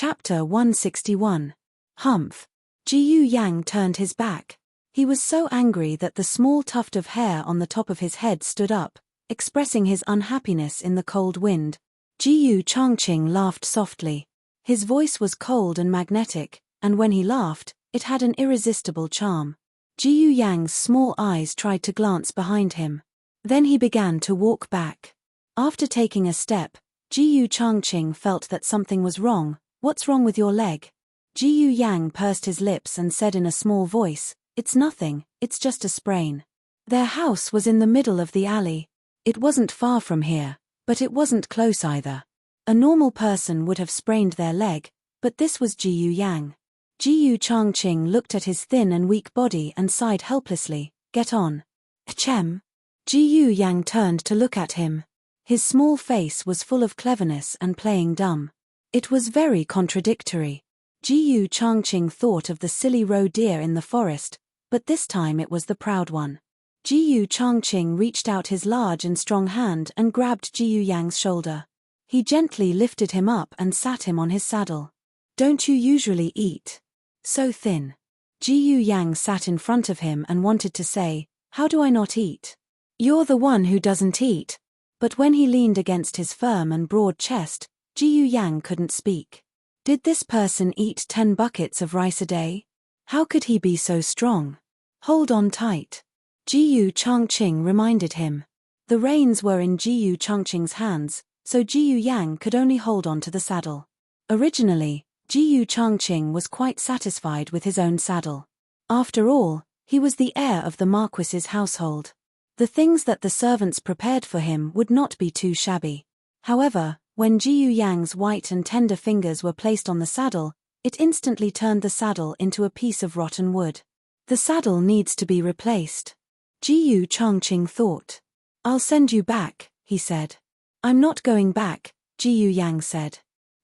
Chapter 161. Humph. Jiyu Yang turned his back. He was so angry that the small tuft of hair on the top of his head stood up, expressing his unhappiness in the cold wind. Jiyu Changqing laughed softly. His voice was cold and magnetic, and when he laughed, it had an irresistible charm. Jiyu Yang's small eyes tried to glance behind him. Then he began to walk back. After taking a step, Jiyu Changqing felt that something was wrong. "What's wrong with your leg?" Jiyu Yang pursed his lips and said in a small voice, "It's nothing, it's just a sprain." Their house was in the middle of the alley. It wasn't far from here, but it wasn't close either. A normal person would have sprained their leg, but this was Jiyu Yang. Jiyu Changqing looked at his thin and weak body and sighed helplessly. "Get on." "Achem." Jiyu Yang turned to look at him. His small face was full of cleverness and playing dumb. It was very contradictory. Jiyu Changqing thought of the silly roe deer in the forest, but this time it was the proud one. Jiyu Changqing reached out his large and strong hand and grabbed Jiyu Yang's shoulder. He gently lifted him up and sat him on his saddle. "Don't you usually eat? So thin." Jiyu Yang sat in front of him and wanted to say, "How do I not eat? You're the one who doesn't eat." But when he leaned against his firm and broad chest, Jiyu Yang couldn't speak. Did this person eat 10 buckets of rice a day? How could he be so strong? "Hold on tight," Jiyu Changqing reminded him. The reins were in Jiyu Changqing's hands, so Jiyu Yang could only hold on to the saddle. Originally, Jiyu Changqing was quite satisfied with his own saddle. After all, he was the heir of the Marquis's household. The things that the servants prepared for him would not be too shabby. However, when Jiyu Yang's white and tender fingers were placed on the saddle, it instantly turned the saddle into a piece of rotten wood. The saddle needs to be replaced. Jiyu Changqing thought. "I'll send you back," he said. "I'm not going back," Jiyu Yang said.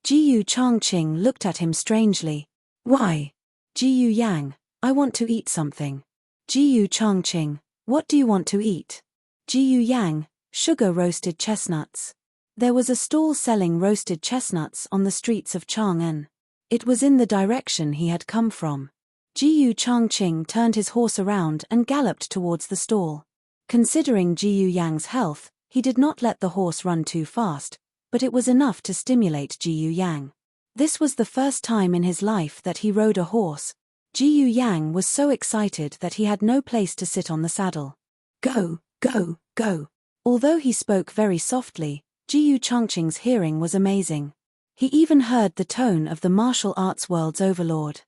Jiyu Changqing looked at him strangely. "Why?" Jiyu Yang, "I want to eat something." Jiyu Changqing, "What do you want to eat?" Jiyu Yang, "Sugar-roasted chestnuts." There was a stall selling roasted chestnuts on the streets of Chang'an. It was in the direction he had come from. Jiyu Changqing turned his horse around and galloped towards the stall. Considering Jiyu Yang's health, he did not let the horse run too fast, but it was enough to stimulate Jiyu Yang. This was the first time in his life that he rode a horse. Jiyu Yang was so excited that he had no place to sit on the saddle. "Go, go, go." Although he spoke very softly, Jiyu Changqing's hearing was amazing. He even heard the tone of the martial arts world's overlord.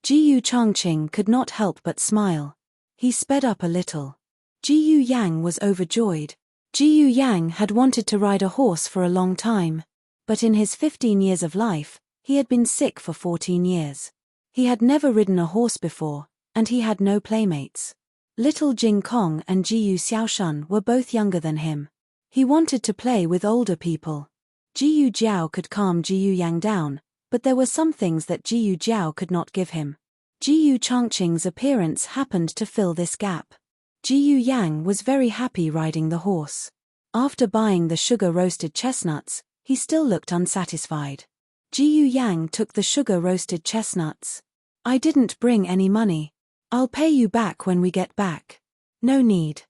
Jiyu Changqing could not help but smile. He sped up a little. Jiyu Yang was overjoyed. Jiyu Yang had wanted to ride a horse for a long time, but in his 15 years of life, he had been sick for 14 years. He had never ridden a horse before, and he had no playmates. Little Jing Kong and Jiyu Xiaoshun were both younger than him. He wanted to play with older people. Jiyu Jiao could calm Jiyu Yang down, but there were some things that Jiyu Jiao could not give him. Jiyu Changqing's appearance happened to fill this gap. Jiyu Yang was very happy riding the horse. After buying the sugar-roasted chestnuts, he still looked unsatisfied. Jiyu Yang took the sugar-roasted chestnuts. "I didn't bring any money. I'll pay you back when we get back." "No need,"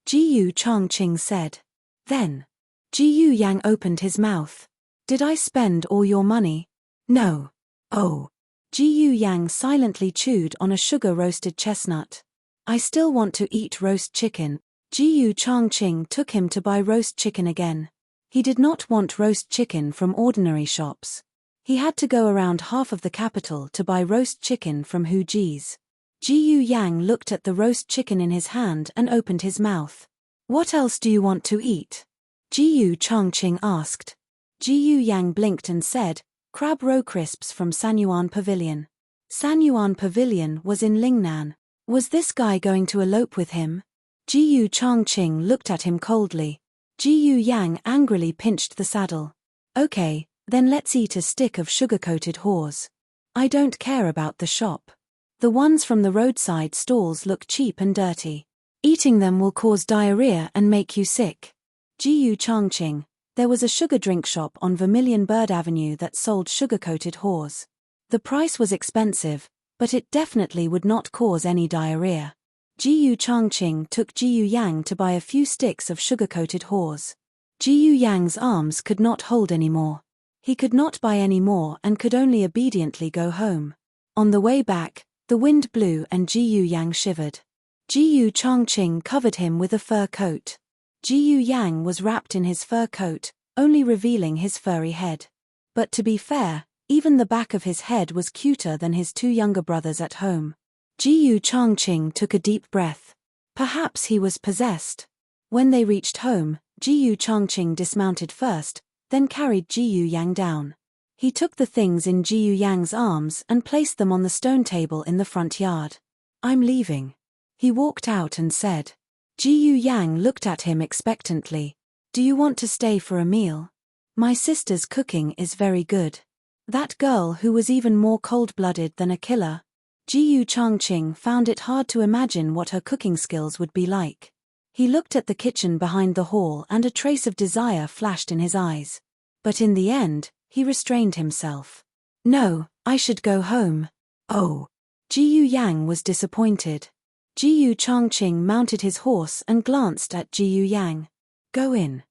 Jiyu Changqing said. Then, Jiyu Yang opened his mouth. "Did I spend all your money?" "No." "Oh." Jiyu Yang silently chewed on a sugar-roasted chestnut. "I still want to eat roast chicken." Jiyu Changqing took him to buy roast chicken again. He did not want roast chicken from ordinary shops. He had to go around half of the capital to buy roast chicken from Hu Ji's. Jiyu Yang looked at the roast chicken in his hand and opened his mouth. "What else do you want to eat?" Jiyu Changqing asked. Jiyu Yang blinked and said, "Crab roe crisps from Sanyuan Pavilion." Sanyuan Pavilion was in Lingnan. Was this guy going to elope with him? Jiyu Changqing looked at him coldly. Jiyu Yang angrily pinched the saddle. "Okay, then let's eat a stick of sugar-coated haws. I don't care about the shop. The ones from the roadside stalls look cheap and dirty. Eating them will cause diarrhea and make you sick." Jiyu Changqing, There was a sugar drink shop on Vermilion Bird Avenue that sold sugar-coated haws. The price was expensive, but it definitely would not cause any diarrhea. Jiyu Changqing took Jiyu Yang to buy a few sticks of sugar-coated haws. Jiyu Yang's arms could not hold any more. He could not buy any more and could only obediently go home. On the way back, the wind blew and Jiyu Yang shivered. Jiyu Changqing covered him with a fur coat. Jiyu Yang was wrapped in his fur coat, only revealing his furry head. But to be fair, even the back of his head was cuter than his two younger brothers at home. Jiyu Changqing took a deep breath. Perhaps he was possessed. When they reached home, Jiyu Changqing dismounted first, then carried Jiyu Yang down. He took the things in Jiyu Yang's arms and placed them on the stone table in the front yard. "I'm leaving." He walked out and said. Jiyu Yang looked at him expectantly. "Do you want to stay for a meal? My sister's cooking is very good." That girl who was even more cold-blooded than a killer. Jiyu Changqing found it hard to imagine what her cooking skills would be like. He looked at the kitchen behind the hall and a trace of desire flashed in his eyes. But in the end, he restrained himself. "No, I should go home." "Oh." Jiyu Yang was disappointed. Jiyu Changqing mounted his horse and glanced at Jiyu Yang. "Go in."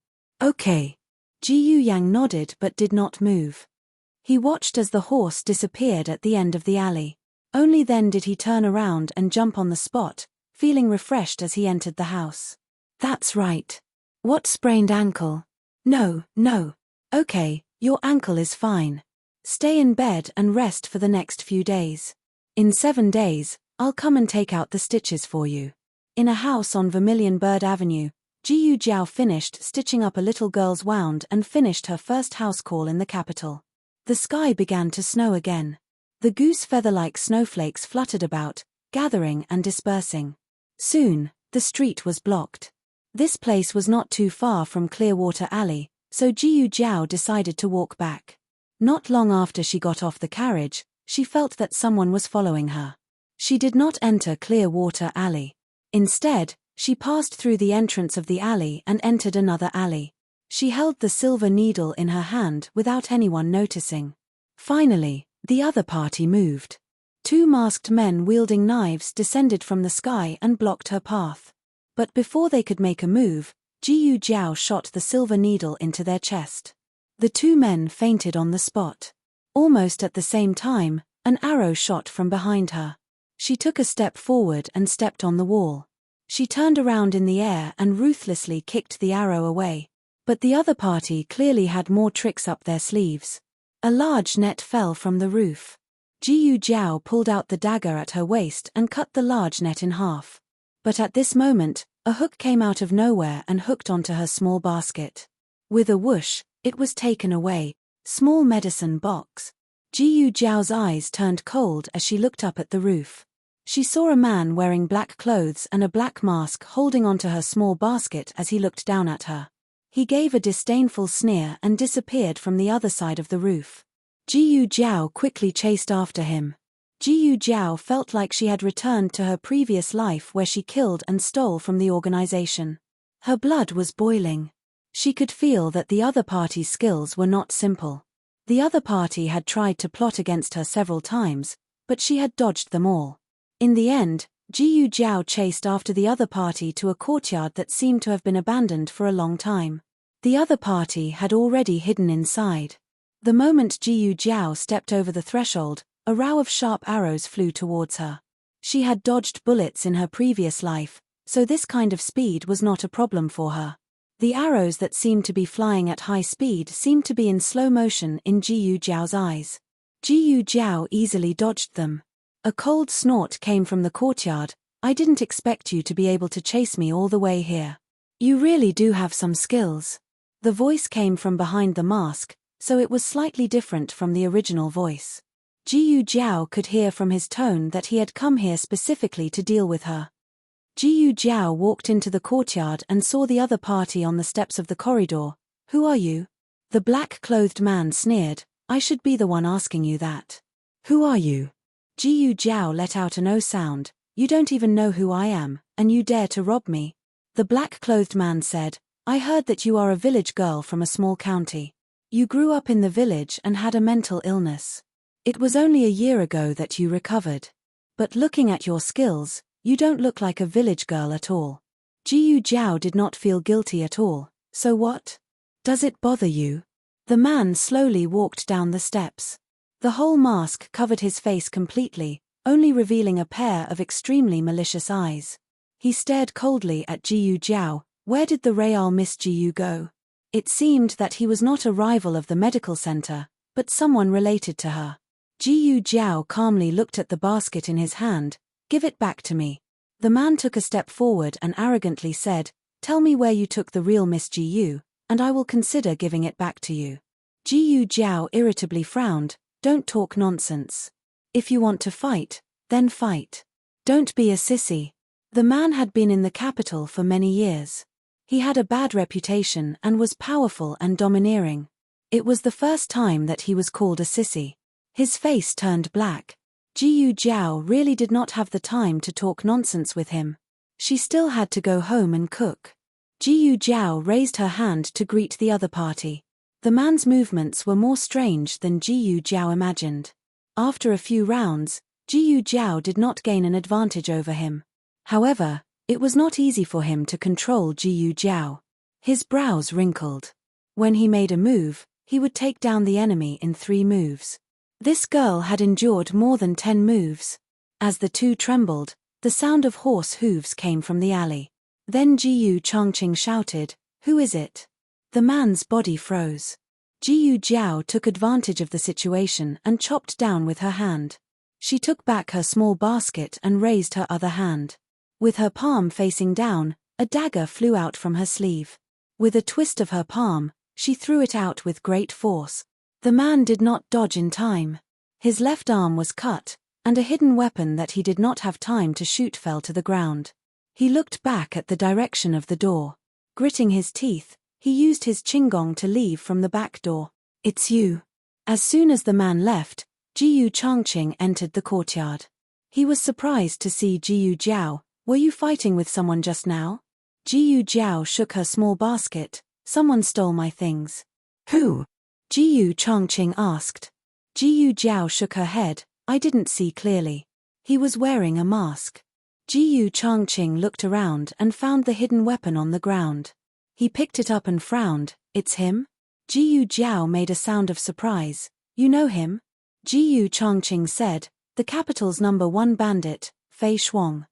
"Okay." Jiyu Yang nodded but did not move. He watched as the horse disappeared at the end of the alley. Only then did he turn around and jump on the spot, feeling refreshed as he entered the house. "That's right." "What sprained ankle?" No. "Okay, your ankle is fine. Stay in bed and rest for the next few days. In 7 days, I'll come and take out the stitches for you." In a house on Vermilion Bird Avenue, Jiyu Jiao finished stitching up a little girl's wound and finished her first house call in the capital. The sky began to snow again. The goose feather-like snowflakes fluttered about, gathering and dispersing. Soon, the street was blocked. This place was not too far from Clearwater Alley, so Jiyu Jiao decided to walk back. Not long after she got off the carriage, she felt that someone was following her. She did not enter Clearwater Alley. Instead, she passed through the entrance of the alley and entered another alley. She held the silver needle in her hand without anyone noticing. Finally, the other party moved. 2 masked men wielding knives descended from the sky and blocked her path. But before they could make a move, Jiyu Jiao shot the silver needle into their chest. The 2 men fainted on the spot. Almost at the same time, an arrow shot from behind her. She took a step forward and stepped on the wall. She turned around in the air and ruthlessly kicked the arrow away. But the other party clearly had more tricks up their sleeves. A large net fell from the roof. Jiyu Jiao pulled out the dagger at her waist and cut the large net in half. But at this moment, a hook came out of nowhere and hooked onto her small basket. With a whoosh, it was taken away. Small medicine box. Jiyu Jiao's eyes turned cold as she looked up at the roof. She saw a man wearing black clothes and a black mask holding onto her small basket as he looked down at her. He gave a disdainful sneer and disappeared from the other side of the roof. Jiyu Jiao quickly chased after him. Jiyu Jiao felt like she had returned to her previous life where she killed and stole from the organization. Her blood was boiling. She could feel that the other party's skills were not simple. The other party had tried to plot against her several times, but she had dodged them all. In the end, Jiyu Jiao chased after the other party to a courtyard that seemed to have been abandoned for a long time. The other party had already hidden inside. The moment Jiyu Jiao stepped over the threshold, a row of sharp arrows flew towards her. She had dodged bullets in her previous life, so this kind of speed was not a problem for her. The arrows that seemed to be flying at high speed seemed to be in slow motion in Jiyu Jiao's eyes. Jiyu Jiao easily dodged them. A cold snort came from the courtyard. "I didn't expect you to be able to chase me all the way here. You really do have some skills." The voice came from behind the mask, so it was slightly different from the original voice. Jiyu Jiao could hear from his tone that he had come here specifically to deal with her. Jiyu Jiao walked into the courtyard and saw the other party on the steps of the corridor. "Who are you?" The black-clothed man sneered. "I should be the one asking you that. Who are you?" Jiyu Jiao let out an "oh" sound. "You don't even know who I am, and you dare to rob me?" The black-clothed man said, I heard that you are a village girl from a small county. You grew up in the village and had a mental illness. It was only a year ago that you recovered. But looking at your skills, you don't look like a village girl at all. Jiyu Jiao did not feel guilty at all. So what? Does it bother you? The man slowly walked down the steps. The whole mask covered his face completely, only revealing a pair of extremely malicious eyes. He stared coldly at Jiyu Jiao. Where did the Real Miss Jiyu go? It seemed that he was not a rival of the medical center, but someone related to her. Jiyu Jiao calmly looked at the basket in his hand. Give it back to me. The man took a step forward and arrogantly said, Tell me where you took the real Miss Jiyu, and I will consider giving it back to you. Jiyu Jiao irritably frowned. Don't talk nonsense. If you want to fight, then fight. Don't be a sissy. The man had been in the capital for many years. He had a bad reputation and was powerful and domineering. It was the first time that he was called a sissy. His face turned black. Jiyu Jiao really did not have the time to talk nonsense with him. She still had to go home and cook. Jiyu Jiao raised her hand to greet the other party. The man's movements were more strange than Jiyu Jiao imagined. After a few rounds, Jiyu Jiao did not gain an advantage over him. However, it was not easy for him to control Jiyu Jiao. His brows wrinkled. When he made a move, he would take down the enemy in 3 moves. This girl had endured more than 10 moves. As the two trembled, the sound of horse hooves came from the alley. Then Jiyu Changqing shouted, Who is it? The man's body froze. Jiyu Jiao took advantage of the situation and chopped down with her hand. She took back her small basket and raised her other hand. With her palm facing down, a dagger flew out from her sleeve. With a twist of her palm, she threw it out with great force. The man did not dodge in time. His left arm was cut, and a hidden weapon that he did not have time to shoot fell to the ground. He looked back at the direction of the door. Gritting his teeth, he used his qinggong to leave from the back door. It's you. As soon as the man left, Jiyu Changqing entered the courtyard. He was surprised to see Jiyu Jiao. Were you fighting with someone just now? Jiyu Jiao shook her small basket. Someone stole my things. Who? Jiyu Changqing asked. Jiyu Jiao shook her head. I didn't see clearly. He was wearing a mask. Jiyu Changqing looked around and found the hidden weapon on the ground. He picked it up and frowned. It's him? Jiyu Jiao made a sound of surprise. You know him? Jiyu Changqing said, the capital's #1 bandit, Fei Shuang.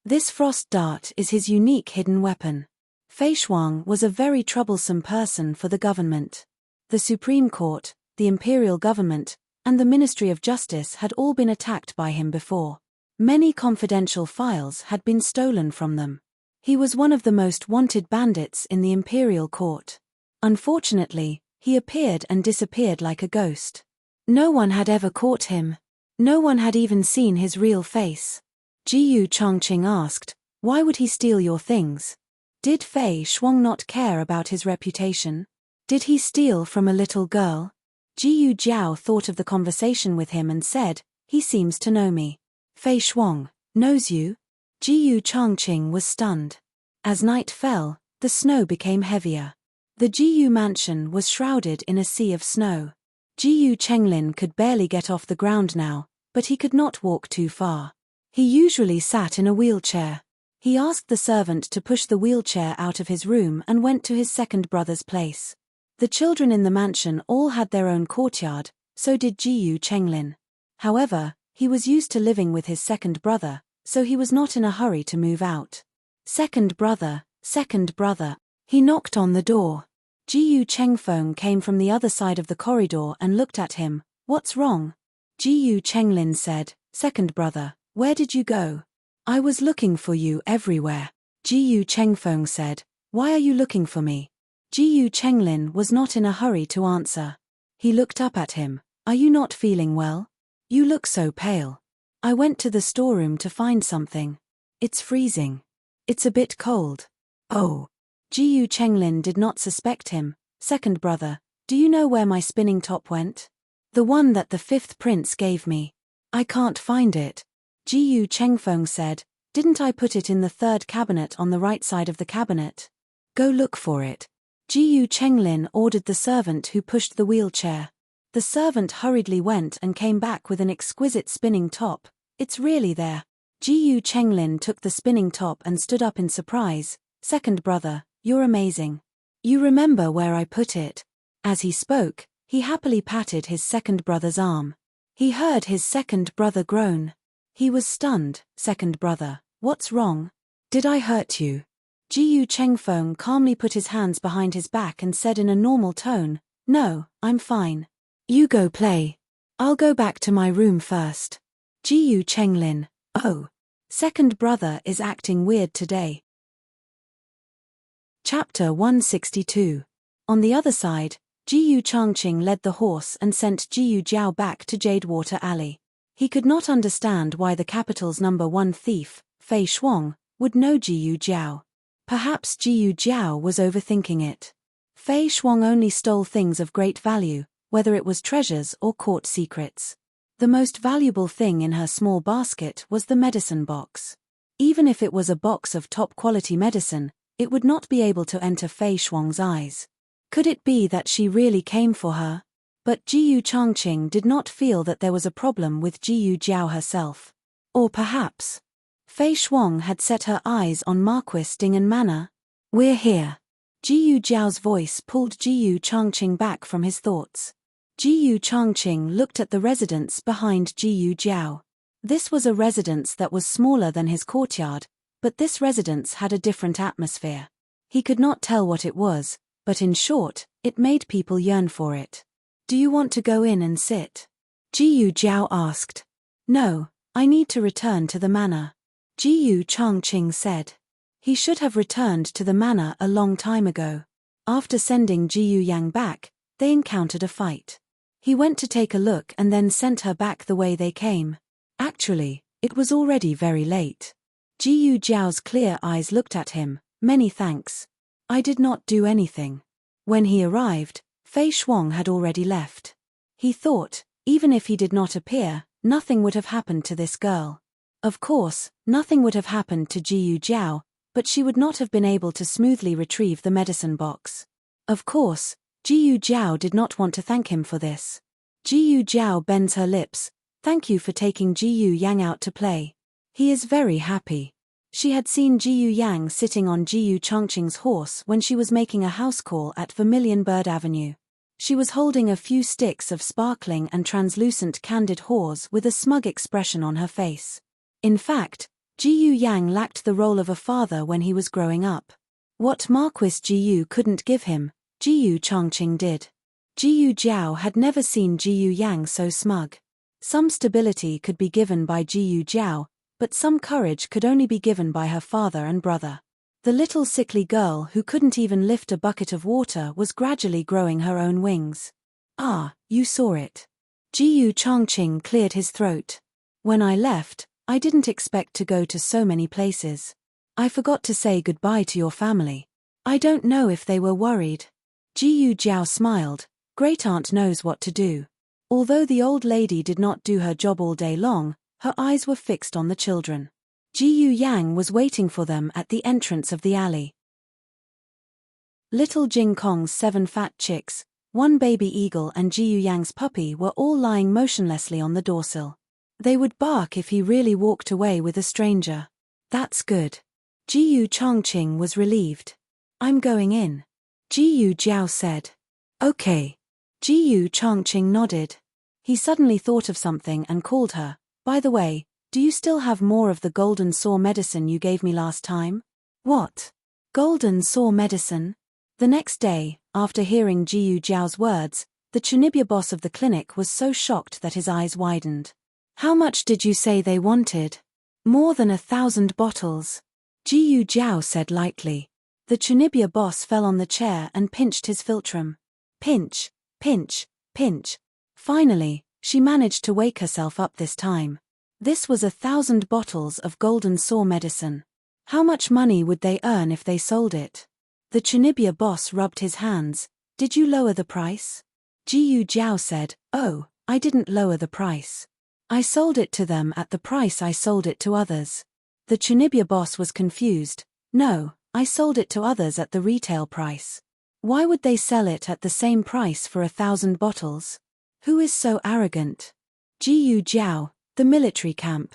This frost dart is his unique hidden weapon. Fei Shuang was a very troublesome person for the government. The Supreme Court, the imperial government, and the Ministry of Justice had all been attacked by him before. Many confidential files had been stolen from them. He was one of the most wanted bandits in the imperial court. Unfortunately, he appeared and disappeared like a ghost. No one had ever caught him. No one had even seen his real face. Jiyu Changqing asked, why would he steal your things? Did Fei Shuang not care about his reputation? Did he steal from a little girl? Jiyu Jiao thought of the conversation with him and said, he seems to know me. Fei Shuang knows you? Jiyu Changqing was stunned. As night fell, the snow became heavier. The Jiyu mansion was shrouded in a sea of snow. Jiyu Chenglin could barely get off the ground now, but he could not walk too far. He usually sat in a wheelchair. He asked the servant to push the wheelchair out of his room and went to his second brother's place. The children in the mansion all had their own courtyard, so did Jiyu Chenglin. However, he was used to living with his second brother, so he was not in a hurry to move out. Second brother, second brother. He knocked on the door. Jiyu Chengfeng came from the other side of the corridor and looked at him. What's wrong? Jiyu Chenglin said, second brother, where did you go? I was looking for you everywhere. Jiyu Chengfeng said, why are you looking for me? Jiyu Chenglin was not in a hurry to answer. He looked up at him. Are you not feeling well? You look so pale. I went to the storeroom to find something. It's freezing. It's a bit cold. Oh. Jiyu Chenglin did not suspect him. Second brother, do you know where my spinning top went? The one that the 5th prince gave me. I can't find it. Jiyu Chengfeng said, didn't I put it in the 3rd cabinet on the right side of the cabinet? Go look for it. Jiyu Chenglin ordered the servant who pushed the wheelchair. The servant hurriedly went and came back with an exquisite spinning top. It's really there. Jiyu Chenglin took the spinning top and stood up in surprise. Second brother, you're amazing. You remember where I put it? As he spoke, he happily patted his second brother's arm. He heard his second brother groan. He was stunned. Second brother, what's wrong? Did I hurt you? Jiyu Chengfeng calmly put his hands behind his back and said in a normal tone, No, I'm fine. You go play. I'll go back to my room first. Jiyu Chenglin, oh. Second brother is acting weird today. Chapter 162. On the other side, Jiyu Changqing led the horse and sent Jiyu Jiao back to Jadewater Alley. He could not understand why the capital's number one thief, Fei Shuang, would know Jiyu Jiao. Perhaps Jiyu Jiao was overthinking it. Fei Shuang only stole things of great value, whether it was treasures or court secrets. The most valuable thing in her small basket was the medicine box. Even if it was a box of top-quality medicine, it would not be able to enter Fei Shuang's eyes. Could it be that she really came for her? But Jiyu Changqing did not feel that there was a problem with Jiyu Jiao herself. Or perhaps Fei Shuang had set her eyes on Marquis Ding and Manor. We're here. Jiyu Jiao's voice pulled Jiyu Changqing back from his thoughts. Jiyu Changqing looked at the residence behind Jiyu Jiao. This was a residence that was smaller than his courtyard, but this residence had a different atmosphere. He could not tell what it was, but in short, it made people yearn for it. Do you want to go in and sit? Jiyu Jiao asked. No, I need to return to the manor. Jiyu Changqing said. He should have returned to the manor a long time ago. After sending Jiyu Yang back, they encountered a fight. He went to take a look and then sent her back the way they came. Actually, it was already very late. Jiyu Jiao's clear eyes looked at him. Many thanks. I did not do anything. When he arrived, Fei Shuang had already left. He thought, even if he did not appear, nothing would have happened to this girl. Of course, nothing would have happened to Jiyu Jiao, but she would not have been able to smoothly retrieve the medicine box. Of course, Jiyu Jiao did not want to thank him for this. Jiyu Jiao bends her lips. Thank you for taking Jiyu Yang out to play. He is very happy. She had seen Jiyu Yang sitting on Jiyu Changqing's horse when she was making a house call at Vermilion Bird Avenue. She was holding a few sticks of sparkling and translucent candied haws with a smug expression on her face. In fact, Jiyu Yang lacked the role of a father when he was growing up. What Marquis Jiyu couldn't give him, Jiyu Changqing did. Jiyu Jiao had never seen Jiyu Yang so smug. Some stability could be given by Jiyu Jiao, but some courage could only be given by her father and brother. The little sickly girl who couldn't even lift a bucket of water was gradually growing her own wings. Ah, you saw it. Jiyu Changqing cleared his throat. When I left, I didn't expect to go to so many places. I forgot to say goodbye to your family. I don't know if they were worried. Jiyu Jiao smiled. Great aunt knows what to do. Although the old lady did not do her job all day long, her eyes were fixed on the children. Jiyu Yang was waiting for them at the entrance of the alley. Little Jing Kong's 7 fat chicks, 1 baby eagle and Jiyu Yang's puppy were all lying motionlessly on the doorsill. They would bark if he really walked away with a stranger. That's good. Jiyu Changqing was relieved. I'm going in. Jiyu Jiao said. Okay. Jiyu Changqing nodded. He suddenly thought of something and called her. By the way, do you still have more of the golden sore medicine you gave me last time? What? Golden sore medicine? The next day, after hearing Jiyu Jiao's words, the Chunibya boss of the clinic was so shocked that his eyes widened. How much did you say they wanted? More than 1,000 bottles. Jiyu Jiao said lightly. The Chunibya boss fell on the chair and pinched his philtrum. Pinch, pinch, pinch. Finally, she managed to wake herself up this time. This was 1,000 bottles of golden sore medicine. How much money would they earn if they sold it? The Chunibya boss rubbed his hands. Did you lower the price? Jiyu Jiao said, Oh, I didn't lower the price. I sold it to them at the price I sold it to others. The Chunibya boss was confused. No, I sold it to others at the retail price. Why would they sell it at the same price for 1,000 bottles? Who is so arrogant? Jiyu Jiao, the military camp.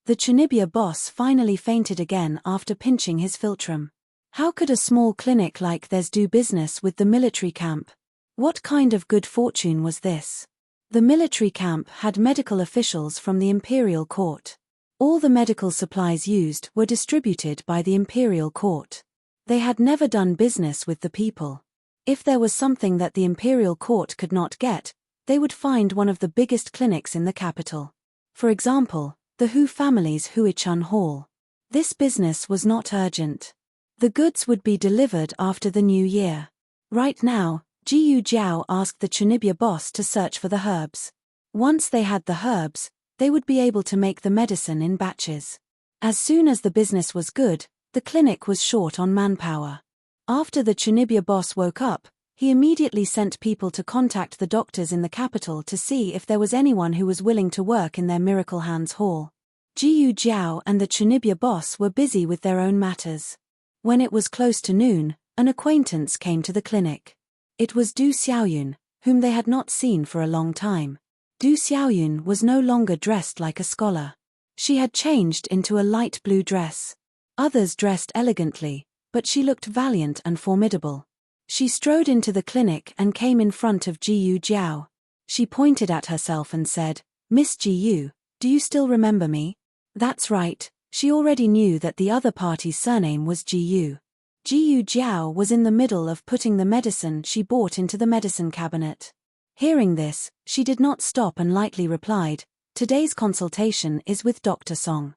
The Chunibya boss finally fainted again after pinching his philtrum. How could a small clinic like theirs do business with the military camp? What kind of good fortune was this? The military camp had medical officials from the imperial court. All the medical supplies used were distributed by the imperial court. They had never done business with the people. If there was something that the imperial court could not get, they would find one of the biggest clinics in the capital. For example, the Hu family's Huichun Hall. This business was not urgent. The goods would be delivered after the new year. Right now, Jiyu Jiao asked the Chunibya boss to search for the herbs. Once they had the herbs, they would be able to make the medicine in batches. As soon as the business was good, the clinic was short on manpower. After the Chunibya boss woke up, he immediately sent people to contact the doctors in the capital to see if there was anyone who was willing to work in their Miracle Hands Hall. Jiyu Jiao and the Chunibya boss were busy with their own matters. When it was close to noon, an acquaintance came to the clinic. It was Du Xiaoyun, whom they had not seen for a long time. Du Xiaoyun was no longer dressed like a scholar. She had changed into a light blue dress. Others dressed elegantly, but she looked valiant and formidable. She strode into the clinic and came in front of Jiyu Jiao. She pointed at herself and said, "Miss Jiyu, do you still remember me?" That's right, she already knew that the other party's surname was Jiyu. Jiyu Jiao was in the middle of putting the medicine she bought into the medicine cabinet. Hearing this, she did not stop and lightly replied, "Today's consultation is with Dr. Song."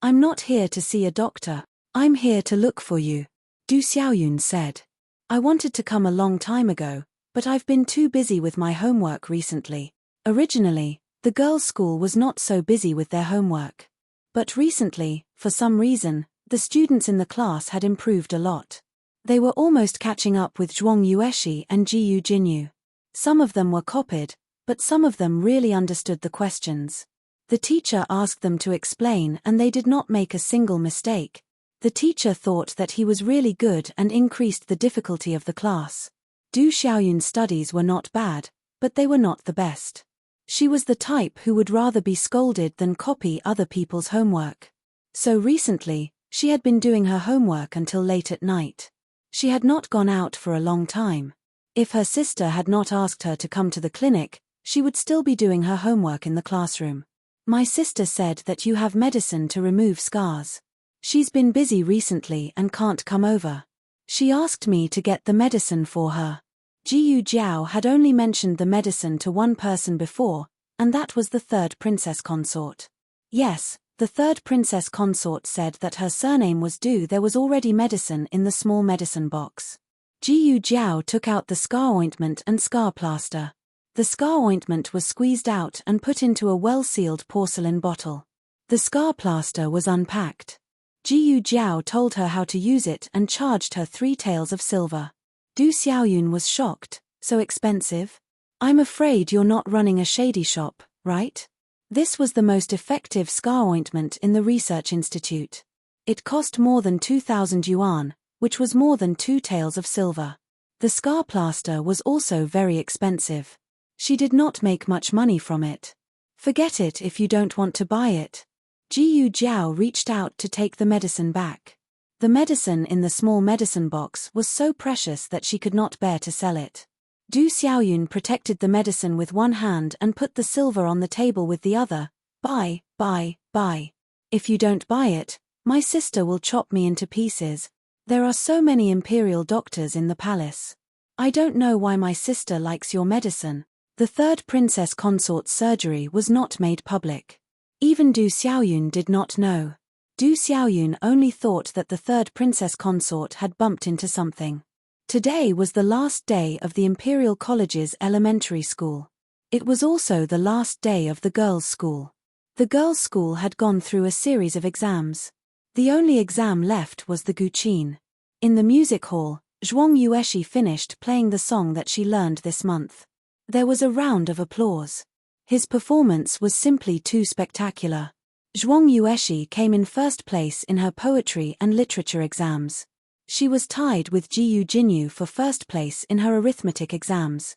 "I'm not here to see a doctor, I'm here to look for you," Du Xiaoyun said. "I wanted to come a long time ago, but I've been too busy with my homework recently." Originally, the girls' school was not so busy with their homework. But recently, for some reason, the students in the class had improved a lot. They were almost catching up with Zhuang Yueshi and Jiyu Jinyu. Some of them were copied, but some of them really understood the questions. The teacher asked them to explain and they did not make a single mistake. The teacher thought that he was really good and increased the difficulty of the class. Du Xiaoyun's studies were not bad, but they were not the best. She was the type who would rather be scolded than copy other people's homework. So recently, she had been doing her homework until late at night. She had not gone out for a long time. If her sister had not asked her to come to the clinic, she would still be doing her homework in the classroom. "My sister said that you have medicine to remove scars. She's been busy recently and can't come over. She asked me to get the medicine for her." Jiyu Jiao had only mentioned the medicine to one person before, and that was the third princess consort. Yes, the third princess consort said that her surname was Du. There was already medicine in the small medicine box. Jiyu Jiao took out the scar ointment and scar plaster. The scar ointment was squeezed out and put into a well-sealed porcelain bottle. The scar plaster was unpacked. Jiyu Jiao told her how to use it and charged her 3 taels of silver. Du Xiaoyun was shocked. "So expensive? I'm afraid you're not running a shady shop, right?" This was the most effective scar ointment in the research institute. It cost more than 2,000 yuan, which was more than 2 taels of silver. The scar plaster was also very expensive. She did not make much money from it. "Forget it if you don't want to buy it." Jiyu Jiao reached out to take the medicine back. The medicine in the small medicine box was so precious that she could not bear to sell it. Du Xiaoyun protected the medicine with one hand and put the silver on the table with the other. "Buy, buy, buy. If you don't buy it, my sister will chop me into pieces. There are so many imperial doctors in the palace. I don't know why my sister likes your medicine." The third princess consort's surgery was not made public. Even Du Xiaoyun did not know. Du Xiaoyun only thought that the third princess consort had bumped into something. Today was the last day of the Imperial College's elementary school. It was also the last day of the girls' school. The girls' school had gone through a series of exams. The only exam left was the Guqin. In the music hall, Zhuang Yueshi finished playing the song that she learned this month. There was a round of applause. His performance was simply too spectacular. Zhuang Yueshi came in first place in her poetry and literature exams. She was tied with Jiyu Jinyu for first place in her arithmetic exams.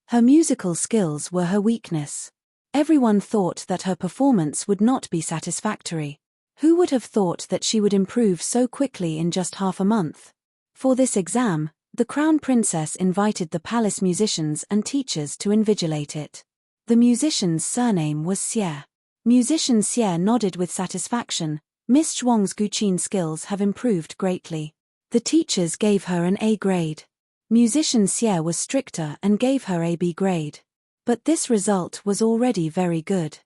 Her musical skills were her weakness. Everyone thought that her performance would not be satisfactory. Who would have thought that she would improve so quickly in just half a month? For this exam, the Crown Princess invited the palace musicians and teachers to invigilate it. The musician's surname was Xie. Musician Xie nodded with satisfaction. Miss Zhuang's guqin skills have improved greatly. The teachers gave her an A grade. Musician Xie was stricter and gave her a B grade. But this result was already very good.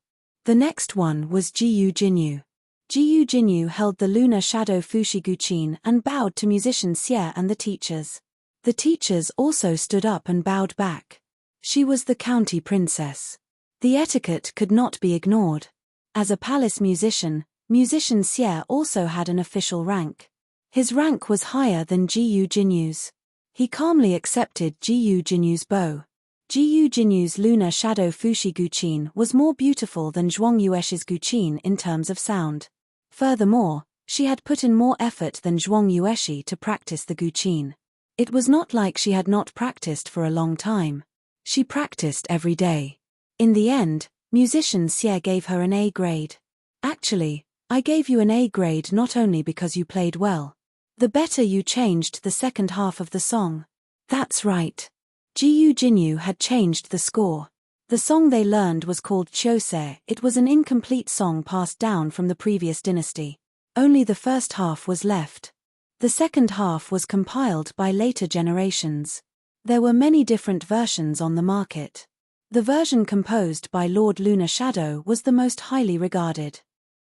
The next one was Jiyu Jinyu. Jiyu Jinyu held the lunar shadow Fushi guqin and bowed to musician Xie and the teachers. The teachers also stood up and bowed back. She was the county princess. The etiquette could not be ignored. As a palace musician, musician Xie also had an official rank. His rank was higher than Jiyu Jinyu's. He calmly accepted Jiyu Jinyu's bow. Jiyu Jinyu's lunar shadow Fushi guqin was more beautiful than Zhuang Yueshi's guqin in terms of sound. Furthermore, she had put in more effort than Zhuang Yueshi to practice the guqin. It was not like she had not practiced for a long time. She practiced every day. In the end, musician Xie gave her an A grade. Actually, I gave you an A grade not only because you played well. The better you changed the second half of the song. That's right. Jiyu Jinyu had changed the score. The song they learned was called Chose. It was an incomplete song passed down from the previous dynasty. Only the first half was left. The second half was compiled by later generations. There were many different versions on the market. The version composed by Lord Lunar Shadow was the most highly regarded.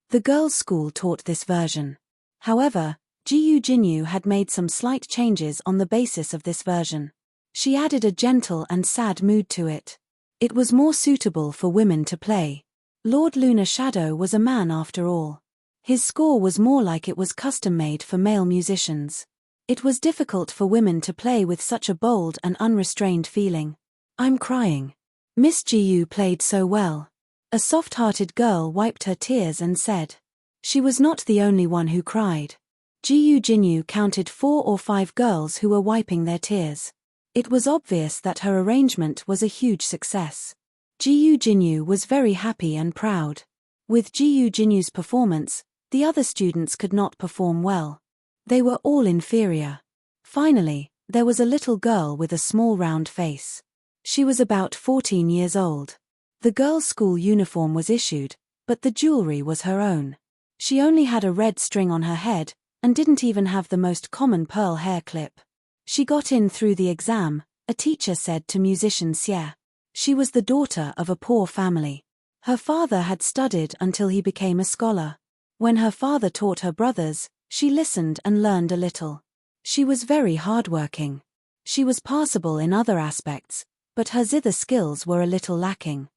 The girls' school taught this version. However, Jiyu Jinyu had made some slight changes on the basis of this version. She added a gentle and sad mood to it. It was more suitable for women to play. Lord Lunar Shadow was a man after all. His score was more like it was custom-made for male musicians. It was difficult for women to play with such a bold and unrestrained feeling. I'm crying. Miss Jiyu played so well. A soft-hearted girl wiped her tears and said. She was not the only one who cried. Jiyu Jinyu counted 4 or 5 girls who were wiping their tears. It was obvious that her arrangement was a huge success. Jiyu Jinyu was very happy and proud. With Jiyu Jinyu's performance, the other students could not perform well. They were all inferior. Finally, there was a little girl with a small round face. She was about 14 years old. The girls' school uniform was issued, but the jewelry was her own. She only had a red string on her head, and didn't even have the most common pearl hair clip. She got in through the exam, a teacher said to musician Xie. She was the daughter of a poor family. Her father had studied until he became a scholar. When her father taught her brothers, she listened and learned a little. She was very hardworking. She was passable in other aspects, but her zither skills were a little lacking.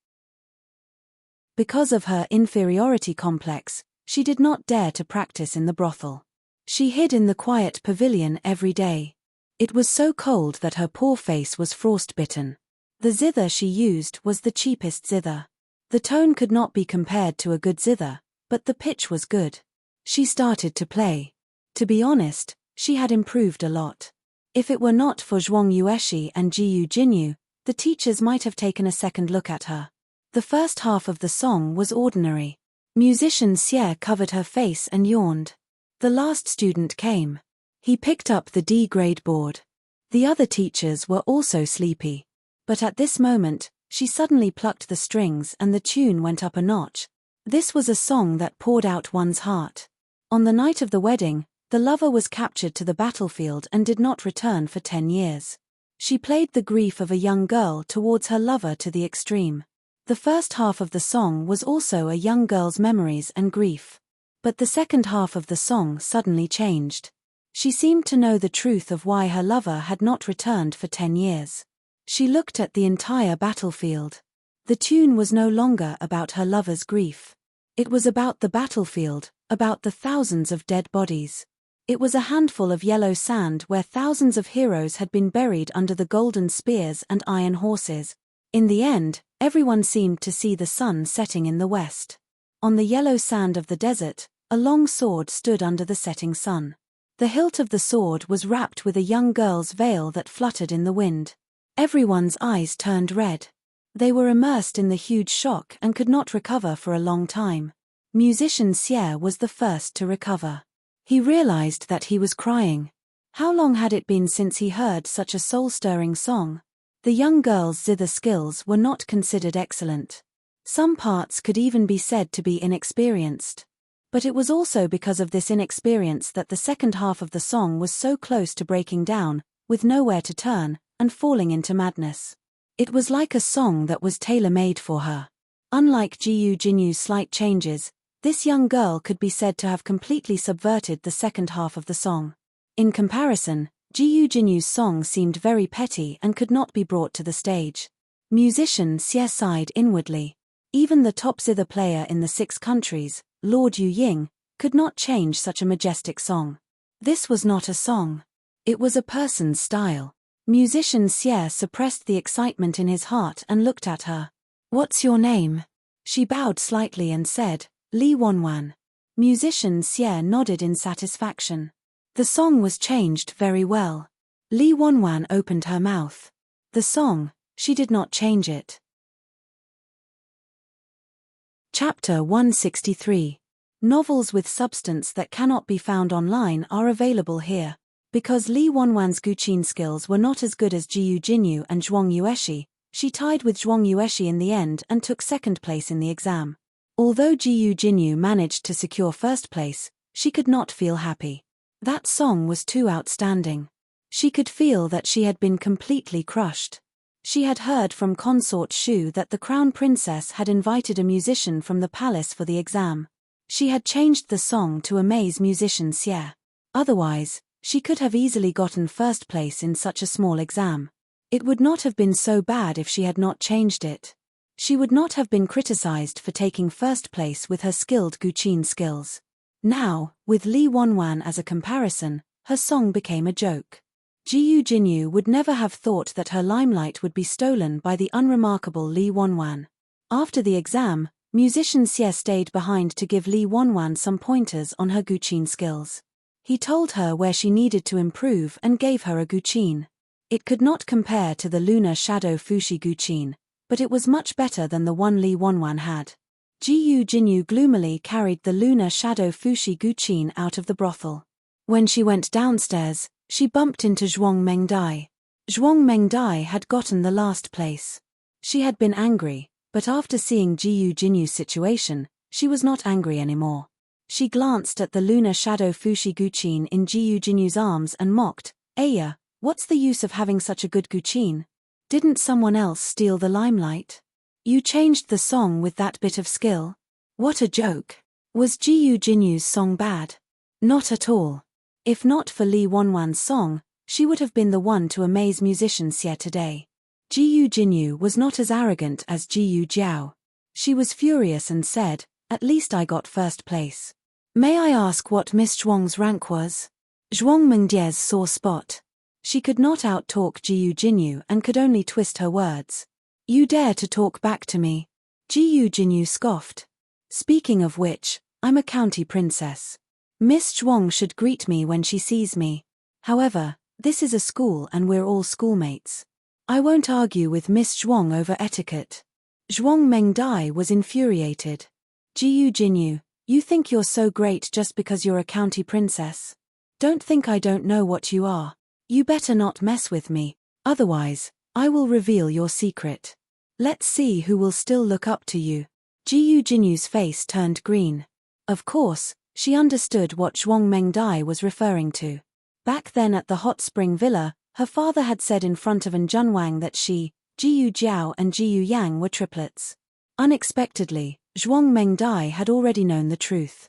Because of her inferiority complex, she did not dare to practice in the brothel. She hid in the quiet pavilion every day. It was so cold that her poor face was frostbitten. The zither she used was the cheapest zither. The tone could not be compared to a good zither, but the pitch was good. She started to play. To be honest, she had improved a lot. If it were not for Zhuang Yueshi and Jiyu Jinyu, the teachers might have taken a second look at her. The first half of the song was ordinary. Musician Xie covered her face and yawned. The last student came. He picked up the D grade board. The other teachers were also sleepy. But at this moment, she suddenly plucked the strings and the tune went up a notch. This was a song that poured out one's heart. On the night of the wedding, the lover was captured to the battlefield and did not return for 10 years. She played the grief of a young girl towards her lover to the extreme. The first half of the song was also a young girl's memories and grief. But the second half of the song suddenly changed. She seemed to know the truth of why her lover had not returned for 10 years. She looked at the entire battlefield. The tune was no longer about her lover's grief. It was about the battlefield, about the thousands of dead bodies. It was a handful of yellow sand where thousands of heroes had been buried under the golden spears and iron horses. In the end, everyone seemed to see the sun setting in the west. On the yellow sand of the desert, a long sword stood under the setting sun. The hilt of the sword was wrapped with a young girl's veil that fluttered in the wind. Everyone's eyes turned red. They were immersed in the huge shock and could not recover for a long time. Musician Xie was the first to recover. He realized that he was crying. How long had it been since he heard such a soul-stirring song? The young girl's zither skills were not considered excellent. Some parts could even be said to be inexperienced. But it was also because of this inexperience that the second half of the song was so close to breaking down, with nowhere to turn, and falling into madness. It was like a song that was tailor-made for her. Unlike Jiyu Jinyu's slight changes, this young girl could be said to have completely subverted the second half of the song. In comparison, Jiyu Jinyu's song seemed very petty and could not be brought to the stage. Musician Xie sighed inwardly. Even the top zither player in the 6 countries, Lord Yu Ying, could not change such a majestic song. This was not a song. It was a person's style. Musician Xie suppressed the excitement in his heart and looked at her. "What's your name?" She bowed slightly and said, "Li Wanwan." Musician Xie nodded in satisfaction. The song was changed very well. Li Wanwan opened her mouth. The song, she did not change it. Chapter 163. Novels with substance that cannot be found online are available here. Because Li Wanwan's guqin skills were not as good as Jiyu Jinyu and Zhuang Yueshi, she tied with Zhuang Yueshi in the end and took second place in the exam. Although Jiyu Jinyu managed to secure first place, she could not feel happy. That song was too outstanding. She could feel that she had been completely crushed. She had heard from Consort Shu that the Crown Princess had invited a musician from the palace for the exam. She had changed the song to amaze musician Xie. Otherwise, she could have easily gotten first place in such a small exam. It would not have been so bad if she had not changed it. She would not have been criticized for taking first place with her skilled guqin skills. Now, with Li Wanwan as a comparison, her song became a joke. Jiyu Jinyu would never have thought that her limelight would be stolen by the unremarkable Li Wanwan. After the exam, musician Xie stayed behind to give Li Wanwan some pointers on her guqin skills. He told her where she needed to improve and gave her a guqin. It could not compare to the Lunar Shadow Fushi guqin, but it was much better than the one Li Wanwan had. Jiyu Jinyu gloomily carried the Lunar Shadow Fushi guqin out of the brothel. When she went downstairs, she bumped into Zhuang Mengdai. Zhuang Mengdai had gotten the last place. She had been angry, but after seeing Jiyu Jinyu's situation, she was not angry anymore. She glanced at the Lunar Shadow Fushi guqin in Jiyu Jinyu's arms and mocked, "Aya, what's the use of having such a good guqin? Didn't someone else steal the limelight? You changed the song with that bit of skill? What a joke! Was Jiyu Jinyu's song bad? Not at all. If not for Li Wanwan's song, she would have been the one to amaze musician Xie today." Jiyu Jinyu was not as arrogant as Jiyu Jiao. She was furious and said, "At least I got first place. May I ask what Miss Zhuang's rank was?" Zhuang Mengdia's sore spot. She could not out-talk Jiyu Jinyu and could only twist her words. "You dare to talk back to me?" Jiyu Jinyu scoffed. "Speaking of which, I'm a county princess. Miss Zhuang should greet me when she sees me. However, this is a school and we're all schoolmates. I won't argue with Miss Zhuang over etiquette." Zhuang Mengdai was infuriated. "Jiyu Jinyu, you think you're so great just because you're a county princess? Don't think I don't know what you are. You better not mess with me, otherwise, I will reveal your secret. Let's see who will still look up to you." Jiyu Jinyu's face turned green. Of course, she understood what Zhuang Mengdai was referring to. Back then at the hot spring villa, her father had said in front of An Junwang that she, Jiyu Jiao and Jiyu Yang were triplets. Unexpectedly, Zhuang Mengdai had already known the truth.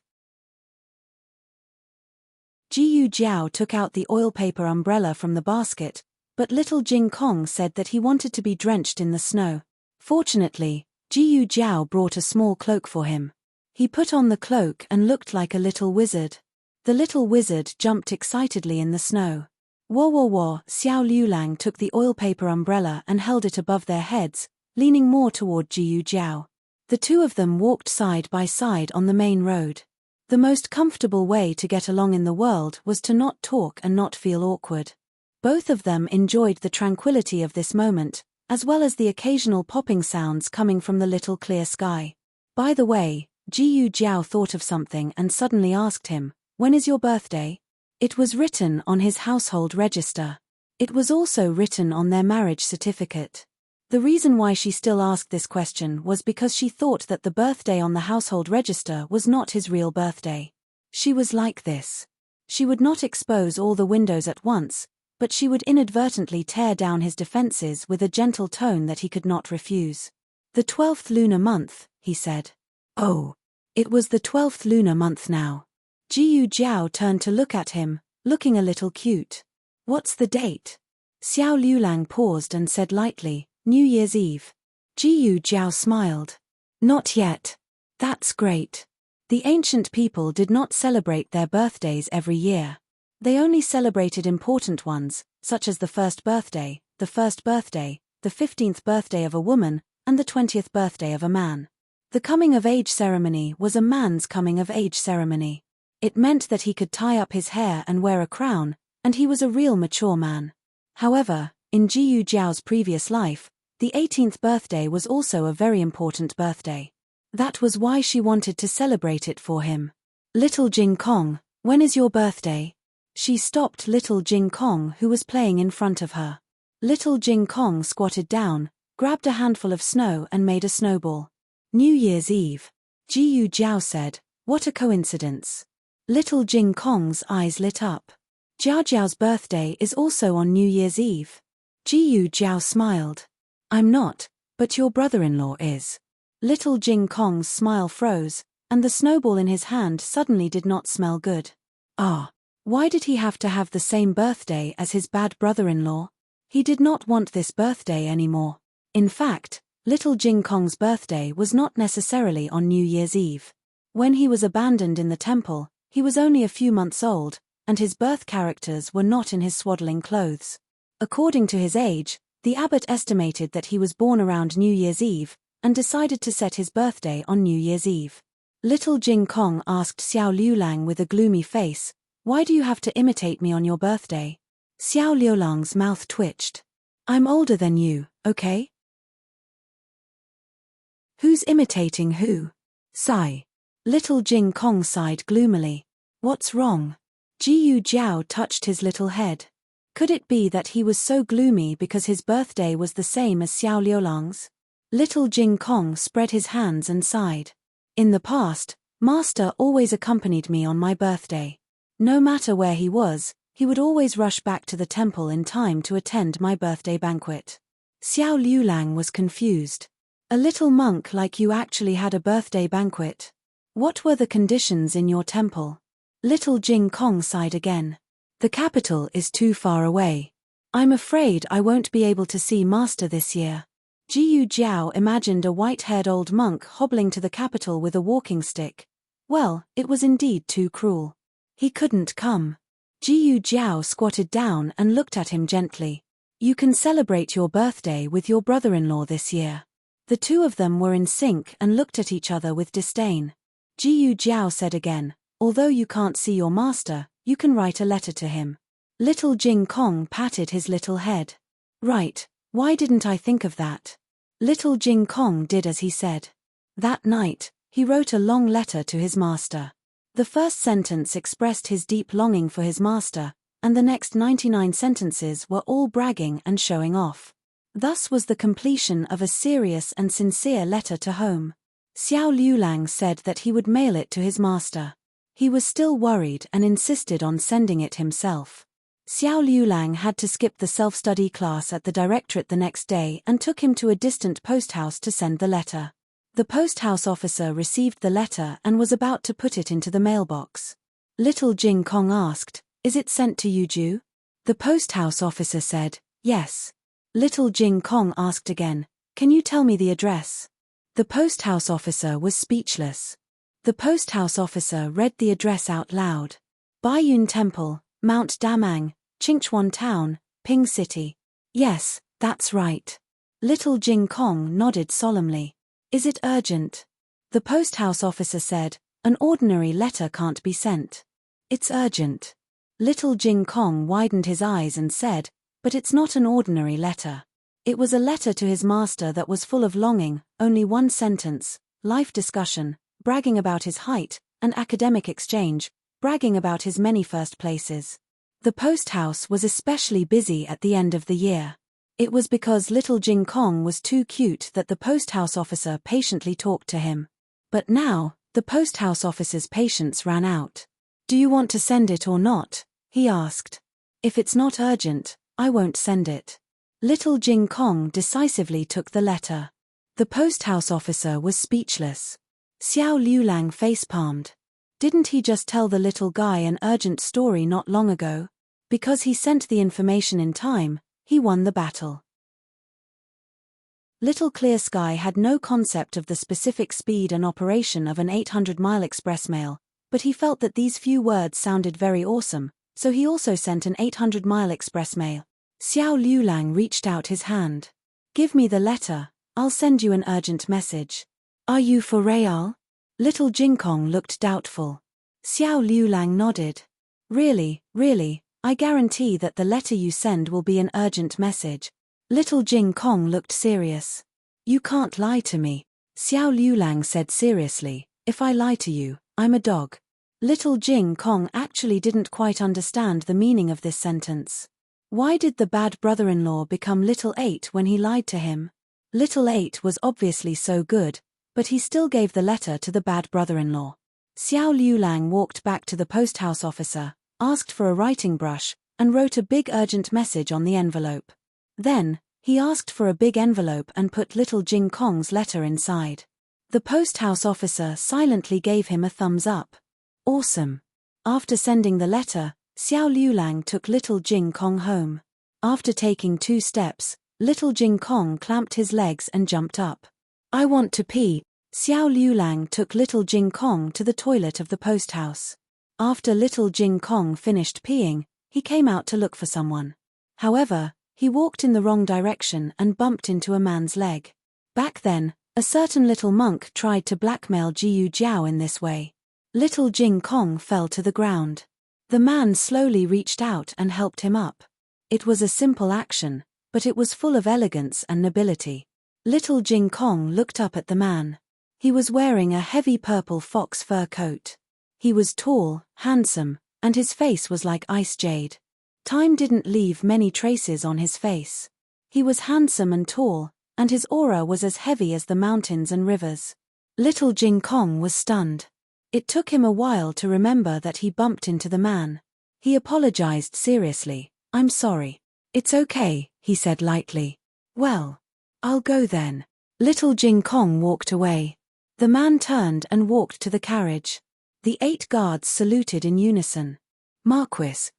Jiyu Jiao took out the oil paper umbrella from the basket, but little Jing Kong said that he wanted to be drenched in the snow. Fortunately, Jiyu Jiao brought a small cloak for him. He put on the cloak and looked like a little wizard. The little wizard jumped excitedly in the snow. Wo wo wo, Xiao Liulang took the oil paper umbrella and held it above their heads, leaning more toward Jiyu Jiao. The two of them walked side by side on the main road. The most comfortable way to get along in the world was to not talk and not feel awkward. Both of them enjoyed the tranquility of this moment, as well as the occasional popping sounds coming from the little clear sky. By the way, Jiyu Jiao thought of something and suddenly asked him, "When is your birthday?" It was written on his household register. It was also written on their marriage certificate. The reason why she still asked this question was because she thought that the birthday on the household register was not his real birthday. She was like this. She would not expose all the windows at once, but she would inadvertently tear down his defenses with a gentle tone that he could not refuse. "The 12th lunar month," he said. Oh. It was the 12th lunar month now. Jiyu Jiao turned to look at him, looking a little cute. "What's the date?" Xiao Liulang paused and said lightly, "New Year's Eve." Jiyu Jiao smiled. "Not yet. That's great." The ancient people did not celebrate their birthdays every year. They only celebrated important ones, such as the first birthday, the 15th birthday of a woman, and the 20th birthday of a man. The coming-of-age ceremony was a man's coming-of-age ceremony. It meant that he could tie up his hair and wear a crown, and he was a real mature man. However, in Jiyu Jiao's previous life, the 18th birthday was also a very important birthday. That was why she wanted to celebrate it for him. "Little Jing Kong, when is your birthday?" She stopped little Jing Kong, who was playing in front of her. Little Jing Kong squatted down, grabbed a handful of snow and made a snowball. "New Year's Eve," Jiyu Jiao said. "What a coincidence." Little Jing Kong's eyes lit up. "Jiao Jiao's birthday is also on New Year's Eve." Jiyu Jiao smiled. "I'm not, but your brother-in-law is." Little Jing Kong's smile froze, and the snowball in his hand suddenly did not smell good. Why did he have to have the same birthday as his bad brother-in-law? He did not want this birthday anymore. In fact, little Jing Kong's birthday was not necessarily on New Year's Eve. When he was abandoned in the temple, he was only a few months old, and his birth characters were not in his swaddling clothes. According to his age, the abbot estimated that he was born around New Year's Eve, and decided to set his birthday on New Year's Eve. Little Jing Kong asked Xiao Liulang with a gloomy face, "Why do you have to imitate me on your birthday?" Xiao Liulang's mouth twitched. "I'm older than you, okay?" "Who's imitating who?" Sigh. Little Jing Kong sighed gloomily. "What's wrong?" Jiyu Jiao touched his little head. Could it be that he was so gloomy because his birthday was the same as Xiao Liulang's? Little Jing Kong spread his hands and sighed. "In the past, Master always accompanied me on my birthday. No matter where he was, he would always rush back to the temple in time to attend my birthday banquet." Xiao Liulang was confused. "A little monk like you actually had a birthday banquet? What were the conditions in your temple?" Little Jing Kong sighed again. "The capital is too far away. I'm afraid I won't be able to see Master this year." Jiyu Jiao imagined a white-haired old monk hobbling to the capital with a walking stick. Well, it was indeed too cruel. He couldn't come. Jiyu Jiao squatted down and looked at him gently. "You can celebrate your birthday with your brother-in-law this year." The two of them were in sync and looked at each other with disdain. Jiyu Jiao said again, "Although you can't see your master, you can write a letter to him." Little Jing Kong patted his little head. "Right, why didn't I think of that?" Little Jing Kong did as he said. That night, he wrote a long letter to his master. The first sentence expressed his deep longing for his master, and the next 99 sentences were all bragging and showing off. Thus was the completion of a serious and sincere letter to home. Xiao Liulang said that he would mail it to his master. He was still worried and insisted on sending it himself. Xiao Liulang had to skip the self-study class at the directorate the next day and took him to a distant post house to send the letter. The post house officer received the letter and was about to put it into the mailbox. Little Jing Kong asked, "Is it sent to Yuju?" The post house officer said, "Yes." Little Jing Kong asked again, "Can you tell me the address?" The post house officer was speechless. The post house officer read the address out loud. Baiyun Temple, Mount Damang, Qingchuan Town, Ping City. "Yes, that's right." Little Jing Kong nodded solemnly. Is it urgent? The post house officer said, an ordinary letter can't be sent. It's urgent. Little Jing Kong widened his eyes and said, but it's not an ordinary letter. It was a letter to his master that was full of longing, only one sentence, life discussion, bragging about his height, an academic exchange, bragging about his many first places. The post house was especially busy at the end of the year. It was because little Jing Kong was too cute that the post house officer patiently talked to him. But now, the post house officer's patience ran out. Do you want to send it or not? He asked. If it's not urgent, I won't send it. Little Jing Kong decisively took the letter. The post house officer was speechless. Xiao Liulang face-palmed. Didn't he just tell the little guy an urgent story not long ago? Because he sent the information in time, he won the battle. Little Clear Sky had no concept of the specific speed and operation of an 800-mile express mail, but he felt that these few words sounded very awesome, so he also sent an 800-mile express mail. Xiao Liulang reached out his hand. Give me the letter, I'll send you an urgent message. Are you for real? Little Jing Kong looked doubtful. Xiao Liulang nodded. Really, I guarantee that the letter you send will be an urgent message. Little Jing Kong looked serious. You can't lie to me. Xiao Liulang said seriously, if I lie to you, I'm a dog. Little Jing Kong actually didn't quite understand the meaning of this sentence. Why did the bad brother-in-law become Little 8 when he lied to him? Little 8 was obviously so good, but he still gave the letter to the bad brother-in-law. Xiao Liulang walked back to the post house officer, asked for a writing brush, and wrote a big urgent message on the envelope. Then, he asked for a big envelope and put little Jing Kong's letter inside. The post house officer silently gave him a thumbs up. Awesome. After sending the letter, Xiao Liulang took little Jing Kong home. After taking 2 steps, little Jing Kong clamped his legs and jumped up. I want to pee. Xiao Liulang took little Jing Kong to the toilet of the post house. After little Jing Kong finished peeing, he came out to look for someone. However, he walked in the wrong direction and bumped into a man's leg. Back then, a certain little monk tried to blackmail Jiu Jiao in this way. Little Jing Kong fell to the ground. The man slowly reached out and helped him up. It was a simple action, but it was full of elegance and nobility. Little Jing Kong looked up at the man. He was wearing a heavy purple fox fur coat. He was tall, handsome, and his face was like ice jade. Time didn't leave many traces on his face. He was handsome and tall, and his aura was as heavy as the mountains and rivers. Little Jing Kong was stunned. It took him a while to remember that he bumped into the man. He apologized seriously. I'm sorry. It's okay, he said lightly. Well, I'll go then. Little Jing Kong walked away. The man turned and walked to the carriage. The 8 guards saluted in unison. Marquis.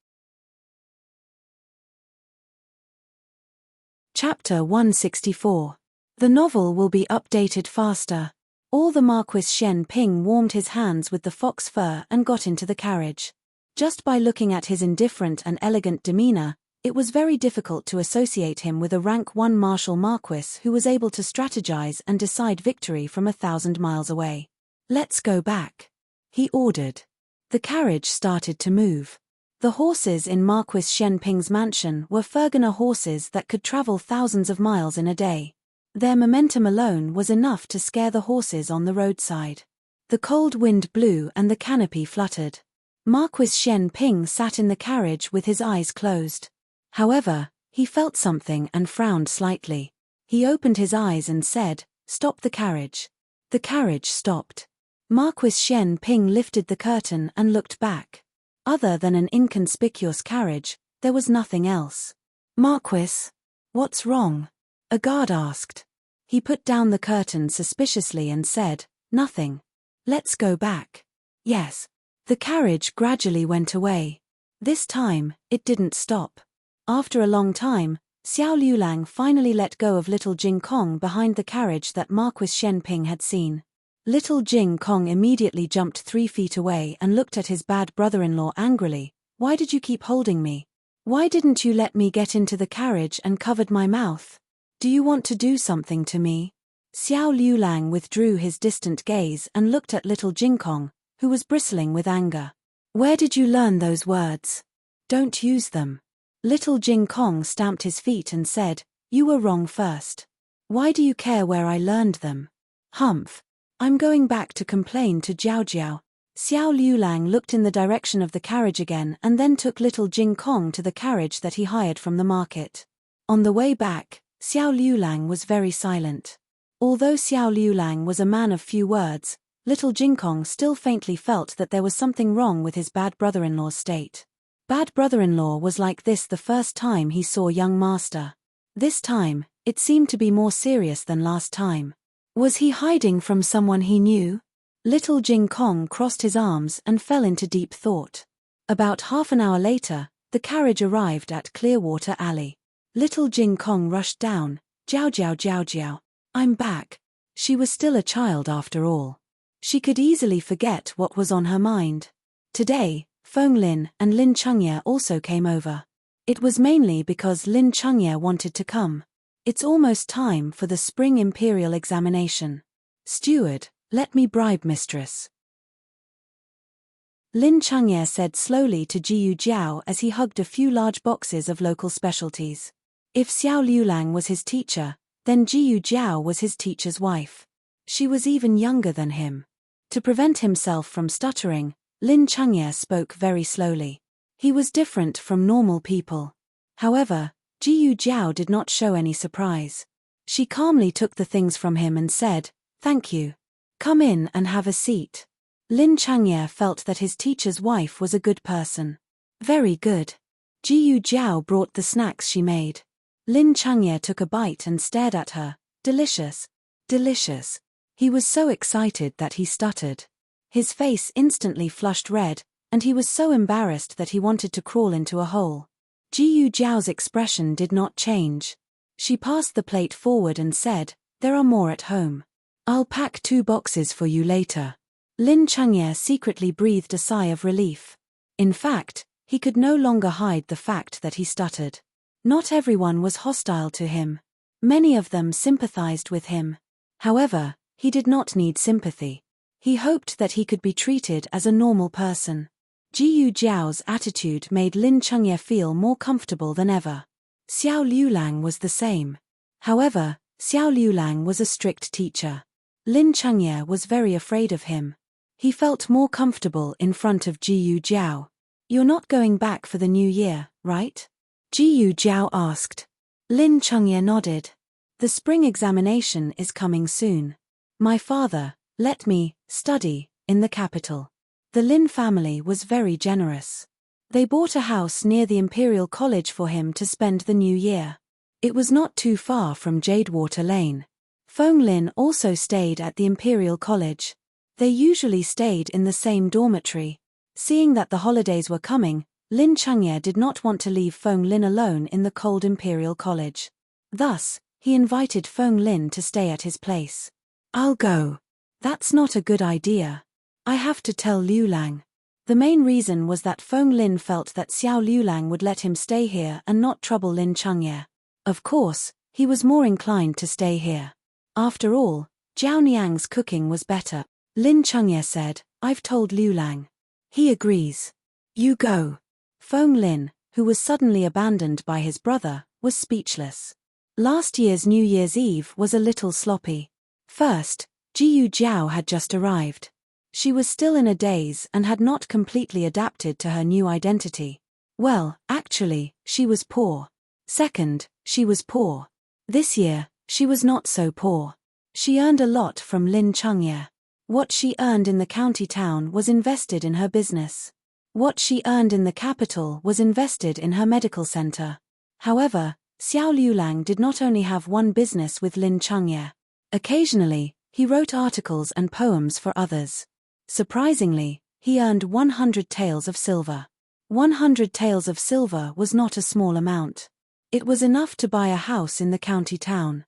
Chapter 164. The novel will be updated faster. All the Marquis Shen Ping warmed his hands with the fox fur and got into the carriage. Just by looking at his indifferent and elegant demeanor, it was very difficult to associate him with a rank 1 martial marquis who was able to strategize and decide victory from 1,000 miles away. Let's go back, he ordered. The carriage started to move. The horses in Marquis Shen Ping's mansion were Fergana horses that could travel thousands of miles in a day. Their momentum alone was enough to scare the horses on the roadside. The cold wind blew and the canopy fluttered. Marquis Shen Ping sat in the carriage with his eyes closed. However, he felt something and frowned slightly. He opened his eyes and said, "Stop the carriage." The carriage stopped. Marquis Shen Ping lifted the curtain and looked back. Other than an inconspicuous carriage, there was nothing else. "Marquis, what's wrong?" a guard asked. He put down the curtain suspiciously and said, "Nothing. Let's go back." Yes. The carriage gradually went away. This time, it didn't stop. After a long time, Xiao Liulang finally let go of little Jing Kong behind the carriage that Marquis Shen Ping had seen. Little Jing Kong immediately jumped 3 feet away and looked at his bad brother-in-law angrily. "Why did you keep holding me? Why didn't you let me get into the carriage and covered my mouth? Do you want to do something to me?" Xiao Liulang withdrew his distant gaze and looked at little Jingkong, who was bristling with anger. Where did you learn those words? Don't use them. Little Jingkong stamped his feet and said, You were wrong first. Why do you care where I learned them? Humph. I'm going back to complain to Jiao Jiao. Xiao Liulang looked in the direction of the carriage again and then took little Jingkong to the carriage that he hired from the market. On the way back, Xiao Liulang was very silent. Although Xiao Liulang was a man of few words, little Jingkong still faintly felt that there was something wrong with his bad brother-in-law's state. Bad brother-in-law was like this the first time he saw young master. This time, it seemed to be more serious than last time. Was he hiding from someone he knew? Little Jingkong crossed his arms and fell into deep thought. About half an hour later, the carriage arrived at Clearwater Alley. Little Jingkong rushed down. Jiao Jiao Jiao Jiao. I'm back. She was still a child after all. She could easily forget what was on her mind. Today, Feng Lin and Lin Chengye also came over. It was mainly because Lin Chengye wanted to come. It's almost time for the spring imperial examination. Steward, let me bribe mistress. Lin Chengye said slowly to Jiyu Jiao as he hugged a few large boxes of local specialties. If Xiao Liulang was his teacher, then Jiyu Jiao was his teacher's wife. She was even younger than him. To prevent himself from stuttering, Lin Chengye spoke very slowly. He was different from normal people. However, Jiyu Jiao did not show any surprise. She calmly took the things from him and said, Thank you. Come in and have a seat. Lin Chengye felt that his teacher's wife was a good person. Very good. Jiyu Jiao brought the snacks she made. Lin Chengye took a bite and stared at her. Delicious. Delicious. He was so excited that he stuttered. His face instantly flushed red, and he was so embarrassed that he wanted to crawl into a hole. Jiyu Jiao's expression did not change. She passed the plate forward and said, There are more at home. I'll pack 2 boxes for you later. Lin Chengye secretly breathed a sigh of relief. In fact, he could no longer hide the fact that he stuttered. Not everyone was hostile to him. Many of them sympathized with him. However, he did not need sympathy. He hoped that he could be treated as a normal person. Jiyu Jiao's attitude made Lin Chengye feel more comfortable than ever. Xiao Liulang was the same. However, Xiao Liulang was a strict teacher. Lin Chengye was very afraid of him. He felt more comfortable in front of Jiyu Jiao. You're not going back for the new year, right? Jiyu Jiao asked. Lin Chengye nodded. The spring examination is coming soon. My father, let me study in the capital. The Lin family was very generous. They bought a house near the Imperial College for him to spend the new year. It was not too far from Jadewater Lane. Feng Lin also stayed at the Imperial College. They usually stayed in the same dormitory. Seeing that the holidays were coming, Lin Chengye did not want to leave Feng Lin alone in the cold Imperial College. Thus, he invited Feng Lin to stay at his place. I'll go. That's not a good idea. I have to tell Liulang. The main reason was that Feng Lin felt that Xiao Liulang would let him stay here and not trouble Lin Chengye. Of course, he was more inclined to stay here. After all, Jiao Niang's cooking was better. Lin Chengye said, I've told Liulang. He agrees. You go. Feng Lin, who was suddenly abandoned by his brother, was speechless. Last year's New Year's Eve was a little sloppy. First, Jiyu Jiao had just arrived. She was still in a daze and had not completely adapted to her new identity. Well, actually, she was poor. Second, she was poor. This year, she was not so poor. She earned a lot from Lin Chengye. What she earned in the county town was invested in her business. What she earned in the capital was invested in her medical center. However, Xiao Liulang did not only have one business with Lin Chengye. Occasionally, he wrote articles and poems for others. Surprisingly, he earned 100 taels of silver. 100 taels of silver was not a small amount. It was enough to buy a house in the county town.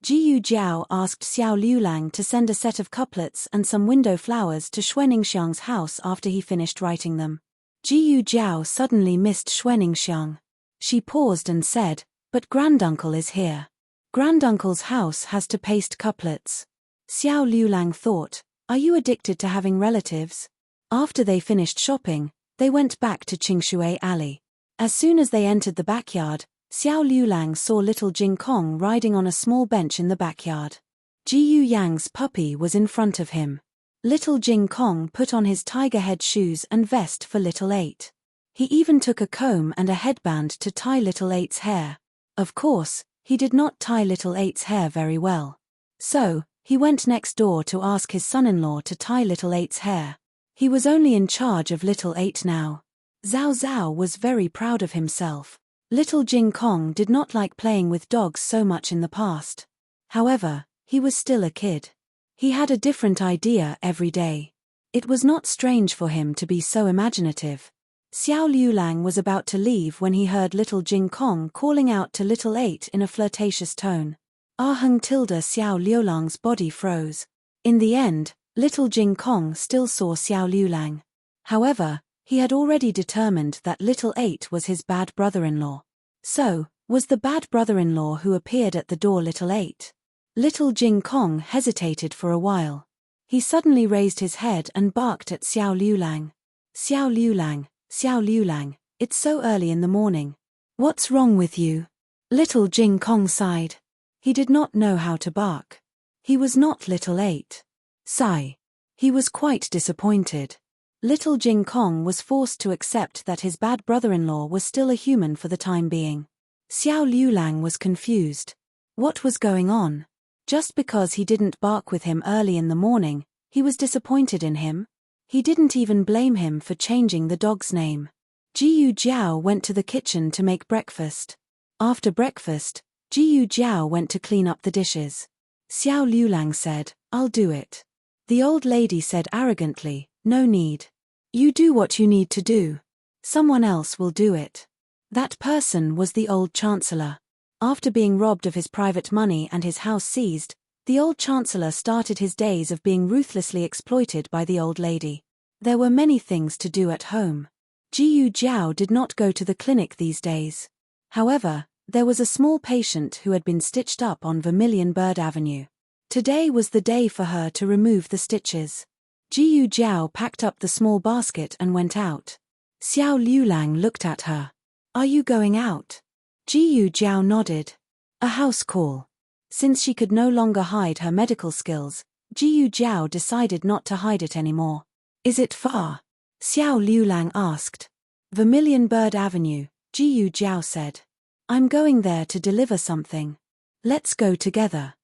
Jiyu Jiao asked Xiao Liulang to send a set of couplets and some window flowers to Xueningsiang's house after he finished writing them. Jiyu Jiao suddenly missed Xueningsiang. She paused and said, But granduncle is here. Granduncle's house has to paste couplets. Xiao Liulang thought, are you addicted to having relatives? After they finished shopping, they went back to Qingshui Alley. As soon as they entered the backyard, Xiao Liulang saw little Jing Kong riding on a small bench in the backyard. Jiyu Yang's puppy was in front of him. Little Jing Kong put on his tiger head shoes and vest for Little Eight. He even took a comb and a headband to tie Little Eight's hair. Of course, he did not tie Little Eight's hair very well. So, he went next door to ask his son-in-law to tie Little Eight's hair. He was only in charge of Little Eight now. Zhao Zhao was very proud of himself. Little Jing Kong did not like playing with dogs so much in the past. However, he was still a kid. He had a different idea every day. It was not strange for him to be so imaginative. Xiao Liulang was about to leave when he heard little Jing Kong calling out to Little Eight in a flirtatious tone. Aheng tilde Xiao Liulang's body froze. In the end, little Jing Kong still saw Xiao Liulang. However, he had already determined that Little Eight was his bad brother-in-law. So, was the bad brother-in-law who appeared at the door Little Eight? Little Jing Kong hesitated for a while. He suddenly raised his head and barked at Xiao Liulang. Xiao Liulang, Xiao Liulang, it's so early in the morning. What's wrong with you? Little Jing Kong sighed. He did not know how to bark. He was not Little Eight. Sigh. He was quite disappointed. Little Jing Kong was forced to accept that his bad brother-in-law was still a human for the time being. Xiao Liulang was confused. What was going on? Just because he didn't bark with him early in the morning, he was disappointed in him? He didn't even blame him for changing the dog's name. Jiyu Jiao went to the kitchen to make breakfast. After breakfast, Jiyu Jiao went to clean up the dishes. Xiao Liulang said, I'll do it. The old lady said arrogantly, no need. You do what you need to do. Someone else will do it. That person was the old chancellor. After being robbed of his private money and his house seized, the old chancellor started his days of being ruthlessly exploited by the old lady. There were many things to do at home. Jiyu Jiao did not go to the clinic these days. However, there was a small patient who had been stitched up on Vermilion Bird Avenue. Today was the day for her to remove the stitches. Jiyu Jiao packed up the small basket and went out. Xiao Liulang looked at her. Are you going out? Jiyu Jiao nodded. A house call. Since she could no longer hide her medical skills, Jiyu Jiao decided not to hide it anymore. Is it far? Xiao Liulang asked. Vermilion Bird Avenue, Jiyu Jiao said. I'm going there to deliver something. Let's go together.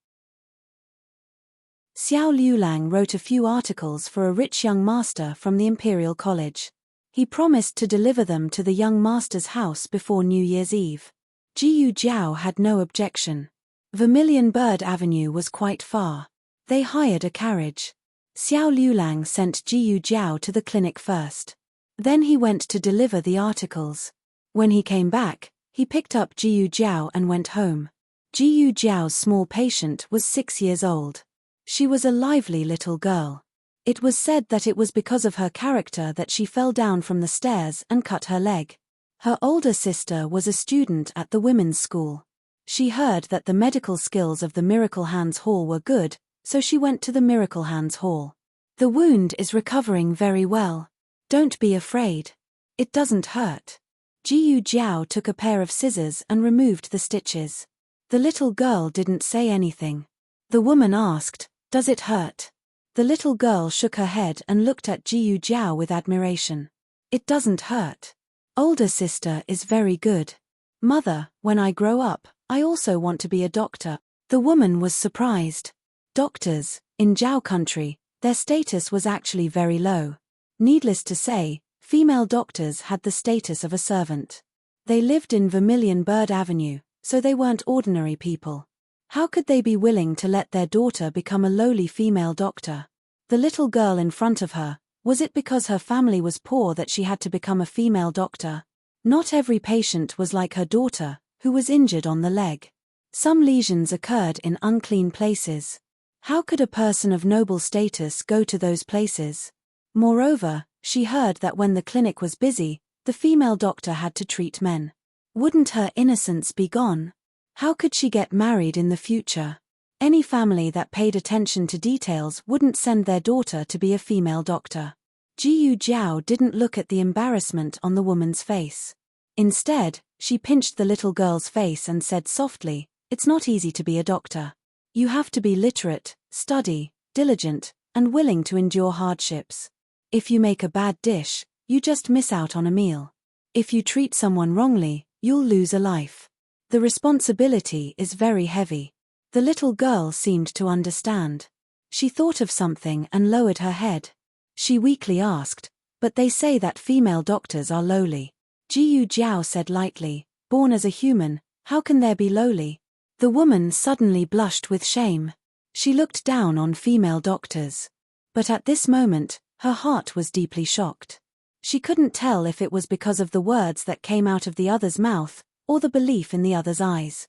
Xiao Liulang wrote a few articles for a rich young master from the Imperial College. He promised to deliver them to the young master's house before New Year's Eve. Jiyu Jiao had no objection. Vermilion Bird Avenue was quite far. They hired a carriage. Xiao Liulang sent Jiyu Jiao to the clinic first. Then he went to deliver the articles. When he came back, he picked up Jiyu Jiao and went home. Jiyu Jiao's small patient was 6 years old. She was a lively little girl. It was said that it was because of her character that she fell down from the stairs and cut her leg. Her older sister was a student at the women's school. She heard that the medical skills of the Miracle Hands Hall were good, so she went to the Miracle Hands Hall. The wound is recovering very well. Don't be afraid. It doesn't hurt. Jiyu Jiao took a pair of scissors and removed the stitches. The little girl didn't say anything. The woman asked, does it hurt? The little girl shook her head and looked at Jiyu Jiao with admiration. It doesn't hurt. Older sister is very good. Mother, when I grow up, I also want to be a doctor. The woman was surprised. Doctors, in Zhao country, their status was actually very low. Needless to say, female doctors had the status of a servant. They lived in Vermilion Bird Avenue, so they weren't ordinary people. How could they be willing to let their daughter become a lowly female doctor? The little girl in front of her, was it because her family was poor that she had to become a female doctor? Not every patient was like her daughter, who was injured on the leg. Some lesions occurred in unclean places. How could a person of noble status go to those places? Moreover, she heard that when the clinic was busy, the female doctor had to treat men. Wouldn't her innocence be gone? How could she get married in the future? Any family that paid attention to details wouldn't send their daughter to be a female doctor. Jiyu Jiao didn't look at the embarrassment on the woman's face. Instead, she pinched the little girl's face and said softly, "It's not easy to be a doctor. You have to be literate, study, diligent, and willing to endure hardships. If you make a bad dish, you just miss out on a meal. If you treat someone wrongly, you'll lose a life. The responsibility is very heavy." The little girl seemed to understand. She thought of something and lowered her head. She weakly asked, "But they say that female doctors are lowly." Jiyu Jiao said lightly, "Born as a human, how can there be lowly?" The woman suddenly blushed with shame. She looked down on female doctors. But at this moment, her heart was deeply shocked. She couldn't tell if it was because of the words that came out of the other's mouth, or the belief in the other's eyes.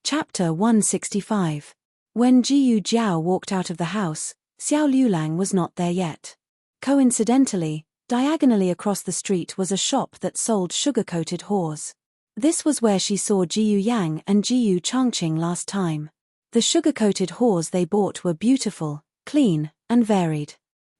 Chapter 165. When Jiyu Jiao walked out of the house, Xiao Liulang was not there yet. Coincidentally, diagonally across the street was a shop that sold sugar-coated haws. This was where she saw Jiyu Yang and Jiyu Changqing last time. The sugar-coated haws they bought were beautiful, clean, and varied.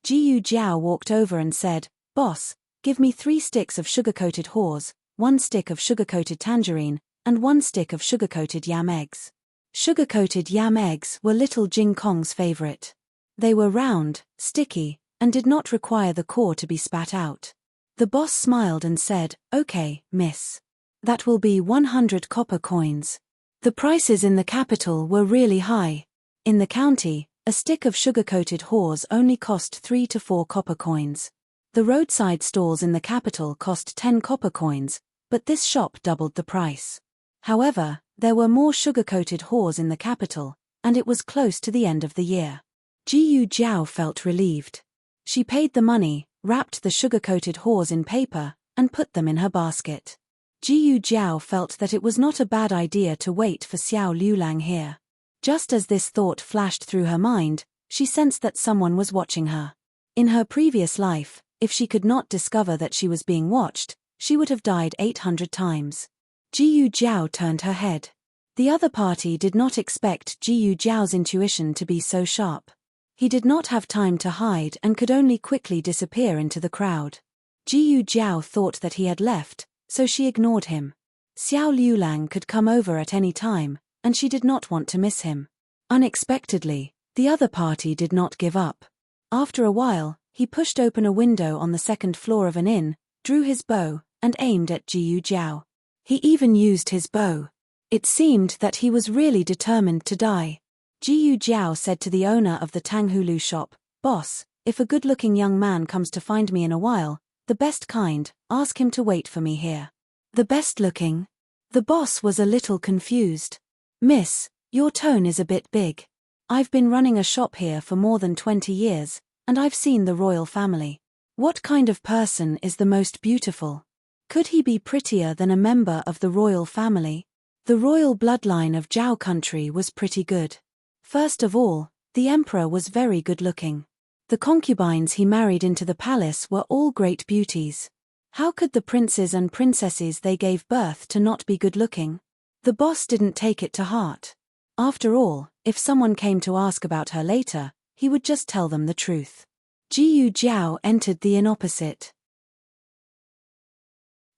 Jiyu Jiao walked over and said, "Boss, give me 3 sticks of sugar-coated haws, 1 stick of sugar-coated tangerine, and 1 stick of sugar-coated yam eggs." Sugar-coated yam eggs were little Jing Kong's favorite. They were round, sticky, and did not require the core to be spat out. The boss smiled and said, "Okay, miss. That will be 100 copper coins." The prices in the capital were really high. In the county, a stick of sugar-coated haws only cost 3 to 4 copper coins. The roadside stalls in the capital cost 10 copper coins, but this shop doubled the price. However, there were more sugar-coated haws in the capital, and it was close to the end of the year. Jiyu Jiao felt relieved. She paid the money, wrapped the sugar-coated haws in paper, and put them in her basket. Jiyu Jiao felt that it was not a bad idea to wait for Xiao Liulang here. Just as this thought flashed through her mind, she sensed that someone was watching her. In her previous life, if she could not discover that she was being watched, she would have died 800 times. Jiyu Jiao turned her head. The other party did not expect Jiyu Jiao's intuition to be so sharp. He did not have time to hide and could only quickly disappear into the crowd. Jiyu Jiao thought that he had left, so she ignored him. Xiao Liulang could come over at any time, and she did not want to miss him. Unexpectedly, the other party did not give up. After a while, he pushed open a window on the 2nd floor of an inn, drew his bow, and aimed at Jiyu Jiao. He even used his bow. It seemed that he was really determined to die. Jiyu Jiao said to the owner of the Tanghulu shop, "Boss, if a good-looking young man comes to find me in a while, the best kind, ask him to wait for me here." "The best-looking?" The boss was a little confused. "Miss, your tone is a bit big. I've been running a shop here for more than 20 years, and I've seen the royal family. What kind of person is the most beautiful? Could he be prettier than a member of the royal family?" The royal bloodline of Zhao country was pretty good. First of all, the emperor was very good-looking. The concubines he married into the palace were all great beauties. How could the princes and princesses they gave birth to not be good-looking? The boss didn't take it to heart. After all, if someone came to ask about her later, he would just tell them the truth. Jiyu Jiao entered the inn opposite.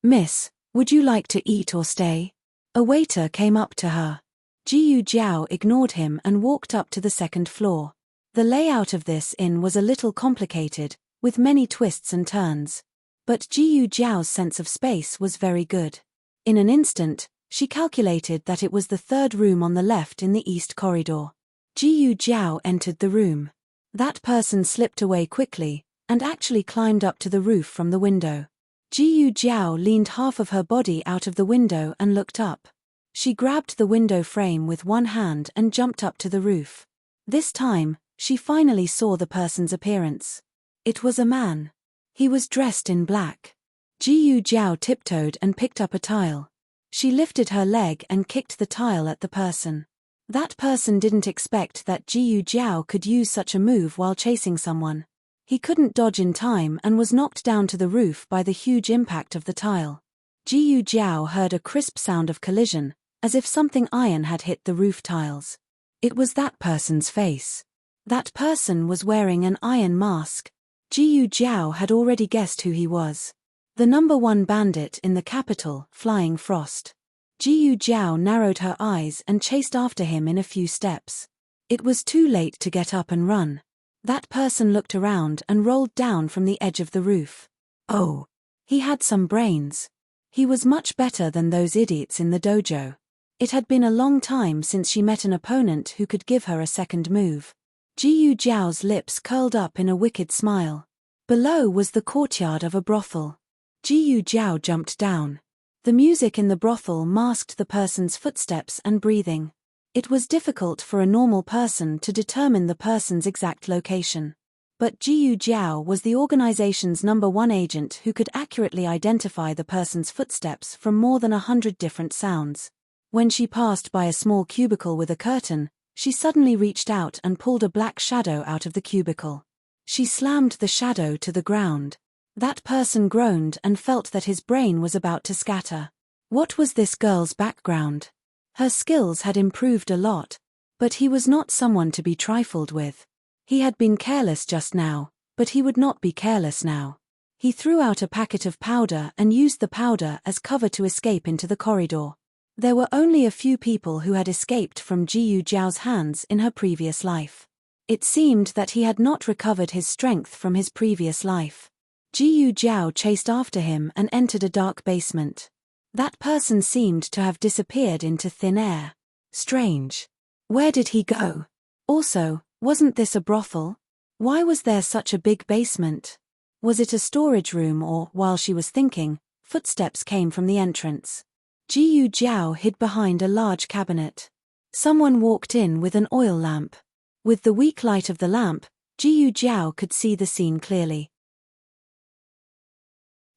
"Miss, would you like to eat or stay?" A waiter came up to her. Jiyu Jiao ignored him and walked up to the 2nd floor. The layout of this inn was a little complicated, with many twists and turns. But Jiyu Jiao's sense of space was very good. In an instant, she calculated that it was the 3rd room on the left in the east corridor. Jiyu Jiao entered the room. That person slipped away quickly, and actually climbed up to the roof from the window. Jiyu Jiao leaned half of her body out of the window and looked up. She grabbed the window frame with one hand and jumped up to the roof. This time, she finally saw the person's appearance. It was a man. He was dressed in black. Jiyu Jiao tiptoed and picked up a tile. She lifted her leg and kicked the tile at the person. That person didn't expect that Jiyu Jiao could use such a move while chasing someone. He couldn't dodge in time and was knocked down to the roof by the huge impact of the tile. Jiyu Jiao heard a crisp sound of collision, as if something iron had hit the roof tiles. It was that person's face. That person was wearing an iron mask. Jiyu Jiao had already guessed who he was. The #1 bandit in the capital, Flying Frost. Jiyu Jiao narrowed her eyes and chased after him in a few steps. It was too late to get up and run. That person looked around and rolled down from the edge of the roof. Oh, he had some brains. He was much better than those idiots in the dojo. It had been a long time since she met an opponent who could give her a second move. Jiyu Jiao's lips curled up in a wicked smile. Below was the courtyard of a brothel. Jiyu Jiao jumped down. The music in the brothel masked the person's footsteps and breathing. It was difficult for a normal person to determine the person's exact location. But Jiyu Jiao was the organization's #1 agent who could accurately identify the person's footsteps from more than 100 different sounds. When she passed by a small cubicle with a curtain, she suddenly reached out and pulled a black shadow out of the cubicle. She slammed the shadow to the ground. That person groaned and felt that his brain was about to scatter. What was this girl's background? Her skills had improved a lot, but he was not someone to be trifled with. He had been careless just now, but he would not be careless now. He threw out a packet of powder and used the powder as cover to escape into the corridor. There were only a few people who had escaped from Jiyu Jiao's hands in her previous life. It seemed that he had not recovered his strength from his previous life. Jiyu Jiao chased after him and entered a dark basement. That person seemed to have disappeared into thin air. Strange. Where did he go? Also, wasn't this a brothel? Why was there such a big basement? Was it a storage room or, while she was thinking, footsteps came from the entrance. Jiyu Jiao hid behind a large cabinet. Someone walked in with an oil lamp. With the weak light of the lamp, Jiyu Jiao could see the scene clearly.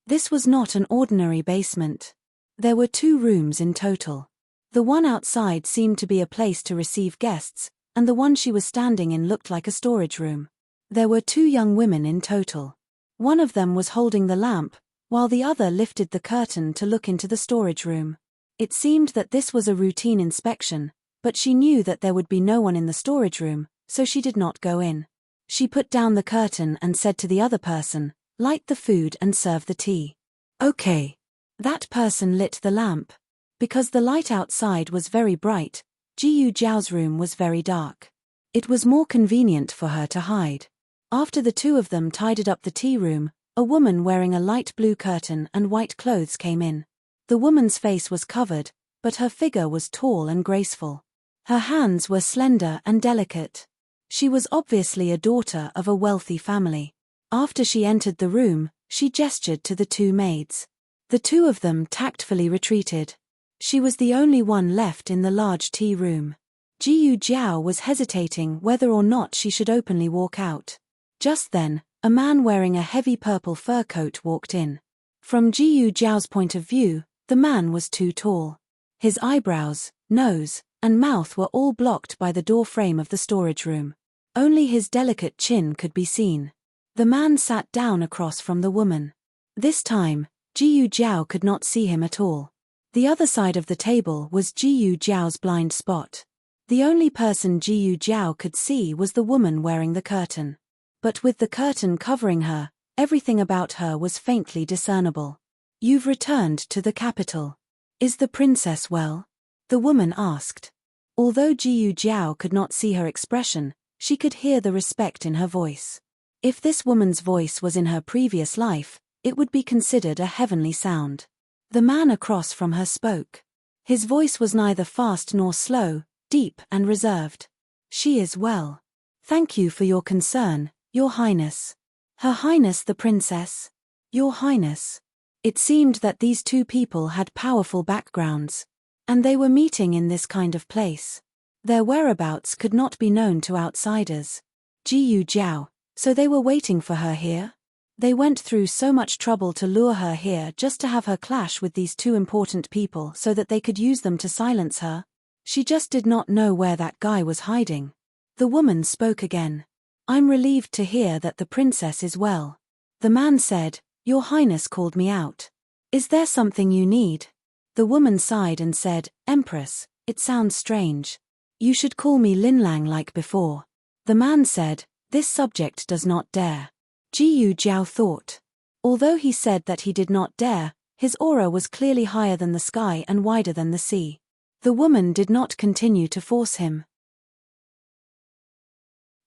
This was not an ordinary basement. There were 2 rooms in total. The one outside seemed to be a place to receive guests, and the one she was standing in looked like a storage room. There were 2 young women in total. One of them was holding the lamp, while the other lifted the curtain to look into the storage room. It seemed that this was a routine inspection, but she knew that there would be no one in the storage room, so she did not go in. She put down the curtain and said to the other person, "Light the food and serve the tea." "Okay." That person lit the lamp. Because the light outside was very bright, Jiyu Jiao's room was very dark. It was more convenient for her to hide. After the 2 of them tidied up the tea room, a woman wearing a light blue curtain and white clothes came in. The woman's face was covered, but her figure was tall and graceful. Her hands were slender and delicate. She was obviously a daughter of a wealthy family. After she entered the room, she gestured to the 2 maids. The 2 of them tactfully retreated. She was the only one left in the large tea room. Jiyu Jiao was hesitating whether or not she should openly walk out. Just then, a man wearing a heavy purple fur coat walked in. From Jiyu Jiao's point of view, the man was too tall. His eyebrows, nose, and mouth were all blocked by the door frame of the storage room. Only his delicate chin could be seen. The man sat down across from the woman. This time, Jiyu Jiao could not see him at all. The other side of the table was Jiyu Jiao's blind spot. The only person Jiyu Jiao could see was the woman wearing the curtain. But with the curtain covering her, everything about her was faintly discernible. "You've returned to the capital. Is the princess well?" the woman asked. Although Jiyu Jiao could not see her expression, she could hear the respect in her voice. If this woman's voice was in her previous life, it would be considered a heavenly sound. The man across from her spoke. His voice was neither fast nor slow, deep and reserved. "She is well. Thank you for your concern, Your Highness." "Her Highness the Princess." "Your Highness." It seemed that these 2 people had powerful backgrounds. And they were meeting in this kind of place. Their whereabouts could not be known to outsiders. Jiyu Jiao, so they were waiting for her here? They went through so much trouble to lure her here just to have her clash with these 2 important people so that they could use them to silence her. She just did not know where that guy was hiding. The woman spoke again. "I'm relieved to hear that the princess is well." The man said, "Your Highness called me out." Is there something you need? The woman sighed and said, Empress, it sounds strange. You should call me Linlang like before. The man said, this subject does not dare. Jiyu Jiao thought. Although he said that he did not dare, his aura was clearly higher than the sky and wider than the sea. The woman did not continue to force him.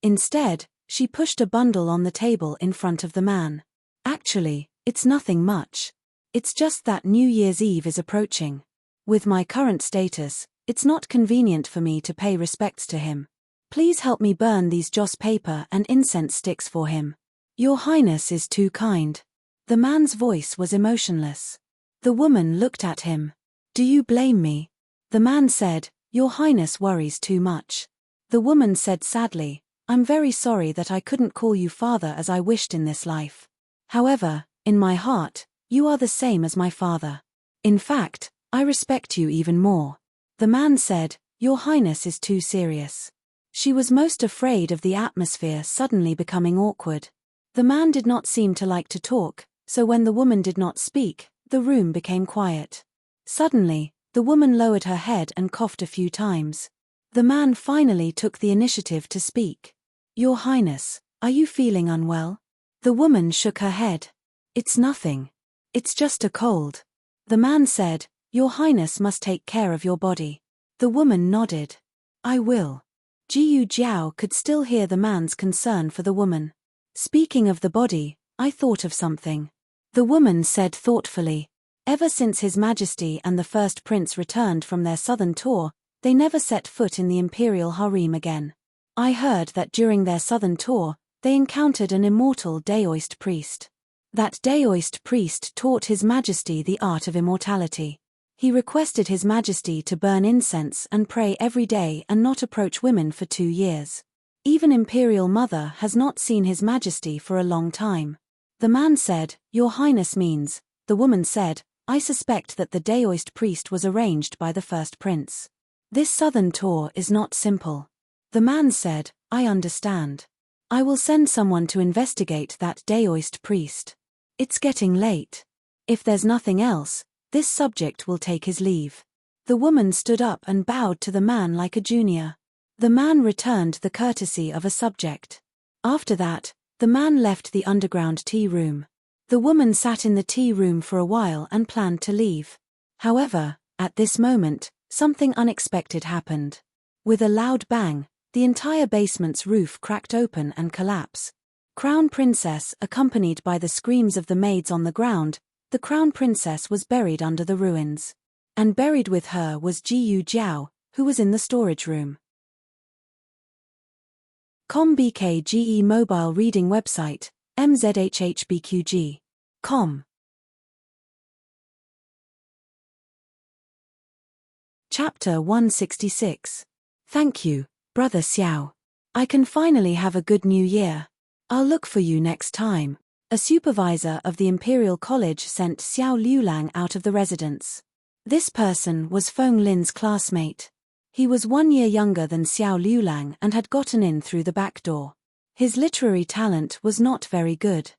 Instead, she pushed a bundle on the table in front of the man. Actually, it's nothing much. It's just that New Year's Eve is approaching. With my current status, it's not convenient for me to pay respects to him. Please help me burn these joss paper and incense sticks for him. Your Highness is too kind. The man's voice was emotionless. The woman looked at him. Do you blame me? The man said, Your Highness worries too much. The woman said sadly, I'm very sorry that I couldn't call you father as I wished in this life. However, in my heart, you are the same as my father. In fact, I respect you even more. The man said, Your Highness is too serious. She was most afraid of the atmosphere suddenly becoming awkward. The man did not seem to like to talk, so when the woman did not speak, the room became quiet. Suddenly, the woman lowered her head and coughed a few times. The man finally took the initiative to speak. Your Highness, are you feeling unwell? The woman shook her head. It's nothing. It's just a cold. The man said, Your Highness must take care of your body. The woman nodded. I will. Jiyu Jiao could still hear the man's concern for the woman. Speaking of the body, I thought of something. The woman said thoughtfully. Ever since His Majesty and the first prince returned from their southern tour, they never set foot in the imperial harem again. I heard that during their southern tour, they encountered an immortal Daoist priest. That Daoist priest taught His Majesty the art of immortality. He requested His Majesty to burn incense and pray every day and not approach women for 2 years. Even Imperial Mother has not seen His Majesty for a long time. The man said, Your Highness means, the woman said, I suspect that the Daoist priest was arranged by the first prince. This southern tour is not simple. The man said, I understand. I will send someone to investigate that Daoist priest. It's getting late. If there's nothing else, this subject will take his leave. The woman stood up and bowed to the man like a junior. The man returned the courtesy of a subject. After that, the man left the underground tea room. The woman sat in the tea room for a while and planned to leave. However, at this moment, something unexpected happened. With a loud bang, the entire basement's roof cracked open and collapsed. Crown Princess, accompanied by the screams of the maids on the ground, the Crown Princess was buried under the ruins. And buried with her was Jiyu Jiao, who was in the storage room. BKGE mobile reading website, mzhhbqg.com. Chapter 166. Thank you, Brother Xiao. I can finally have a good new year. I'll look for you next time. A supervisor of the Imperial College sent Xiao Liulang out of the residence. This person was Feng Lin's classmate. He was 1 year younger than Xiao Liulang and had gotten in through the back door. His literary talent was not very good.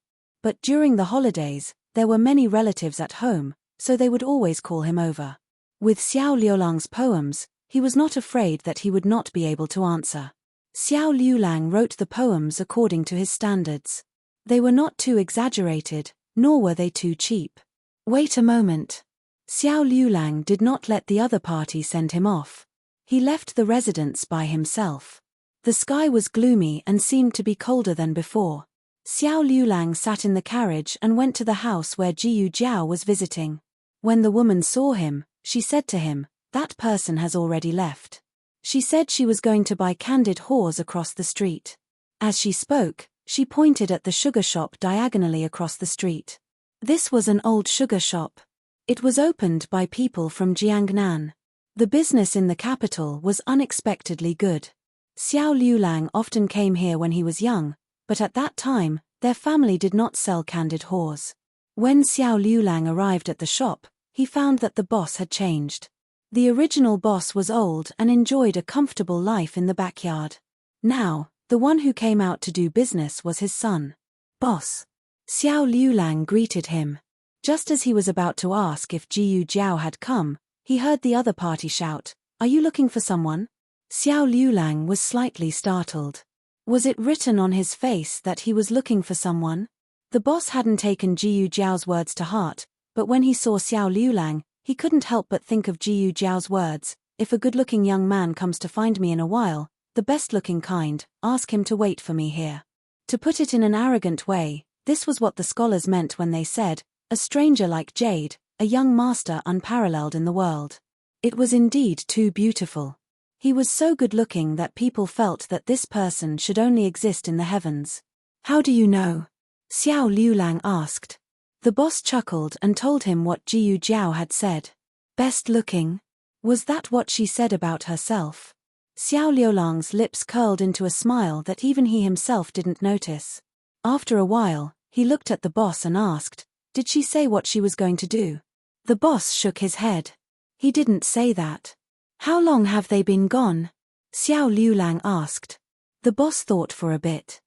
But during the holidays, there were many relatives at home, so they would always call him over. With Xiao Liulang's poems, he was not afraid that he would not be able to answer. Xiao Liulang wrote the poems according to his standards. They were not too exaggerated, nor were they too cheap. Wait a moment. Xiao Liulang did not let the other party send him off. He left the residence by himself. The sky was gloomy and seemed to be colder than before. Xiao Liulang sat in the carriage and went to the house where Jiyu Jiao was visiting. When the woman saw him, she said to him, that person has already left. She said she was going to buy candied haws across the street. As she spoke, she pointed at the sugar shop diagonally across the street. This was an old sugar shop. It was opened by people from Jiangnan. The business in the capital was unexpectedly good. Xiao Liulang often came here when he was young, but at that time, their family did not sell candied haws. When Xiao Liulang arrived at the shop, he found that the boss had changed. The original boss was old and enjoyed a comfortable life in the backyard. Now, the one who came out to do business was his son. Boss. Xiao Liulang greeted him. Just as he was about to ask if Jiyu Jiao had come, he heard the other party shout, "Are you looking for someone?" Xiao Liulang was slightly startled. Was it written on his face that he was looking for someone? The boss hadn't taken Jiyu Jiao's words to heart, but when he saw Xiao Liulang, he couldn't help but think of Jiyu Jiao's words, "If a good-looking young man comes to find me in a while, the best-looking kind, ask him to wait for me here." To put it in an arrogant way, this was what the scholars meant when they said, "A stranger like Jade, a young master unparalleled in the world." It was indeed too beautiful. He was so good-looking that people felt that this person should only exist in the heavens. "How do you know?" Xiao Liulang asked. The boss chuckled and told him what Jiyu Jiao had said. Best-looking? Was that what she said about herself? Xiao Liulang's lips curled into a smile that even he himself didn't notice. After a while, he looked at the boss and asked, "Did she say what she was going to do?" The boss shook his head. "He didn't say that." "How long have they been gone?" Xiao Liulang asked. The boss thought for a bit.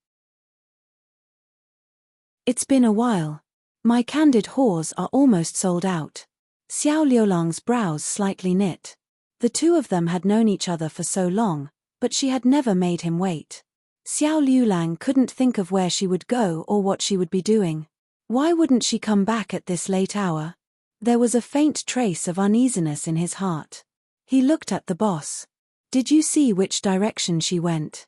"It's been a while. My candid whores are almost sold out." Xiao Liulang's brows slightly knit. The two of them had known each other for so long, but she had never made him wait. Xiao Liulang couldn't think of where she would go or what she would be doing. Why wouldn't she come back at this late hour? There was a faint trace of uneasiness in his heart. He looked at the boss. "Did you see which direction she went?"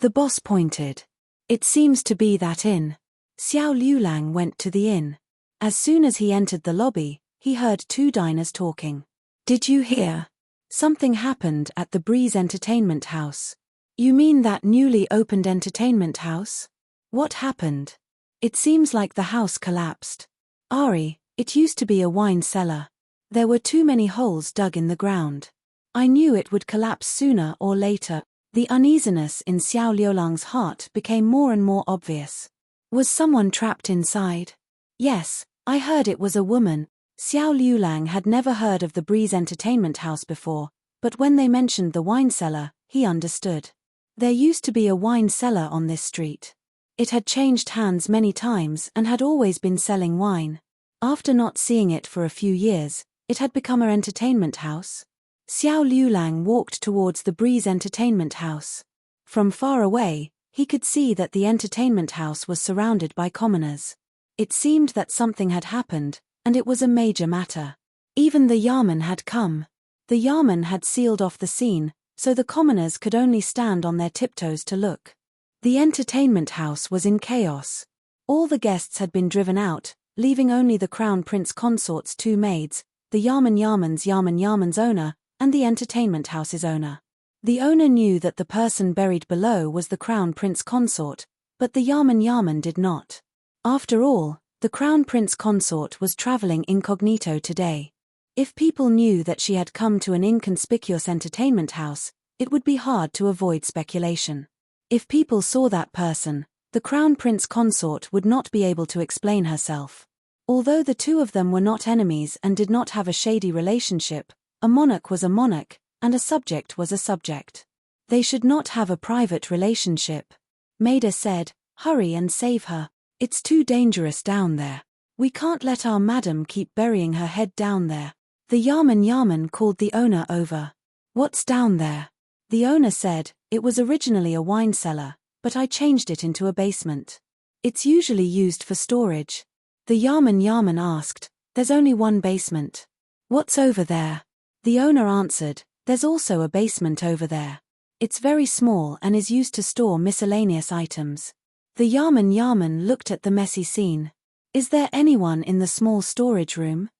The boss pointed. "It seems to be that inn." Xiao Liulang went to the inn. As soon as he entered the lobby, he heard two diners talking. "Did you hear? Something happened at the Breeze Entertainment House." "You mean that newly opened entertainment house? What happened?" "It seems like the house collapsed. Ari, it used to be a wine cellar. There were too many holes dug in the ground. I knew it would collapse sooner or later." The uneasiness in Xiao Liulang's heart became more and more obvious. Was someone trapped inside? "Yes, I heard it was a woman." Xiao Liulang had never heard of the Breeze Entertainment House before, but when they mentioned the wine cellar, he understood. There used to be a wine cellar on this street. It had changed hands many times and had always been selling wine. After not seeing it for a few years, it had become an entertainment house. Xiao Liulang walked towards the Breeze Entertainment House. From far away, he could see that the entertainment house was surrounded by commoners. It seemed that something had happened, and it was a major matter. Even the Yamen had come. The Yamen had sealed off the scene, so the commoners could only stand on their tiptoes to look. The entertainment house was in chaos. All the guests had been driven out, leaving only the Crown Prince Consort's two maids, the Yamen's owner, and the entertainment house's owner. The owner knew that the person buried below was the Crown Prince Consort, but the Yamen did not. After all, the Crown Prince Consort was traveling incognito today. If people knew that she had come to an inconspicuous entertainment house, it would be hard to avoid speculation. If people saw that person, the Crown Prince Consort would not be able to explain herself. Although the two of them were not enemies and did not have a shady relationship, a monarch was a monarch, and a subject was a subject. They should not have a private relationship. Maida said, "Hurry and save her. It's too dangerous down there. We can't let our madam keep burying her head down there." The Yamen called the owner over. "What's down there?" The owner said, "It was originally a wine cellar, but I changed it into a basement. It's usually used for storage." The Yamen asked, "There's only one basement. What's over there?" The owner answered, "There's also a basement over there. It's very small and is used to store miscellaneous items." The Yamen looked at the messy scene. "Is there anyone in the small storage room?"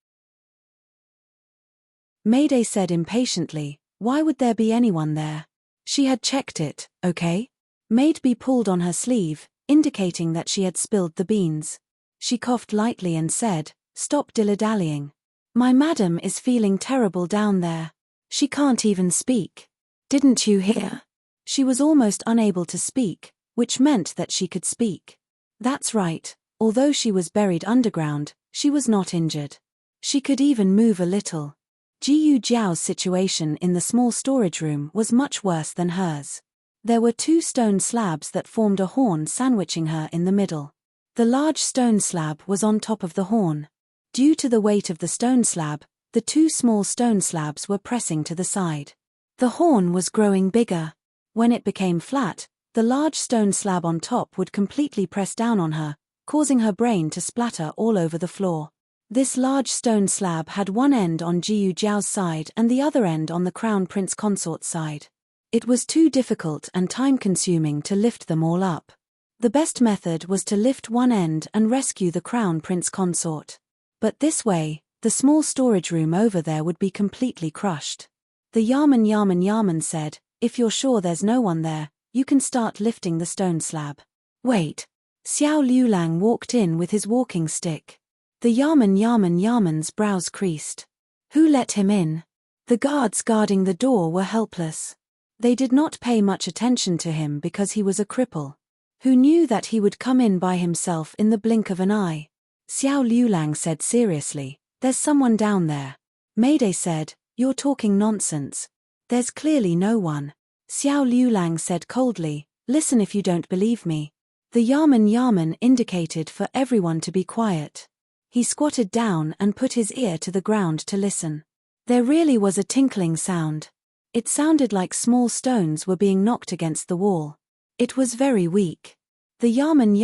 Mayday said impatiently, "Why would there be anyone there? She had checked it, okay?" Maidby pulled on her sleeve, indicating that she had spilled the beans. She coughed lightly and said, "Stop dilly-dallying. My madam is feeling terrible down there. She can't even speak. Didn't you hear?" She was almost unable to speak, which meant that she could speak. That's right, although she was buried underground, she was not injured. She could even move a little. Jiyu Jiao's situation in the small storage room was much worse than hers. There were two stone slabs that formed a horn sandwiching her in the middle. The large stone slab was on top of the horn. Due to the weight of the stone slab, the two small stone slabs were pressing to the side. The horn was growing bigger. When it became flat, the large stone slab on top would completely press down on her, causing her brain to splatter all over the floor. This large stone slab had one end on Jiyu Jiao's side and the other end on the Crown Prince Consort's side. It was too difficult and time-consuming to lift them all up. The best method was to lift one end and rescue the Crown Prince Consort. But this way, the small storage room over there would be completely crushed. The Yaman said, "If you're sure there's no one there, you can start lifting the stone slab." "Wait." Xiao Liulang walked in with his walking stick. The Yaman's brows creased. Who let him in? The guards guarding the door were helpless. They did not pay much attention to him because he was a cripple. Who knew that he would come in by himself in the blink of an eye? Xiao Liulang said seriously, "There's someone down there." Mayday said, "You're talking nonsense. There's clearly no one." Xiao Liulang said coldly, "Listen if you don't believe me." The Yaman indicated for everyone to be quiet. He squatted down and put his ear to the ground to listen. There really was a tinkling sound. It sounded like small stones were being knocked against the wall. It was very weak. The Yaman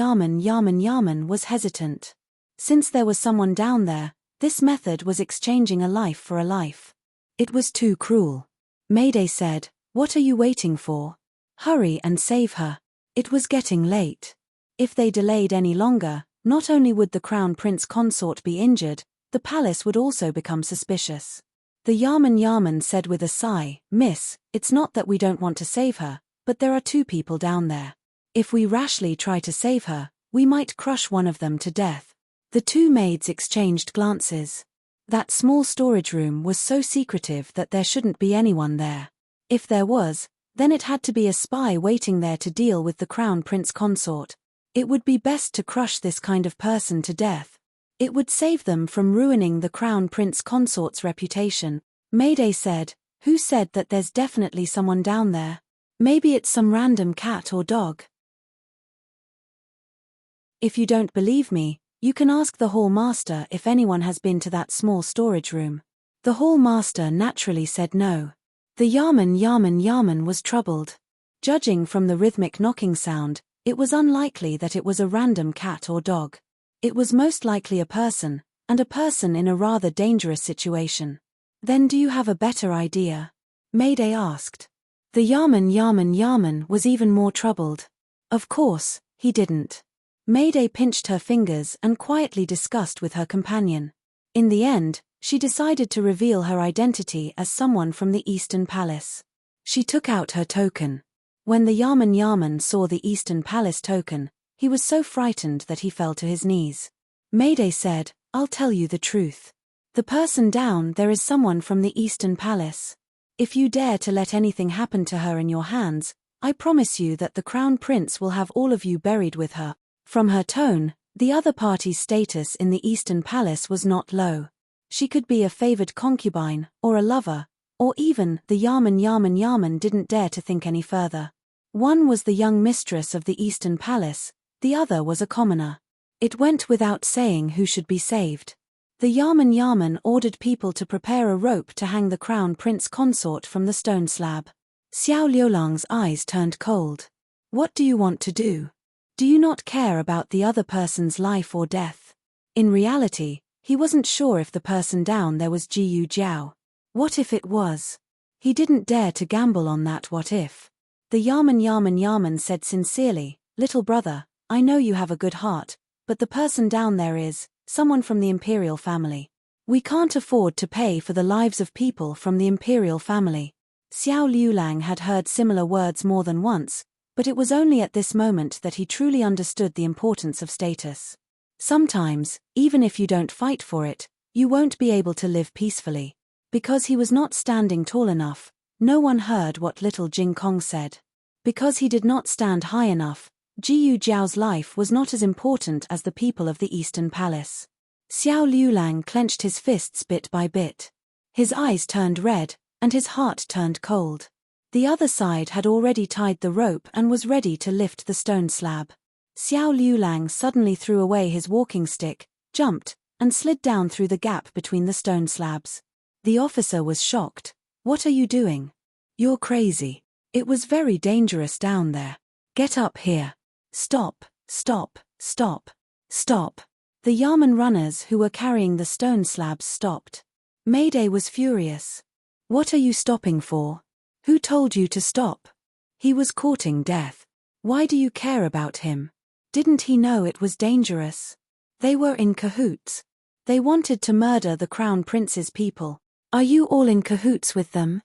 was hesitant. Since there was someone down there, this method was exchanging a life for a life. It was too cruel. Mayday said, "What are you waiting for? Hurry and save her." It was getting late. If they delayed any longer, not only would the Crown Prince Consort be injured, the palace would also become suspicious. The Yaman said with a sigh, "Miss, it's not that we don't want to save her, but there are two people down there. If we rashly try to save her, we might crush one of them to death." The two maids exchanged glances. That small storage room was so secretive that there shouldn't be anyone there. If there was, then it had to be a spy waiting there to deal with the Crown Prince Consort. It would be best to crush this kind of person to death. It would save them from ruining the Crown Prince Consort's reputation. Mayday said, "Who said that there's definitely someone down there? Maybe it's some random cat or dog." If you don't believe me, you can ask the hall master if anyone has been to that small storage room. The hall master naturally said no. The Yaman was troubled. Judging from the rhythmic knocking sound, it was unlikely that it was a random cat or dog. It was most likely a person, and a person in a rather dangerous situation. "Then do you have a better idea?" Mayday asked. The Yaman was even more troubled. Of course, he didn't. Mayday pinched her fingers and quietly discussed with her companion. In the end, she decided to reveal her identity as someone from the Eastern Palace. She took out her token. When the Yaman saw the Eastern Palace token, he was so frightened that he fell to his knees. Mayday said, "I'll tell you the truth. The person down there is someone from the Eastern Palace. If you dare to let anything happen to her in your hands, I promise you that the Crown Prince will have all of you buried with her." From her tone, the other party's status in the Eastern Palace was not low. She could be a favored concubine, or a lover, or even the Yaman didn't dare to think any further. One was the young mistress of the Eastern Palace, the other was a commoner. It went without saying who should be saved. The Yaman ordered people to prepare a rope to hang the Crown Prince Consort from the stone slab. Xiao Liulang's eyes turned cold. "What do you want to do? Do you not care about the other person's life or death?" In reality, he wasn't sure if the person down there was Jiyu Jiao. What if it was? He didn't dare to gamble on that what if. The Yaman said sincerely, "Little brother, I know you have a good heart, but the person down there is someone from the imperial family. We can't afford to pay for the lives of people from the imperial family." Xiao Liulang had heard similar words more than once, but it was only at this moment that he truly understood the importance of status. Sometimes, even if you don't fight for it, you won't be able to live peacefully. Because he was not standing tall enough, no one heard what little Jing Kong said. Because he did not stand high enough, Jiyu Jiao's life was not as important as the people of the Eastern Palace. Xiao Liulang clenched his fists bit by bit. His eyes turned red, and his heart turned cold. The other side had already tied the rope and was ready to lift the stone slab. Xiao Liulang suddenly threw away his walking stick, jumped, and slid down through the gap between the stone slabs. The officer was shocked. "What are you doing? You're crazy. It was very dangerous down there. Get up here. Stop, stop, stop, stop." The Yarman runners who were carrying the stone slabs stopped. Mayday was furious. "What are you stopping for? Who told you to stop? He was courting death. Why do you care about him? Didn't he know it was dangerous?" They were in cahoots. They wanted to murder the Crown Prince's people. Are you all in cahoots with them?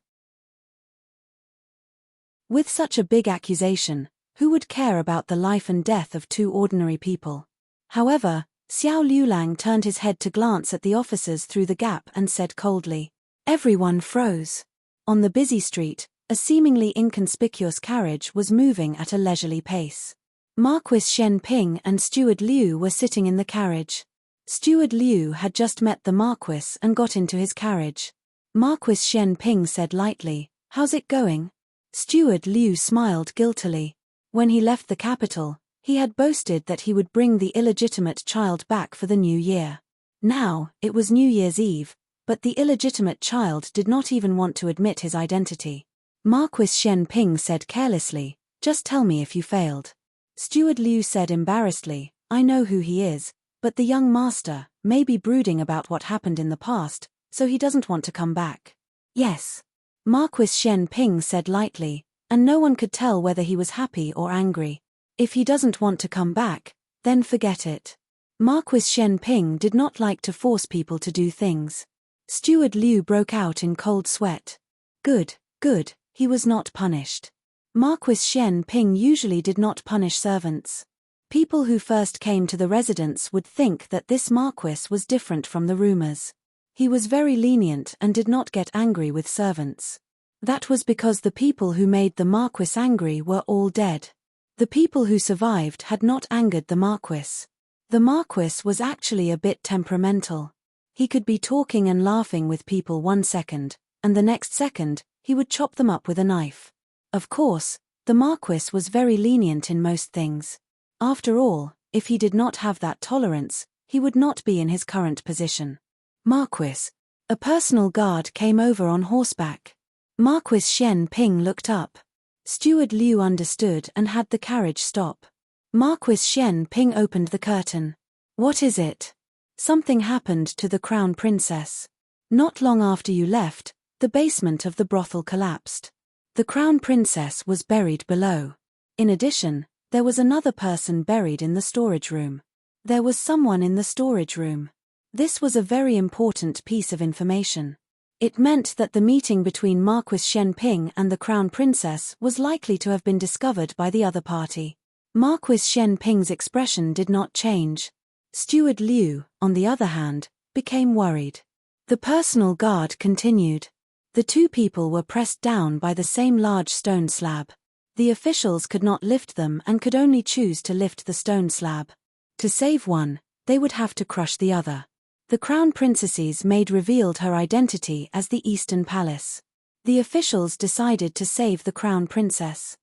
With such a big accusation, who would care about the life and death of two ordinary people? However, Xiao Liulang turned his head to glance at the officers through the gap and said coldly. Everyone froze. On the busy street, a seemingly inconspicuous carriage was moving at a leisurely pace. Marquis Shen Ping and Steward Liu were sitting in the carriage. Steward Liu had just met the Marquis and got into his carriage. Marquis Shen Ping said lightly, "How's it going?" Steward Liu smiled guiltily. When he left the capital, he had boasted that he would bring the illegitimate child back for the new year. Now, it was New Year's Eve, but the illegitimate child did not even want to admit his identity. Marquis Shen Ping said carelessly, "Just tell me if you failed." Steward Liu said embarrassedly, "I know who he is, but the young master may be brooding about what happened in the past, so he doesn't want to come back." "Yes." Marquis Shen Ping said lightly, and no one could tell whether he was happy or angry. "If he doesn't want to come back, then forget it." Marquis Shen Ping did not like to force people to do things. Steward Liu broke out in cold sweat. Good, good, he was not punished. Marquis Shen Ping usually did not punish servants. People who first came to the residence would think that this Marquis was different from the rumors. He was very lenient and did not get angry with servants. That was because the people who made the Marquis angry were all dead. The people who survived had not angered the Marquis. The Marquis was actually a bit temperamental. He could be talking and laughing with people 1 second, and the next second, he would chop them up with a knife. Of course, the Marquis was very lenient in most things. After all, if he did not have that tolerance, he would not be in his current position. Marquis. A personal guard came over on horseback. Marquis Shen Ping looked up. Steward Liu understood and had the carriage stop. Marquis Shen Ping opened the curtain. "What is it?" "Something happened to the Crown Princess. Not long after you left, the basement of the brothel collapsed. The Crown Princess was buried below. In addition, there was another person buried in the storage room. There was someone in the storage room." This was a very important piece of information. It meant that the meeting between Marquis Shen Ping and the Crown Princess was likely to have been discovered by the other party. Marquis Shen Ping's expression did not change. Steward Liu, on the other hand, became worried. The personal guard continued. The two people were pressed down by the same large stone slab. The officials could not lift them and could only choose to lift the stone slab. To save one, they would have to crush the other. The Crown Princess's maid revealed her identity as the Eastern Palace. The officials decided to save the Crown Princess.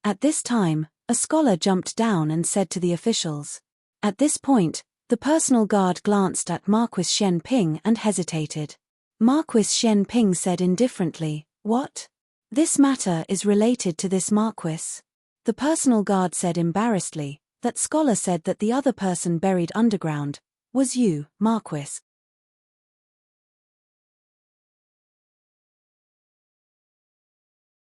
At this time, a scholar jumped down and said to the officials. At this point, the personal guard glanced at Marquis Shen Ping and hesitated. Marquis Shen Ping said indifferently, "What? This matter is related to this Marquis." The personal guard said embarrassedly, "That scholar said that the other person buried underground was you, Marquis."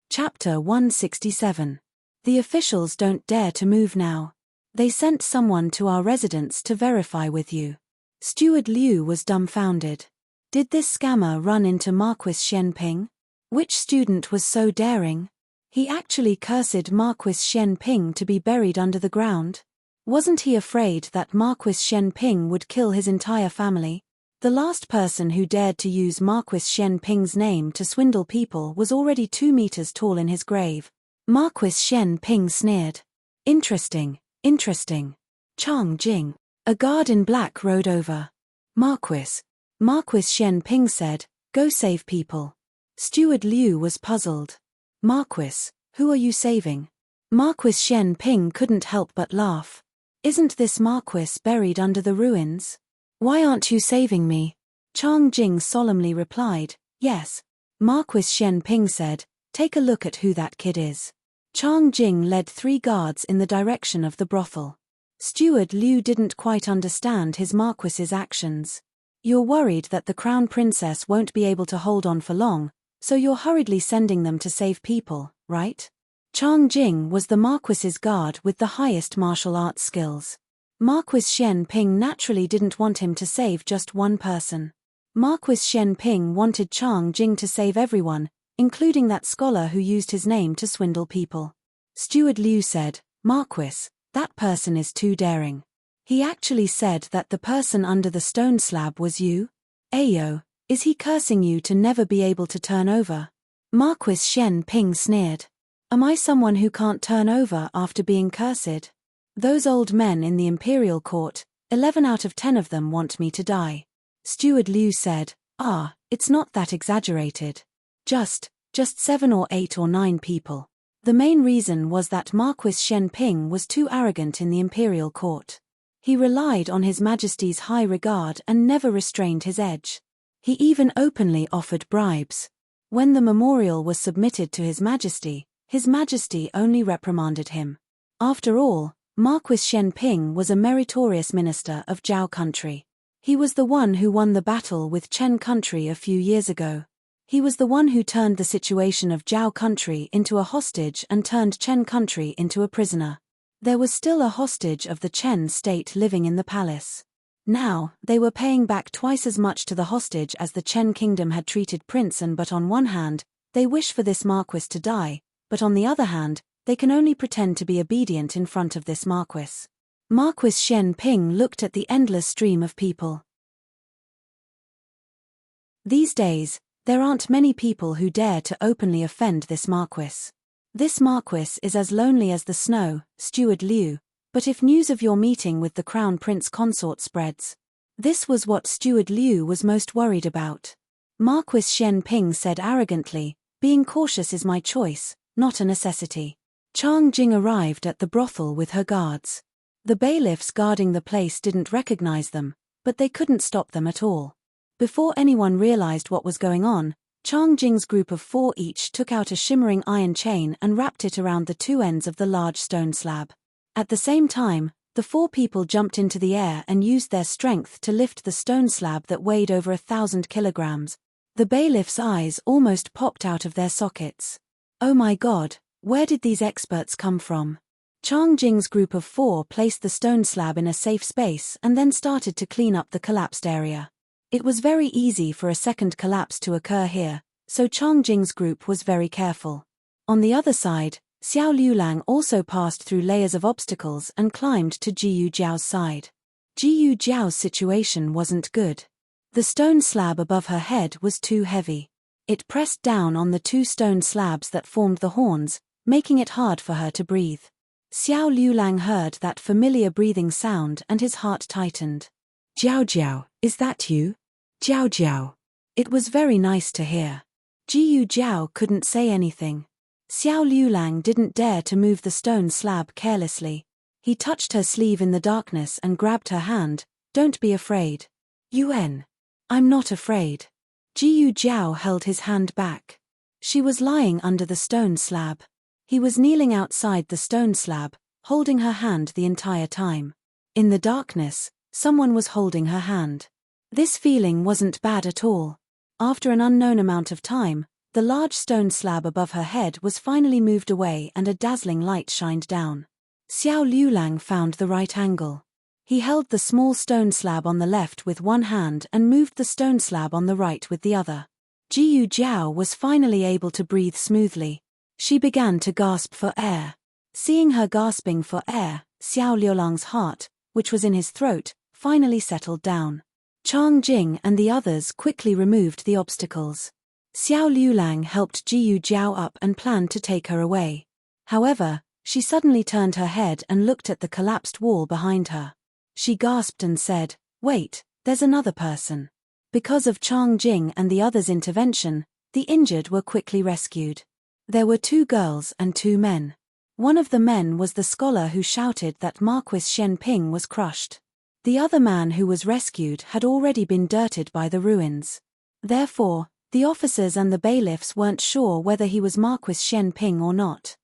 Chapter 167. The officials don't dare to move now. They sent someone to our residence to verify with you. Steward Liu was dumbfounded. Did this scammer run into Marquis Shen Ping? Which student was so daring? He actually cursed Marquis Shen Ping to be buried under the ground? Wasn't he afraid that Marquis Shen Ping would kill his entire family? The last person who dared to use Marquis Shen Ping's name to swindle people was already 2 meters tall in his grave. Marquis Shen Ping sneered. Interesting, interesting. Chang Jing. A guard in black rode over. Marquis. Marquis Shen Ping said, "Go save people." Steward Liu was puzzled. "Marquis, who are you saving?" Marquis Shen Ping couldn't help but laugh. Isn't this Marquis buried under the ruins? Why aren't you saving me? Chang Jing solemnly replied, yes. Marquis Shen Ping said, take a look at who that kid is. Chang Jing led 3 guards in the direction of the brothel. Steward Liu didn't quite understand his Marquis's actions. You're worried that the crown princess won't be able to hold on for long, so you're hurriedly sending them to save people, right? Chang Jing was the Marquis's guard with the highest martial arts skills. Marquis Shen Ping naturally didn't want him to save just one person. Marquis Shen Ping wanted Chang Jing to save everyone, including that scholar who used his name to swindle people. Steward Liu said, Marquis, that person is too daring. He actually said that the person under the stone slab was you? Ayo, is he cursing you to never be able to turn over? Marquis Shen Ping sneered. Am I someone who can't turn over after being cursed? Those old men in the imperial court, 11 out of 10 of them want me to die. Steward Liu said, it's not that exaggerated. Just 7 or 8 or 9 people. The main reason was that Marquis Shen Ping was too arrogant in the imperial court. He relied on His Majesty's high regard and never restrained his edge. He even openly offered bribes. When the memorial was submitted to His Majesty only reprimanded him. After all, Marquis Shen Ping was a meritorious minister of Zhao country. He was the one who won the battle with Chen country a few years ago. He was the one who turned the situation of Zhao country into a hostage and turned Chen country into a prisoner. There was still a hostage of the Chen state living in the palace. Now, they were paying back twice as much to the hostage as the Chen kingdom had treated Prince An, but on one hand, they wish for this Marquis to die, but on the other hand, they can only pretend to be obedient in front of this Marquis. Marquis Shen Ping looked at the endless stream of people. These days, there aren't many people who dare to openly offend this Marquis. This Marquis is as lonely as the snow, Steward Liu, but if news of your meeting with the Crown Prince Consort spreads. This was what Steward Liu was most worried about. Marquis Shen Ping said arrogantly, being cautious is my choice, not a necessity. Chang Jing arrived at the brothel with her guards. The bailiffs guarding the place didn't recognize them, but they couldn't stop them at all. Before anyone realized what was going on, Chang Jing's group of 4 each took out a shimmering iron chain and wrapped it around the 2 ends of the large stone slab. At the same time, the 4 people jumped into the air and used their strength to lift the stone slab that weighed over 1,000 kilograms. The bailiff's eyes almost popped out of their sockets. Oh my God, where did these experts come from? Chang Jing's group of 4 placed the stone slab in a safe space and then started to clean up the collapsed area. It was very easy for a second collapse to occur here, so Chang Jing's group was very careful. On the other side, Xiao Liulang also passed through layers of obstacles and climbed to Jiyu Jiao's side. Jiyu Jiao's situation wasn't good. The stone slab above her head was too heavy. It pressed down on the 2 stone slabs that formed the horns, making it hard for her to breathe. Xiao Liulang heard that familiar breathing sound and his heart tightened. Jiao Jiao, is that you? Jiao Jiao. It was very nice to hear. Jiyu Jiao couldn't say anything. Xiao Liulang didn't dare to move the stone slab carelessly. He touched her sleeve in the darkness and grabbed her hand. Don't be afraid. Yuan. I'm not afraid. Jiyu Jiao held his hand back. She was lying under the stone slab. He was kneeling outside the stone slab, holding her hand the entire time. In the darkness, someone was holding her hand. This feeling wasn't bad at all. After an unknown amount of time, the large stone slab above her head was finally moved away and a dazzling light shined down. Xiao Liulang found the right angle. He held the small stone slab on the left with one hand and moved the stone slab on the right with the other. Jiyu Jiao was finally able to breathe smoothly. She began to gasp for air. Seeing her gasping for air, Xiao Liulang's heart, which was in his throat, finally settled down. Chang Jing and the others quickly removed the obstacles. Xiao Liulang helped Jiyu Jiao up and planned to take her away. However, she suddenly turned her head and looked at the collapsed wall behind her. She gasped and said, "Wait, there's another person." Because of Chang Jing and the others' intervention, the injured were quickly rescued. There were 2 girls and 2 men. One of the men was the scholar who shouted that Marquis Shen Ping was crushed. The other man who was rescued had already been dirted by the ruins. Therefore, the officers and the bailiffs weren't sure whether he was Marquis Shen Ping or not.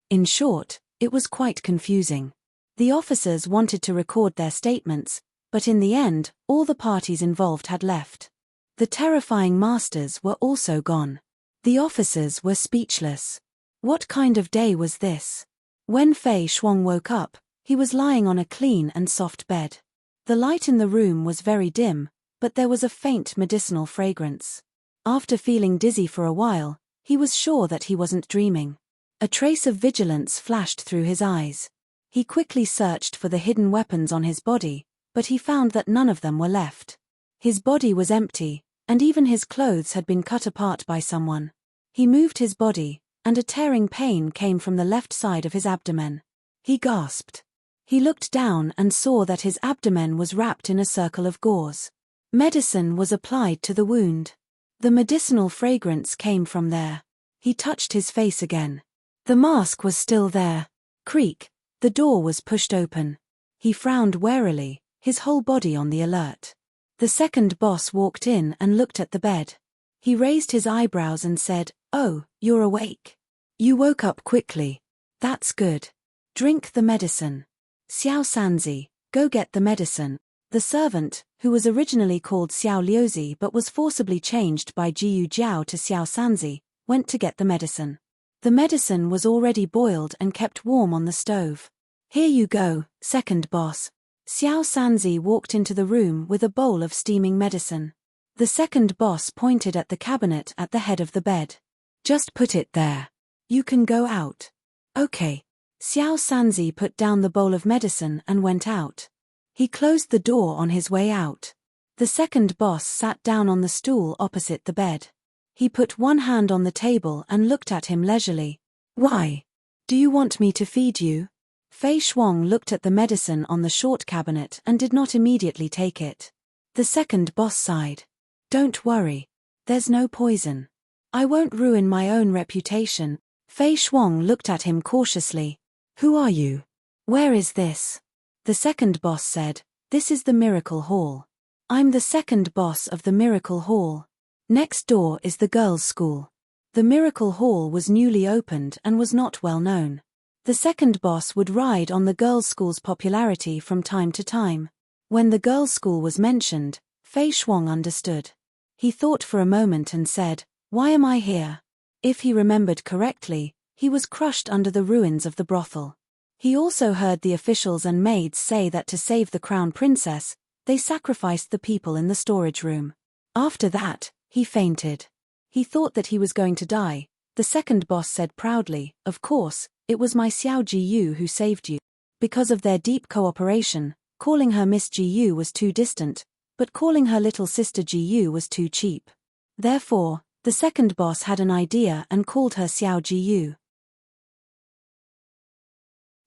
In short, it was quite confusing. The officers wanted to record their statements, but in the end, all the parties involved had left. The terrifying masters were also gone. The officers were speechless. What kind of day was this? When Fei Shuang woke up, he was lying on a clean and soft bed. The light in the room was very dim, but there was a faint medicinal fragrance. After feeling dizzy for a while, he was sure that he wasn't dreaming. A trace of vigilance flashed through his eyes. He quickly searched for the hidden weapons on his body, but he found that none of them were left. His body was empty, and even his clothes had been cut apart by someone. He moved his body, and a tearing pain came from the left side of his abdomen. He gasped. He looked down and saw that his abdomen was wrapped in a circle of gauze. Medicine was applied to the wound. The medicinal fragrance came from there. He touched his face again. The mask was still there. Creak. The door was pushed open. He frowned warily, his whole body on the alert. The second boss walked in and looked at the bed. He raised his eyebrows and said, "Oh, you're awake. You woke up quickly. That's good. Drink the medicine. Xiao Sanzi, go get the medicine." The servant, who was originally called Xiao Liuzi but was forcibly changed by Jiyu Jiao to Xiao Sanzi, went to get the medicine. The medicine was already boiled and kept warm on the stove. "Here you go, second boss." Xiao Sanzi walked into the room with a bowl of steaming medicine. The second boss pointed at the cabinet at the head of the bed. "Just put it there. You can go out." "Okay." Xiao Sanzi put down the bowl of medicine and went out. He closed the door on his way out. The second boss sat down on the stool opposite the bed. He put one hand on the table and looked at him leisurely. "Why? Do you want me to feed you?" Fei Shuang looked at the medicine on the short cabinet and did not immediately take it. The second boss sighed. "Don't worry. There's no poison. I won't ruin my own reputation." Fei Shuang looked at him cautiously. "Who are you? Where is this?" The second boss said, "This is the Miracle Hall. I'm the second boss of the Miracle Hall. Next door is the girls' school." The Miracle Hall was newly opened and was not well known. The second boss would ride on the girls' school's popularity from time to time. When the girls' school was mentioned, Fei Shuang understood. He thought for a moment and said, "Why am I here?" If he remembered correctly, he was crushed under the ruins of the brothel. He also heard the officials and maids say that to save the crown princess, they sacrificed the people in the storage room. After that, he fainted. He thought that he was going to die. The second boss said proudly, "Of course, it was my Xiao Jiyu who saved you." Because of their deep cooperation, calling her Miss Jiyu was too distant, but calling her little sister Jiyu was too cheap. Therefore, the second boss had an idea and called her Xiao Jiyu.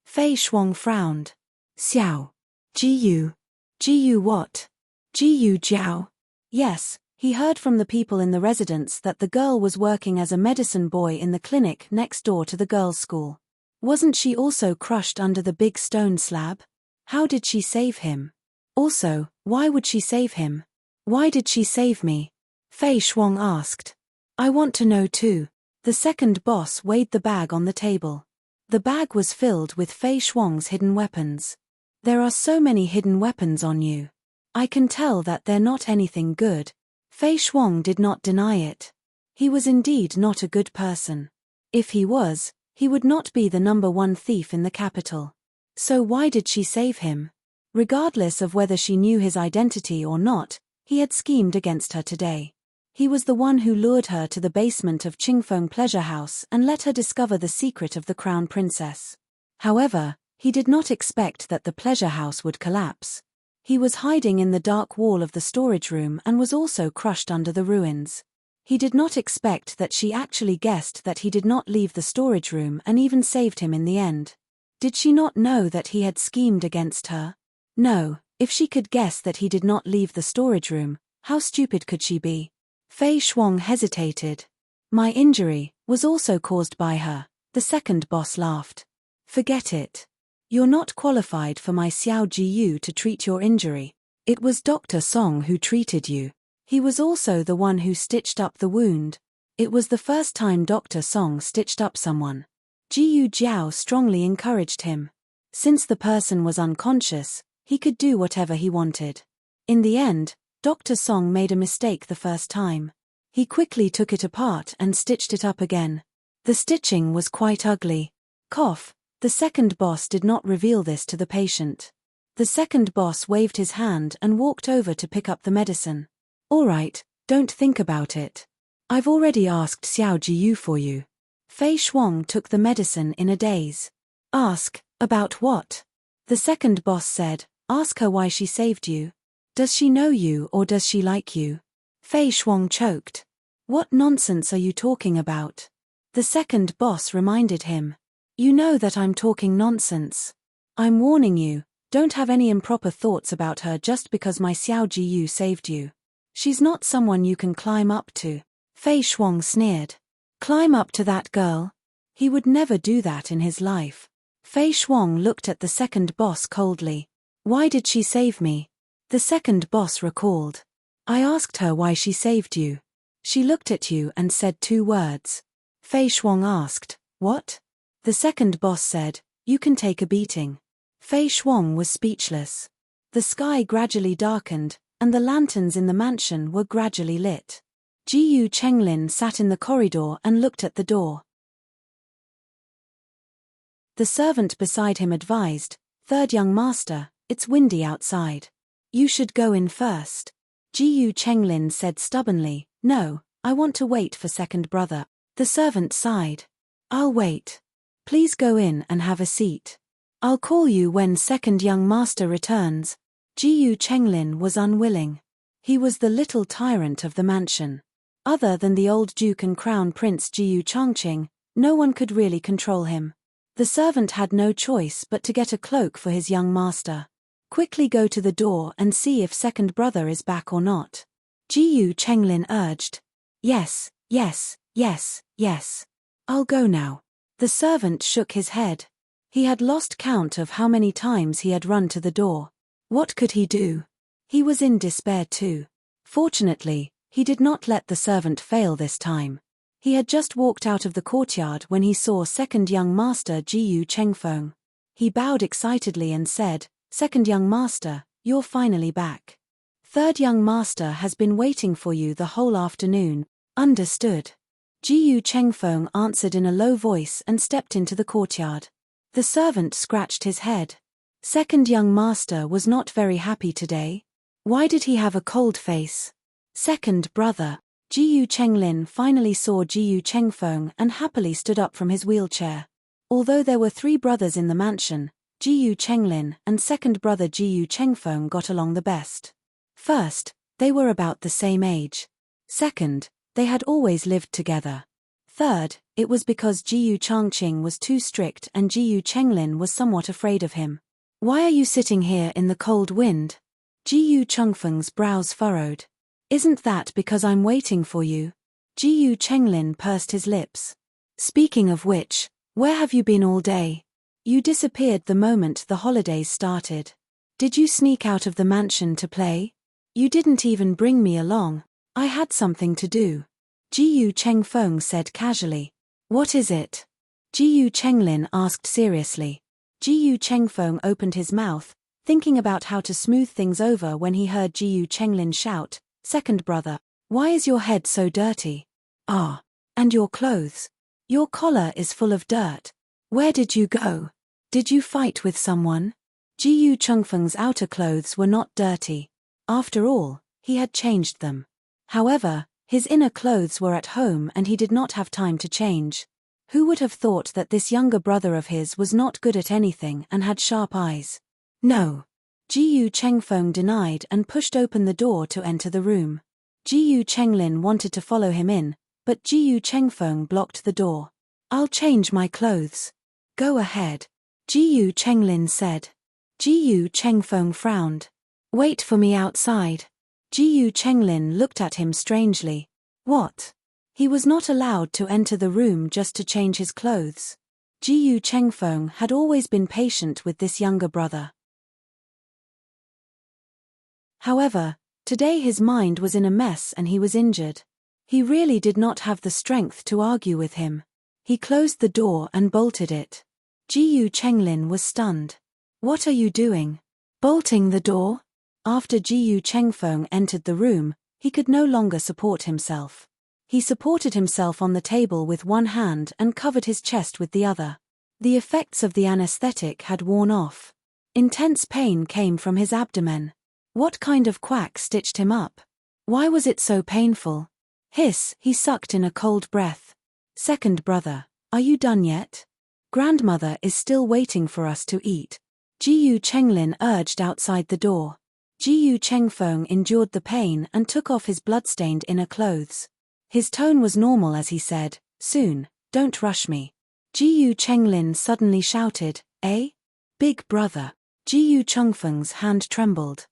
Fei Shuang frowned. "Xiao. Jiyu. Jiyu what? Jiyu Jiao?" Yes, he heard from the people in the residence that the girl was working as a medicine boy in the clinic next door to the girls' school. Wasn't she also crushed under the big stone slab? How did she save him? Also, why would she save him? Why did she save me? Fei Shuang asked. "I want to know too." The second boss weighed the bag on the table. The bag was filled with Fei Shuang's hidden weapons. "There are so many hidden weapons on you. I can tell that they're not anything good." Fei Shuang did not deny it. He was indeed not a good person. If he was, he would not be the #1 thief in the capital. So why did she save him? Regardless of whether she knew his identity or not, he had schemed against her today. He was the one who lured her to the basement of Qingfeng Pleasure House and let her discover the secret of the Crown Princess. However, he did not expect that the pleasure house would collapse. He was hiding in the dark wall of the storage room and was also crushed under the ruins. He did not expect that she actually guessed that he did not leave the storage room and even saved him in the end. Did she not know that he had schemed against her? No, if she could guess that he did not leave the storage room, how stupid could she be? Fei Shuang hesitated. "My injury, was also caused by her. The second boss laughed. Forget it. You're not qualified for my Xiao Jiyu to treat your injury. It was Dr. Song who treated you. He was also the one who stitched up the wound. It was the first time Dr. Song stitched up someone. Jiyu Jiao strongly encouraged him. Since the person was unconscious, he could do whatever he wanted. In the end, Dr. Song made a mistake the first time. He quickly took it apart and stitched it up again. The stitching was quite ugly. Cough. The second boss did not reveal this to the patient. The second boss waved his hand and walked over to pick up the medicine. All right, don't think about it. I've already asked Xiao Jiyu for you. Fei Shuang took the medicine in a daze. Ask, about what? The second boss said, ask her why she saved you. Does she know you or does she like you? Fei Shuang choked. What nonsense are you talking about? The second boss reminded him. You know that I'm talking nonsense. I'm warning you, don't have any improper thoughts about her just because my Xiao Jiyu saved you. She's not someone you can climb up to. Fei Shuang sneered. Climb up to that girl? He would never do that in his life. Fei Shuang looked at the second boss coldly. Why did she save me? The second boss recalled. I asked her why she saved you. She looked at you and said 2 words. Fei Shuang asked, what? The second boss said, you can take a beating. Fei Shuang was speechless. The sky gradually darkened, and the lanterns in the mansion were gradually lit. Jiyu Chenglin sat in the corridor and looked at the door. The servant beside him advised, Third young master, it's windy outside. You should go in first. Jiyu Chenglin said stubbornly, no, I want to wait for second brother. The servant sighed. I'll wait. Please go in and have a seat. I'll call you when second young master returns. Jiyu Chenglin was unwilling. He was the little tyrant of the mansion. Other than the old Duke and Crown Prince Jiyu Changqing, no one could really control him. The servant had no choice but to get a cloak for his young master. Quickly go to the door and see if second brother is back or not. Jiyu Chenglin urged. Yes, yes, yes, yes. I'll go now. The servant shook his head. He had lost count of how many times he had run to the door. What could he do? He was in despair too. Fortunately, he did not let the servant fail this time. He had just walked out of the courtyard when he saw second young master Jiyu Chengfeng. He bowed excitedly and said, Second young master, you're finally back. Third young master has been waiting for you the whole afternoon. Understood. Jiyu Chengfeng answered in a low voice and stepped into the courtyard. The servant scratched his head. Second young master was not very happy today. Why did he have a cold face? Second brother. Jiyu Chenglin finally saw Jiyu Chengfeng and happily stood up from his wheelchair. Although there were 3 brothers in the mansion, Jiyu Chenglin and second brother Jiyu Chengfeng got along the best. First, they were about the same age. Second, they had always lived together. Third, it was because Jiyu Changqing was too strict and Jiyu Chenglin was somewhat afraid of him. Why are you sitting here in the cold wind? Jiyu Chengfeng's brows furrowed. Isn't that because I'm waiting for you? Jiyu Chenglin pursed his lips. Speaking of which, where have you been all day? You disappeared the moment the holidays started. Did you sneak out of the mansion to play? You didn't even bring me along. I had something to do. Jiyu Chengfeng said casually. What is it? Jiyu Chenglin asked seriously. Jiyu Chengfeng opened his mouth, thinking about how to smooth things over when he heard Jiyu Chenglin shout, Second brother, why is your head so dirty? Ah, and your clothes. Your collar is full of dirt. Where did you go? Did you fight with someone? Jiyu Chengfeng's outer clothes were not dirty. After all, he had changed them. However, his inner clothes were at home and he did not have time to change. Who would have thought that this younger brother of his was not good at anything and had sharp eyes? No. Jiyu Chengfeng denied and pushed open the door to enter the room. Jiyu Chenglin wanted to follow him in, but Jiyu Chengfeng blocked the door. I'll change my clothes. Go ahead. Jiyu Chenglin said. Jiyu Chengfeng frowned. Wait for me outside. Jiyu Chenglin looked at him strangely. What? He was not allowed to enter the room just to change his clothes. Jiyu Chengfeng had always been patient with this younger brother. However, today his mind was in a mess and he was injured. He really did not have the strength to argue with him. He closed the door and bolted it. Jiyu Chenglin was stunned. "What are you doing? Bolting the door?" After Jiyu Chengfeng entered the room, he could no longer support himself. He supported himself on the table with one hand and covered his chest with the other. The effects of the anesthetic had worn off. Intense pain came from his abdomen. What kind of quack stitched him up? Why was it so painful? Hiss, he sucked in a cold breath. "Second brother, are you done yet? Grandmother is still waiting for us to eat." Jiyu Chenglin urged outside the door. Jiyu Chengfeng endured the pain and took off his bloodstained inner clothes. His tone was normal as he said, "Soon, don't rush me." Jiyu Chenglin suddenly shouted, "Eh? Big brother." Jiyu Chengfeng's hand trembled.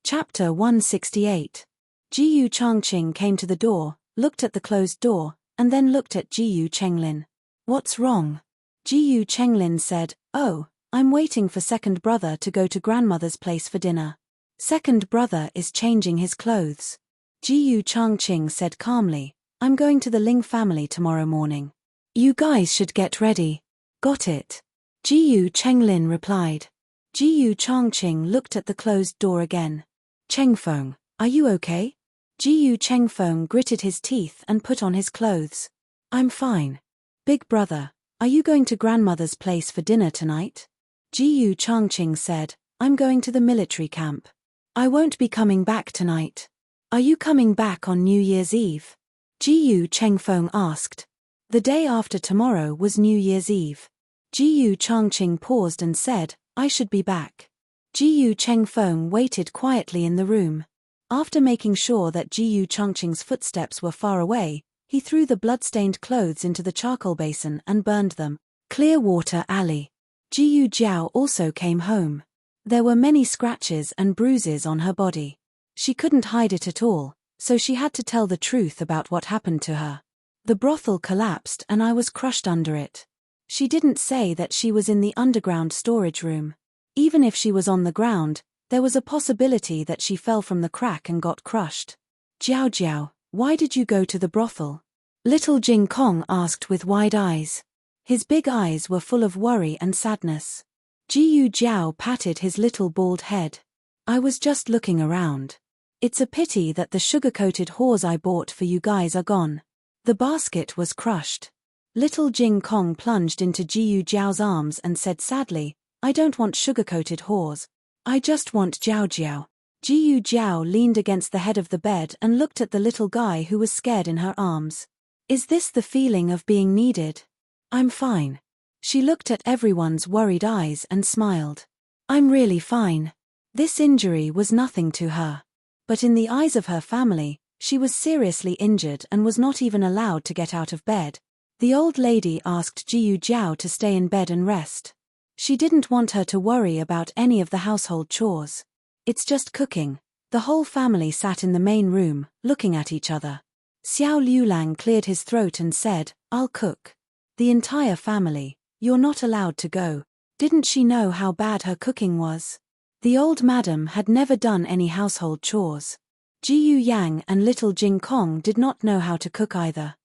Chapter 168. Jiyu Changqing came to the door, looked at the closed door, and then looked at Jiyu Chenglin. "What's wrong?" Jiyu Chenglin said, "Oh, I'm waiting for second brother to go to grandmother's place for dinner. Second brother is changing his clothes." Jiyu Changqing said calmly, "I'm going to the Ling family tomorrow morning. You guys should get ready." "Got it," Jiyu Chenglin replied. Jiyu Changqing looked at the closed door again. "Chengfeng, are you okay?" Jiyu Chengfeng gritted his teeth and put on his clothes. "I'm fine." "Big brother, are you going to grandmother's place for dinner tonight?" Jiyu Changqing said, "I'm going to the military camp. I won't be coming back tonight." "Are you coming back on New Year's Eve?" Jiyu Chengfeng asked. The day after tomorrow was New Year's Eve. Jiyu Changqing paused and said, "I should be back." Jiyu Chengfeng waited quietly in the room. After making sure that Jiyu Changqing's footsteps were far away, he threw the blood-stained clothes into the charcoal basin and burned them. Clearwater Alley. Jiyu Jiao also came home. There were many scratches and bruises on her body. She couldn't hide it at all, so she had to tell the truth about what happened to her. "The brothel collapsed and I was crushed under it." She didn't say that she was in the underground storage room. Even if she was on the ground, there was a possibility that she fell from the crack and got crushed. "Jiao Jiao, why did you go to the brothel?" Little Jing Kong asked with wide eyes. His big eyes were full of worry and sadness. Jiyu Jiao patted his little bald head. "I was just looking around. It's a pity that the sugar-coated whores I bought for you guys are gone." The basket was crushed. Little Jing Kong plunged into Jiyu Jiao's arms and said sadly, "I don't want sugar-coated whores. I just want Jiao Jiao." Jiyu Jiao leaned against the head of the bed and looked at the little guy who was scared in her arms. "Is this the feeling of being needed?" "I'm fine." She looked at everyone's worried eyes and smiled. "I'm really fine." This injury was nothing to her. But in the eyes of her family, she was seriously injured and was not even allowed to get out of bed. The old lady asked Jiyu Jiao to stay in bed and rest. She didn't want her to worry about any of the household chores. "It's just cooking." The whole family sat in the main room, looking at each other. Xiao Liulang cleared his throat and said, "I'll cook." The entire family, "You're not allowed to go." Didn't she know how bad her cooking was? The old madam had never done any household chores. Jiyu Yang and little Jing Kong did not know how to cook either.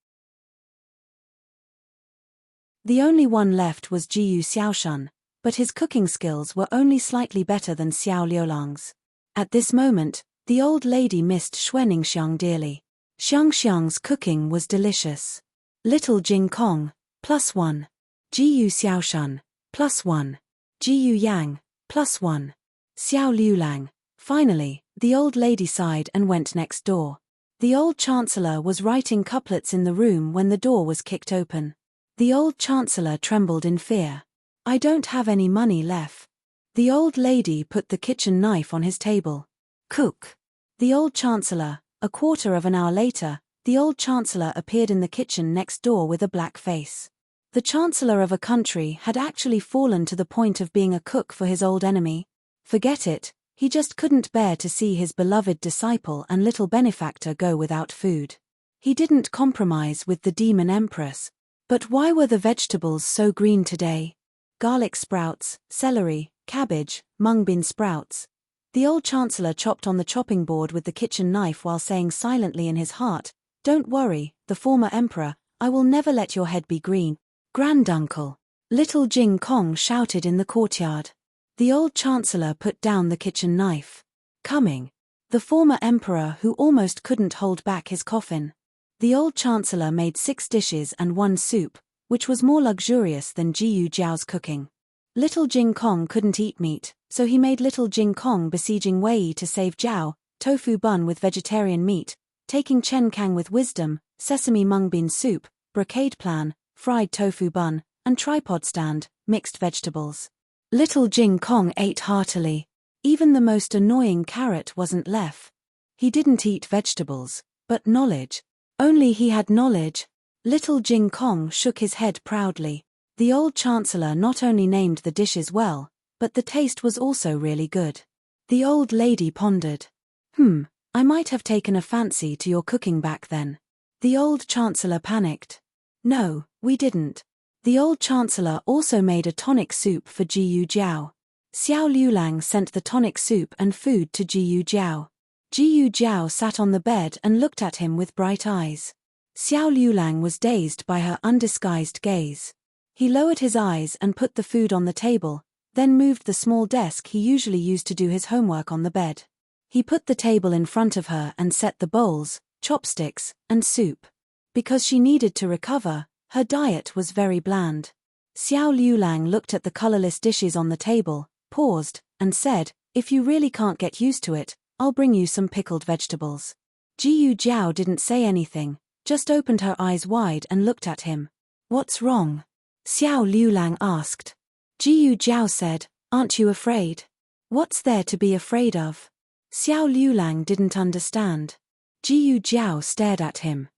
The only one left was Jiyu Xiaoshan, but his cooking skills were only slightly better than Xiao Liulang's. At this moment, the old lady missed Xuaningxiang dearly. Xiangxiang's cooking was delicious. Little Jing Kong, +1. Jiyu Xiaoshan, +1. Jiyu Yang, +1. Xiao Liulang. Finally, the old lady sighed and went next door. The old chancellor was writing couplets in the room when the door was kicked open. The old chancellor trembled in fear. "I don't have any money left." The old lady put the kitchen knife on his table. "Cook." The old chancellor. A quarter of an hour later, the old chancellor appeared in the kitchen next door with a black face. The chancellor of a country had actually fallen to the point of being a cook for his old enemy. Forget it, He just couldn't bear to see his beloved disciple and little benefactor go without food. He didn't compromise with the demon empress. But why were the vegetables so green today? Garlic sprouts, celery, cabbage, mung bean sprouts. The old chancellor chopped on the chopping board with the kitchen knife while saying silently in his heart, "Don't worry, the former emperor, I will never let your head be green." "Granduncle!" Little Jing Kong shouted in the courtyard. The old chancellor put down the kitchen knife. "Coming." The former emperor who almost couldn't hold back his coffin. The old chancellor made 6 dishes and 1 soup, which was more luxurious than Jiyu Jiao's cooking. Little Jing Kong couldn't eat meat, so he made Little Jing Kong besieging Wei to save Jiao, tofu bun with vegetarian meat, taking Chen Kang with wisdom, sesame mung bean soup, brocade plan, fried tofu bun, and tripod stand, mixed vegetables. Little Jing Kong ate heartily. Even the most annoying carrot wasn't left. He didn't eat vegetables, but knowledge. Only he had knowledge. Little Jing Kong shook his head proudly. The old chancellor not only named the dishes well, but the taste was also really good. The old lady pondered. I might have taken a fancy to your cooking back then. The old chancellor panicked. No, we didn't. The old chancellor also made a tonic soup for Jiyu Jiao. Xiao Liulang sent the tonic soup and food to Jiyu Jiao. Jiyu Jiao sat on the bed and looked at him with bright eyes. Xiao Liulang was dazed by her undisguised gaze. He lowered his eyes and put the food on the table, then moved the small desk he usually used to do his homework on the bed. He put the table in front of her and set the bowls, chopsticks, and soup. Because she needed to recover, her diet was very bland. Xiao Liulang looked at the colorless dishes on the table, paused, and said, "If you really can't get used to it, I'll bring you some pickled vegetables." Jiyu Jiao didn't say anything, just opened her eyes wide and looked at him. "What's wrong?" Xiao Liulang asked. Jiyu Jiao said, "Aren't you afraid?" "What's there to be afraid of?" Xiao Liulang didn't understand. Jiyu Jiao stared at him.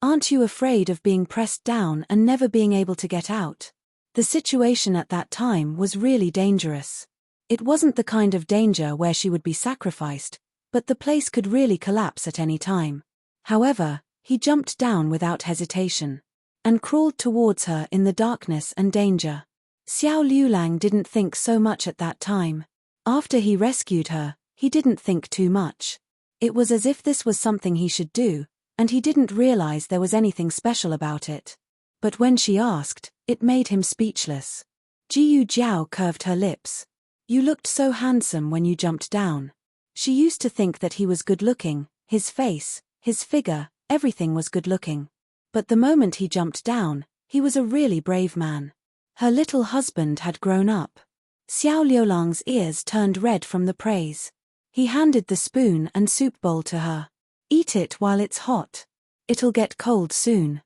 "Aren't you afraid of being pressed down and never being able to get out?" The situation at that time was really dangerous. It wasn't the kind of danger where she would be sacrificed, but the place could really collapse at any time. However, he jumped down without hesitation and crawled towards her in the darkness and danger. Xiao Liulang didn't think so much at that time. After he rescued her, he didn't think too much. It was as if this was something he should do, and he didn't realize there was anything special about it. But when she asked, it made him speechless. Jiyu Jiao curved her lips. "You looked so handsome when you jumped down." She used to think that he was good-looking, his face, his figure, everything was good-looking. But the moment he jumped down, he was a really brave man. Her little husband had grown up. Xiao Liulang's ears turned red from the praise. He handed the spoon and soup bowl to her. "Eat it while it's hot. It'll get cold soon."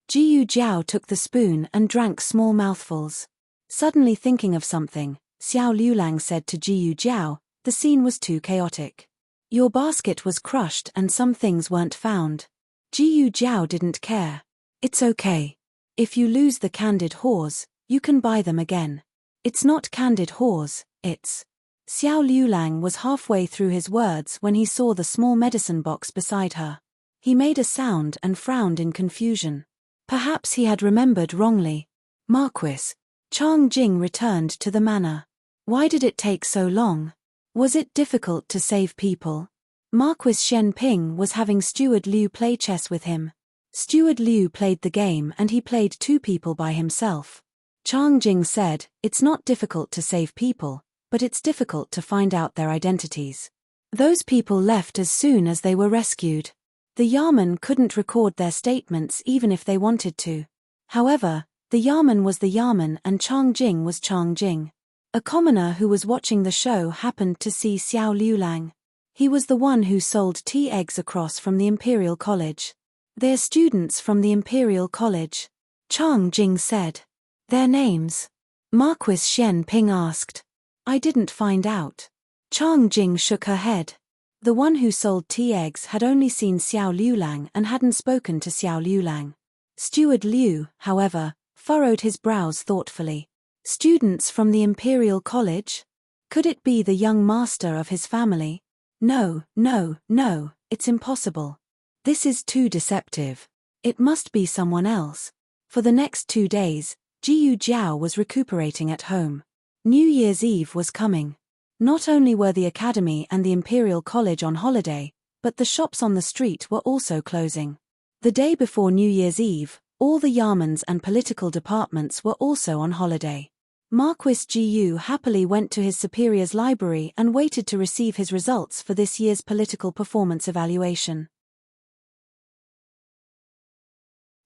Jiyu Jiao took the spoon and drank small mouthfuls. Suddenly thinking of something, Xiao Liulang said to Jiyu Jiao, "The scene was too chaotic. Your basket was crushed and some things weren't found." Jiyu Jiao didn't care. "It's okay. If you lose the candid haws, you can buy them again." "It's not candid haws, it's..." Xiao Liulang was halfway through his words when he saw the small medicine box beside her. He made a sound and frowned in confusion. Perhaps he had remembered wrongly. "Marquis." Chang Jing returned to the manor. "Why did it take so long? Was it difficult to save people?" Marquis Shen Ping was having Steward Liu play chess with him. Steward Liu played the game and he played 2 people by himself. Chang Jing said, "It's not difficult to save people, but it's difficult to find out their identities. Those people left as soon as they were rescued. The Yamen couldn't record their statements even if they wanted to. However, the Yamen was the Yamen and Chang Jing was Chang Jing." A commoner who was watching the show happened to see Xiao Liulang. He was the one who sold tea eggs across from the Imperial College. "They're students from the Imperial College," Chang Jing said. "Their names?" Marquis Shen Ping asked. "I didn't find out." Chang Jing shook her head. The one who sold tea eggs had only seen Xiao Liulang and hadn't spoken to Xiao Liulang. Steward Liu, however, furrowed his brows thoughtfully. Students from the Imperial College? Could it be the young master of his family? No, no, no, it's impossible. This is too deceptive. It must be someone else. For the next 2 days, Jiyu Jiao was recuperating at home. New Year's Eve was coming. Not only were the academy and the Imperial College on holiday, but the shops on the street were also closing. The day before New Year's Eve, all the Yarmans and political departments were also on holiday. Marquis Jiyu happily went to his superior's library and waited to receive his results for this year's political performance evaluation.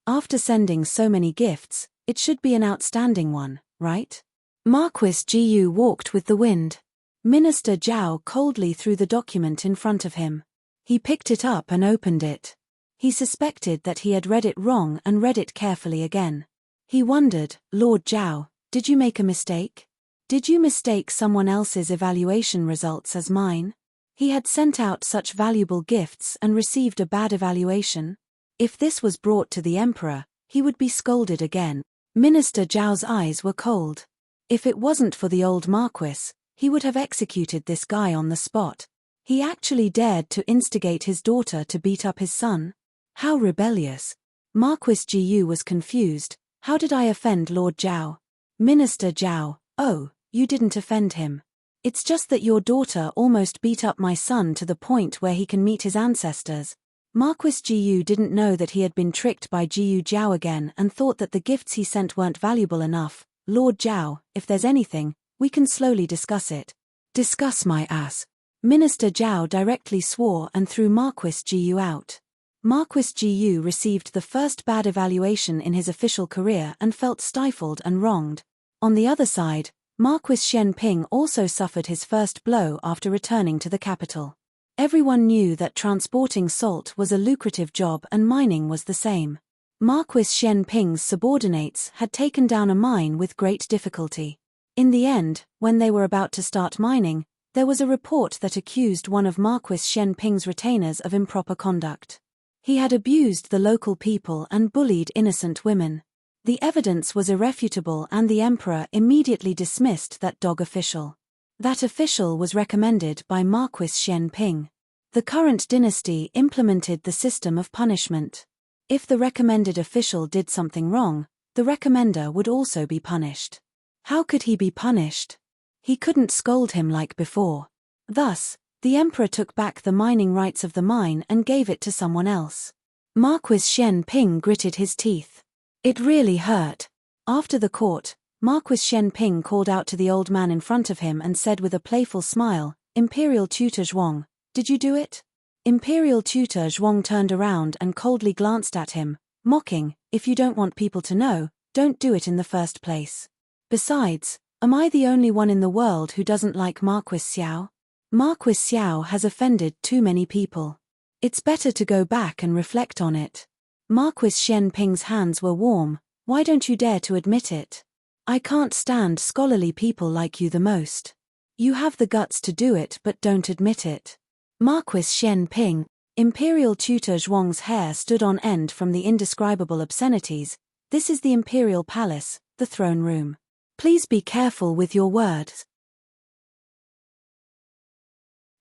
After sending so many gifts, it should be an outstanding one, right? Marquis Jiyu walked with the wind. Minister Zhao coldly threw the document in front of him. He picked it up and opened it. He suspected that he had read it wrong and read it carefully again. He wondered, Lord Zhao, did you make a mistake? Did you mistake someone else's evaluation results as mine? He had sent out such valuable gifts and received a bad evaluation. If this was brought to the emperor, he would be scolded again. Minister Zhao's eyes were cold. If it wasn't for the old marquis, he would have executed this guy on the spot. He actually dared to instigate his daughter to beat up his son? How rebellious. Marquis Jiyu was confused. How did I offend Lord Zhao? Minister Zhao, oh, you didn't offend him. It's just that your daughter almost beat up my son to the point where he can meet his ancestors. Marquis Jiyu didn't know that he had been tricked by Jiyu Jiao again and thought that the gifts he sent weren't valuable enough. Lord Zhao, if there's anything, we can slowly discuss it. Discuss my ass. Minister Zhao directly swore and threw Marquis Jiyu out. Marquis Jiyu received the first bad evaluation in his official career and felt stifled and wronged. On the other side, Marquis Shenping also suffered his first blow after returning to the capital. Everyone knew that transporting salt was a lucrative job and mining was the same. Marquis Shenping's subordinates had taken down a mine with great difficulty. In the end, when they were about to start mining, there was a report that accused one of Marquis Shenping's retainers of improper conduct. He had abused the local people and bullied innocent women. The evidence was irrefutable and the emperor immediately dismissed that dog official. That official was recommended by Marquis Shenping. The current dynasty implemented the system of punishment. If the recommended official did something wrong, the recommender would also be punished. How could he be punished? He couldn't scold him like before. Thus, the emperor took back the mining rights of the mine and gave it to someone else. Marquis Shenping gritted his teeth. It really hurt. After the court, Marquis Shenping called out to the old man in front of him and said with a playful smile, Imperial Tutor Zhuang, did you do it? Imperial Tutor Zhuang turned around and coldly glanced at him, mocking, if you don't want people to know, don't do it in the first place. Besides, am I the only one in the world who doesn't like Marquis Xiao? Marquis Xiao has offended too many people. It's better to go back and reflect on it. Marquis Shenping's hands were warm. Why don't you dare to admit it? I can't stand scholarly people like you the most. You have the guts to do it but don't admit it. Marquis Shenping, Imperial Tutor Zhuang's hair stood on end from the indescribable obscenities. This is the Imperial Palace, the throne room. Please be careful with your words.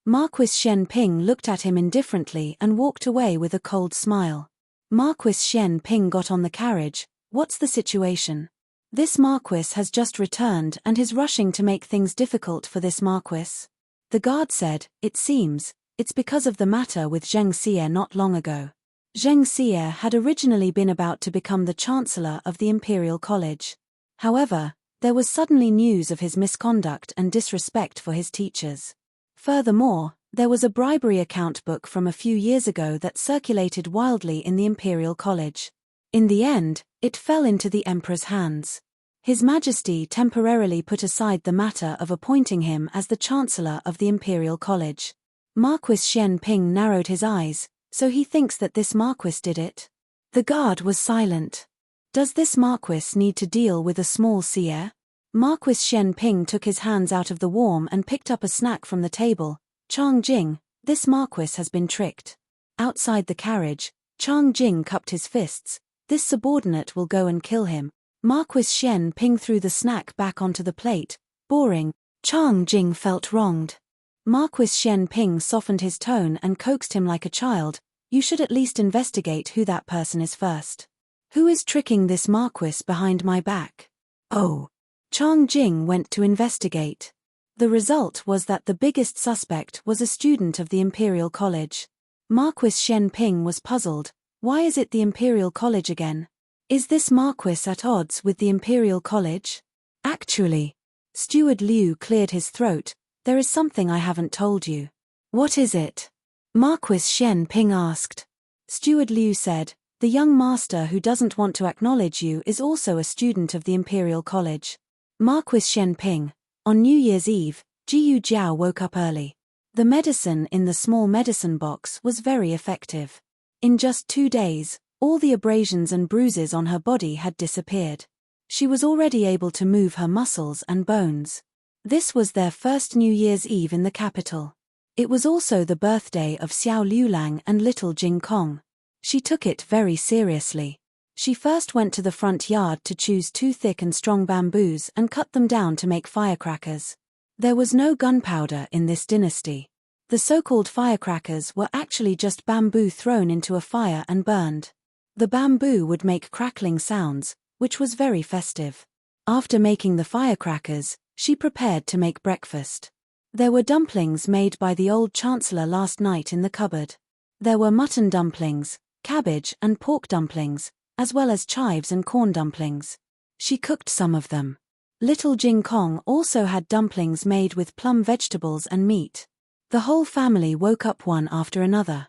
Marquis Shenping looked at him indifferently and walked away with a cold smile. Marquis Shenping got on the carriage. What's the situation? This marquis has just returned and is rushing to make things difficult for this marquis. The guard said, it seems, it's because of the matter with Zheng Xie not long ago. Zheng Xie had originally been about to become the Chancellor of the Imperial College. However, there was suddenly news of his misconduct and disrespect for his teachers. Furthermore, there was a bribery account book from a few years ago that circulated wildly in the Imperial College. In the end, it fell into the emperor's hands. His Majesty temporarily put aside the matter of appointing him as the Chancellor of the Imperial College. Marquis Shenping narrowed his eyes, so he thinks that this marquis did it? The guard was silent. Does this marquis need to deal with a small seer? Marquis Shenping took his hands out of the warm and picked up a snack from the table. Chang Jing, this marquis has been tricked. Outside the carriage, Chang Jing cupped his fists. This subordinate will go and kill him. Marquis Shen Ping threw the snack back onto the plate. Boring. Chang Jing felt wronged. Marquis Shen Ping softened his tone and coaxed him like a child. You should at least investigate who that person is first. Who is tricking this Marquis behind my back? Oh. Chang Jing went to investigate. The result was that the biggest suspect was a student of the Imperial College. Marquis Shen Ping was puzzled. Why is it the Imperial College again? Is this Marquis at odds with the Imperial College? Actually, Steward Liu cleared his throat. There is something I haven't told you. What is it? Marquis Shen Ping asked. Steward Liu said, the young master who doesn't want to acknowledge you is also a student of the Imperial College. Marquis Shen Ping. On New Year's Eve, Jiyu Jiao woke up early. The medicine in the small medicine box was very effective. In just 2 days, all the abrasions and bruises on her body had disappeared. She was already able to move her muscles and bones. This was their first New Year's Eve in the capital. It was also the birthday of Xiao Liulang and little Jing Kong. She took it very seriously. She first went to the front yard to choose 2 thick and strong bamboos and cut them down to make firecrackers. There was no gunpowder in this dynasty. The so-called firecrackers were actually just bamboo thrown into a fire and burned. The bamboo would make crackling sounds, which was very festive. After making the firecrackers, she prepared to make breakfast. There were dumplings made by the old chancellor last night in the cupboard. There were mutton dumplings, cabbage and pork dumplings, as well as chives and corn dumplings. She cooked some of them. Little Jing Kong also had dumplings made with plum vegetables and meat. The whole family woke up one after another.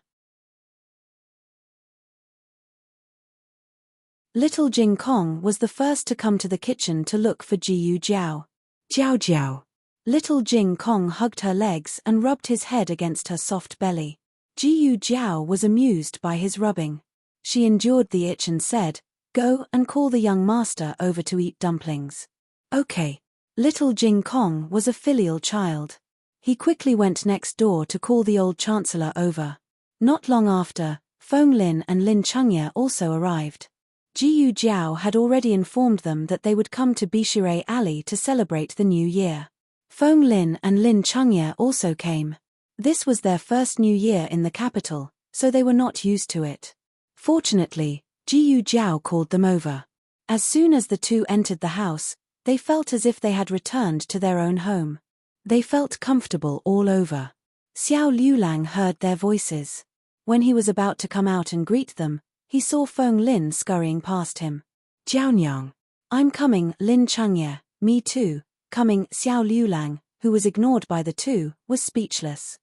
Little Jing Kong was the first to come to the kitchen to look for Jiyu Jiao. Jiao Jiao. Little Jing Kong hugged her legs and rubbed his head against her soft belly. Jiyu Jiao was amused by his rubbing. She endured the itch and said, "Go and call the young master over to eat dumplings." Okay. Little Jing Kong was a filial child. He quickly went next door to call the old chancellor over. Not long after, Feng Lin and Lin Chengye also arrived. Jiyu Jiao had already informed them that they would come to Bishure Alley to celebrate the new year. Feng Lin and Lin Chengye also came. This was their first new year in the capital, so they were not used to it. Fortunately, Jiyu Jiao called them over. As soon as the two entered the house, they felt as if they had returned to their own home. They felt comfortable all over. Xiao Liulang heard their voices. When he was about to come out and greet them, he saw Feng Lin scurrying past him. Jiaonyang. I'm coming, Lin Chengye. Me too. Coming. Xiao Liulang, who was ignored by the two, was speechless.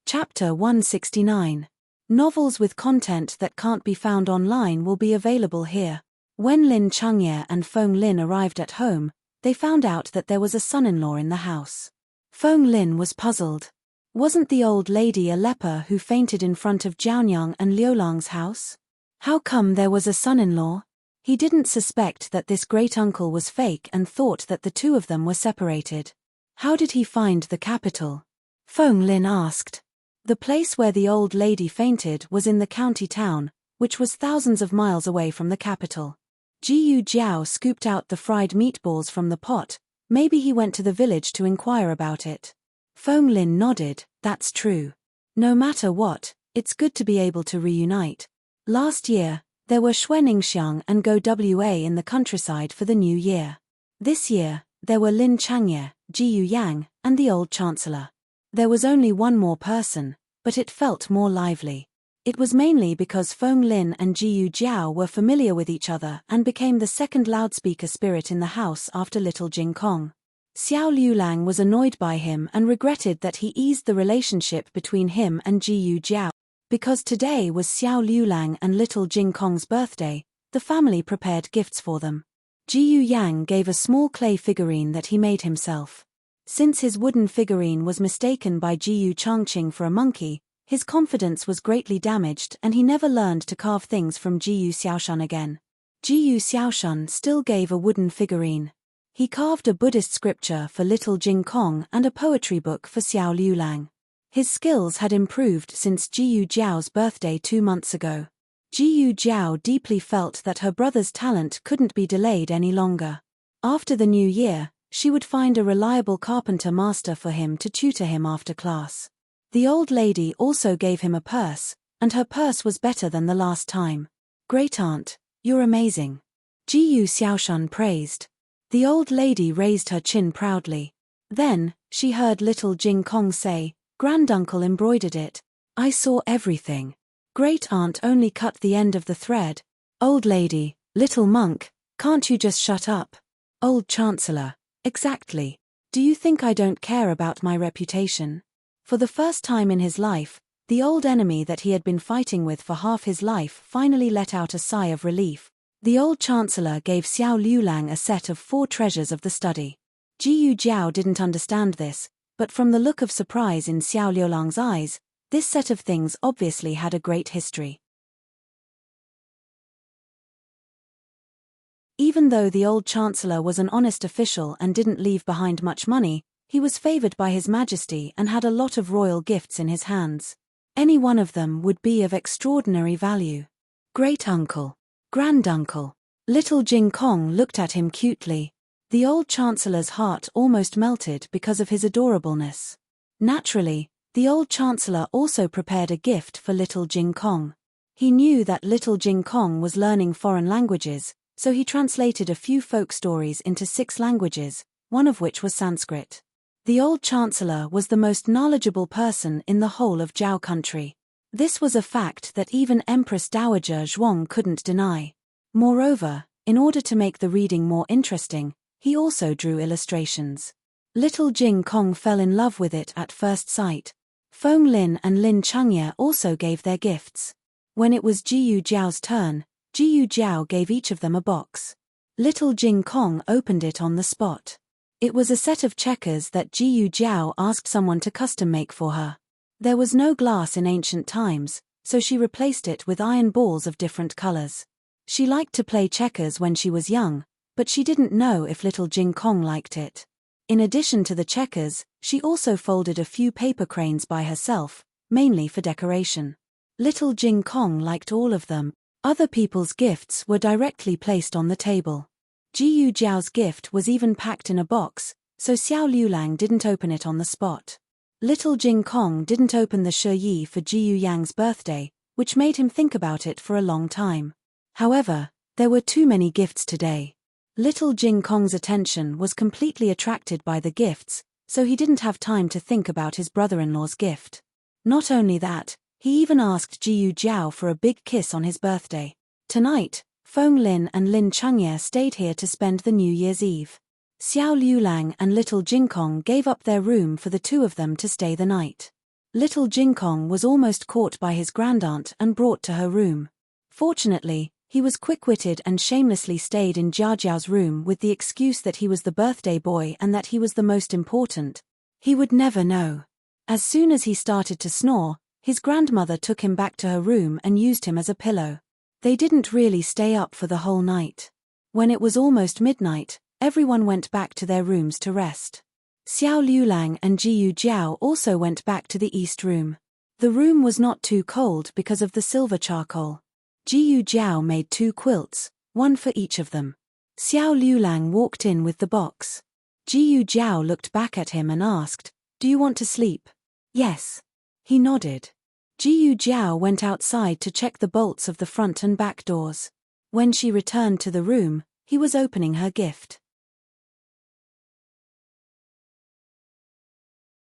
Chapter 169. Novels with content that can't be found online will be available here. When Lin Chengye and Feng Lin arrived at home, they found out that there was a son-in-law in the house. Feng Lin was puzzled. Wasn't the old lady a leper who fainted in front of Jiaonyang and Liulang's house? How come there was a son-in-law? He didn't suspect that this great-uncle was fake and thought that the two of them were separated. How did he find the capital? Feng Lin asked. The place where the old lady fainted was in the county town, which was thousands of miles away from the capital. Jiyu Jiao scooped out the fried meatballs from the pot. Maybe he went to the village to inquire about it. Feng Lin nodded. That's true. No matter what, it's good to be able to reunite. Last year, there were Xueningsiang and Go Wa in the countryside for the new year. This year, there were Lin Chengye, Jiyu Yang, and the old chancellor. There was only one more person, but it felt more lively. It was mainly because Feng Lin and Jiyu Jiao were familiar with each other and became the second loudspeaker spirit in the house after little Jing Kong. Xiao Liulang was annoyed by him and regretted that he eased the relationship between him and Jiyu Jiao. Because today was Xiao Liulang and little Jing Kong's birthday, the family prepared gifts for them. Jiyu Yang gave a small clay figurine that he made himself. Since his wooden figurine was mistaken by Jiyu Changqing for a monkey, his confidence was greatly damaged and he never learned to carve things from Jiyu Xiaoshan again. Jiyu Xiaoshan still gave a wooden figurine. He carved a Buddhist scripture for little Jing Kong and a poetry book for Xiao Liulang. His skills had improved since Jiyu Jiao's birthday 2 months ago. Jiyu Jiao deeply felt that her brother's talent couldn't be delayed any longer. After the new year, she would find a reliable carpenter master for him to tutor him after class. The old lady also gave him a purse, and her purse was better than the last time. "Great aunt, you're amazing," Jiyu Xiaoshan praised. The old lady raised her chin proudly. Then, she heard little Jing Kong say, "Granduncle embroidered it. I saw everything. Great aunt only cut the end of the thread." "Old lady, little monk, can't you just shut up?" "Old chancellor, exactly. Do you think I don't care about my reputation?" For the first time in his life, the old enemy that he had been fighting with for half his life finally let out a sigh of relief. The old chancellor gave Xiao Liulang a set of 4 treasures of the study. Jiyu Jiao didn't understand this, but from the look of surprise in Xiao Liulang's eyes, this set of things obviously had a great history. Even though the old chancellor was an honest official and didn't leave behind much money, he was favored by His Majesty and had a lot of royal gifts in his hands. Any one of them would be of extraordinary value. "Great-uncle, granduncle." Little Jing Kong looked at him cutely. The old chancellor's heart almost melted because of his adorableness. Naturally, the old chancellor also prepared a gift for little Jing Kong. He knew that little Jing Kong was learning foreign languages, so he translated a few folk stories into 6 languages, one of which was Sanskrit. The old chancellor was the most knowledgeable person in the whole of Zhao country. This was a fact that even Empress Dowager Zhuang couldn't deny. Moreover, in order to make the reading more interesting, he also drew illustrations. Little Jing Kong fell in love with it at first sight. Feng Lin and Lin Changye also gave their gifts. When it was Jiyu Jiao's turn, Jiyu Jiao gave each of them a box. Little Jing Kong opened it on the spot. It was a set of checkers that Jiyu Jiao asked someone to custom make for her. There was no glass in ancient times, so she replaced it with iron balls of different colors. She liked to play checkers when she was young, but she didn't know if little Jing Kong liked it. In addition to the checkers, she also folded a few paper cranes by herself, mainly for decoration. Little Jing Kong liked all of them. Other people's gifts were directly placed on the table. Jiyu Jiao's gift was even packed in a box, so Xiao Liulang didn't open it on the spot. Little Jing Kong didn't open the Shi for Jiyu Yang's birthday, which made him think about it for a long time. However, there were too many gifts today. Little Jing Kong's attention was completely attracted by the gifts, so he didn't have time to think about his brother-in-law's gift. Not only that, he even asked Jiyu Jiao for a big kiss on his birthday. Tonight, Feng Lin and Lin Changye stayed here to spend the New Year's Eve. Xiao Liulang and Little Jing Kong gave up their room for the 2 of them to stay the night. Little Jing Kong was almost caught by his grandaunt and brought to her room. Fortunately, he was quick-witted and shamelessly stayed in Jiajiao's room with the excuse that he was the birthday boy and that he was the most important. He would never know. As soon as he started to snore, his grandmother took him back to her room and used him as a pillow. They didn't really stay up for the whole night. When it was almost midnight, everyone went back to their rooms to rest. Xiao Liulang and Jiyu Jiao also went back to the east room. The room was not too cold because of the silver charcoal. Jiyu Jiao made 2 quilts, one for each of them. Xiao Liulang walked in with the box. Jiyu Jiao looked back at him and asked, "Do you want to sleep?" "Yes." He nodded. Jiyu Jiao went outside to check the bolts of the front and back doors. When she returned to the room, he was opening her gift.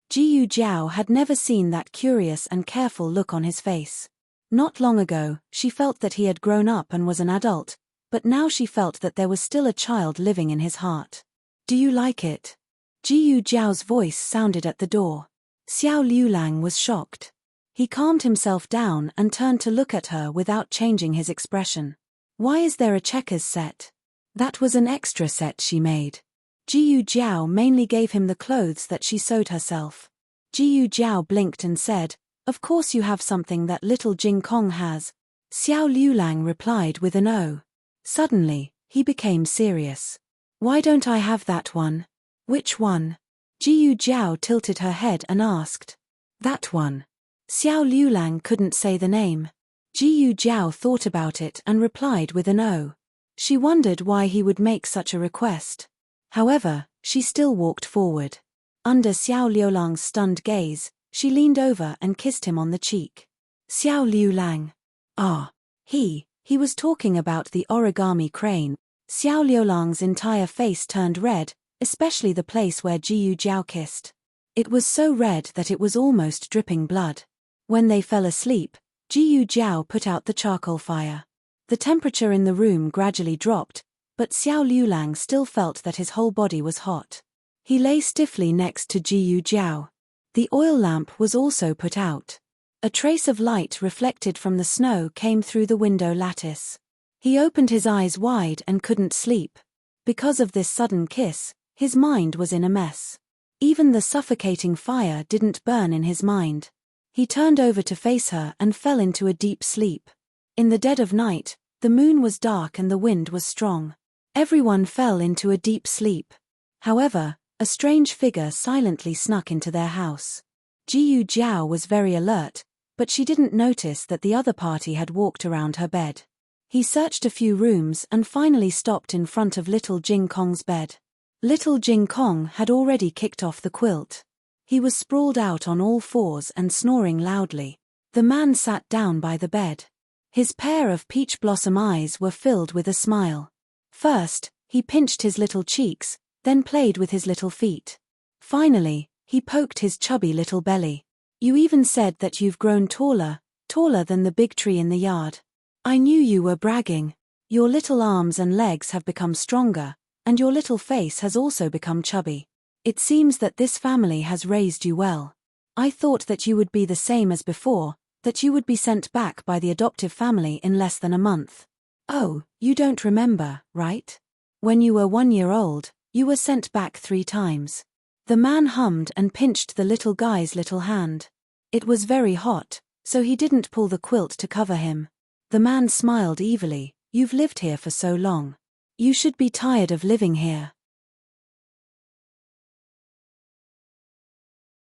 Jiyu Jiao had never seen that curious and careful look on his face. Not long ago, she felt that he had grown up and was an adult, but now she felt that there was still a child living in his heart. "Do you like it?" Jiyu Jiao's voice sounded at the door. Xiao Liulang was shocked. He calmed himself down and turned to look at her without changing his expression. "Why is there a checkers set?" "That was an extra set she made." Jiyu Jiao mainly gave him the clothes that she sewed herself. Jiyu Jiao blinked and said, "Of course you have something that little Jing Kong has." Xiao Liulang replied with an "Oh." Suddenly, he became serious. "Why don't I have that one?" "Which one?" Jiyu Jiao tilted her head and asked. That one. Xiao Liulang couldn't say the name. Jiyu Jiao thought about it and replied with an O. She wondered why he would make such a request. However, she still walked forward. Under Xiao Liulang's stunned gaze, she leaned over and kissed him on the cheek. Xiao Liulang. Ah. He was talking about the origami crane. Xiao Liulang's entire face turned red, especially the place where Jiyu Jiao kissed. It was so red that it was almost dripping blood. When they fell asleep, Jiyu Jiao put out the charcoal fire. The temperature in the room gradually dropped, but Xiao Liulang still felt that his whole body was hot. He lay stiffly next to Jiyu Jiao. The oil lamp was also put out. A trace of light reflected from the snow came through the window lattice. He opened his eyes wide and couldn't sleep. Because of this sudden kiss, his mind was in a mess. Even the suffocating fire didn't burn in his mind. He turned over to face her and fell into a deep sleep. In the dead of night, the moon was dark and the wind was strong. Everyone fell into a deep sleep. However, a strange figure silently snuck into their house. Jiyu Jiao was very alert, but she didn't notice that the other party had walked around her bed. He searched a few rooms and finally stopped in front of little Jing Kong's bed. Little Jing Kong had already kicked off the quilt. He was sprawled out on all fours and snoring loudly. The man sat down by the bed. His pair of peach blossom eyes were filled with a smile. First, he pinched his little cheeks, then played with his little feet. Finally, he poked his chubby little belly. You even said that you've grown taller than the big tree in the yard. I knew you were bragging. Your little arms and legs have become stronger, and your little face has also become chubby. It seems that this family has raised you well. I thought that you would be the same as before, that you would be sent back by the adoptive family in less than a month. Oh, you don't remember, right? When you were 1 year old, you were sent back 3 times. The man hummed and pinched the little guy's little hand. It was very hot, so he didn't pull the quilt to cover him. The man smiled evilly. You've lived here for so long. You should be tired of living here.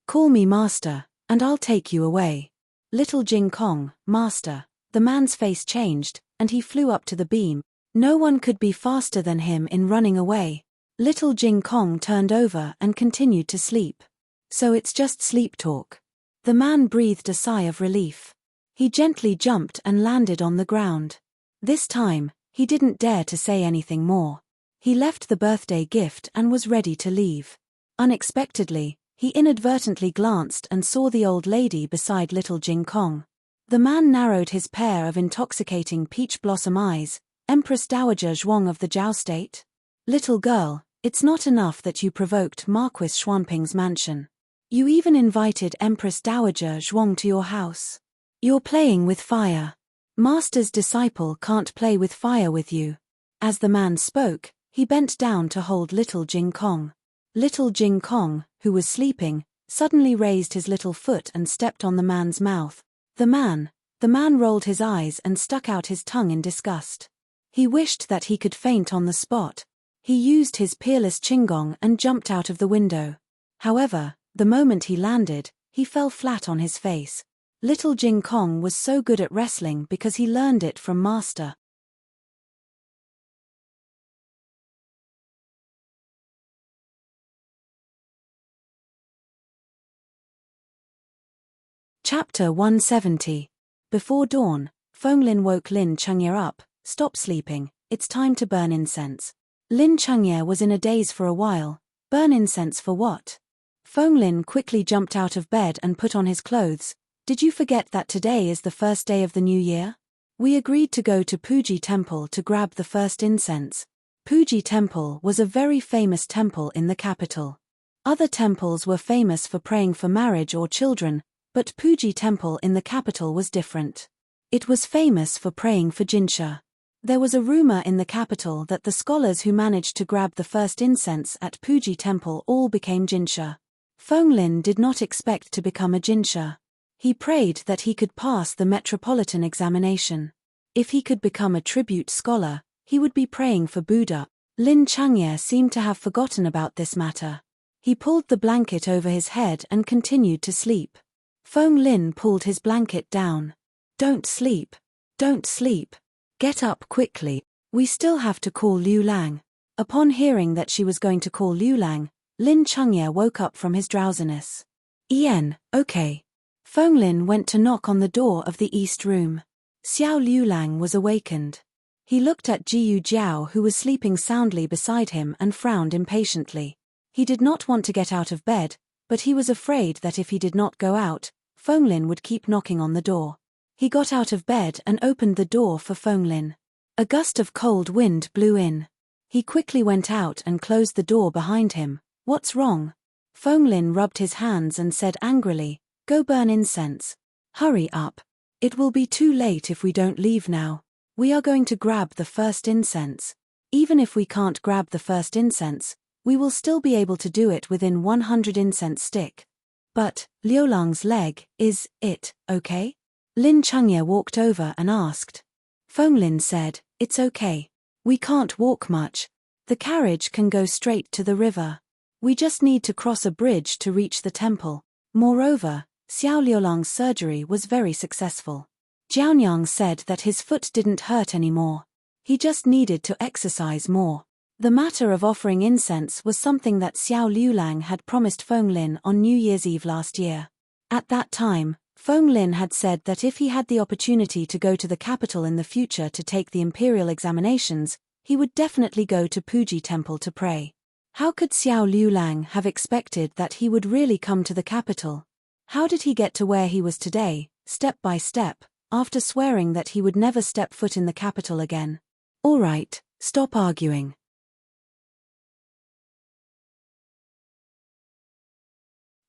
Call me master, and I'll take you away. Little Jing Kong, master. The man's face changed, and he flew up to the beam. No one could be faster than him in running away. Little Jing Kong turned over and continued to sleep. So it's just sleep talk. The man breathed a sigh of relief. He gently jumped and landed on the ground. This time, he didn't dare to say anything more. He left the birthday gift and was ready to leave. Unexpectedly, he inadvertently glanced and saw the old lady beside little Jing Kong. The man narrowed his pair of intoxicating peach blossom eyes. Empress Dowager Zhuang of the Zhao State? Little girl, it's not enough that you provoked Marquis Xuanping's mansion. You even invited Empress Dowager Zhuang to your house. You're playing with fire. Master's disciple can't play with fire with you. As the man spoke, he bent down to hold little Jing Kong. Little Jing Kong, who was sleeping, suddenly raised his little foot and stepped on the man's mouth. The man rolled his eyes and stuck out his tongue in disgust. He wished that he could faint on the spot. He used his peerless Qinggong and jumped out of the window. However, the moment he landed, he fell flat on his face. Little Jing Kong was so good at wrestling because he learned it from master. Chapter 170. Before dawn, Fenglin woke Lin Chengye up. Stop sleeping, it's time to burn incense. Lin Chengye was in a daze for a while. Burn incense for what? Fenglin quickly jumped out of bed and put on his clothes. Did you forget that today is the first day of the new year? We agreed to go to Puji Temple to grab the first incense. Puji Temple was a very famous temple in the capital. Other temples were famous for praying for marriage or children, but Puji Temple in the capital was different. It was famous for praying for Jinsha. There was a rumor in the capital that the scholars who managed to grab the first incense at Puji Temple all became Jinsha. Fenglin did not expect to become a Jinsha. He prayed that he could pass the metropolitan examination. If he could become a tribute scholar, he would be praying for Buddha. Lin Chengye seemed to have forgotten about this matter. He pulled the blanket over his head and continued to sleep. Feng Lin pulled his blanket down. Don't sleep. Don't sleep. Get up quickly. We still have to call Liu Lang. Upon hearing that she was going to call Liu Lang, Lin Chengye woke up from his drowsiness. Okay. Feng Lin went to knock on the door of the east room. Xiao Liu Lang was awakened. He looked at Jiyu Jiao, who was sleeping soundly beside him, and frowned impatiently. He did not want to get out of bed, but he was afraid that if he did not go out, Feng Lin would keep knocking on the door. He got out of bed and opened the door for Feng Lin. A gust of cold wind blew in. He quickly went out and closed the door behind him. What's wrong? Feng Lin rubbed his hands and said angrily, Go burn incense. Hurry up. It will be too late if we don't leave now. We are going to grab the first incense. Even if we can't grab the first incense, we will still be able to do it within 100 incense stick. But, Liulang's leg, is it okay? Lin Chengye walked over and asked. Feng Lin said, It's okay. We can't walk much. The carriage can go straight to the river. We just need to cross a bridge to reach the temple. Moreover, Xiao Liulang's surgery was very successful. Jianyang said that his foot didn't hurt anymore. He just needed to exercise more. The matter of offering incense was something that Xiao Liulang had promised Feng Lin on New Year's Eve last year. At that time, Feng Lin had said that if he had the opportunity to go to the capital in the future to take the imperial examinations, he would definitely go to Puji Temple to pray. How could Xiao Liulang have expected that he would really come to the capital? How did he get to where he was today, step by step, after swearing that he would never step foot in the capital again? All right, stop arguing.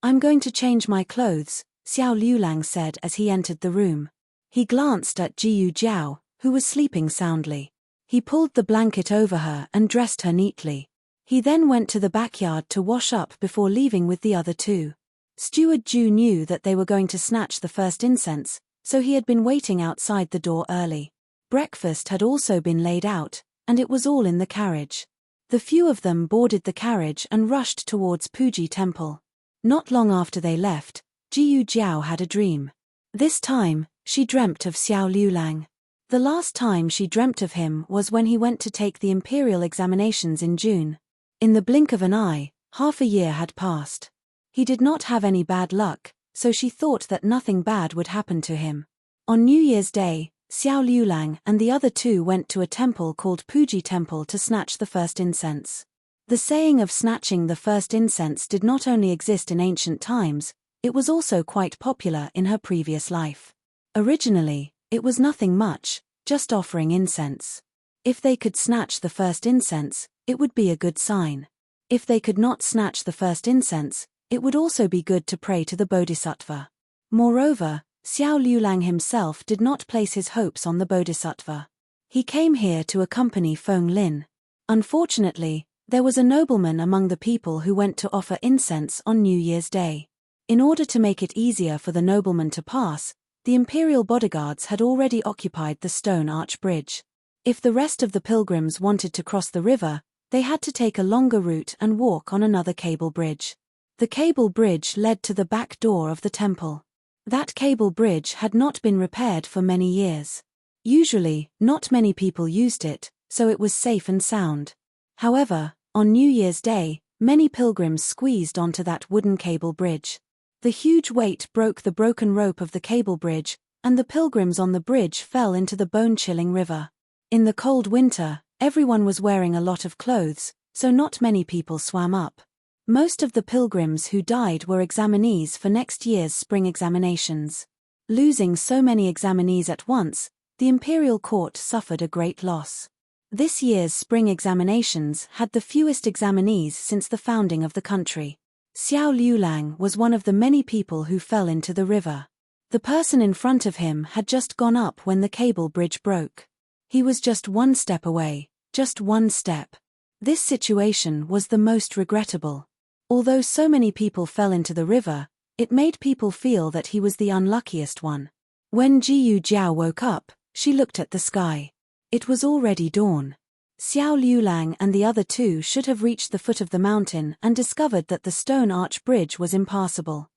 I'm going to change my clothes, Xiao Liulang said as he entered the room. He glanced at Jiyu Jiao, who was sleeping soundly. He pulled the blanket over her and dressed her neatly. He then went to the backyard to wash up before leaving with the other two. Steward Ju knew that they were going to snatch the first incense, so he had been waiting outside the door early. Breakfast had also been laid out, and it was all in the carriage. The few of them boarded the carriage and rushed towards Puji Temple. Not long after they left, Jiyu Jiao had a dream. This time, she dreamt of Xiao Liulang. The last time she dreamt of him was when he went to take the imperial examinations in June. In the blink of an eye, half a year had passed. He did not have any bad luck, so she thought that nothing bad would happen to him. On New Year's Day, Xiao Liulang and the other two went to a temple called Puji Temple to snatch the first incense. The saying of snatching the first incense did not only exist in ancient times, it was also quite popular in her previous life. Originally, it was nothing much, just offering incense. If they could snatch the first incense, it would be a good sign. If they could not snatch the first incense, it would also be good to pray to the Bodhisattva. Moreover, Xiao Liulang himself did not place his hopes on the Bodhisattva. He came here to accompany Feng Lin. Unfortunately, there was a nobleman among the people who went to offer incense on New Year's Day. In order to make it easier for the nobleman to pass, the imperial bodyguards had already occupied the stone arch bridge. If the rest of the pilgrims wanted to cross the river, they had to take a longer route and walk on another cable bridge. The cable bridge led to the back door of the temple. That cable bridge had not been repaired for many years. Usually, not many people used it, so it was safe and sound. However, on New Year's Day, many pilgrims squeezed onto that wooden cable bridge. The huge weight broke the broken rope of the cable bridge, and the pilgrims on the bridge fell into the bone-chilling river. In the cold winter, everyone was wearing a lot of clothes, so not many people swam up. Most of the pilgrims who died were examinees for next year's spring examinations. Losing so many examinees at once, the imperial court suffered a great loss. This year's spring examinations had the fewest examinees since the founding of the country. Xiao Liulang was one of the many people who fell into the river. The person in front of him had just gone up when the cable bridge broke. He was just one step away, just one step. This situation was the most regrettable. Although so many people fell into the river, it made people feel that he was the unluckiest one. When Jiyu Jiao woke up, she looked at the sky. It was already dawn. Xiao Liulang and the other two should have reached the foot of the mountain and discovered that the stone arch bridge was impassable.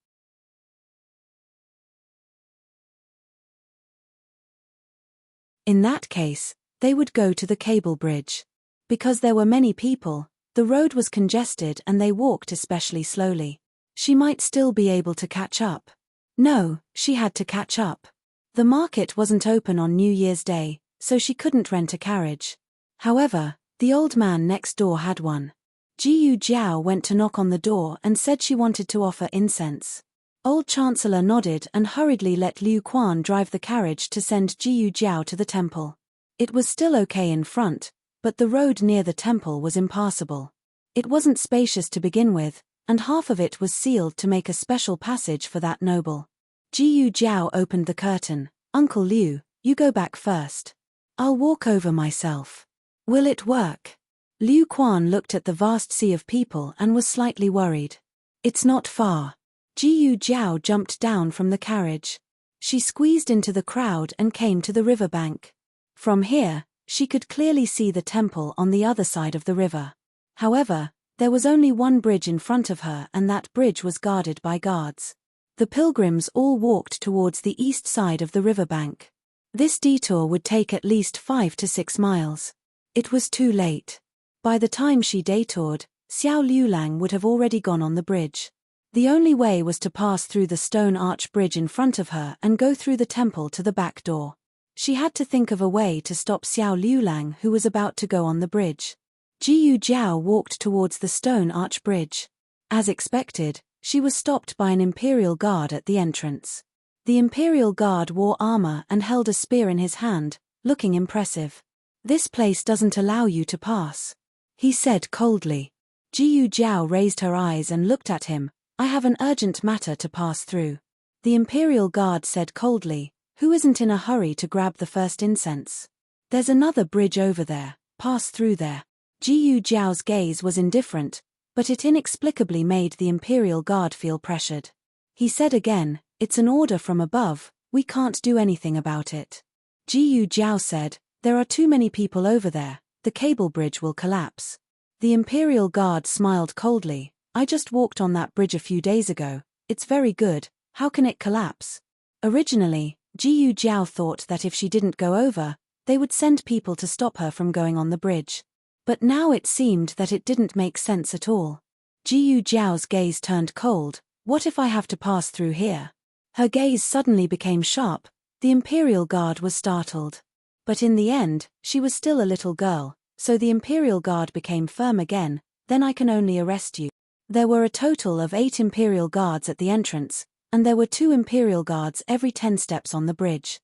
In that case, they would go to the cable bridge. Because there were many people, the road was congested and they walked especially slowly. She might still be able to catch up. No, she had to catch up. The market wasn't open on New Year's Day, so she couldn't rent a carriage. However, the old man next door had one. Jiyu Jiao went to knock on the door and said she wanted to offer incense. Old Chancellor nodded and hurriedly let Liu Quan drive the carriage to send Jiyu Jiao to the temple. It was still okay in front, but the road near the temple was impassable. It wasn't spacious to begin with, and half of it was sealed to make a special passage for that noble. Jiyu Jiao opened the curtain. Uncle Liu, you go back first. I'll walk over myself. Will it work? Liu Quan looked at the vast sea of people and was slightly worried. It's not far. Jiyu Jiao jumped down from the carriage. She squeezed into the crowd and came to the riverbank. From here, she could clearly see the temple on the other side of the river. However, there was only one bridge in front of her and that bridge was guarded by guards. The pilgrims all walked towards the east side of the riverbank. This detour would take at least 5 to 6 miles. It was too late. By the time she detoured, Xiao Liulang would have already gone on the bridge. The only way was to pass through the stone arch bridge in front of her and go through the temple to the back door. She had to think of a way to stop Xiao Liulang, who was about to go on the bridge. Jiyu Jiao walked towards the stone arch bridge. As expected, she was stopped by an imperial guard at the entrance. The imperial guard wore armor and held a spear in his hand, looking impressive. "This place doesn't allow you to pass," he said coldly. Jiyu Jiao raised her eyes and looked at him. "I have an urgent matter to pass through." The imperial guard said coldly, "Who isn't in a hurry to grab the first incense? There's another bridge over there, pass through there." Jiyu Jiao's gaze was indifferent, but it inexplicably made the imperial guard feel pressured. He said again, "It's an order from above, we can't do anything about it." Jiyu Jiao said, "There are too many people over there, the cable bridge will collapse." The imperial guard smiled coldly, "I just walked on that bridge a few days ago, it's very good, how can it collapse?" Originally, Jiyu Jiao thought that if she didn't go over, they would send people to stop her from going on the bridge. But now it seemed that it didn't make sense at all. Jiyu Jiao's gaze turned cold. "What if I have to pass through here?" Her gaze suddenly became sharp. The imperial guard was startled. But in the end, she was still a little girl, so the imperial guard became firm again. "Then I can only arrest you." There were a total of 8 imperial guards at the entrance, and there were 2 imperial guards every 10 steps on the bridge.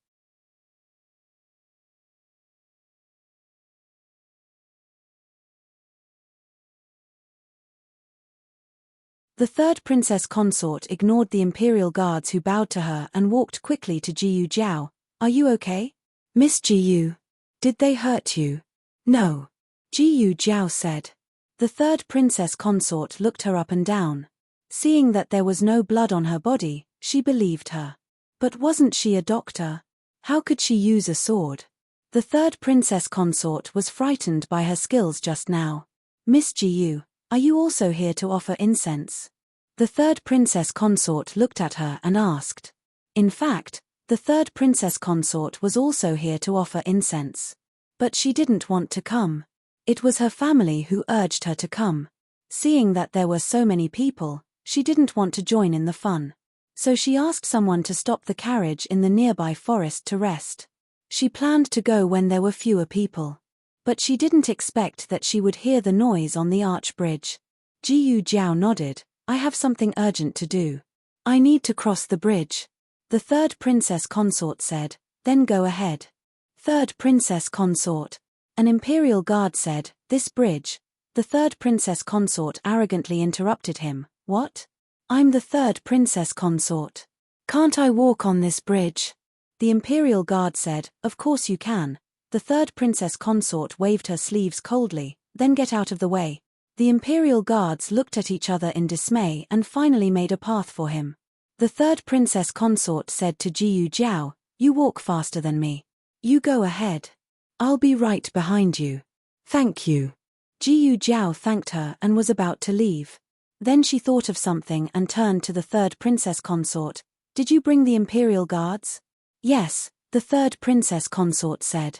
The third princess consort ignored the imperial guards who bowed to her and walked quickly to Jiyu Jiao. "Are you okay? Miss Jiyu? Did they hurt you?" "No," Jiyu Jiao said. The third princess consort looked her up and down. Seeing that there was no blood on her body, she believed her. But wasn't she a doctor? How could she use a sword? The third princess consort was frightened by her skills just now. "Miss Jiyu, are you also here to offer incense?" The third princess consort looked at her and asked. In fact, the third princess consort was also here to offer incense. But she didn't want to come. It was her family who urged her to come. Seeing that there were so many people, she didn't want to join in the fun. So she asked someone to stop the carriage in the nearby forest to rest. She planned to go when there were fewer people. But she didn't expect that she would hear the noise on the arch bridge. Jiyu Jiao nodded. "I have something urgent to do. I need to cross the bridge." The third princess consort said, "Then go ahead." "Third princess consort." An imperial guard said, "This bridge." The third princess consort arrogantly interrupted him. "What? I'm the third princess consort. Can't I walk on this bridge?" The imperial guard said, "Of course you can." The third princess consort waved her sleeves coldly. "Then get out of the way." The imperial guards looked at each other in dismay and finally made a path for him. The third princess consort said to Jiyu Jiao, "You walk faster than me. You go ahead. I'll be right behind you." "Thank you." Jiyu Jiao thanked her and was about to leave. Then she thought of something and turned to the third princess consort. "Did you bring the imperial guards?" "Yes, the third princess consort said.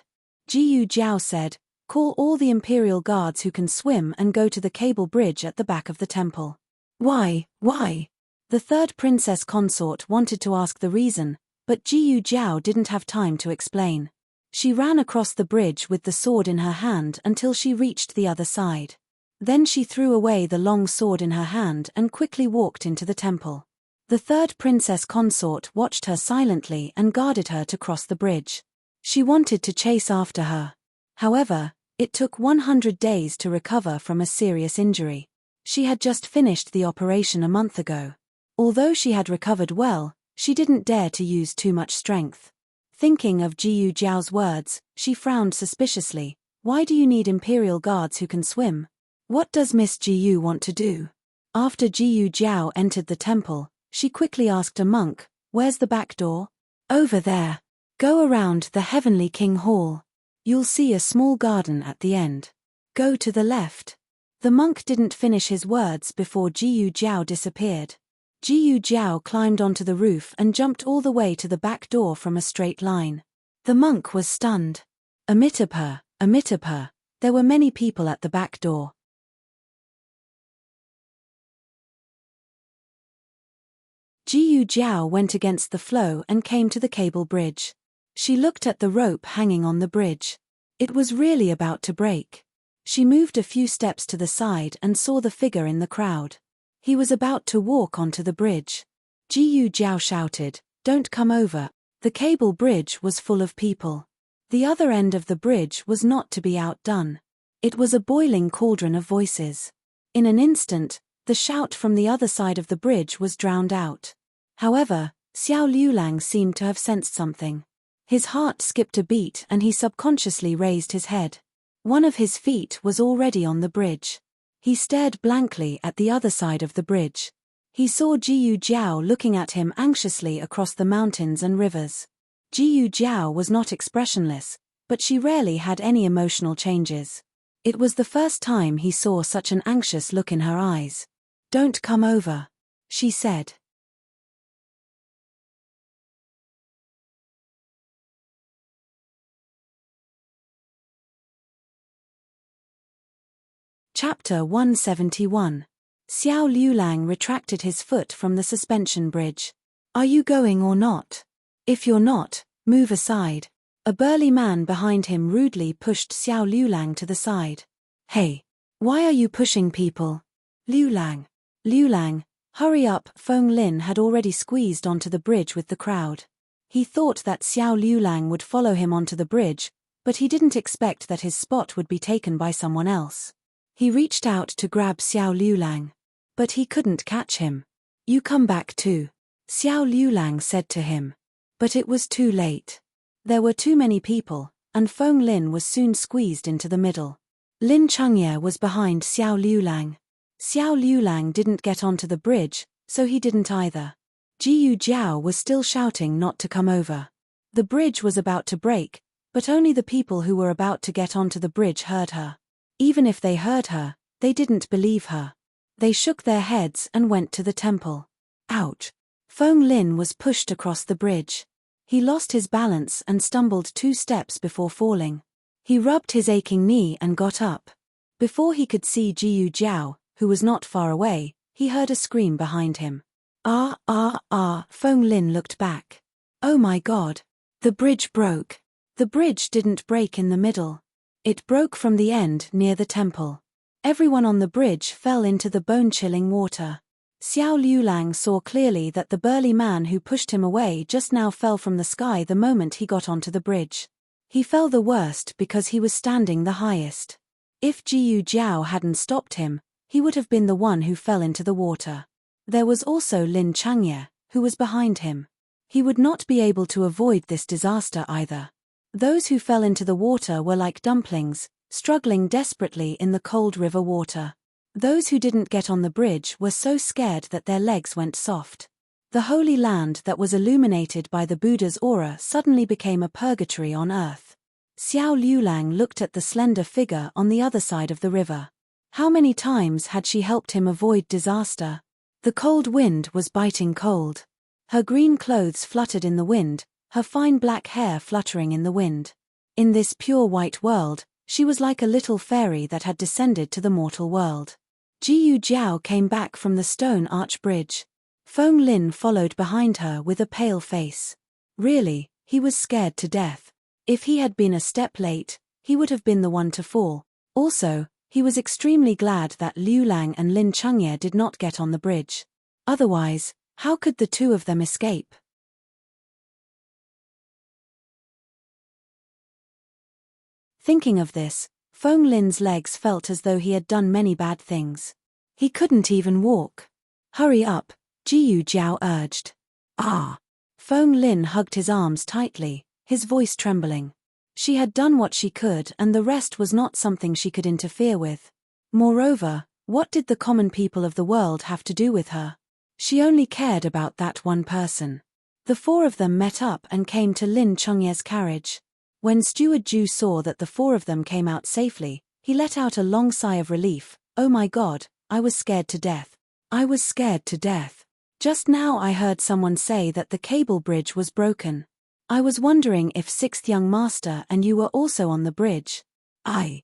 Jiyu Jiao said, call all the imperial guards who can swim and go to the cable bridge at the back of the temple. Why? The third princess consort wanted to ask the reason, but Jiyu Jiao didn't have time to explain. She ran across the bridge with the sword in her hand until she reached the other side. Then she threw away the long sword in her hand and quickly walked into the temple. The third princess consort watched her silently and guarded her to cross the bridge. She wanted to chase after her. However, it took 100 days to recover from a serious injury. She had just finished the operation a month ago. Although she had recovered well, she didn't dare to use too much strength. Thinking of Jiyu Jiao's words, she frowned suspiciously. Why do you need imperial guards who can swim? What does Miss Jiyu want to do? After Jiyu Jiao entered the temple, she quickly asked a monk, where's the back door? Over there. Go around the Heavenly King Hall. You'll see a small garden at the end. Go to the left. The monk didn't finish his words before Jiyu Jiao disappeared. Jiyu Jiao climbed onto the roof and jumped all the way to the back door from a straight line. The monk was stunned. Amitabha, there were many people at the back door. Jiyu Jiao went against the flow and came to the cable bridge. She looked at the rope hanging on the bridge. It was really about to break. She moved a few steps to the side and saw the figure in the crowd. He was about to walk onto the bridge. Jiyu Jiao shouted, "Don't come over." The cable bridge was full of people. The other end of the bridge was not to be outdone. It was a boiling cauldron of voices. In an instant, the shout from the other side of the bridge was drowned out. However, Xiao Liulang seemed to have sensed something. His heart skipped a beat and he subconsciously raised his head. One of his feet was already on the bridge. He stared blankly at the other side of the bridge. He saw Jiyu Jiao looking at him anxiously across the mountains and rivers. Jiyu Jiao was not expressionless, but she rarely had any emotional changes. It was the first time he saw such an anxious look in her eyes. "Don't come over," she said. Chapter 171. Xiao Liulang retracted his foot from the suspension bridge. "Are you going or not? If you're not, move aside." A burly man behind him rudely pushed Xiao Liulang to the side. "Hey, why are you pushing people?" Liulang, hurry up." Feng Lin had already squeezed onto the bridge with the crowd. He thought that Xiao Liulang would follow him onto the bridge, but he didn't expect that his spot would be taken by someone else. He reached out to grab Xiao Liulang. But he couldn't catch him. "You come back too," Xiao Liulang said to him. But it was too late. There were too many people, and Feng Lin was soon squeezed into the middle. Lin Chengye was behind Xiao Liulang. Xiao Liulang didn't get onto the bridge, so he didn't either. Jiyu Jiao was still shouting not to come over. The bridge was about to break, but only the people who were about to get onto the bridge heard her. Even if they heard her, they didn't believe her. They shook their heads and went to the temple. Ouch! Feng Lin was pushed across the bridge. He lost his balance and stumbled 2 steps before falling. He rubbed his aching knee and got up. Before he could see Jiyu Jiao, who was not far away, he heard a scream behind him. Ah! Feng Lin looked back. Oh my God! The bridge broke. The bridge didn't break in the middle. It broke from the end near the temple. Everyone on the bridge fell into the bone-chilling water. Xiao Liulang saw clearly that the burly man who pushed him away just now fell from the sky the moment he got onto the bridge. He fell the worst because he was standing the highest. If Jiyu Jiao hadn't stopped him, he would have been the one who fell into the water. There was also Lin Chengye, who was behind him. He would not be able to avoid this disaster either. Those who fell into the water were like dumplings, struggling desperately in the cold river water. Those who didn't get on the bridge were so scared that their legs went soft. The holy land that was illuminated by the Buddha's aura suddenly became a purgatory on earth. Xiao Liulang looked at the slender figure on the other side of the river. How many times had she helped him avoid disaster? The cold wind was biting cold. Her green clothes fluttered in the wind, her fine black hair fluttering in the wind. In this pure white world, she was like a little fairy that had descended to the mortal world. Jiyu Jiao came back from the stone arch bridge. Feng Lin followed behind her with a pale face. Really, he was scared to death. If he had been a step late, he would have been the one to fall. Also, he was extremely glad that Liu Lang and Lin Chengye did not get on the bridge. Otherwise, how could the two of them escape? Thinking of this, Feng Lin's legs felt as though he had done many bad things. He couldn't even walk. Hurry up, Jiyu Jiao urged. Ah! Feng Lin hugged his arms tightly, his voice trembling. She had done what she could and the rest was not something she could interfere with. Moreover, what did the common people of the world have to do with her? She only cared about that one person. The four of them met up and came to Lin Chengye's carriage. When Steward Ju saw that the four of them came out safely, he let out a long sigh of relief. Oh my God, I was scared to death. I was scared to death. Just now I heard someone say that the cable bridge was broken. I was wondering if sixth young master and you were also on the bridge. I.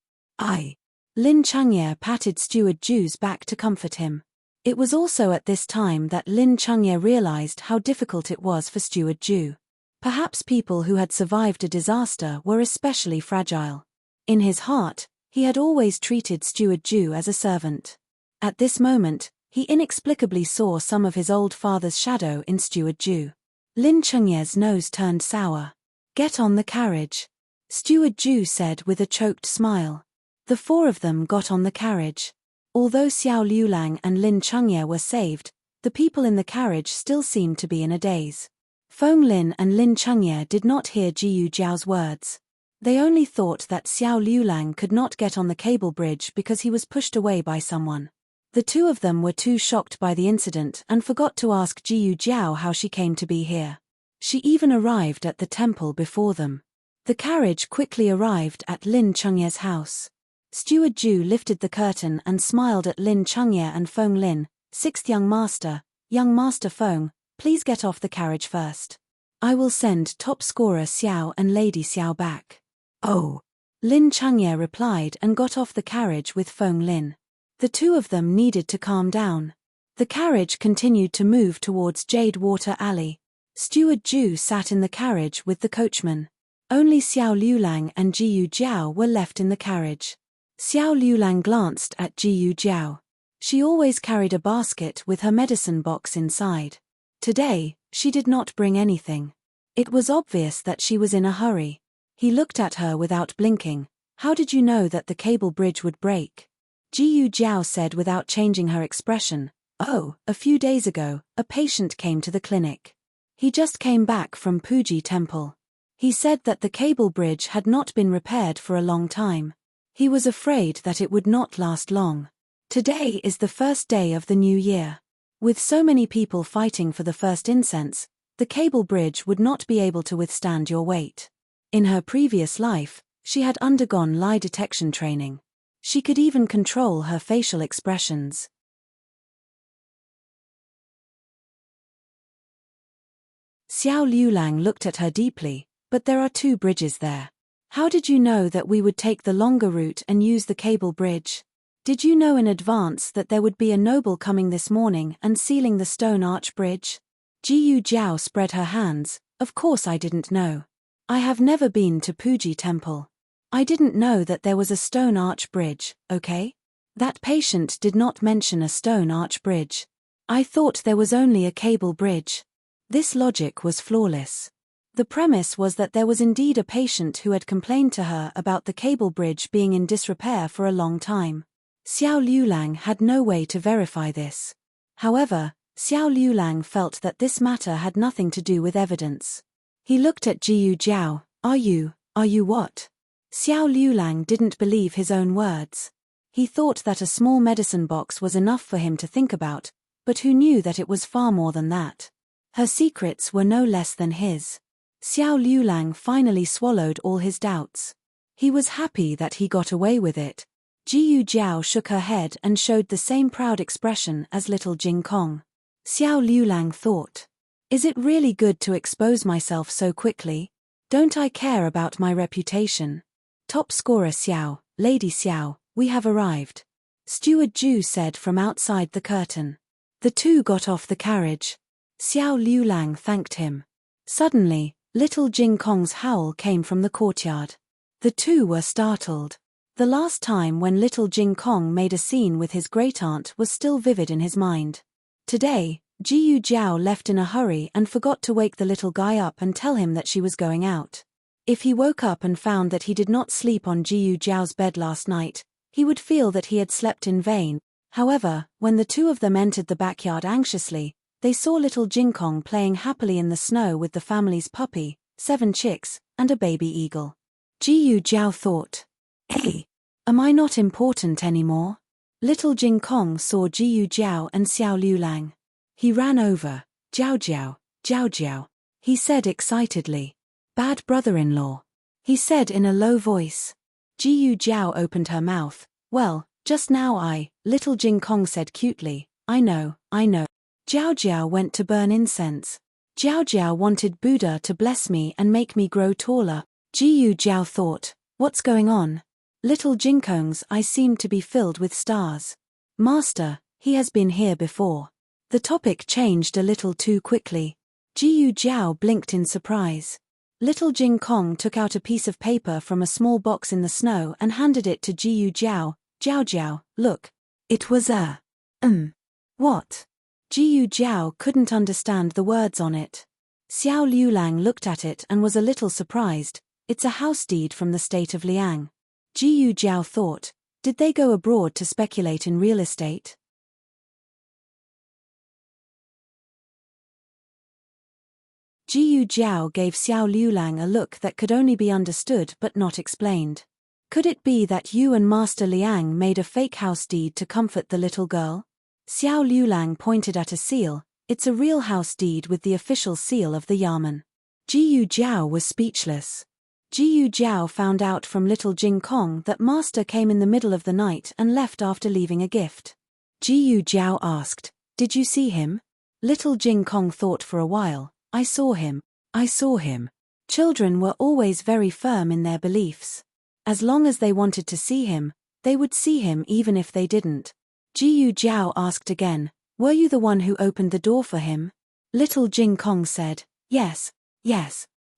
Lin Chengye patted Steward Ju's back to comfort him. It was also at this time that Lin Chengye realized how difficult it was for Steward Ju. Perhaps people who had survived a disaster were especially fragile. In his heart, he had always treated Steward Ju as a servant. At this moment, he inexplicably saw some of his old father's shadow in Steward Ju. Lin Chengye's nose turned sour. Get on the carriage, Steward Ju said with a choked smile. The four of them got on the carriage. Although Xiao Liulang and Lin Chengye were saved, the people in the carriage still seemed to be in a daze. Feng Lin and Lin Chengye did not hear Jiyu Jiao's words. They only thought that Xiao Liulang could not get on the cable bridge because he was pushed away by someone. The two of them were too shocked by the incident and forgot to ask Jiyu Jiao how she came to be here. She even arrived at the temple before them. The carriage quickly arrived at Lin Chengye's house. Steward Ju lifted the curtain and smiled at Lin Chengye and Feng Lin. Sixth young master Feng, please get off the carriage first. I will send top scorer Xiao and Lady Xiao back. Oh. Lin Chengye replied and got off the carriage with Feng Lin. The two of them needed to calm down. The carriage continued to move towards Jade Water Alley. Steward Ju sat in the carriage with the coachman. Only Xiao Liulang and Jiyu Jiao were left in the carriage. Xiao Liulang glanced at Jiyu Jiao. She always carried a basket with her medicine box inside. Today, she did not bring anything. It was obvious that she was in a hurry. He looked at her without blinking. How did you know that the cable bridge would break? Jiyu Jiao said without changing her expression. Oh, a few days ago, a patient came to the clinic. He just came back from Puji Temple. He said that the cable bridge had not been repaired for a long time. He was afraid that it would not last long. Today is the first day of the new year. With so many people fighting for the first incense, the cable bridge would not be able to withstand your weight. In her previous life, she had undergone lie detection training. She could even control her facial expressions. Xiao Liulang looked at her deeply, but there are two bridges there. How did you know that we would take the longer route and use the cable bridge? Did you know in advance that there would be a noble coming this morning and sealing the stone arch bridge? Jiyu Jiao spread her hands. Of course I didn't know. I have never been to Puji Temple. I didn't know that there was a stone arch bridge, okay? That patient did not mention a stone arch bridge. I thought there was only a cable bridge. This logic was flawless. The premise was that there was indeed a patient who had complained to her about the cable bridge being in disrepair for a long time. Xiao Liulang had no way to verify this. However, Xiao Liulang felt that this matter had nothing to do with evidence. He looked at Jiyu Jiao. Are you what? Xiao Liulang didn't believe his own words. He thought that a small medicine box was enough for him to think about, but who knew that it was far more than that? Her secrets were no less than his. Xiao Liulang finally swallowed all his doubts. He was happy that he got away with it. Jiyu Jiao shook her head and showed the same proud expression as little Jing Kong. Xiao Liulang thought. Is it really good to expose myself so quickly? Don't I care about my reputation? Top scorer Xiao, Lady Xiao, we have arrived. Steward Ju said from outside the curtain. The two got off the carriage. Xiao Liulang thanked him. Suddenly, little Jing Kong's howl came from the courtyard. The two were startled. The last time when little Jing Kong made a scene with his great-aunt was still vivid in his mind. Today, Jiyu Jiao left in a hurry and forgot to wake the little guy up and tell him that she was going out. If he woke up and found that he did not sleep on Jiyu Jiao's bed last night, he would feel that he had slept in vain. However, when the two of them entered the backyard anxiously, they saw little Jing Kong playing happily in the snow with the family's puppy, 7 chicks, and a baby eagle. Jiyu Jiao thought, "Hey, am I not important anymore?" Little Jing Kong saw Jiyu Jiao and Xiao Liulang. He ran over. "Jiao Jiao, Jiao Jiao," he said excitedly. "Bad brother-in-law," he said in a low voice. Jiyu Jiao opened her mouth. "Well, just now little Jing Kong said cutely, I know. Jiao Jiao went to burn incense. Jiao Jiao wanted Buddha to bless me and make me grow taller." Jiyu Jiao thought, what's going on? Little Jing Kong's eyes seemed to be filled with stars. Master, he has been here before. The topic changed a little too quickly. Jiyu Jiao blinked in surprise. Little Jing Kong took out a piece of paper from a small box in the snow and handed it to Jiyu Jiao. "Jiao Jiao, look. It was what?" Jiyu Jiao couldn't understand the words on it. Xiao Liulang looked at it and was a little surprised. "It's a house deed from the state of Liang." Jiyu Jiao thought, did they go abroad to speculate in real estate? Jiyu Jiao gave Xiao Liulang a look that could only be understood but not explained. Could it be that you and Master Liang made a fake house deed to comfort the little girl? Xiao Liulang pointed at a seal. "It's a real house deed with the official seal of the Yamen." Jiyu Jiao was speechless. Jiyu Jiao found out from little Jing Kong that Master came in the middle of the night and left after leaving a gift. Jiyu Jiao asked, "Did you see him?" Little Jing Kong thought for a while. I saw him. Children were always very firm in their beliefs. As long as they wanted to see him, they would see him even if they didn't. Jiyu Jiao asked again, "Were you the one who opened the door for him?" Little Jing Kong said, Yes.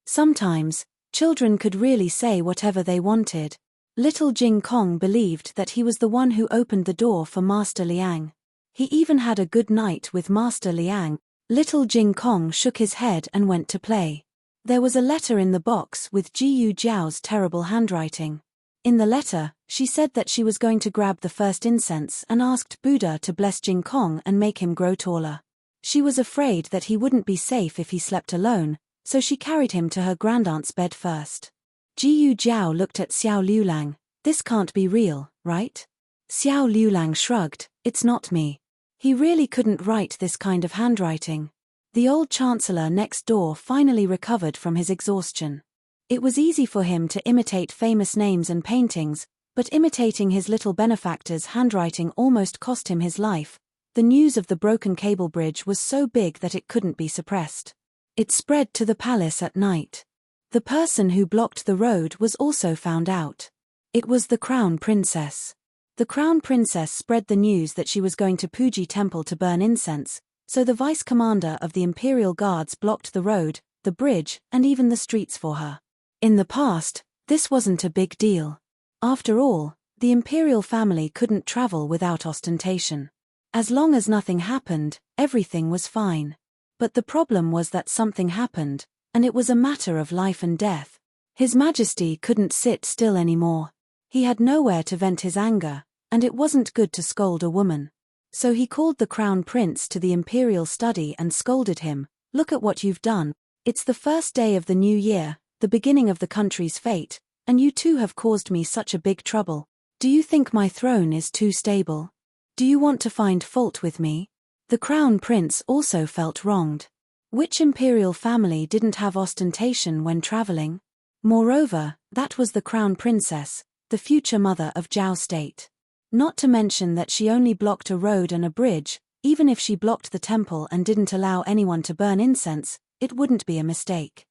Sometimes, children could really say whatever they wanted. Little Jing Kong believed that he was the one who opened the door for Master Liang. He even had a good night with Master Liang. Little Jing Kong shook his head and went to play. There was a letter in the box with Jiyu Jiao's terrible handwriting. In the letter, she said that she was going to grab the first incense and asked Buddha to bless Jing Kong and make him grow taller. She was afraid that he wouldn't be safe if he slept alone, so she carried him to her grandaunt's bed first. Jiyu Jiao looked at Xiao Liulang. "This can't be real, right?" Xiao Liulang shrugged. "It's not me. He really couldn't write this kind of handwriting." The old chancellor next door finally recovered from his exhaustion. It was easy for him to imitate famous names and paintings, but imitating his little benefactor's handwriting almost cost him his life. The news of the broken cable bridge was so big that it couldn't be suppressed. It spread to the palace at night. The person who blocked the road was also found out. It was the Crown Princess. The Crown Princess spread the news that she was going to Puji Temple to burn incense, so the vice commander of the Imperial Guards blocked the road, the bridge, and even the streets for her. In the past, this wasn't a big deal. After all, the imperial family couldn't travel without ostentation. As long as nothing happened, everything was fine. But the problem was that something happened, and it was a matter of life and death. His Majesty couldn't sit still anymore. He had nowhere to vent his anger, and it wasn't good to scold a woman. So he called the Crown Prince to the imperial study and scolded him. "Look at what you've done. It's the first day of the new year, the beginning of the country's fate, and you two have caused me such a big trouble. Do you think my throne is too stable? Do you want to find fault with me?" The Crown Prince also felt wronged. Which imperial family didn't have ostentation when traveling? Moreover, that was the Crown Princess, the future mother of Zhao State. Not to mention that she only blocked a road and a bridge, Even if she blocked the temple and didn't allow anyone to burn incense, it wouldn't be a mistake.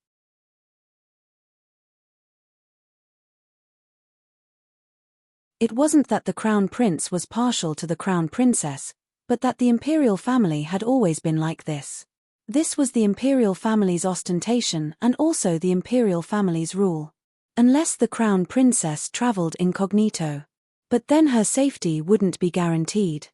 It wasn't that the crown prince was partial to the crown princess, but that the imperial family had always been like this. This was the imperial family's ostentation and also the imperial family's rule. Unless the crown princess traveled incognito. But then her safety wouldn't be guaranteed.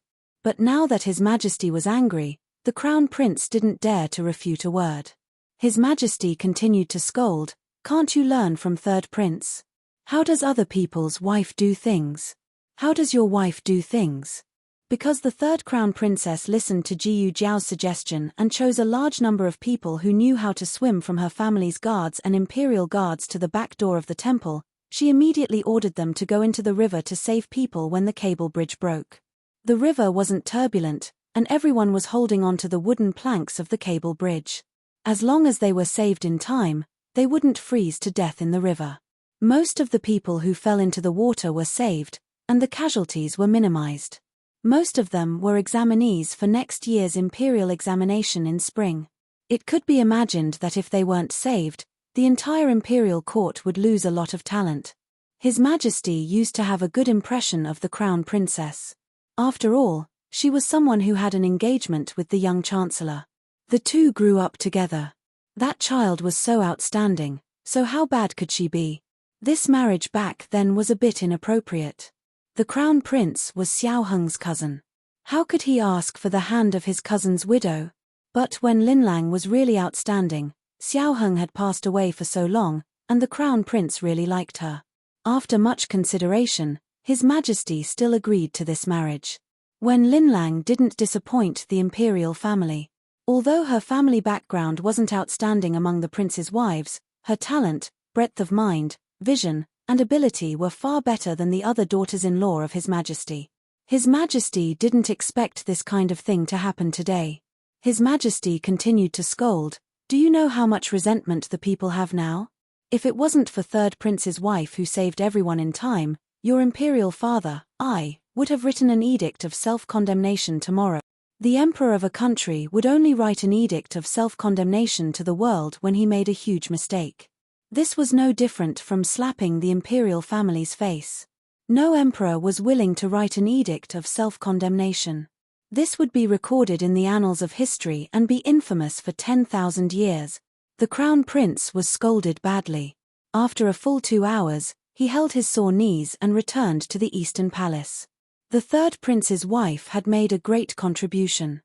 But now that His Majesty was angry, the crown prince didn't dare to refute a word. His Majesty continued to scold, "Can't you learn from third prince? How does other people's wife do things? How does your wife do things?" Because the third crown princess listened to Jiyu Jiao's suggestion and chose a large number of people who knew how to swim from her family's guards and imperial guards to the back door of the temple, she immediately ordered them to go into the river to save people when the cable bridge broke. The river wasn't turbulent, and everyone was holding onto the wooden planks of the cable bridge. As long as they were saved in time, they wouldn't freeze to death in the river. Most of the people who fell into the water were saved, and the casualties were minimized. Most of them were examinees for next year's imperial examination in spring. It could be imagined that if they weren't saved, the entire imperial court would lose a lot of talent. His Majesty used to have a good impression of the crown princess. After all, she was someone who had an engagement with the young chancellor. The two grew up together. That child was so outstanding, so how bad could she be? This marriage back then was a bit inappropriate. The crown prince was Xiao Heng's cousin. How could he ask for the hand of his cousin's widow? But when Linlang was really outstanding, Xiao Heng had passed away for so long, and the crown prince really liked her. After much consideration, His Majesty still agreed to this marriage. When Linlang didn't disappoint the imperial family. Although her family background wasn't outstanding among the prince's wives, her talent, breadth of mind, vision, and ability were far better than the other daughters-in-law of His Majesty. His Majesty didn't expect this kind of thing to happen today. His Majesty continued to scold, "Do you know how much resentment the people have now? If it wasn't for third prince's wife who saved everyone in time, your imperial father, I, would have written an edict of self-condemnation tomorrow." The emperor of a country would only write an edict of self-condemnation to the world when he made a huge mistake. This was no different from slapping the imperial family's face. No emperor was willing to write an edict of self-condemnation. This would be recorded in the annals of history and be infamous for 10,000 years. The crown prince was scolded badly. After a full 2 hours, he held his sore knees and returned to the Eastern Palace. The third prince's wife had made a great contribution.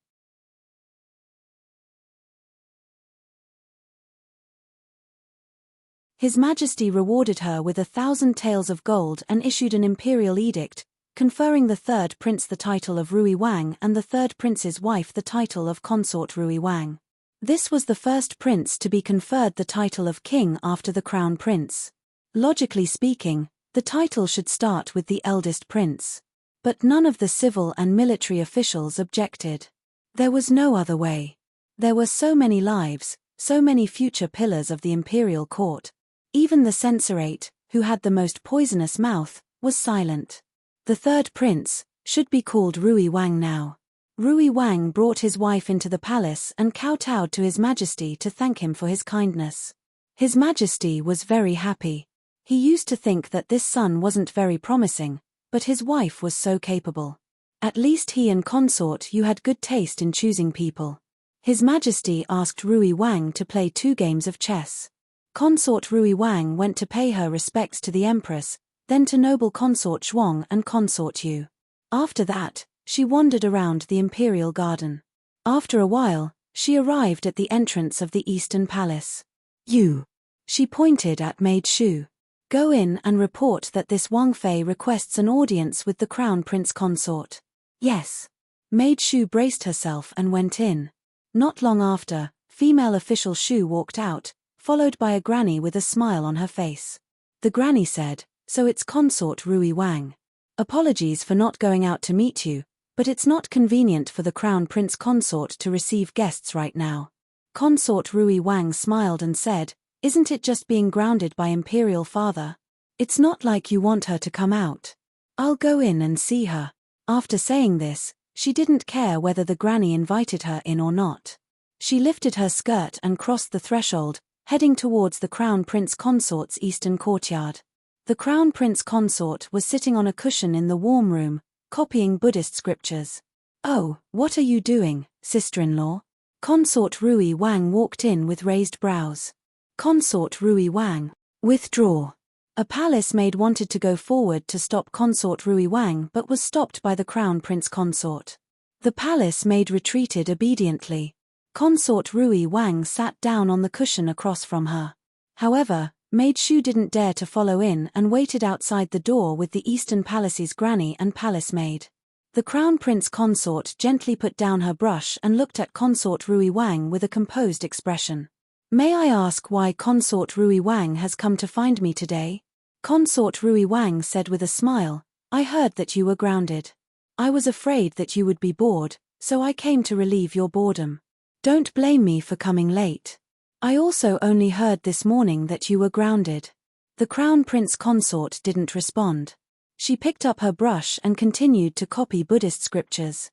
His Majesty rewarded her with 1,000 taels of gold and issued an imperial edict, conferring the third prince the title of Rui Wang and the third prince's wife the title of consort Rui Wang. This was the first prince to be conferred the title of king after the crown prince. Logically speaking, the title should start with the eldest prince. But none of the civil and military officials objected. There was no other way. There were so many lives, so many future pillars of the imperial court. Even the censorate, who had the most poisonous mouth, was silent. The third prince should be called Rui Wang now. Rui Wang brought his wife into the palace and kowtowed to His Majesty to thank him for his kindness. His Majesty was very happy. He used to think that this son wasn't very promising, but his wife was so capable. At least he and consort Yu had good taste in choosing people. His Majesty asked Rui Wang to play 2 games of chess. Consort Rui Wang went to pay her respects to the Empress, then to noble consort Zhuang and consort Yu. After that, she wandered around the imperial garden. After a while, she arrived at the entrance of the Eastern Palace. "You." She pointed at Maid Shu. "Go in and report that this Wang Fei requests an audience with the crown prince consort." "Yes." Maid Shu braced herself and went in. Not long after, female official Shu walked out, followed by a granny with a smile on her face. The granny said, "So it's consort Rui Wang. Apologies for not going out to meet you, but it's not convenient for the crown prince consort to receive guests right now." Consort Rui Wang smiled and said, "Isn't it just being grounded by imperial father? It's not like you want her to come out. I'll go in and see her." After saying this, She didn't care whether the granny invited her in or not. She lifted her skirt and crossed the threshold, heading towards the Crown Prince Consort's eastern courtyard. The Crown Prince Consort was sitting on a cushion in the warm room, copying Buddhist scriptures. "Oh, what are you doing, sister-in-law?" Consort Rui Wang walked in with raised brows. Consort Rui Wang, withdraw. A palace maid wanted to go forward to stop Consort Rui Wang but was stopped by the Crown Prince Consort. The palace maid retreated obediently. Consort Rui Wang sat down on the cushion across from her. However, Maid Shu didn't dare to follow in and waited outside the door with the Eastern Palace's granny and palace maid. The Crown Prince Consort gently put down her brush and looked at Consort Rui Wang with a composed expression. "May I ask why Consort Rui Wang has come to find me today?" Consort Rui Wang said with a smile, "I heard that you were grounded. I was afraid that you would be bored, so I came to relieve your boredom. Don't blame me for coming late. I also only heard this morning that you were grounded." The Crown Prince Consort didn't respond. She picked up her brush and continued to copy Buddhist scriptures.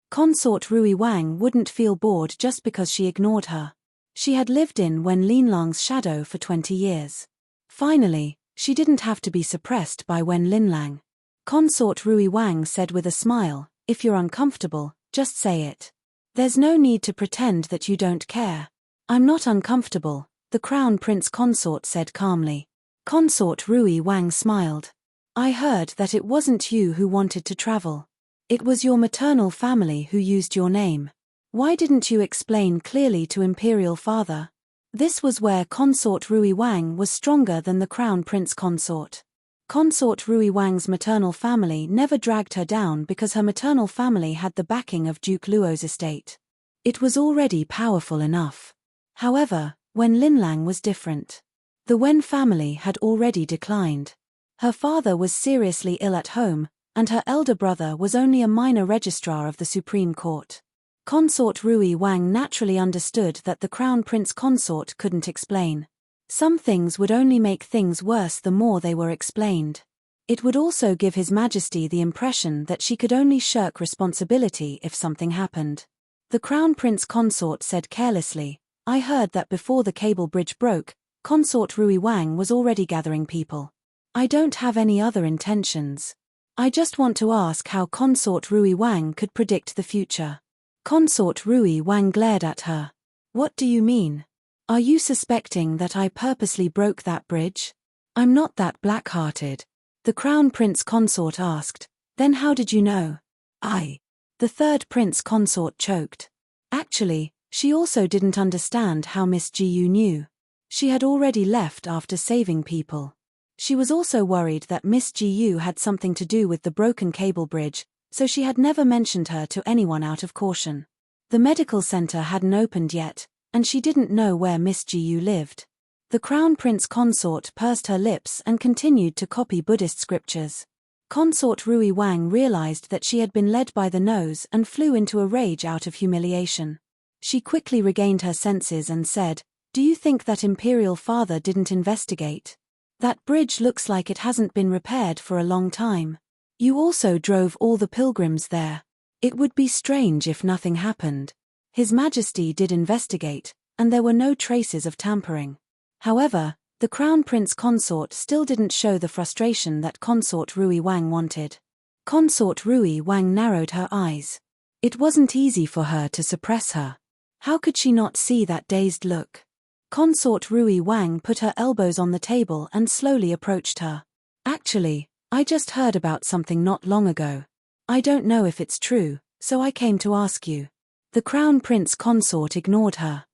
Consort Rui Wang wouldn't feel bored just because she ignored her. She had lived in Wen Linlang's shadow for 20 years. Finally, she didn't have to be suppressed by Wen Linlang. Consort Rui Wang said with a smile, "If you're uncomfortable, just say it. There's no need to pretend that you don't care." "I'm not uncomfortable," the Crown Prince Consort said calmly. Consort Rui Wang smiled. "I heard that it wasn't you who wanted to travel. It was your maternal family who used your name. Why didn't you explain clearly to Imperial Father?" This was where Consort Rui Wang was stronger than the Crown Prince Consort. Consort Rui Wang's maternal family never dragged her down because her maternal family had the backing of Duke Luo's estate. It was already powerful enough. However, Wen Linlang was different. The Wen family had already declined. Her father was seriously ill at home, and her elder brother was only a minor registrar of the Supreme Court. Consort Rui Wang naturally understood that the Crown Prince Consort couldn't explain. Some things would only make things worse the more they were explained. It would also give His Majesty the impression that she could only shirk responsibility if something happened. The Crown Prince Consort said carelessly, "I heard that before the cable bridge broke, Consort Rui Wang was already gathering people. I don't have any other intentions. I just want to ask how Consort Rui Wang could predict the future." Consort Rui Wang glared at her. "What do you mean? Are you suspecting that I purposely broke that bridge?" "I'm not that black-hearted," the Crown Prince Consort asked. "Then how did you know?" The third Prince Consort choked. Actually, she also didn't understand how Miss Jiyu knew. She had already left after saving people. She was also worried that Miss Jiyu had something to do with the broken cable bridge, so she had never mentioned her to anyone out of caution. The medical center hadn't opened yet, and she didn't know where Miss Jiyu lived. The Crown Prince Consort pursed her lips and continued to copy Buddhist scriptures. Consort Rui Wang realized that she had been led by the nose and flew into a rage out of humiliation. She quickly regained her senses and said, "Do you think that Imperial Father didn't investigate? That bridge looks like it hasn't been repaired for a long time. You also drove all the pilgrims there. It would be strange if nothing happened. His Majesty did investigate, and there were no traces of tampering." However, the Crown Prince Consort still didn't show the frustration that Consort Rui Wang wanted. Consort Rui Wang narrowed her eyes. It wasn't easy for her to suppress her. How could she not see that dazed look? Consort Rui Wang put her elbows on the table and slowly approached her. "Actually, I just heard about something not long ago. I don't know if it's true, so I came to ask you." The Crown Prince Consort ignored her.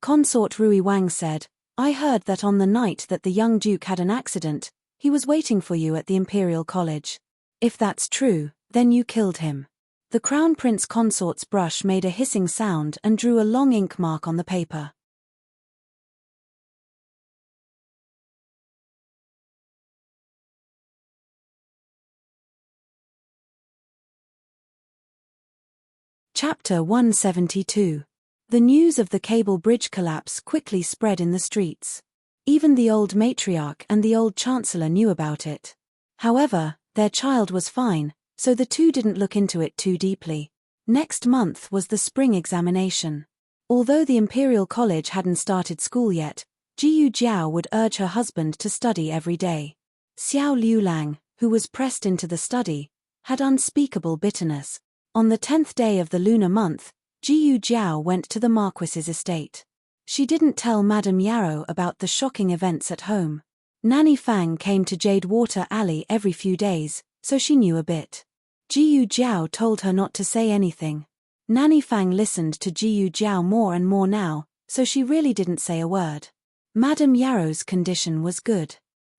Consort Rui Wang said, "I heard that on the night that the young Duke had an accident, he was waiting for you at the Imperial College. If that's true, then you killed him." The Crown Prince Consort's brush made a hissing sound and drew a long ink mark on the paper. Chapter 172. The news of the cable bridge collapse quickly spread in the streets. Even the old matriarch and the old chancellor knew about it. However, their child was fine, so the two didn't look into it too deeply. Next month was the spring examination. Although the Imperial College hadn't started school yet, Jiyu Jiao would urge her husband to study every day. Xiao Liulang, who was pressed into the study, had unspeakable bitterness. On the 10th day of the lunar month, Jiyu Jiao went to the Marquis's estate. She didn't tell Madame Yarrow about the shocking events at home. Nanny Fang came to Jade Water Alley every few days, so she knew a bit. Jiyu Jiao told her not to say anything. Nanny Fang listened to Jiyu Jiao more and more now, so she really didn't say a word. Madame Yarrow's condition was good.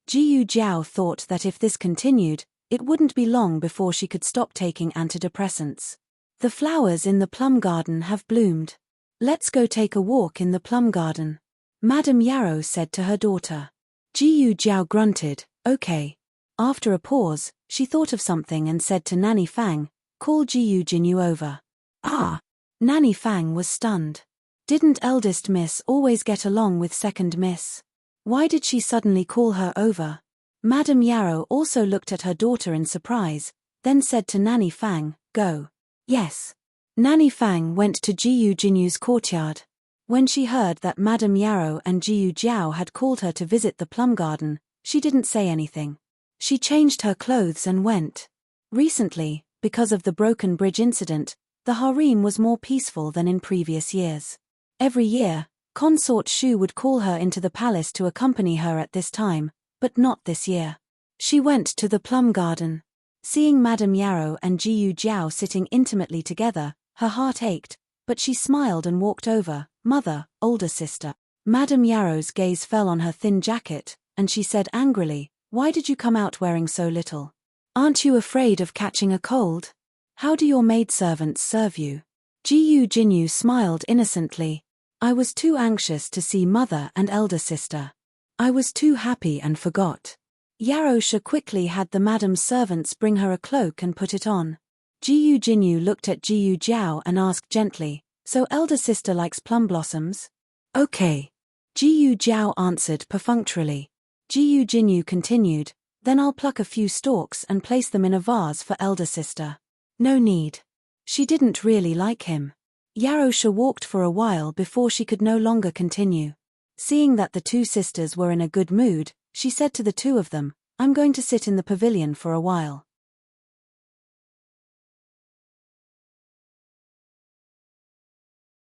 Jiyu Jiao thought that if this continued, it wouldn't be long before she could stop taking antidepressants. The flowers in the plum garden have bloomed. Let's go take a walk in the plum garden, Madame Yarrow said to her daughter. Jiyu Jiao grunted, okay. After a pause, she thought of something and said to Nanny Fang, call Jiyu Jinyu over. Ah! Nanny Fang was stunned. Didn't eldest miss always get along with second miss? Why did she suddenly call her over? Madame Yarrow also looked at her daughter in surprise, then said to Nanny Fang, go. Yes. Nanny Fang went to Jiyu Jinyu's courtyard. When she heard that Madame Yarrow and Jiyu Jiao had called her to visit the plum garden, she didn't say anything. She changed her clothes and went. Recently, because of the broken bridge incident, the harem was more peaceful than in previous years. Every year, Consort Shu would call her into the palace to accompany her at this time, but not this year. She went to the plum garden. Seeing Madame Yarrow and Jiyu Jiao sitting intimately together, her heart ached, but she smiled and walked over. Mother, older sister. Madame Yarrow's gaze fell on her thin jacket, and she said angrily, why did you come out wearing so little? Aren't you afraid of catching a cold? How do your maidservants serve you? Jiyu Jinyu smiled innocently. I was too anxious to see mother and elder sister. I was too happy and forgot. Yarosha quickly had the madam's servants bring her a cloak and put it on. Jiyu Jinyu looked at Jiyu Jiao and asked gently, so elder sister likes plum blossoms? Okay. Jiyu Jiao answered perfunctorily. Jiyu Jinyu continued, then I'll pluck a few stalks and place them in a vase for elder sister. No need. She didn't really like him. Yarosha walked for a while before she could no longer continue. Seeing that the two sisters were in a good mood, she said to the two of them, I'm going to sit in the pavilion for a while.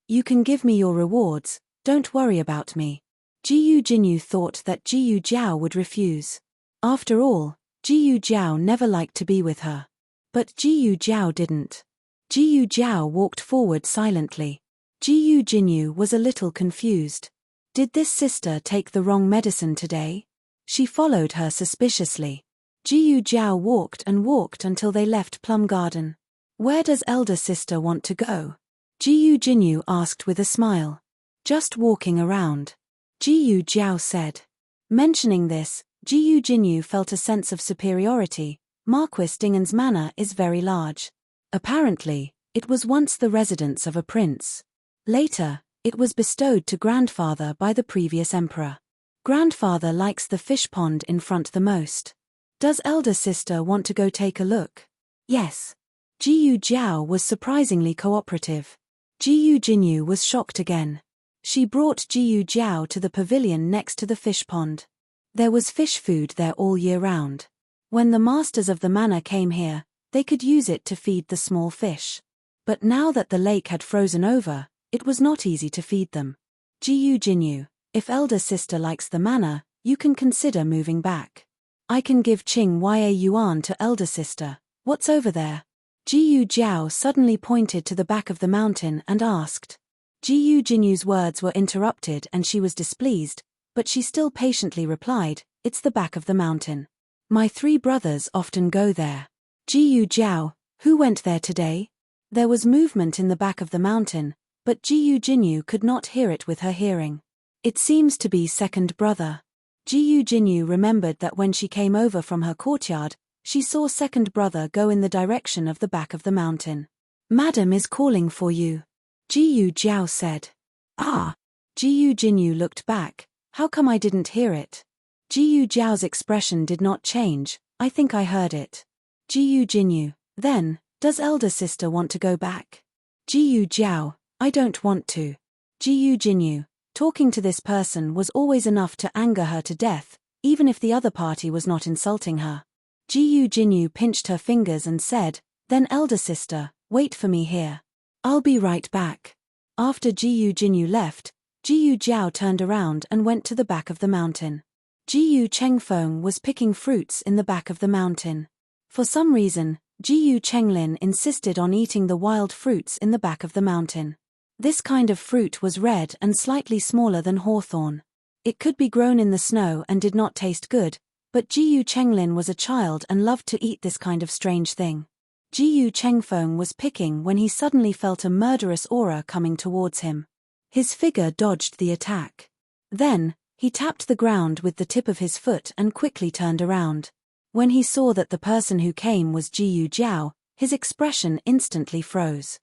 You can give me your rewards, don't worry about me. Jiyu Jinyu thought that Jiyu Jiao would refuse. After all, Jiyu Jiao never liked to be with her. But Jiyu Jiao didn't. Jiyu Jiao walked forward silently. Jiyu Jinyu was a little confused. Did this sister take the wrong medicine today? She followed her suspiciously. Jiyu Jiao walked and walked until they left Plum Garden. Where does elder sister want to go? Jiyu Jinyu asked with a smile. Just walking around. Jiyu Jiao said. Mentioning this, Jiyu Jinyu felt a sense of superiority. Marquis Dingan's manor is very large. Apparently, it was once the residence of a prince. Later, it was bestowed to grandfather by the previous emperor. Grandfather likes the fish pond in front the most. Does elder sister want to go take a look? Yes. Jiyu Jiao was surprisingly cooperative. Jiyu Jinyu was shocked again. She brought Jiyu Jiao to the pavilion next to the fish pond. There was fish food there all year round. When the masters of the manor came here, they could use it to feed the small fish. But now that the lake had frozen over, it was not easy to feed them. Jiyu Jinyu, if elder sister likes the manor, you can consider moving back. I can give Qing Ya Yuan to elder sister. What's over there? Jiyu Jiao suddenly pointed to the back of the mountain and asked. Jiyu Jinyu's words were interrupted and she was displeased, but she still patiently replied, it's the back of the mountain. My 3 brothers often go there. Jiyu Jiao, who went there today? There was movement in the back of the mountain, but Jiyu Jinyu could not hear it with her hearing. It seems to be second brother. Jiyu Jinyu remembered that when she came over from her courtyard, she saw second brother go in the direction of the back of the mountain. Madam is calling for you. Jiyu Jiao said. Ah. Jiyu Jinyu looked back. How come I didn't hear it? Jiyu Jiao's expression did not change. I think I heard it. Jiyu Jinyu, then, does elder sister want to go back? Jiyu Jiao, I don't want to. Jiyu Jinyu, talking to this person was always enough to anger her to death, even if the other party was not insulting her. Jiyu Jinyu pinched her fingers and said, then elder sister, wait for me here. I'll be right back. After Jiyu Jinyu left, Jiyu Jiao turned around and went to the back of the mountain. Jiyu Chengfeng was picking fruits in the back of the mountain. For some reason, Jiyu Chenglin insisted on eating the wild fruits in the back of the mountain. This kind of fruit was red and slightly smaller than hawthorn. It could be grown in the snow and did not taste good, but Jiyu Chenglin was a child and loved to eat this kind of strange thing. Jiyu Chengfeng was picking when he suddenly felt a murderous aura coming towards him. His figure dodged the attack. Then, he tapped the ground with the tip of his foot and quickly turned around. When he saw that the person who came was Jiyu Jiao, his expression instantly froze.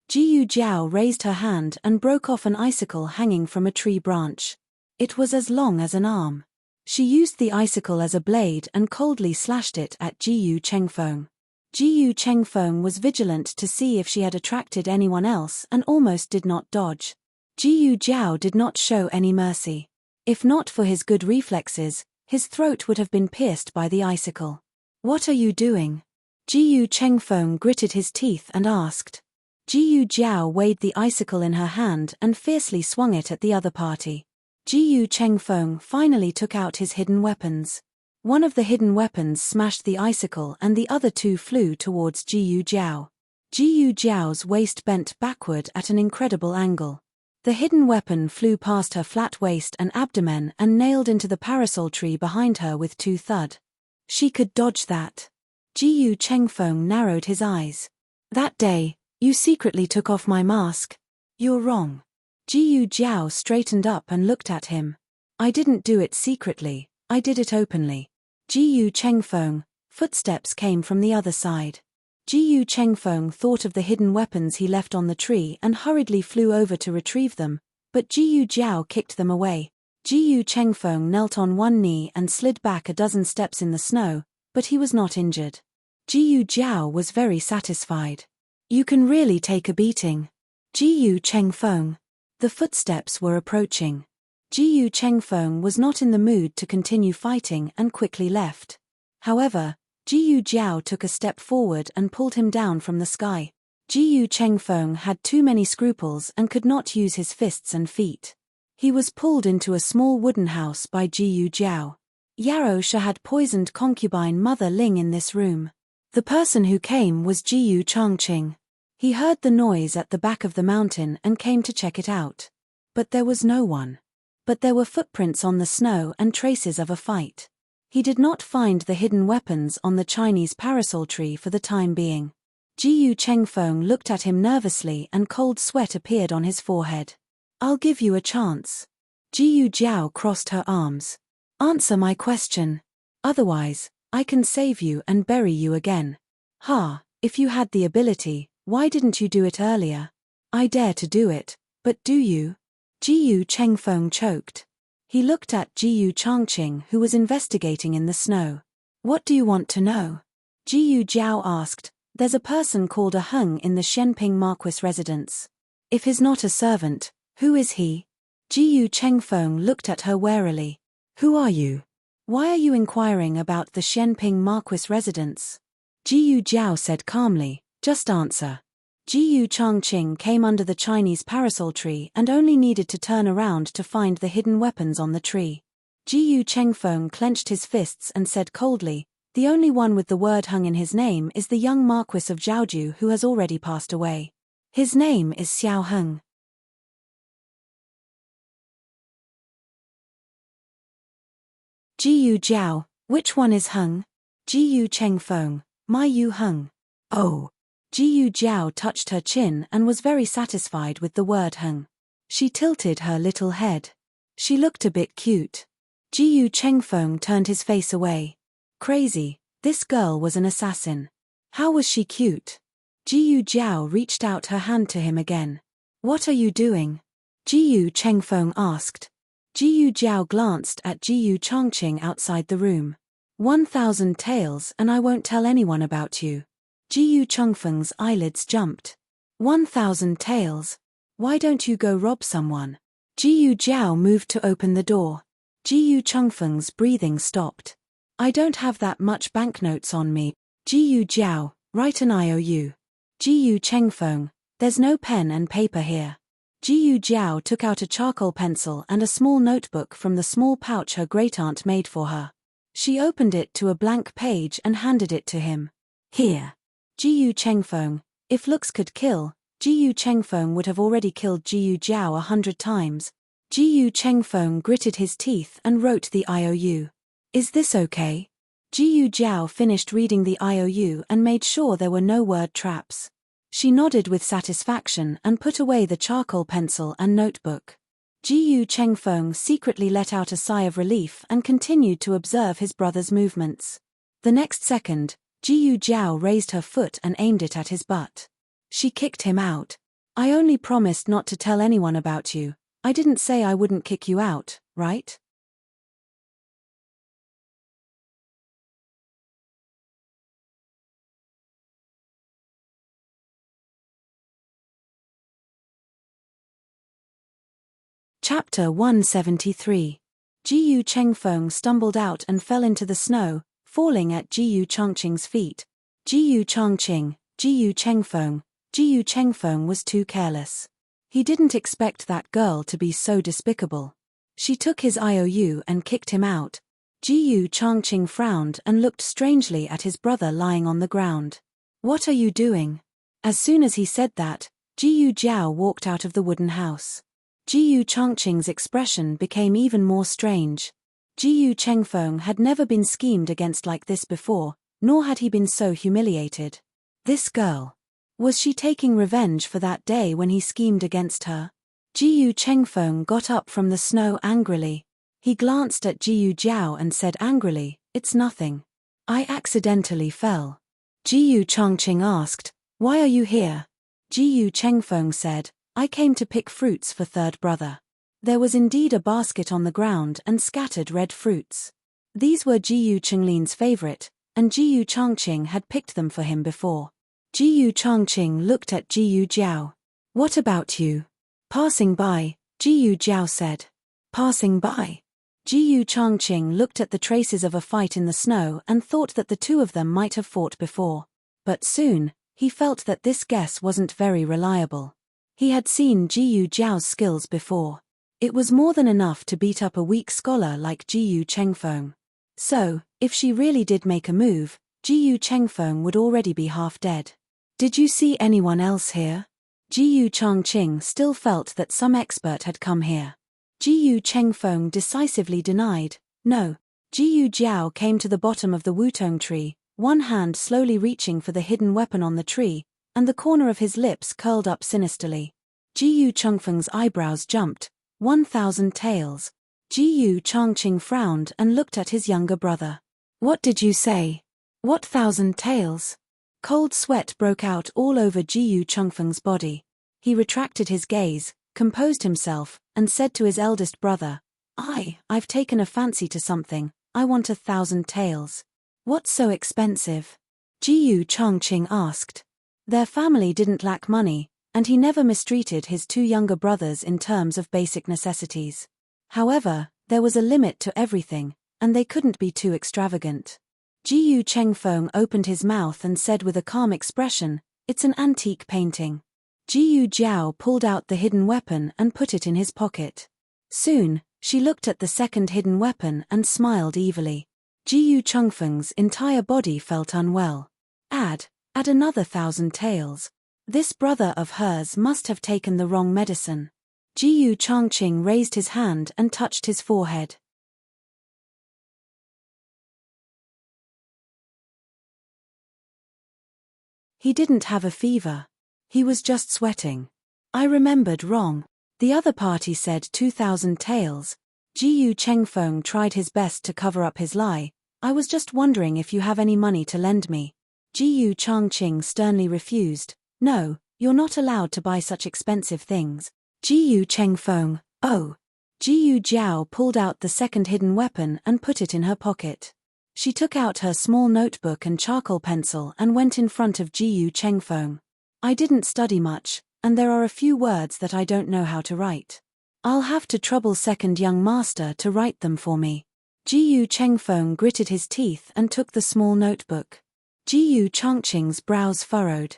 Jiyu Jiao raised her hand and broke off an icicle hanging from a tree branch. It was as long as an arm. She used the icicle as a blade and coldly slashed it at Jiyu Chengfeng. Jiyu Chengfeng was vigilant to see if she had attracted anyone else and almost did not dodge. Jiyu Jiao did not show any mercy. If not for his good reflexes, his throat would have been pierced by the icicle. What are you doing? Jiyu Chengfeng gritted his teeth and asked. Jiyu Jiao weighed the icicle in her hand and fiercely swung it at the other party. Jiyu Chengfeng finally took out his hidden weapons. One of the hidden weapons smashed the icicle and the other two flew towards Jiyu Jiao. Jiyu Jiao's waist bent backward at an incredible angle. The hidden weapon flew past her flat waist and abdomen and nailed into the parasol tree behind her with two thud. She could dodge that. Jiyu Chengfeng narrowed his eyes. That day, you secretly took off my mask. You're wrong. Jiyu Jiao straightened up and looked at him. I didn't do it secretly, I did it openly. Jiyu Chengfeng, footsteps came from the other side. Jiyu Chengfeng thought of the hidden weapons he left on the tree and hurriedly flew over to retrieve them, but Jiyu Jiao kicked them away. Jiyu Chengfeng knelt on one knee and slid back a dozen steps in the snow, but he was not injured. Jiyu Jiao was very satisfied. You can really take a beating. Jiyu Chengfeng. The footsteps were approaching. Jiyu Chengfeng was not in the mood to continue fighting and quickly left. However, Jiyu Jiao took a step forward and pulled him down from the sky. Jiyu Chengfeng had too many scruples and could not use his fists and feet. He was pulled into a small wooden house by Jiyu Jiao. Yarrow Sha had poisoned concubine Mother Ling in this room. The person who came was Jiyu Changqing. He heard the noise at the back of the mountain and came to check it out. But there was no one. But there were footprints on the snow and traces of a fight. He did not find the hidden weapons on the Chinese parasol tree for the time being. Jiyu Chengfeng looked at him nervously and cold sweat appeared on his forehead. I'll give you a chance. Jiyu Jiao crossed her arms. Answer my question. Otherwise, I can save you and bury you again. Ha, if you had the ability, why didn't you do it earlier? I dare to do it, but do you? Jiyu Chengfeng choked. He looked at Jiyu Changqing who was investigating in the snow. What do you want to know? Jiyu Jiao asked. There's a person called a Heng in the Shenping Marquis residence. If he's not a servant, who is he? Jiyu Chengfeng looked at her warily. Who are you? Why are you inquiring about the Shenping Marquis residence? Jiyu Jiao said calmly, just answer. Jiyu Changqing came under the Chinese parasol tree and only needed to turn around to find the hidden weapons on the tree. Jiyu Chengfeng clenched his fists and said coldly, the only one with the word Heng in his name is the young Marquis of Zhaoju who has already passed away. His name is Xiao Heng. Jiyu Jiao, which one is Heng? Jiyu Chengfeng, my Yu Heng. Oh. Jiyu Jiao touched her chin and was very satisfied with the word Heng. She tilted her little head. She looked a bit cute. Jiyu Chengfeng turned his face away. Crazy, This girl was an assassin. How was she cute? Jiyu Jiao reached out her hand to him again. What are you doing? Jiyu Chengfeng asked. Jiyu Jiao glanced at Jiyu Chongqing outside the room. 1,000 taels and I won't tell anyone about you. Jiyu Chongfeng's eyelids jumped. 1,000 taels? Why don't you go rob someone? Jiyu Jiao moved to open the door. Jiyu Chongfeng's breathing stopped. I don't have that much banknotes on me. Jiyu Jiao, write an IOU. Jiyu Chengfeng, there's no pen and paper here. Jiyu Jiao took out a charcoal pencil and a small notebook from the small pouch her great-aunt made for her. She opened it to a blank page and handed it to him. Here. Jiyu Chengfeng, if looks could kill, Jiyu Chengfeng would have already killed Jiyu Jiao 100 times. Jiyu Chengfeng gritted his teeth and wrote the IOU. Is this okay? Jiyu Jiao finished reading the IOU and made sure there were no word traps. She nodded with satisfaction and put away the charcoal pencil and notebook. Jiyu Chengfeng secretly let out a sigh of relief and continued to observe his brother's movements. The next second, Jiyu Jiao raised her foot and aimed it at his butt. She kicked him out. I only promised not to tell anyone about you. I didn't say I wouldn't kick you out, right? Chapter 173. Jiyu Chengfeng stumbled out and fell into the snow, falling at Jiyu Chongqing's feet. Jiyu Chongqing, Jiyu Chengfeng. Jiyu Chengfeng was too careless. He didn't expect that girl to be so despicable. She took his IOU and kicked him out. Jiyu Chongqing frowned and looked strangely at his brother lying on the ground. What are you doing? As soon as he said that, Jiyu Jiao walked out of the wooden house. Jiyu Chongqing's expression became even more strange. Jiyu Chengfeng had never been schemed against like this before, nor had he been so humiliated. This girl. Was she taking revenge for that day when he schemed against her? Jiyu Chengfeng got up from the snow angrily. He glanced at Jiyu Jiao and said angrily, "It's nothing. I accidentally fell." Jiyu Chongqing asked, "Why are you here?" Jiyu Chengfeng said, "I came to pick fruits for third brother." There was indeed a basket on the ground and scattered red fruits. These were Jiyu Chenglin's favorite, and Jiyu Chongqing had picked them for him before. Jiyu Chongqing looked at Jiyu Jiao. "What about you?" "Passing by," Jiyu Jiao said. "Passing by?" Jiyu Chongqing looked at the traces of a fight in the snow and thought that the two of them might have fought before. But soon, he felt that this guess wasn't very reliable. He had seen Jiyu Jiao's skills before. It was more than enough to beat up a weak scholar like Jiyu Chengfeng. So, if she really did make a move, Jiyu Chengfeng would already be half dead. "Did you see anyone else here?" Jiyu Chongqing still felt that some expert had come here. Jiyu Chengfeng decisively denied, "No." Jiyu Jiao came to the bottom of the wutong tree, one hand slowly reaching for the hidden weapon on the tree, and the corner of his lips curled up sinisterly. Jiyu Chongfeng's eyebrows jumped. 1,000 taels. Jiyu Chongqing frowned and looked at his younger brother. "What did you say? What 1,000 taels?" Cold sweat broke out all over Jiyu Chongfeng's body. He retracted his gaze, composed himself, and said to his eldest brother, I've taken a fancy to something. I want 1,000 taels." "What's so expensive?" Jiyu Chongqing asked. Their family didn't lack money, and he never mistreated his two younger brothers in terms of basic necessities. However, there was a limit to everything, and they couldn't be too extravagant. Jiyu Chengfeng opened his mouth and said with a calm expression, "It's an antique painting." Jiyu Jiao pulled out the hidden weapon and put it in his pocket. Soon, she looked at the second hidden weapon and smiled evilly. Jiyu Chongfeng's entire body felt unwell. Add another 1,000 taels. This brother of hers must have taken the wrong medicine. Jiyu Chongqing raised his hand and touched his forehead. He didn't have a fever. He was just sweating. I remembered wrong. The other party said 2,000 taels. Jiyu Chengfeng tried his best to cover up his lie, I was just wondering if you have any money to lend me. Jiyu Changqing sternly refused. No, you're not allowed to buy such expensive things. Jiyu Chengfeng, oh. Jiyu Jiao pulled out the second hidden weapon and put it in her pocket. She took out her small notebook and charcoal pencil and went in front of Jiyu Chengfeng. I didn't study much, and there are a few words that I don't know how to write. I'll have to trouble second young master to write them for me. Jiyu Chengfeng gritted his teeth and took the small notebook. Jiyu Changqing's brows furrowed.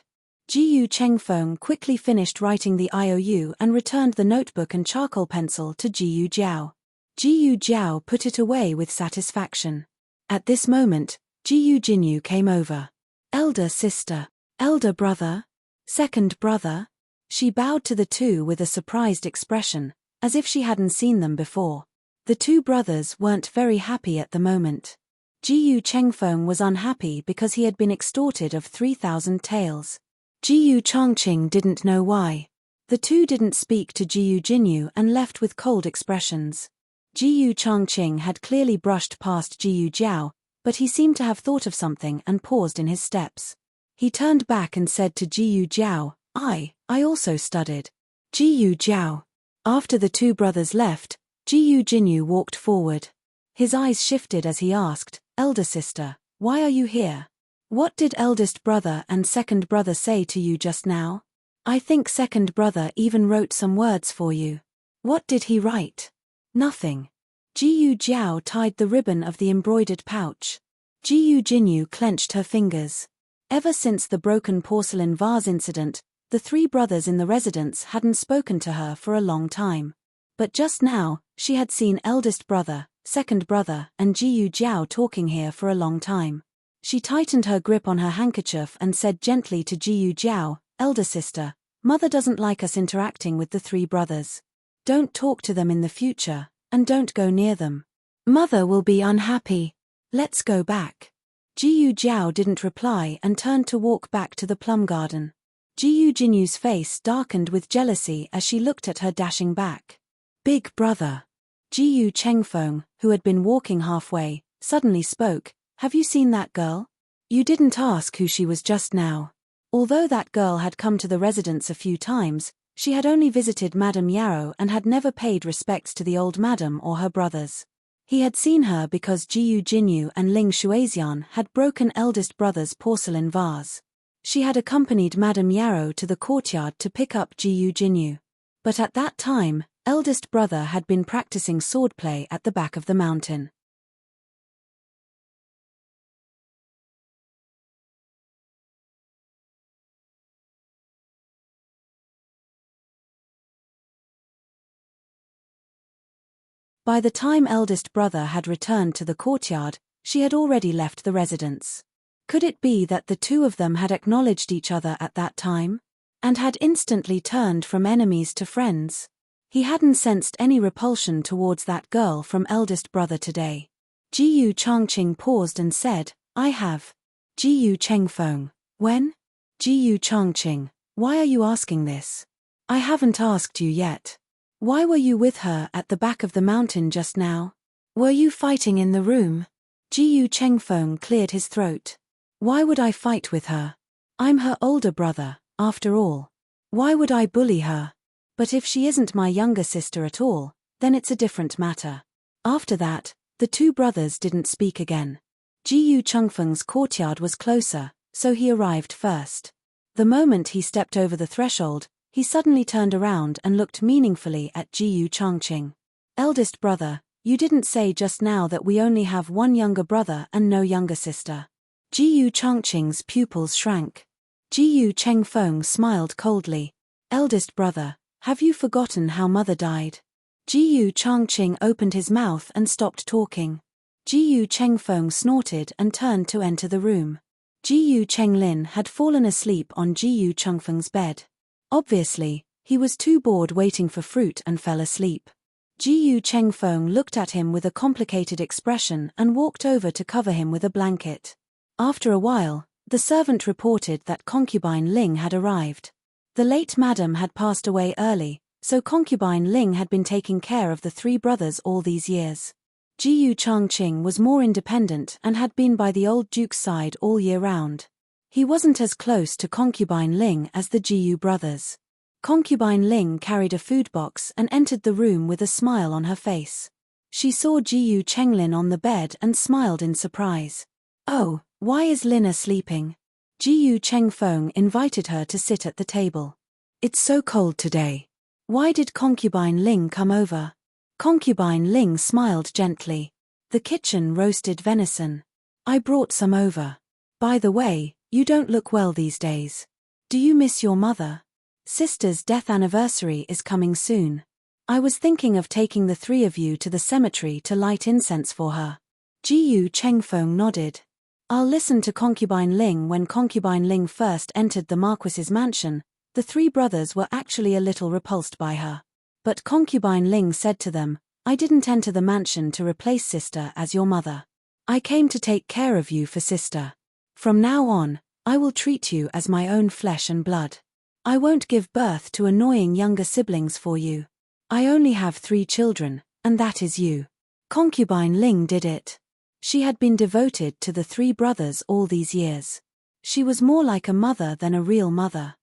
Jiyu Chengfeng quickly finished writing the IOU and returned the notebook and charcoal pencil to Jiyu Jiao. Jiyu Jiao put it away with satisfaction. At this moment, Jiyu Jinyu came over. Elder sister, elder brother, second brother. She bowed to the two with a surprised expression, as if she hadn't seen them before. The two brothers weren't very happy at the moment. Jiyu Chengfeng was unhappy because he had been extorted of 3,000 taels. Jiyu Changqing didn't know why. The two didn't speak to Jiyu Jinyu and left with cold expressions. Jiyu Changqing had clearly brushed past Jiyu Jiao, but he seemed to have thought of something and paused in his steps. He turned back and said to Jiyu Jiao, I also studied. Jiyu Jiao. After the two brothers left, Jiyu Jinyu walked forward. His eyes shifted as he asked, Elder sister, why are you here? What did eldest brother and second brother say to you just now? I think second brother even wrote some words for you. What did he write? Nothing. Jiyu Jiao tied the ribbon of the embroidered pouch. Jiyu Jinyu clenched her fingers. Ever since the broken porcelain vase incident, the three brothers in the residence hadn't spoken to her for a long time. But just now, she had seen eldest brother, second brother, and Jiyu Jiao talking here for a long time. She tightened her grip on her handkerchief and said gently to Jiyu Jiao, Elder sister, mother doesn't like us interacting with the three brothers. Don't talk to them in the future, and don't go near them. Mother will be unhappy. Let's go back. Jiyu Jiao didn't reply and turned to walk back to the plum garden. Jiyu Jinyu's face darkened with jealousy as she looked at her dashing back. Big brother. Jiyu Chengfeng, who had been walking halfway, suddenly spoke, Have you seen that girl? You didn't ask who she was just now. Although that girl had come to the residence a few times, she had only visited Madame Yarrow and had never paid respects to the old madam or her brothers. He had seen her because Jiyu Jinyu and Ling Shuaxian had broken eldest brother's porcelain vase. She had accompanied Madame Yarrow to the courtyard to pick up Jiyu Jinyu. But at that time, eldest brother had been practicing swordplay at the back of the mountain. By the time eldest brother had returned to the courtyard, she had already left the residence. Could it be that the two of them had acknowledged each other at that time? And had instantly turned from enemies to friends? He hadn't sensed any repulsion towards that girl from eldest brother today. Jiyu Changqing paused and said, I have. Jiyu Chengfeng. When? Jiyu Changqing. Why are you asking this? I haven't asked you yet. Why were you with her at the back of the mountain just now? Were you fighting in the room? Jiyu Chengfeng cleared his throat. Why would I fight with her? I'm her older brother, after all. Why would I bully her? But if she isn't my younger sister at all, then it's a different matter. After that, the two brothers didn't speak again. Jiyu Chengfeng's courtyard was closer, so he arrived first. The moment he stepped over the threshold, he suddenly turned around and looked meaningfully at Jiyu Changqing. Eldest brother, you didn't say just now that we only have one younger brother and no younger sister. Jiyu Changqing's pupils shrank. Jiyu Chengfeng smiled coldly. Eldest brother, have you forgotten how mother died? Jiyu Changqing opened his mouth and stopped talking. Jiyu Chengfeng snorted and turned to enter the room. Jiyu Chenglin had fallen asleep on Jiyu Chengfeng's bed. Obviously, he was too bored waiting for fruit and fell asleep. Jiyu Chengfeng looked at him with a complicated expression and walked over to cover him with a blanket. After a while, the servant reported that concubine Ling had arrived. The late madam had passed away early, so concubine Ling had been taking care of the three brothers all these years. Jiyu Changqing was more independent and had been by the old duke's side all year round. He wasn't as close to concubine Ling as the Jiyu brothers. Concubine Ling carried a food box and entered the room with a smile on her face. She saw Jiyu Chenglin on the bed and smiled in surprise. "Oh, why is Lina sleeping?" Jiyu Chengfeng invited her to sit at the table. "It's so cold today. Why did concubine Ling come over?" Concubine Ling smiled gently. "The kitchen roasted venison. I brought some over. By the way, you don't look well these days. Do you miss your mother? Sister's death anniversary is coming soon. I was thinking of taking the three of you to the cemetery to light incense for her." Jiyu Chengfeng nodded. "I'll listen to concubine Ling." When concubine Ling first entered the Marquis's mansion, the three brothers were actually a little repulsed by her. But concubine Ling said to them, "I didn't enter the mansion to replace sister as your mother. I came to take care of you for sister. From now on, I will treat you as my own flesh and blood. I won't give birth to annoying younger siblings for you. I only have 3 children, and that is you." Concubine Ling did it. She had been devoted to the 3 brothers all these years. She was more like a mother than a real mother.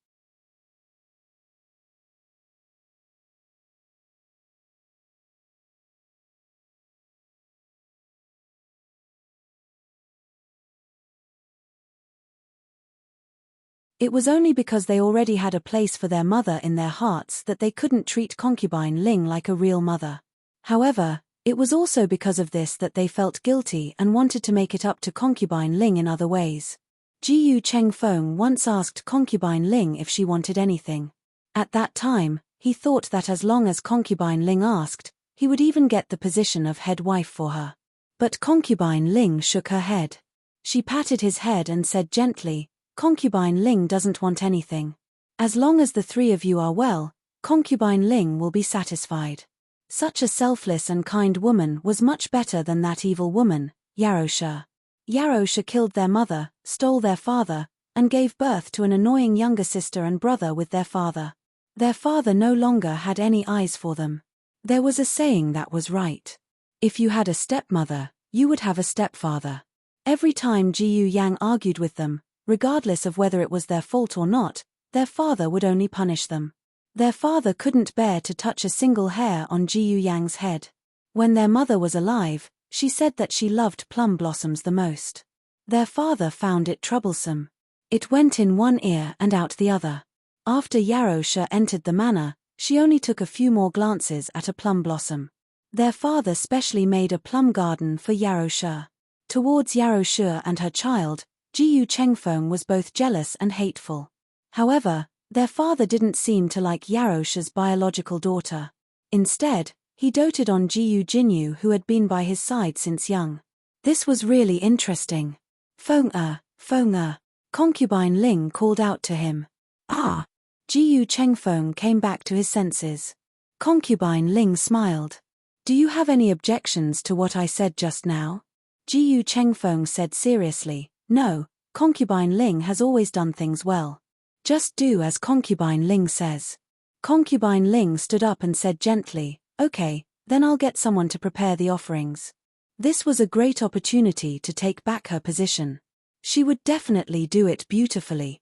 It was only because they already had a place for their mother in their hearts that they couldn't treat concubine Ling like a real mother. However, it was also because of this that they felt guilty and wanted to make it up to concubine Ling in other ways. Jiyu Chengfeng once asked concubine Ling if she wanted anything. At that time, he thought that as long as concubine Ling asked, he would even get the position of head wife for her. But concubine Ling shook her head. She patted his head and said gently, "Concubine Ling doesn't want anything. As long as the 3 of you are well, concubine Ling will be satisfied." Such a selfless and kind woman was much better than that evil woman, Yarosha. Yarosha killed their mother, stole their father, and gave birth to an annoying younger sister and brother with their father. Their father no longer had any eyes for them. There was a saying that was right. If you had a stepmother, you would have a stepfather. Every time Jiyu Yang argued with them, regardless of whether it was their fault or not, their father would only punish them. Their father couldn't bear to touch a single hair on Jiyu Yang's head. When their mother was alive, she said that she loved plum blossoms the most. Their father found it troublesome. It went in one ear and out the other. After Yarosha entered the manor, she only took a few more glances at a plum blossom. Their father specially made a plum garden for Yarosha. Towards Yarosha and her child, Jiyu Chengfeng was both jealous and hateful. However, their father didn't seem to like Yarosha's biological daughter. Instead, he doted on Jiyu Jinyu, who had been by his side since young. This was really interesting. "Feng-er, Feng-er," concubine Ling called out to him. "Ah!" Jiyu Chengfeng came back to his senses. Concubine Ling smiled. "Do you have any objections to what I said just now?" Jiyu Chengfeng said seriously, "No, concubine Ling has always done things well. Just do as concubine Ling says." Concubine Ling stood up and said gently, "Okay, then I'll get someone to prepare the offerings." This was a great opportunity to take back her position. She would definitely do it beautifully.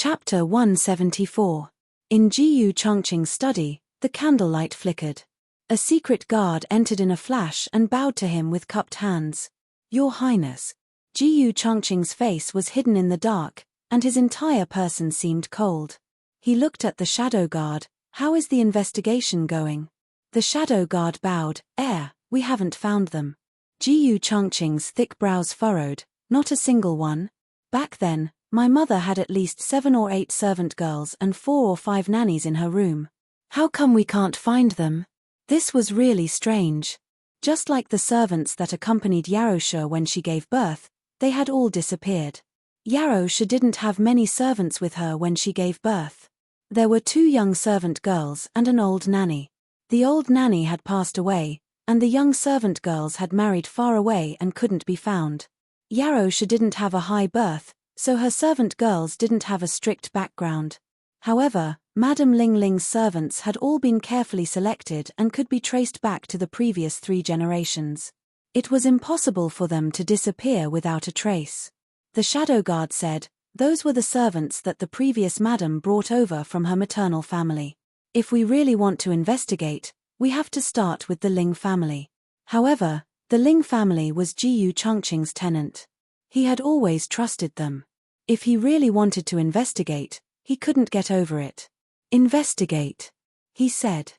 Chapter 174. In Jiyu Changqing's study, the candlelight flickered. A secret guard entered in a flash and bowed to him with cupped hands. "Your Highness." Jiyu Changqing's face was hidden in the dark, and his entire person seemed cold. He looked at the shadow guard. "How is the investigation going?" The shadow guard bowed. We haven't found them." Jiyu Changqing's thick brows furrowed. "Not a single one? Back then, my mother had at least 7 or 8 servant girls and 4 or 5 nannies in her room. How come we can't find them?" This was really strange. Just like the servants that accompanied Yarosha when she gave birth, They had all disappeared. Yarosha didn't have many servants with her when she gave birth. There were 2 young servant girls and an old nanny. The old nanny had passed away, and the young servant girls had married far away and couldn't be found. Yarosha didn't have a high birth, so her servant girls didn't have a strict background. However, Madame Ling Ling's servants had all been carefully selected and could be traced back to the previous 3 generations. It was impossible for them to disappear without a trace. The shadow guard said, those were the servants that the previous madam brought over from her maternal family. If we really want to investigate, we have to start with the Ling family. However, the Ling family was Jiyu Chongqing's tenant. He had always trusted them. If he really wanted to investigate, he couldn't get over it. Investigate, he said.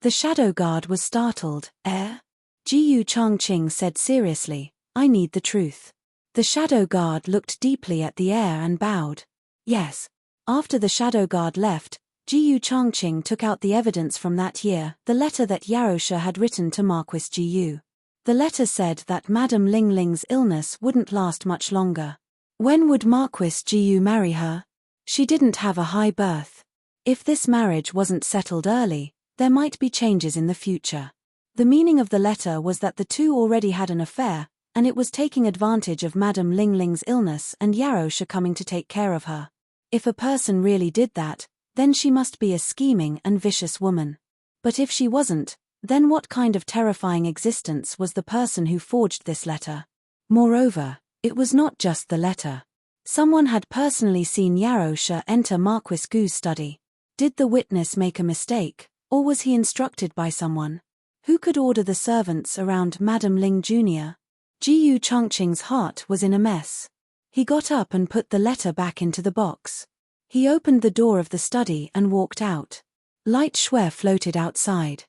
The shadow guard was startled. Jiyu Chongqing said seriously, I need the truth. The shadow guard looked deeply at the air and bowed. Yes. After the shadow guard left, Jiyu Chongqing took out the evidence from that year, the letter that Yarosha had written to Marquis Jiyu. The letter said that Madame Ling Ling's illness wouldn't last much longer. When would Marquis Jiyu marry her? She didn't have a high birth. If this marriage wasn't settled early, there might be changes in the future. The meaning of the letter was that the 2 already had an affair, and it was taking advantage of Madame Ling Ling's illness and Yarosha coming to take care of her. If a person really did that, then she must be a scheming and vicious woman. But if she wasn't, then what kind of terrifying existence was the person who forged this letter? Moreover, it was not just the letter. Someone had personally seen Yarosha enter Marquis Gu's study. Did the witness make a mistake, or was he instructed by someone? Who could order the servants around Madame Ling Jr.? Jiyu Chongqing's heart was in a mess. He got up and put the letter back into the box. He opened the door of the study and walked out. Light shui floated outside.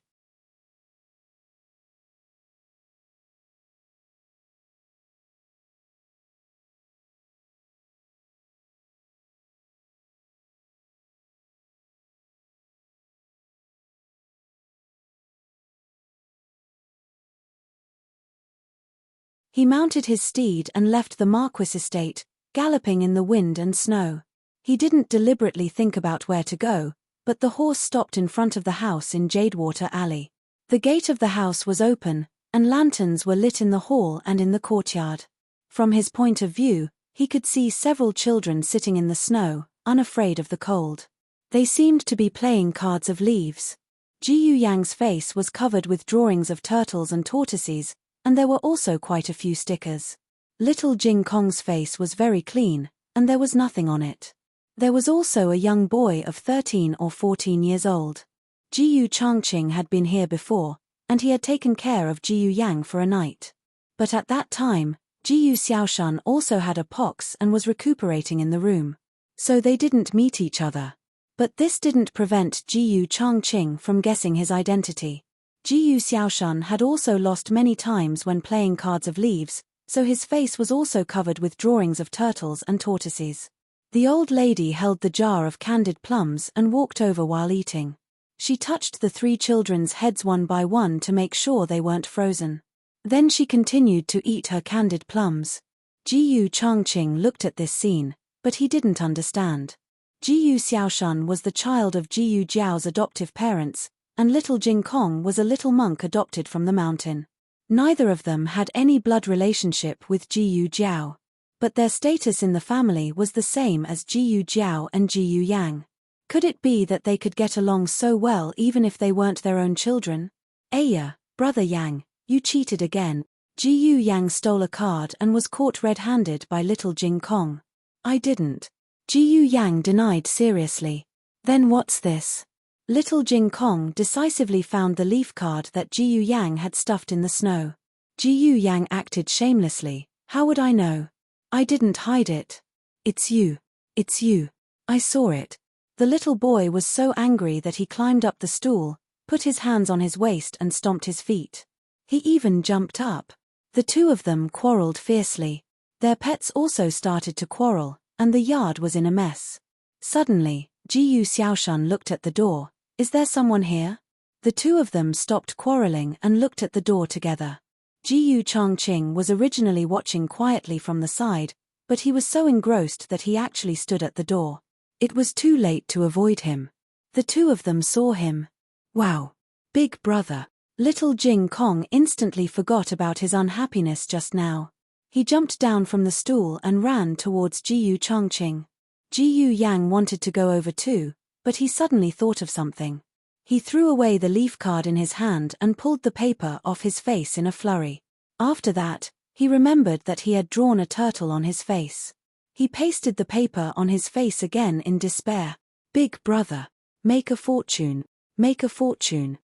He mounted his steed and left the Marquis estate, galloping in the wind and snow. He didn't deliberately think about where to go, but the horse stopped in front of the house in Jadewater Alley. The gate of the house was open, and lanterns were lit in the hall and in the courtyard. From his point of view, he could see several children sitting in the snow, unafraid of the cold. They seemed to be playing cards of leaves. Jiyu Yang's face was covered with drawings of turtles and tortoises, and there were also quite a few stickers. Little Jing Kong's face was very clean, and there was nothing on it. There was also a young boy of 13 or 14 years old. Jiyu Chongqing had been here before, and he had taken care of Jiyu Yang for a night. But at that time, Jiyu Xiaoshan also had a pox and was recuperating in the room. So they didn't meet each other. But this didn't prevent Jiyu Chongqing from guessing his identity. Jiyu Xiaoshan had also lost many times when playing cards of leaves, so his face was also covered with drawings of turtles and tortoises. The old lady held the jar of candied plums and walked over while eating. She touched the 3 children's heads one by one to make sure they weren't frozen. Then she continued to eat her candied plums. Jiyu Chongqing looked at this scene, but he didn't understand. Jiyu Xiaoshan was the child of Jiyu Jiao's adoptive parents, and little Jing Kong was a little monk adopted from the mountain. Neither of them had any blood relationship with Jiyu Jiao. But their status in the family was the same as Jiyu Jiao and Jiyu Yang. Could it be that they could get along so well even if they weren't their own children? Aya, brother Yang, you cheated again. Jiyu Yang stole a card and was caught red-handed by little Jing Kong. I didn't. Jiyu Yang denied seriously. Then what's this? Little Jing Kong decisively found the leaf card that Jiyu Yang had stuffed in the snow. Jiyu Yang acted shamelessly. How would I know? I didn't hide it. It's you. It's you. I saw it. The little boy was so angry that he climbed up the stool, put his hands on his waist and stomped his feet. He even jumped up. The 2 of them quarreled fiercely. Their pets also started to quarrel, and the yard was in a mess. Suddenly, Jiyu Xiaoshan looked at the door. Is there someone here? The 2 of them stopped quarreling and looked at the door together. Jiyu Changqing was originally watching quietly from the side, but he was so engrossed that he actually stood at the door. It was too late to avoid him. The two of them saw him. Wow! Big brother! Little Jing Kong instantly forgot about his unhappiness just now. He jumped down from the stool and ran towards Jiyu Changqing. Jiyu Yang wanted to go over too, but he suddenly thought of something. He threw away the leaf card in his hand and pulled the paper off his face in a flurry. After that, he remembered that he had drawn a turtle on his face. He pasted the paper on his face again in despair. Big brother! Make a fortune! Make a fortune!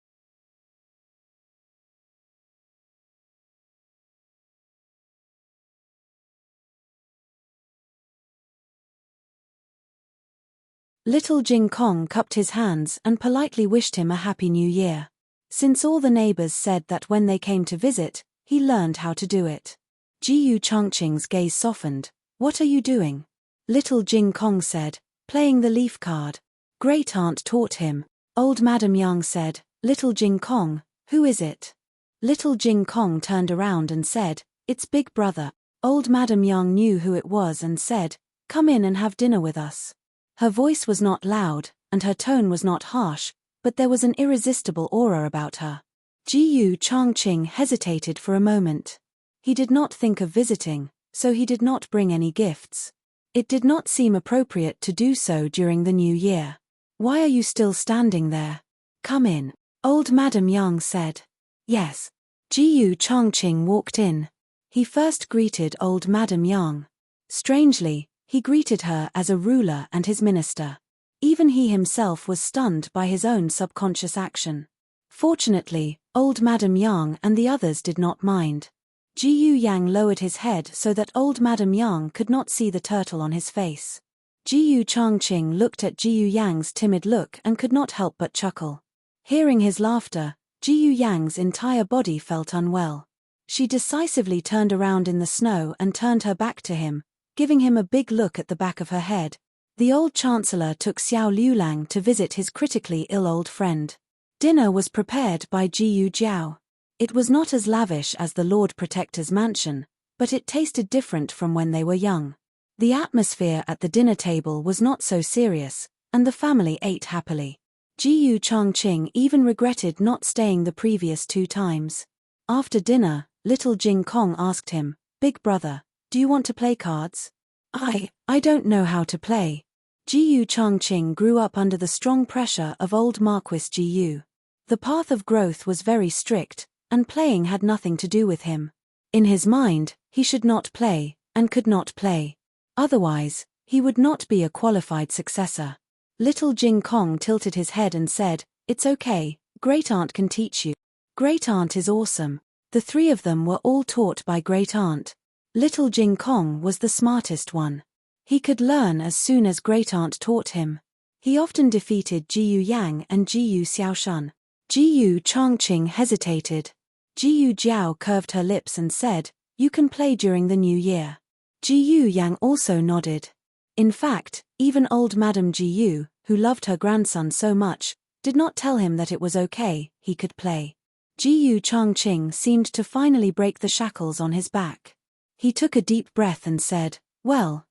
Little Jing Kong cupped his hands and politely wished him a happy new year. Since all the neighbors said that when they came to visit, he learned how to do it. Jiyu Changqing's gaze softened. What are you doing? Little Jing Kong said, playing the leaf card. Great aunt taught him. Old Madam Yang said, Little Jing Kong, who is it? Little Jing Kong turned around and said, it's Big Brother. Old Madam Yang knew who it was and said, come in and have dinner with us. Her voice was not loud, and her tone was not harsh, but there was an irresistible aura about her. Jiyu Changqing hesitated for a moment. He did not think of visiting, so he did not bring any gifts. It did not seem appropriate to do so during the new year. Why are you still standing there? Come in, old Madam Yang said. Yes. Jiyu Changqing walked in. He first greeted old Madam Yang. Strangely, he greeted her as a ruler and his minister. Even he himself was stunned by his own subconscious action. Fortunately, old Madam Yang and the others did not mind. Jiyu Yang lowered his head so that old Madam Yang could not see the turtle on his face. Jiyu Changqing looked at Jiyu Yang's timid look and could not help but chuckle. Hearing his laughter, Jiyu Yang's entire body felt unwell. She decisively turned around in the snow and turned her back to him, giving him a big look at the back of her head. The old chancellor took Xiao Liulang to visit his critically ill old friend. Dinner was prepared by Jiyu Jiao. It was not as lavish as the Lord Protector's mansion, but it tasted different from when they were young. The atmosphere at the dinner table was not so serious, and the family ate happily. Jiyu Changqing even regretted not staying the previous 2 times. After dinner, little Jing Kong asked him, Big brother, do you want to play cards? I don't know how to play. Jiyu Changqing grew up under the strong pressure of old Marquis Jiyu. The path of growth was very strict, and playing had nothing to do with him. In his mind, he should not play, and could not play. Otherwise, he would not be a qualified successor. Little Jing Kong tilted his head and said, it's okay, Great Aunt can teach you. Great Aunt is awesome. The 3 of them were all taught by Great Aunt. Little Jing Kong was the smartest one. He could learn as soon as Great Aunt taught him. He often defeated Jiyu Yang and Jiyu Xiaoshan. Jiyu Changqing hesitated. Jiyu Jiao curved her lips and said, you can play during the new year. Jiyu Yang also nodded. In fact, even old Madam Jiyu, who loved her grandson so much, did not tell him that it was okay, he could play. Jiyu Changqing seemed to finally break the shackles on his back. He took a deep breath and said, well.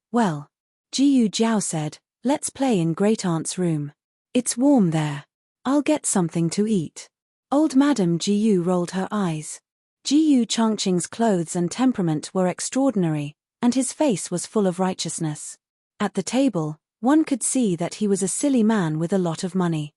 Jiyu Jiao said, let's play in Great Aunt's room. It's warm there. I'll get something to eat. Old Madam Jiyu rolled her eyes. Jiyu Changqing's clothes and temperament were extraordinary, and his face was full of righteousness. At the table, one could see that he was a silly man with a lot of money.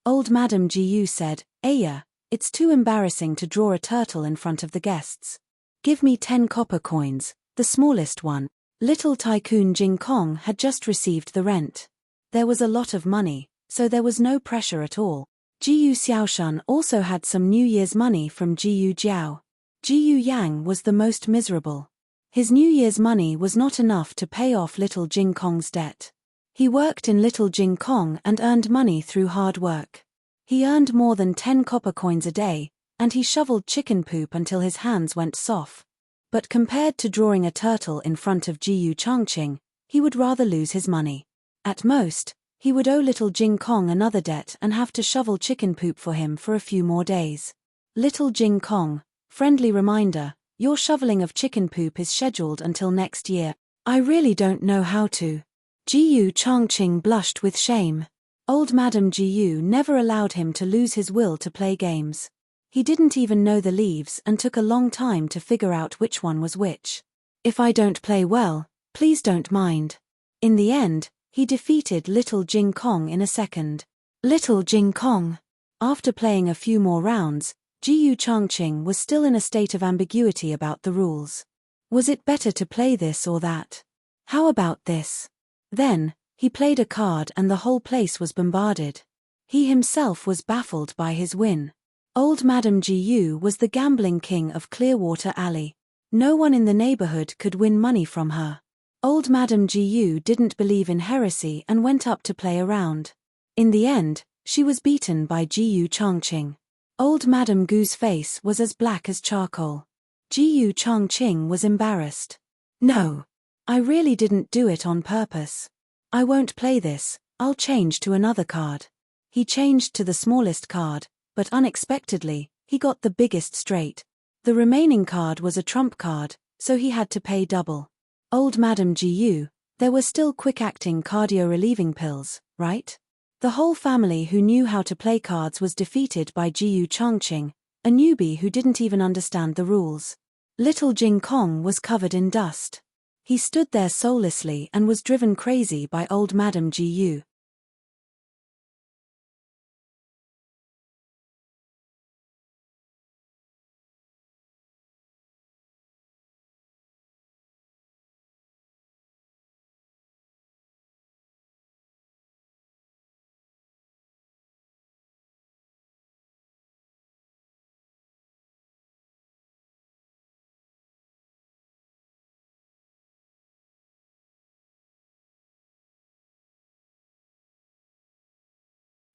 Old Madam Jiyu said, Aya, it's too embarrassing to draw a turtle in front of the guests. Give me 10 copper coins, the smallest one. Little Tycoon Jing Kong had just received the rent. There was a lot of money, so there was no pressure at all. Jiyu Xiaoshan also had some New Year's money from Jiyu Jiao. Jiyu Yang was the most miserable. His New Year's money was not enough to pay off little Jing Kong's debt. He worked in Little Jing Kong and earned money through hard work. He earned more than 10 copper coins a day, and he shoveled chicken poop until his hands went soft. But compared to drawing a turtle in front of Jiyu Changqing, he would rather lose his money. At most, he would owe little Jing Kong another debt and have to shovel chicken poop for him for a few more days. Little Jing Kong, friendly reminder, your shoveling of chicken poop is scheduled until next year. I really don't know how to. Jiyu Changqing blushed with shame. Old Madam Jiyu never allowed him to lose his will to play games. He didn't even know the leaves and took a long time to figure out which one was which. If I don't play well, please don't mind. In the end, he defeated little Jing Kong in a second. Little Jing Kong. After playing a few more rounds, Jiyu Changqing was still in a state of ambiguity about the rules. Was it better to play this or that? How about this? Then, he played a card and the whole place was bombarded. He himself was baffled by his win. Old Madam Jiyu was the gambling king of Clearwater Alley. No one in the neighborhood could win money from her. Old Madam Jiyu didn't believe in heresy and went up to play around. In the end, she was beaten by Jiyu Changqing. Old Madam Gu's face was as black as charcoal. Jiyu Changqing was embarrassed. No. I really didn't do it on purpose. I won't play this, I'll change to another card. He changed to the smallest card, but unexpectedly, he got the biggest straight. The remaining card was a trump card, so he had to pay double. Old Madam Jiyu, there were still quick-acting cardio-relieving pills, right? The whole family who knew how to play cards was defeated by Jiyu Changqing, a newbie who didn't even understand the rules. Little Jing Kong was covered in dust. He stood there soullessly and was driven crazy by old Madam Jiyu.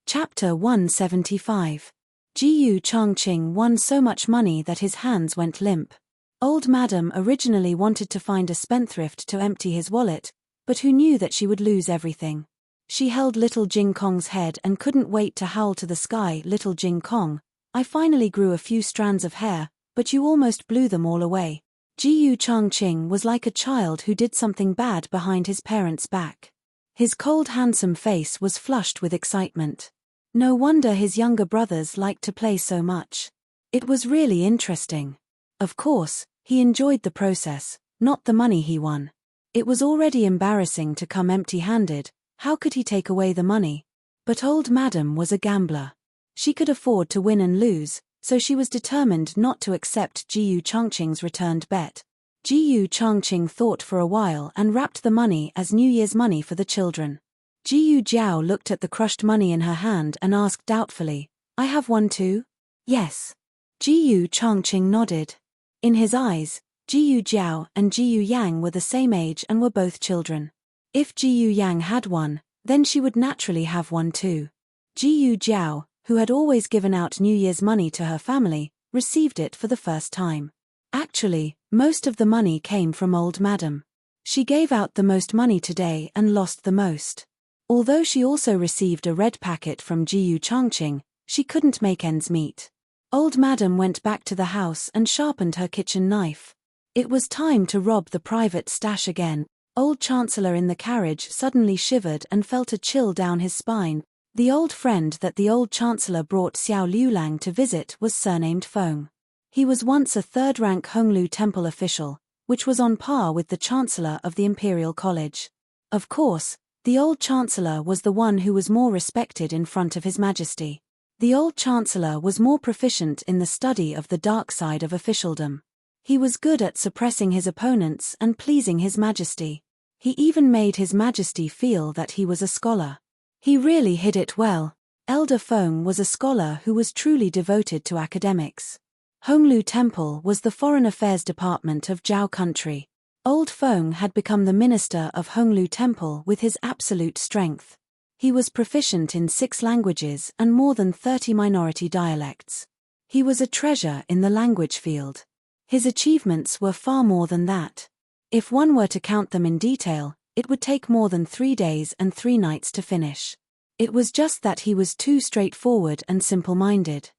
Chapter 175. Jiyu Changqing won so much money that his hands went limp. Old Madam originally wanted to find a spendthrift to empty his wallet, but who knew that she would lose everything. She held little Jing Kong's head and couldn't wait to howl to the sky, "Little Jing Kong, I finally grew a few strands of hair, but you almost blew them all away." Jiyu Changqing was like a child who did something bad behind his parents' back. His cold handsome face was flushed with excitement. No wonder his younger brothers liked to play so much. It was really interesting. Of course, he enjoyed the process, not the money he won. It was already embarrassing to come empty-handed, how could he take away the money? But old Madam was a gambler. She could afford to win and lose, so she was determined not to accept Jiyu Changqing's returned bet. Jiyu Changqing thought for a while and wrapped the money as New Year's money for the children. Jiyu Jiao looked at the crushed money in her hand and asked doubtfully, "I have one too?" "Yes." Jiyu Changqing nodded. In his eyes, Jiyu Jiao and Jiyu Yang were the same age and were both children. If Jiyu Yang had one, then she would naturally have one too. Jiyu Jiao, who had always given out New Year's money to her family, received it for the first time. Actually, most of the money came from old Madam. She gave out the most money today and lost the most. Although she also received a red packet from Jiyu Changqing, she couldn't make ends meet. Old Madam went back to the house and sharpened her kitchen knife. It was time to rob the private stash again. Old Chancellor in the carriage suddenly shivered and felt a chill down his spine. The old friend that the old Chancellor brought Xiao Liulang to visit was surnamed Feng. He was once a third-rank Honglu Temple official, which was on par with the Chancellor of the Imperial College. Of course, the old Chancellor was the one who was more respected in front of His Majesty. The old Chancellor was more proficient in the study of the dark side of officialdom. He was good at suppressing his opponents and pleasing His Majesty. He even made His Majesty feel that he was a scholar. He really hid it well. Elder Feng was a scholar who was truly devoted to academics. Honglu Temple was the Foreign Affairs Department of Zhao Country. Old Feng had become the minister of Honglu Temple with his absolute strength. He was proficient in 6 languages and more than 30 minority dialects. He was a treasure in the language field. His achievements were far more than that. If one were to count them in detail, it would take more than 3 days and 3 nights to finish. It was just that he was too straightforward and simple-minded.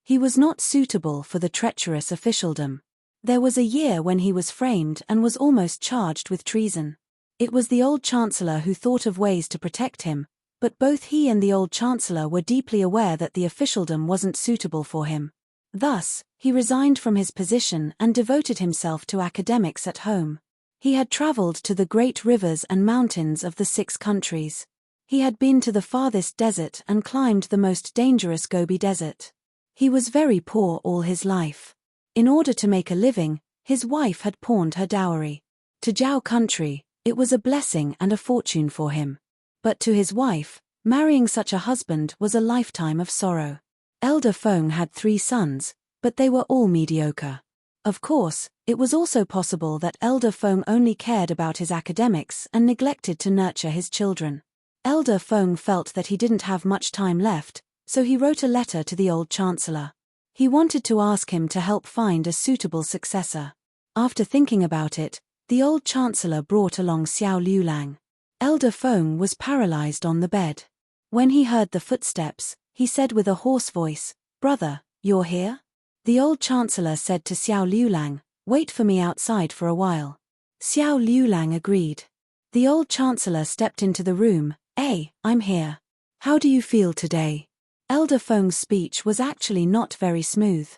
He was not suitable for the treacherous officialdom. There was a year when he was framed and was almost charged with treason. It was the old chancellor who thought of ways to protect him, but both he and the old chancellor were deeply aware that the officialdom wasn't suitable for him. Thus, he resigned from his position and devoted himself to academics at home. He had traveled to the great rivers and mountains of the 6 countries. He had been to the farthest desert and climbed the most dangerous Gobi Desert. He was very poor all his life. In order to make a living, his wife had pawned her dowry. To Zhao country, it was a blessing and a fortune for him. But to his wife, marrying such a husband was a lifetime of sorrow. Elder Feng had 3 sons, but they were all mediocre. Of course, it was also possible that Elder Feng only cared about his academics and neglected to nurture his children. Elder Feng felt that he didn't have much time left, so he wrote a letter to the old chancellor. He wanted to ask him to help find a suitable successor. After thinking about it, the old chancellor brought along Xiao Liulang. Elder Feng was paralyzed on the bed. When he heard the footsteps, he said with a hoarse voice, "Brother, you're here?" The old chancellor said to Xiao Liulang, "Wait for me outside for a while." Xiao Liulang agreed. The old chancellor stepped into the room. "Hey, I'm here. How do you feel today?" Elder Feng's speech was actually not very smooth.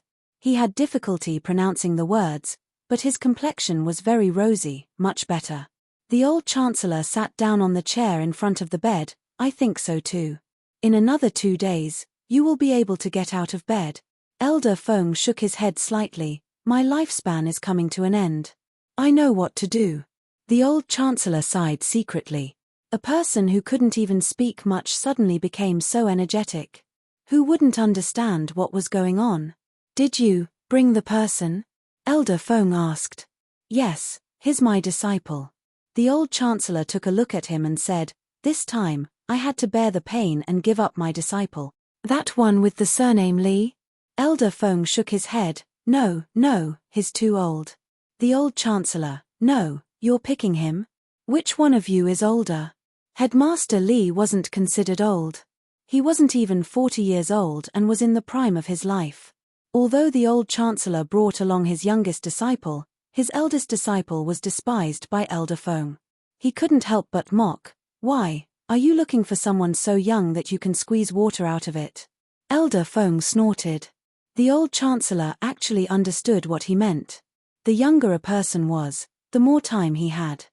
He had difficulty pronouncing the words, but his complexion was very rosy, much better. The old chancellor sat down on the chair in front of the bed. "I think so too. In another 2 days, you will be able to get out of bed." Elder Feng shook his head slightly. "My lifespan is coming to an end. I know what to do." The old chancellor sighed secretly. A person who couldn't even speak much suddenly became so energetic. Who wouldn't understand what was going on? "Did you bring the person?" Elder Feng asked. "Yes, he's my disciple." The old chancellor took a look at him and said, "This time, I had to bear the pain and give up my disciple." "That one with the surname Li?" Elder Feng shook his head. No, he's too old." The old chancellor, "No, you're picking him? Which one of you is older?" Headmaster Li wasn't considered old. He wasn't even 40 years old and was in the prime of his life. Although the old chancellor brought along his youngest disciple, his eldest disciple was despised by Elder Feng. He couldn't help but mock. "Why, are you looking for someone so young that you can squeeze water out of it?" Elder Feng snorted. The old chancellor actually understood what he meant. The younger a person was, the more time he had.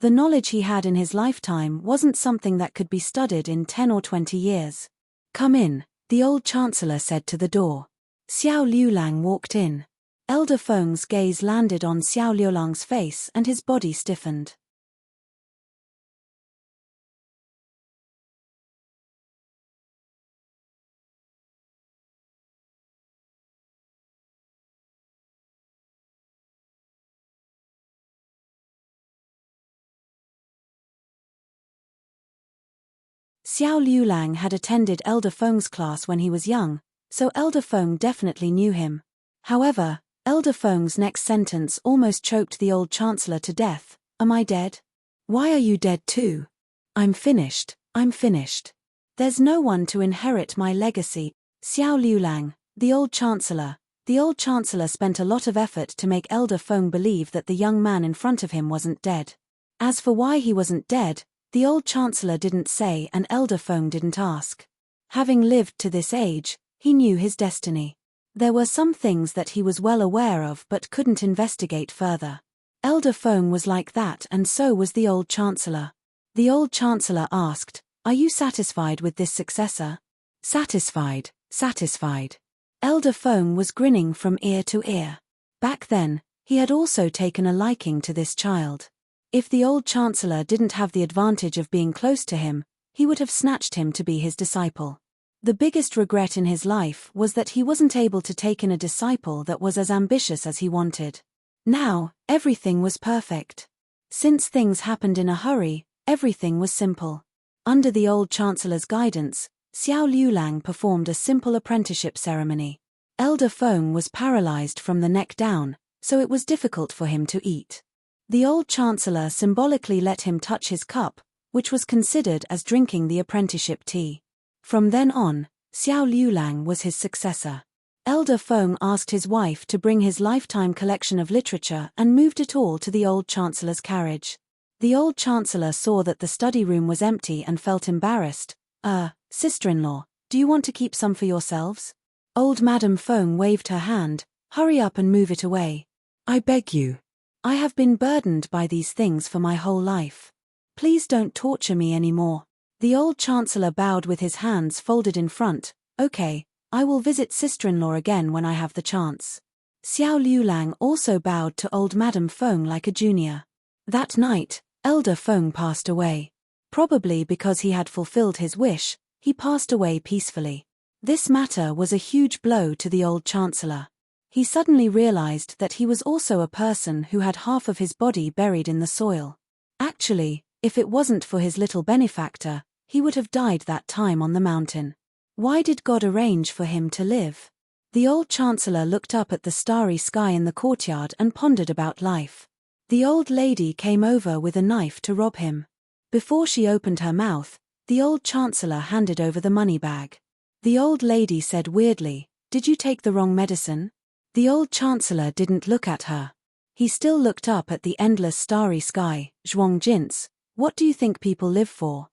The knowledge he had in his lifetime wasn't something that could be studied in 10 or 20 years. "Come in," the old chancellor said to the door. Xiao Liulang walked in. Elder Feng's gaze landed on Xiao Liulang's face and his body stiffened. Xiao Liulang had attended Elder Feng's class when he was young, so Elder Feng definitely knew him. However, Elder Feng's next sentence almost choked the old chancellor to death. "Am I dead? Why are you dead too?" I'm finished. There's no one to inherit my legacy." Xiao Liulang, the old chancellor spent a lot of effort to make Elder Feng believe that the young man in front of him wasn't dead. As for why he wasn't dead, the old chancellor didn't say and Elder Feng didn't ask. Having lived to this age, he knew his destiny. There were some things that he was well aware of but couldn't investigate further. Elder Feng was like that and so was the old chancellor. The old chancellor asked, "Are you satisfied with this successor?" Satisfied. Elder Feng was grinning from ear to ear. Back then, he had also taken a liking to this child. If the old chancellor didn't have the advantage of being close to him, he would have snatched him to be his disciple. The biggest regret in his life was that he wasn't able to take in a disciple that was as ambitious as he wanted. Now, everything was perfect. Since things happened in a hurry, everything was simple. Under the old chancellor's guidance, Xiao Liulang performed a simple apprenticeship ceremony. Elder Feng was paralyzed from the neck down, so it was difficult for him to eat. The old chancellor symbolically let him touch his cup, which was considered as drinking the apprenticeship tea. From then on, Xiao Liulang was his successor. Elder Feng asked his wife to bring his lifetime collection of literature and moved it all to the old chancellor's carriage. The old chancellor saw that the study room was empty and felt embarrassed. Sister-in-law, do you want to keep some for yourselves? Old Madame Feng waved her hand. Hurry up and move it away. I beg you. I have been burdened by these things for my whole life. Please don't torture me anymore. The old chancellor bowed with his hands folded in front. Okay, I will visit sister-in-law again when I have the chance. Xiao Liulang also bowed to old Madame Feng like a junior. That night, Elder Feng passed away. Probably because he had fulfilled his wish, he passed away peacefully. This matter was a huge blow to the old chancellor. He suddenly realized that he was also a person who had half of his body buried in the soil. Actually, if it wasn't for his little benefactor, he would have died that time on the mountain. Why did God arrange for him to live? The old chancellor looked up at the starry sky in the courtyard and pondered about life. The old lady came over with a knife to rob him. Before she opened her mouth, the old chancellor handed over the money bag. The old lady said weirdly, "Did you take the wrong medicine?" The old chancellor didn't look at her. He still looked up at the endless starry sky. Zhuang Jins, what do you think people live for?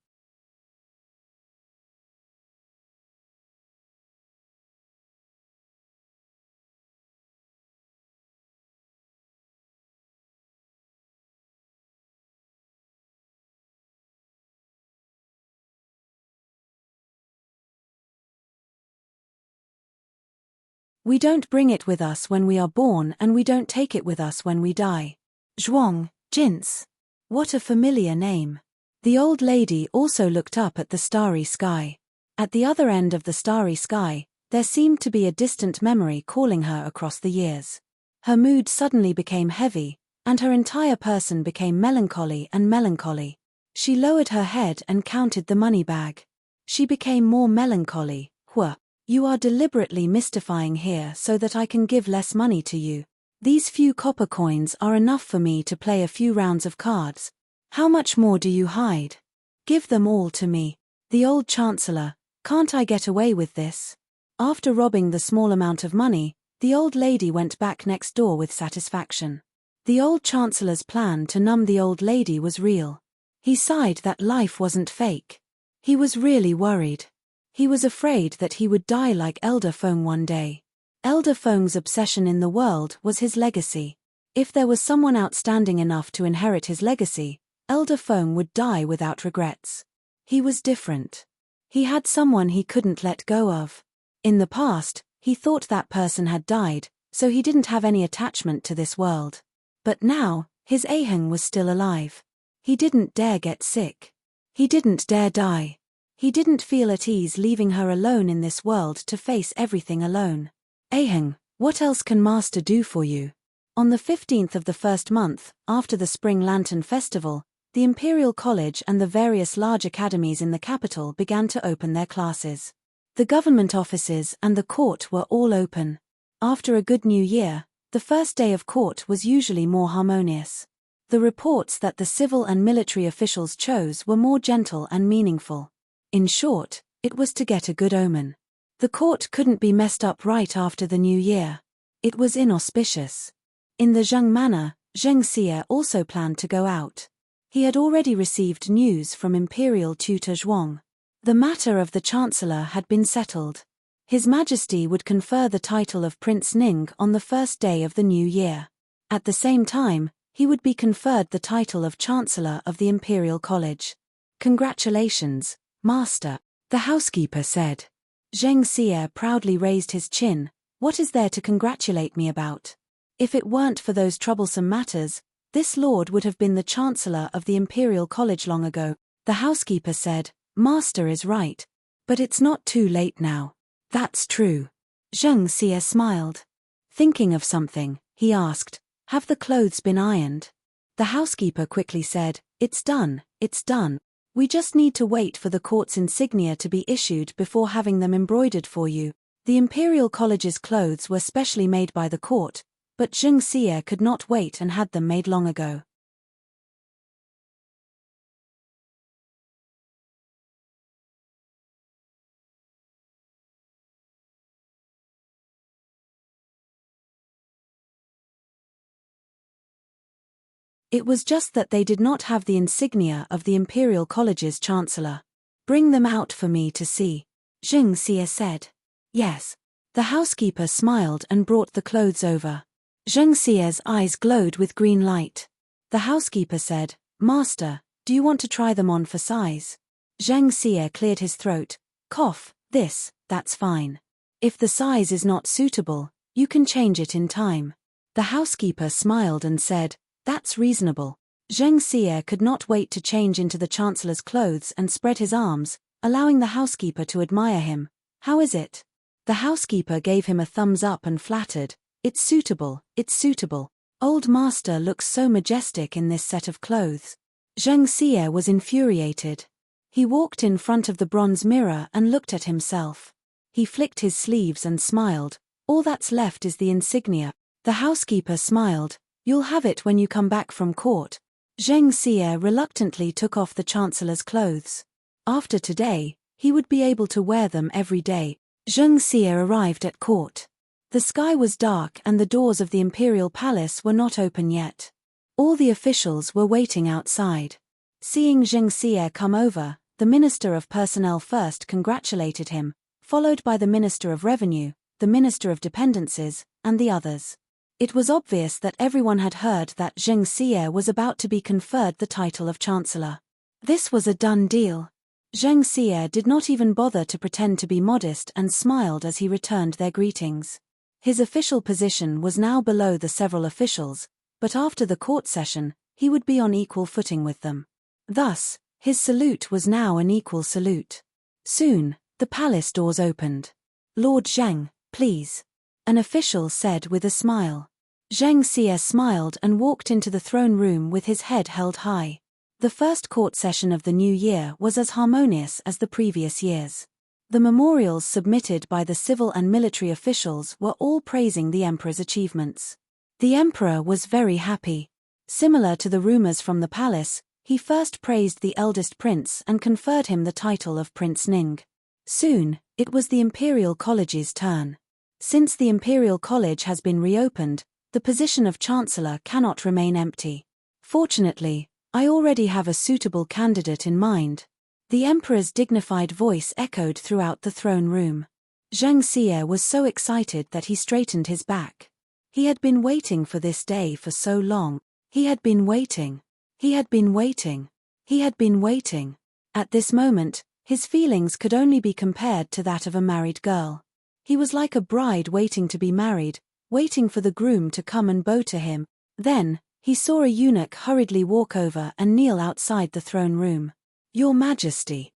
We don't bring it with us when we are born and we don't take it with us when we die. Zhuang Jins. What a familiar name. The old lady also looked up at the starry sky. At the other end of the starry sky, there seemed to be a distant memory calling her across the years. Her mood suddenly became heavy, and her entire person became melancholy and melancholy. She lowered her head and counted the money bag. She became more melancholy. You are deliberately mystifying here so that I can give less money to you. These few copper coins are enough for me to play a few rounds of cards. How much more do you hide? Give them all to me. The old chancellor, can't I get away with this? After robbing the small amount of money, the old lady went back next door with satisfaction. The old chancellor's plan to numb the old lady was real. He sighed that life wasn't fake. He was really worried. He was afraid that he would die like Elder Feng one day. Elder Feng's obsession in the world was his legacy. If there was someone outstanding enough to inherit his legacy, Elder Feng would die without regrets. He was different. He had someone he couldn't let go of. In the past, he thought that person had died, so he didn't have any attachment to this world. But now, his Aheng was still alive. He didn't dare get sick. He didn't dare die. He didn't feel at ease leaving her alone in this world to face everything alone. Aheng, what else can Master do for you? On the 15th of the first month, after the Spring Lantern Festival, the Imperial College and the various large academies in the capital began to open their classes. The government offices and the court were all open. After a good new year, the first day of court was usually more harmonious. The reports that the civil and military officials chose were more gentle and meaningful. In short, it was to get a good omen. The court couldn't be messed up right after the new year. It was inauspicious. In the Zheng Manor, Zheng Xie also planned to go out. He had already received news from Imperial Tutor Zhuang. The matter of the Chancellor had been settled. His Majesty would confer the title of Prince Ning on the first day of the new year. At the same time, he would be conferred the title of Chancellor of the Imperial College. Congratulations, Master, the housekeeper said. Zheng Xie proudly raised his chin. What is there to congratulate me about? If it weren't for those troublesome matters, This lord would have been the chancellor of the Imperial College long ago. The housekeeper said, "Master is right. But it's not too late now." "That's true." Zheng Xie smiled. Thinking of something, he asked, "Have the clothes been ironed?" The housekeeper quickly said, "It's done, it's done. We just need to wait for the court's insignia to be issued before having them embroidered for you." The Imperial College's clothes were specially made by the court, but Zheng Xie could not wait and had them made long ago. It was just that they did not have the insignia of the Imperial College's chancellor. "Bring them out for me to see," Zheng Xie said. "Yes." The housekeeper smiled and brought the clothes over. Zheng Xie's eyes glowed with green light. The housekeeper said, "Master, do you want to try them on for size?" Zheng Xie cleared his throat. "Cough, that's fine. If the size is not suitable, you can change it in time." The housekeeper smiled and said, "That's reasonable." Zheng Xie could not wait to change into the chancellor's clothes and spread his arms, allowing the housekeeper to admire him. "How is it?" The housekeeper gave him a thumbs up and flattered, "It's suitable, it's suitable. Old master looks so majestic in this set of clothes." Zheng Xie was infuriated. He walked in front of the bronze mirror and looked at himself. He flicked his sleeves and smiled, "All that's left is the insignia." The housekeeper smiled, "You'll have it when you come back from court." Zheng Xie reluctantly took off the chancellor's clothes. After today, he would be able to wear them every day. Zheng Xie arrived at court. The sky was dark and the doors of the imperial palace were not open yet. All the officials were waiting outside. Seeing Zheng Xie come over, the Minister of Personnel first congratulated him, followed by the Minister of Revenue, the Minister of Dependencies, and the others. It was obvious that everyone had heard that Zheng Xie was about to be conferred the title of Chancellor. This was a done deal. Zheng Xie did not even bother to pretend to be modest and smiled as he returned their greetings. His official position was now below the several officials, but after the court session, he would be on equal footing with them. Thus, his salute was now an equal salute. Soon, the palace doors opened. "Lord Zheng, please," an official said with a smile. Zheng Xie smiled and walked into the throne room with his head held high. The first court session of the new year was as harmonious as the previous years. The memorials submitted by the civil and military officials were all praising the emperor's achievements. The emperor was very happy. Similar to the rumors from the palace, he first praised the eldest prince and conferred him the title of Prince Ning. Soon, it was the Imperial College's turn. Since the Imperial College has been reopened, the position of Chancellor cannot remain empty. Fortunately, I already have a suitable candidate in mind. The emperor's dignified voice echoed throughout the throne room. Zheng Xie was so excited that he straightened his back. He had been waiting for this day for so long. He had been waiting. He had been waiting. He had been waiting. At this moment, his feelings could only be compared to that of a married girl. He was like a bride waiting to be married, waiting for the groom to come and bow to him. Then, he saw a eunuch hurriedly walk over and kneel outside the throne room. "Your Majesty."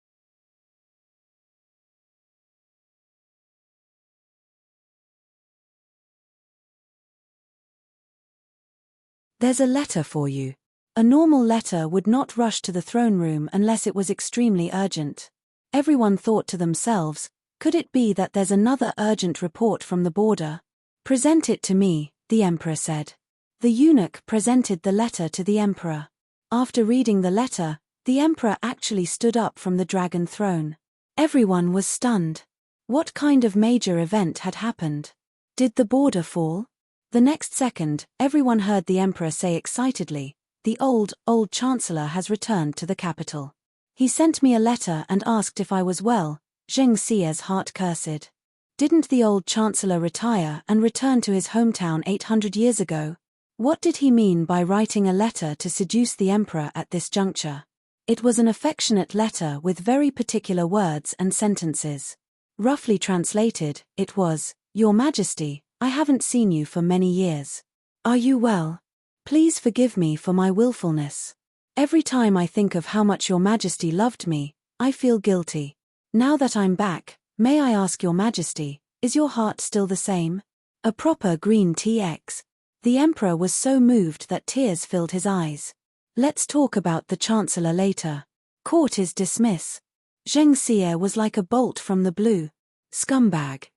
"There's a letter for you." A normal letter would not rush to the throne room unless it was extremely urgent. Everyone thought to themselves, could it be that there's another urgent report from the border? "Present it to me," the emperor said. The eunuch presented the letter to the emperor. After reading the letter, the emperor actually stood up from the dragon throne. Everyone was stunned. What kind of major event had happened? Did the border fall? The next second, everyone heard the emperor say excitedly, "The old chancellor has returned to the capital. He sent me a letter and asked if I was well." Zheng Xie's heart cursed. Didn't the old chancellor retire and return to his hometown 800 years ago? What did he mean by writing a letter to seduce the emperor at this juncture? It was an affectionate letter with very particular words and sentences. Roughly translated, it was, "Your Majesty, I haven't seen you for many years. Are you well? Please forgive me for my willfulness. Every time I think of how much Your Majesty loved me, I feel guilty. Now that I'm back, may I ask Your Majesty, is your heart still the same? A proper green TX. The Emperor was so moved that tears filled his eyes. Let's talk about the Chancellor later. Court is dismiss. Zheng Xie was like a bolt from the blue. Scumbag.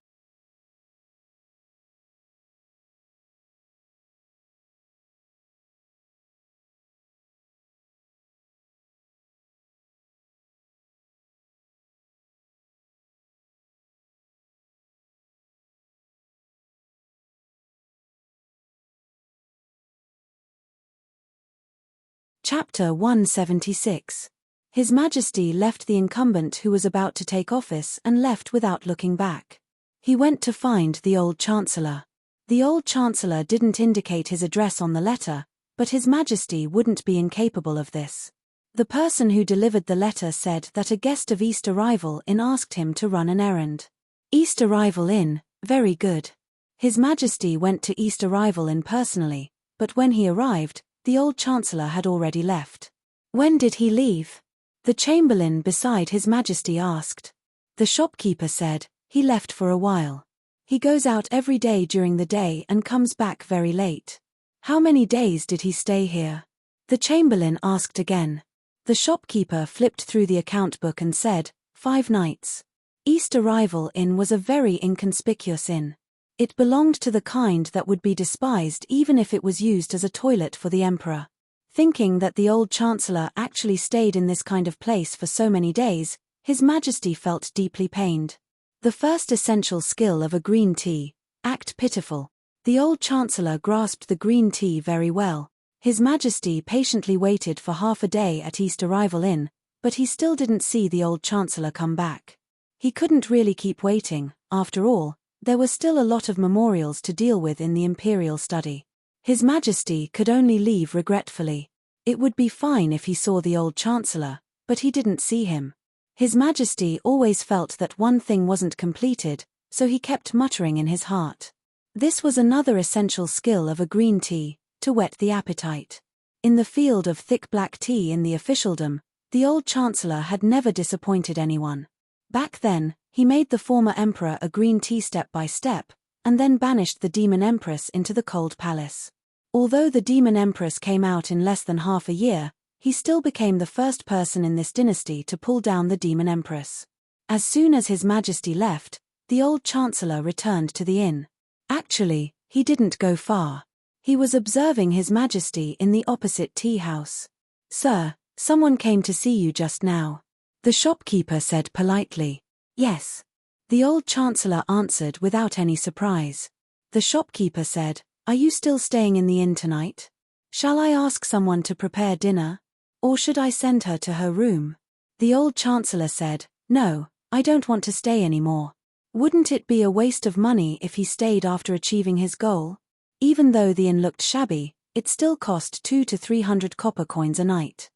Chapter 176. His Majesty left the incumbent who was about to take office and left without looking back. He went to find the old Chancellor. The old Chancellor didn't indicate his address on the letter, but His Majesty wouldn't be incapable of this. The person who delivered the letter said that a guest of East Arrival Inn asked him to run an errand. East Arrival Inn, very good. His Majesty went to East Arrival Inn personally, but when he arrived, the old Chancellor had already left. When did he leave? The Chamberlain beside His Majesty asked. The shopkeeper said, he left for a while. He goes out every day during the day and comes back very late. How many days did he stay here? The Chamberlain asked again. The shopkeeper flipped through the account book and said, 5 nights. East Arrival Inn was a very inconspicuous inn. It belonged to the kind that would be despised even if it was used as a toilet for the Emperor. Thinking that the old Chancellor actually stayed in this kind of place for so many days, His Majesty felt deeply pained. The first essential skill of a green tea, act pitiful. The old Chancellor grasped the green tea very well. His Majesty patiently waited for half a day at East Arrival Inn, but he still didn't see the old Chancellor come back. He couldn't really keep waiting, after all. There were still a lot of memorials to deal with in the imperial study. His Majesty could only leave regretfully. It would be fine if he saw the old Chancellor, but he didn't see him. His Majesty always felt that one thing wasn't completed, so he kept muttering in his heart. This was another essential skill of a green tea, to whet the appetite. In the field of thick black tea in the officialdom, the old Chancellor had never disappointed anyone. Back then, he made the former emperor a green tea step by step, and then banished the demon empress into the cold palace. Although the demon empress came out in less than half a year, he still became the first person in this dynasty to pull down the demon empress. As soon as His Majesty left, the old Chancellor returned to the inn. Actually, he didn't go far. He was observing His Majesty in the opposite tea house. Sir, someone came to see you just now. The shopkeeper said politely. Yes. The old Chancellor answered without any surprise. The shopkeeper said, are you still staying in the inn tonight? Shall I ask someone to prepare dinner? Or should I send her to her room? The old Chancellor said, no, I don't want to stay anymore. Wouldn't it be a waste of money if he stayed after achieving his goal? Even though the inn looked shabby, it still cost 200 to 300 copper coins a night.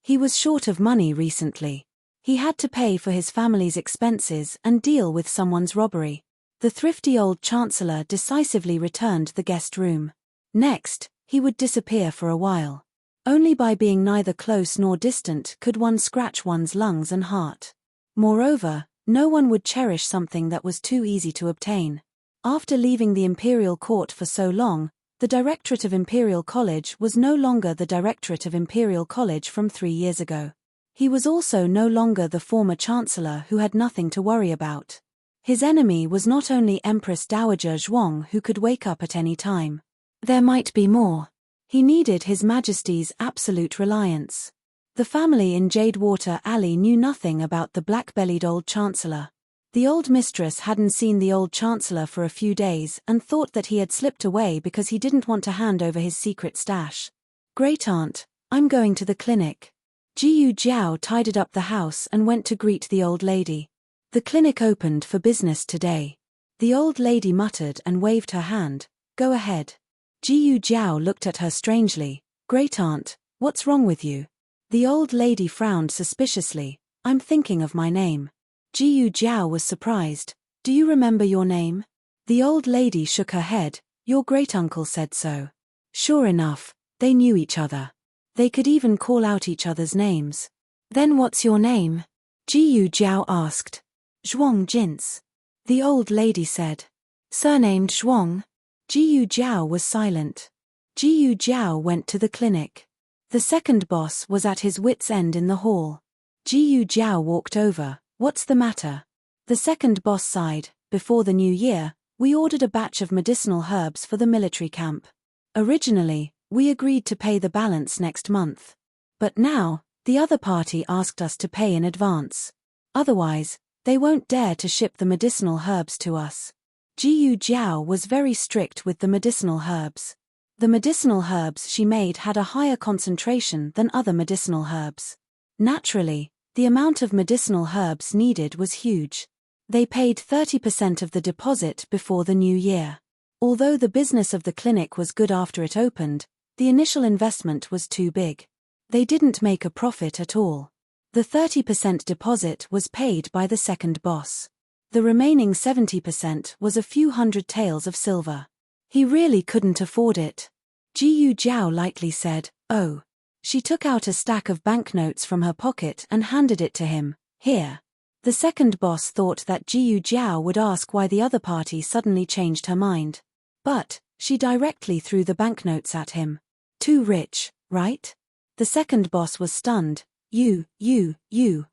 He was short of money recently. He had to pay for his family's expenses and deal with someone's robbery. The thrifty old Chancellor decisively returned the guest room. Next, he would disappear for a while. Only by being neither close nor distant could one scratch one's lungs and heart. Moreover, no one would cherish something that was too easy to obtain. After leaving the imperial court for so long, the Directorate of Imperial College was no longer the Directorate of Imperial College from 3 years ago. He was also no longer the former Chancellor who had nothing to worry about. His enemy was not only Empress Dowager Zhuang, who could wake up at any time. There might be more. He needed His Majesty's absolute reliance. The family in Jadewater Alley knew nothing about the black-bellied old Chancellor. The old mistress hadn't seen the old Chancellor for a few days and thought that he had slipped away because he didn't want to hand over his secret stash. Great-aunt, I'm going to the clinic. Jiyu Jiao tidied up the house and went to greet the old lady. The clinic opened for business today. The old lady muttered and waved her hand. Go ahead. Jiyu Jiao looked at her strangely. Great-aunt, what's wrong with you? The old lady frowned suspiciously. I'm thinking of my name. Jiyu Jiao was surprised. Do you remember your name? The old lady shook her head. Your great-uncle said so. Sure enough, they knew each other. They could even call out each other's names. Then what's your name? Jiyu Jiao asked. Zhuang Jins. The old lady said. Surnamed Zhuang? Jiyu Jiao was silent. Jiyu Jiao went to the clinic. The second boss was at his wits' end in the hall. Jiyu Jiao walked over. What's the matter? The second boss sighed. Before the new year, we ordered a batch of medicinal herbs for the military camp. Originally, we agreed to pay the balance next month. But now, the other party asked us to pay in advance. Otherwise, they won't dare to ship the medicinal herbs to us. Jiyu Jiao was very strict with the medicinal herbs. The medicinal herbs she made had a higher concentration than other medicinal herbs. Naturally, the amount of medicinal herbs needed was huge. They paid 30% of the deposit before the new year. Although the business of the clinic was good after it opened, the initial investment was too big. They didn't make a profit at all. The 30% deposit was paid by the second boss. The remaining 70% was a few hundred taels of silver. He really couldn't afford it. Jiyu Jiao lightly said, "Oh." She took out a stack of banknotes from her pocket and handed it to him. "Here." The second boss thought that Jiyu Jiao would ask why the other party suddenly changed her mind. But, she directly threw the banknotes at him. Too rich, right? The second boss was stunned. You,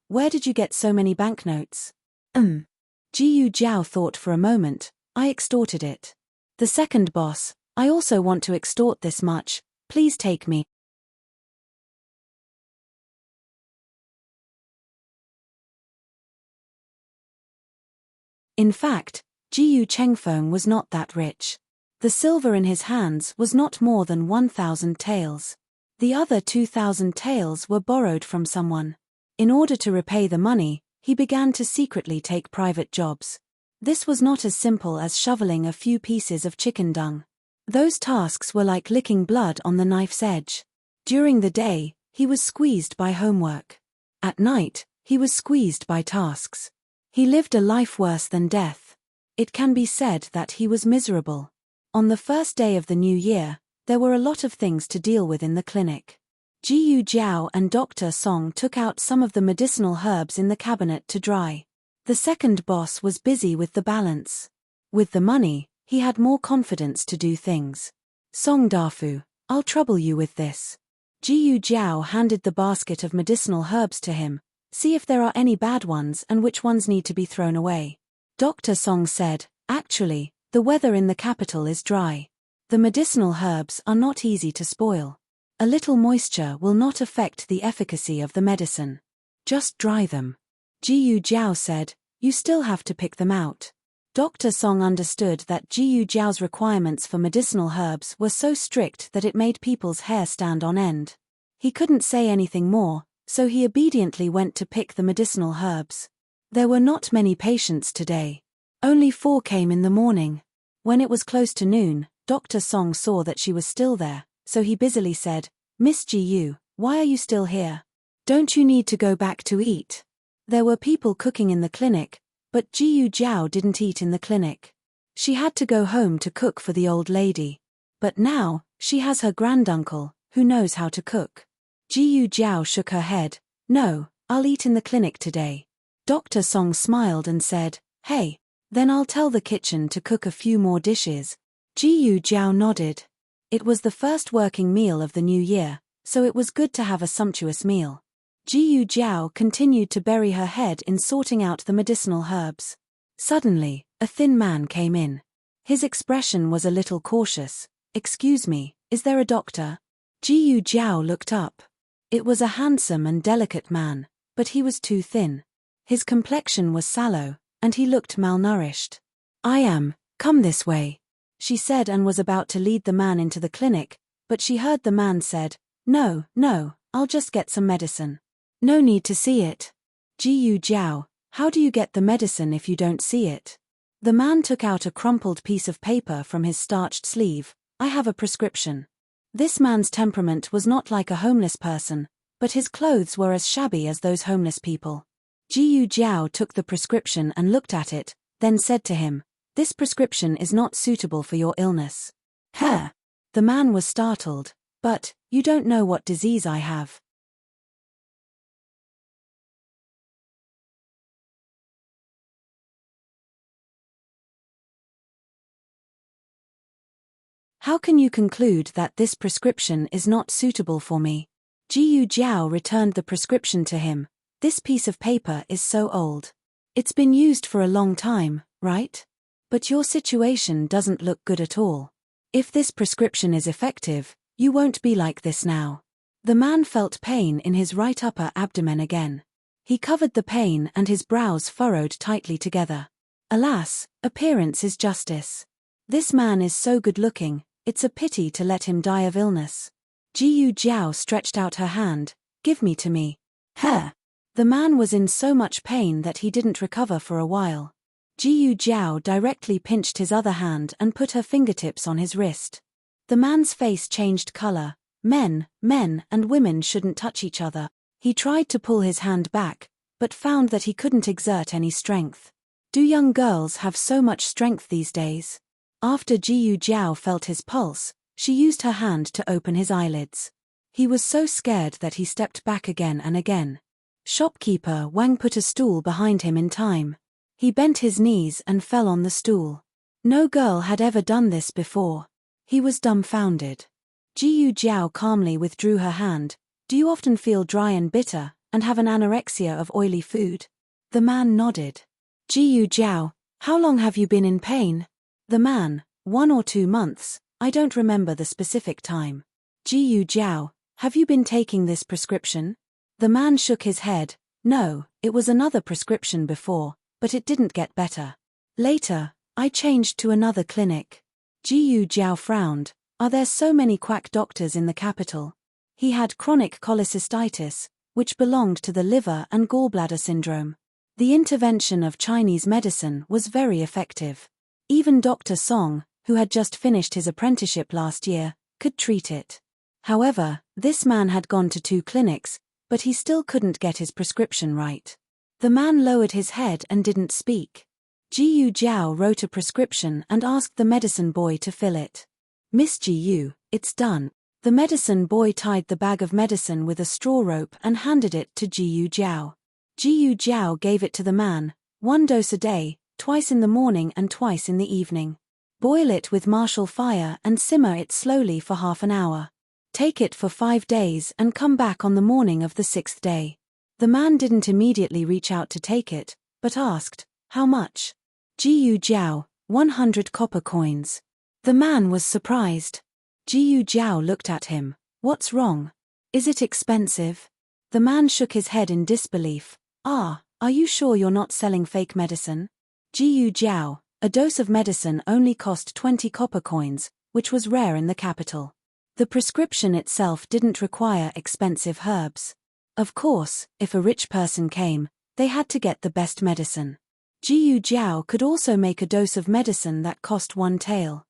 where did you get so many banknotes? Jiyu Jiao thought for a moment. I extorted it. The second boss, I also want to extort this much, please take me. In fact, Jiyu Chengfeng was not that rich. The silver in his hands was not more than 1,000 taels. The other 2,000 taels were borrowed from someone. In order to repay the money, he began to secretly take private jobs. This was not as simple as shoveling a few pieces of chicken dung. Those tasks were like licking blood on the knife's edge. During the day, he was squeezed by homework. At night, he was squeezed by tasks. He lived a life worse than death. It can be said that he was miserable. On the first day of the new year, there were a lot of things to deal with in the clinic. Jiyu Jiao and Dr. Song took out some of the medicinal herbs in the cabinet to dry. The second boss was busy with the balance. With the money, he had more confidence to do things. Song Dafu, I'll trouble you with this. Jiyu Jiao handed the basket of medicinal herbs to him. See if there are any bad ones and which ones need to be thrown away. Dr. Song said, actually, the weather in the capital is dry. The medicinal herbs are not easy to spoil. A little moisture will not affect the efficacy of the medicine. Just dry them. Jiyu Jiao said, you still have to pick them out. Dr. Song understood that Jiyu Jiao's requirements for medicinal herbs were so strict that it made people's hair stand on end. He couldn't say anything more, so he obediently went to pick the medicinal herbs. There were not many patients today. Only 4 came in the morning. When it was close to noon, Dr. Song saw that she was still there, so he busily said, Miss Jiyu, why are you still here? Don't you need to go back to eat? There were people cooking in the clinic, but Jiyu Jiao didn't eat in the clinic. She had to go home to cook for the old lady. But now, she has her granduncle, who knows how to cook. Jiyu Jiao shook her head. No, I'll eat in the clinic today. Dr. Song smiled and said, hey, then I'll tell the kitchen to cook a few more dishes. Jiyu Jiao nodded. It was the first working meal of the new year, so it was good to have a sumptuous meal. Jiyu Jiao continued to bury her head in sorting out the medicinal herbs. Suddenly, a thin man came in. His expression was a little cautious. Excuse me, is there a doctor? Jiyu Jiao looked up. It was a handsome and delicate man, but he was too thin. His complexion was sallow, and he looked malnourished. I am, come this way, she said and was about to lead the man into the clinic, but she heard the man said, no, I'll just get some medicine. No need to see it. Jiyu Jiao, how do you get the medicine if you don't see it? The man took out a crumpled piece of paper from his starched sleeve. I have a prescription. This man's temperament was not like a homeless person, but his clothes were as shabby as those homeless people. Jiyu Jiao took the prescription and looked at it, then said to him, "This prescription is not suitable for your illness." "Huh?" The man was startled. "But, you don't know what disease I have." "How can you conclude that this prescription is not suitable for me?" Jiyu Jiao returned the prescription to him. "This piece of paper is so old. It's been used for a long time, right? But your situation doesn't look good at all. If this prescription is effective, you won't be like this now." The man felt pain in his right upper abdomen again. He covered the pain and his brows furrowed tightly together. Alas, appearance is justice. This man is so good-looking, it's a pity to let him die of illness. Jiyu Jiao stretched out her hand. "Give me to me." "Huh?" The man was in so much pain that he didn't recover for a while. Jiyu Jiao directly pinched his other hand and put her fingertips on his wrist. The man's face changed color. Men and women shouldn't touch each other. He tried to pull his hand back, but found that he couldn't exert any strength. Do young girls have so much strength these days? After Jiyu Jiao felt his pulse, she used her hand to open his eyelids. He was so scared that he stepped back again and again. Shopkeeper Wang put a stool behind him in time. He bent his knees and fell on the stool. No girl had ever done this before. He was dumbfounded. Jiyu Jiao calmly withdrew her hand. "Do you often feel dry and bitter, and have an anorexia of oily food?" The man nodded. "Jiyu Jiao, how long have you been in pain?" The man, 1 or 2 months, I don't remember the specific time. "Jiyu Jiao, have you been taking this prescription?" The man shook his head. "No, it was another prescription before, but it didn't get better. Later, I changed to another clinic." Jiyu Jiao frowned. Are there so many quack doctors in the capital? He had chronic cholecystitis, which belonged to the liver and gallbladder syndrome. The intervention of Chinese medicine was very effective. Even Dr. Song, who had just finished his apprenticeship last year, could treat it. However, this man had gone to 2 clinics, but he still couldn't get his prescription right. The man lowered his head and didn't speak. Jiyu Jiao wrote a prescription and asked the medicine boy to fill it. "Miss Jiyu, it's done." The medicine boy tied the bag of medicine with a straw rope and handed it to Jiyu Jiao. Jiyu Jiao gave it to the man. 1 dose a day, twice in the morning and twice in the evening. Boil it with martial fire and simmer it slowly for half an hour. Take it for 5 days and come back on the morning of the 6th day. The man didn't immediately reach out to take it, but asked, "How much?" Jiyu Jiao, 100 copper coins. The man was surprised. Jiyu Jiao looked at him. "What's wrong? Is it expensive?" The man shook his head in disbelief. Are you sure you're not selling fake medicine?" Jiyu Jiao, a dose of medicine only cost 20 copper coins, which was rare in the capital. The prescription itself didn't require expensive herbs. Of course, if a rich person came, they had to get the best medicine. Jiyu Jiao could also make a dose of medicine that cost 1 tael.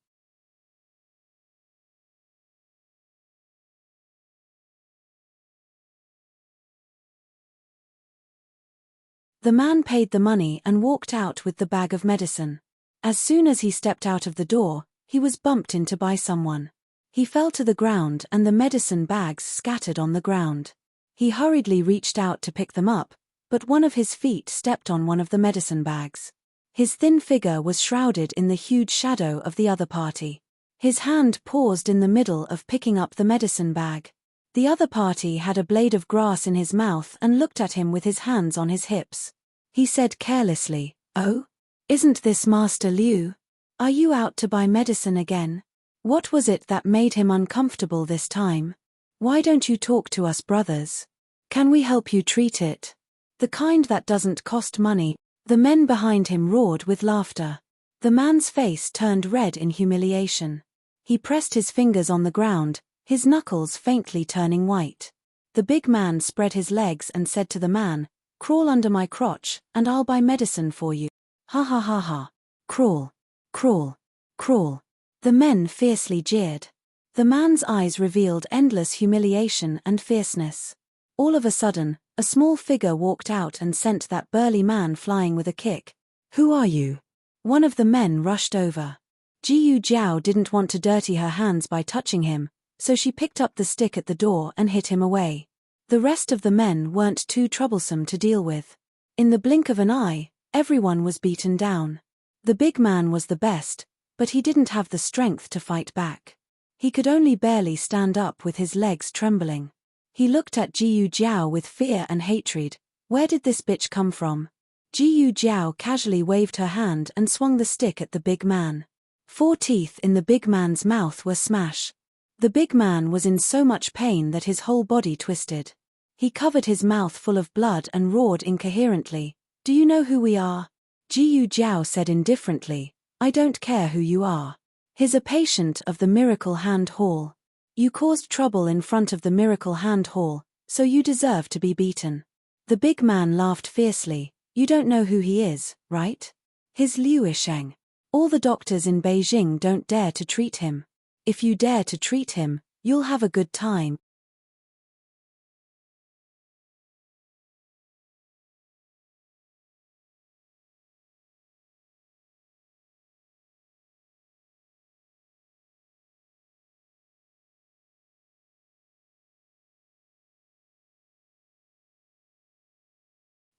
The man paid the money and walked out with the bag of medicine. As soon as he stepped out of the door, he was bumped into by someone. He fell to the ground and the medicine bags scattered on the ground. He hurriedly reached out to pick them up, but one of his feet stepped on one of the medicine bags. His thin figure was shrouded in the huge shadow of the other party. His hand paused in the middle of picking up the medicine bag. The other party had a blade of grass in his mouth and looked at him with his hands on his hips. He said carelessly, "Oh? Isn't this Master Liu? Are you out to buy medicine again?" What was it that made him uncomfortable this time? "Why don't you talk to us brothers? Can we help you treat it? The kind that doesn't cost money." The men behind him roared with laughter. The man's face turned red in humiliation. He pressed his fingers on the ground, his knuckles faintly turning white. The big man spread his legs and said to the man, "Crawl under my crotch, and I'll buy medicine for you." Ha ha ha ha. Crawl. Crawl. Crawl. The men fiercely jeered. The man's eyes revealed endless humiliation and fierceness. All of a sudden, A small figure walked out and sent that burly man flying with a kick. "Who are you?" One of the men rushed over. Jiyu Jiao didn't want to dirty her hands by touching him, so she picked up the stick at the door and hit him away. The rest of the men weren't too troublesome to deal with. In the blink of an eye, everyone was beaten down. The big man was the best, but he didn't have the strength to fight back. He could only barely stand up with his legs trembling. He looked at Jiyu Jiao with fear and hatred. Where did this bitch come from? Jiyu Jiao casually waved her hand and swung the stick at the big man. 4 teeth in the big man's mouth were smash. The big man was in so much pain that his whole body twisted. He covered his mouth full of blood and roared incoherently. "Do you know who we are?" Jiyu Jiao said indifferently, "I don't care who you are. He's a patient of the Miracle Hand Hall. You caused trouble in front of the Miracle Hand Hall, so you deserve to be beaten." The big man laughed fiercely. "You don't know who he is, right? He's Liu Yisheng. All the doctors in Beijing don't dare to treat him. If you dare to treat him, you'll have a good time."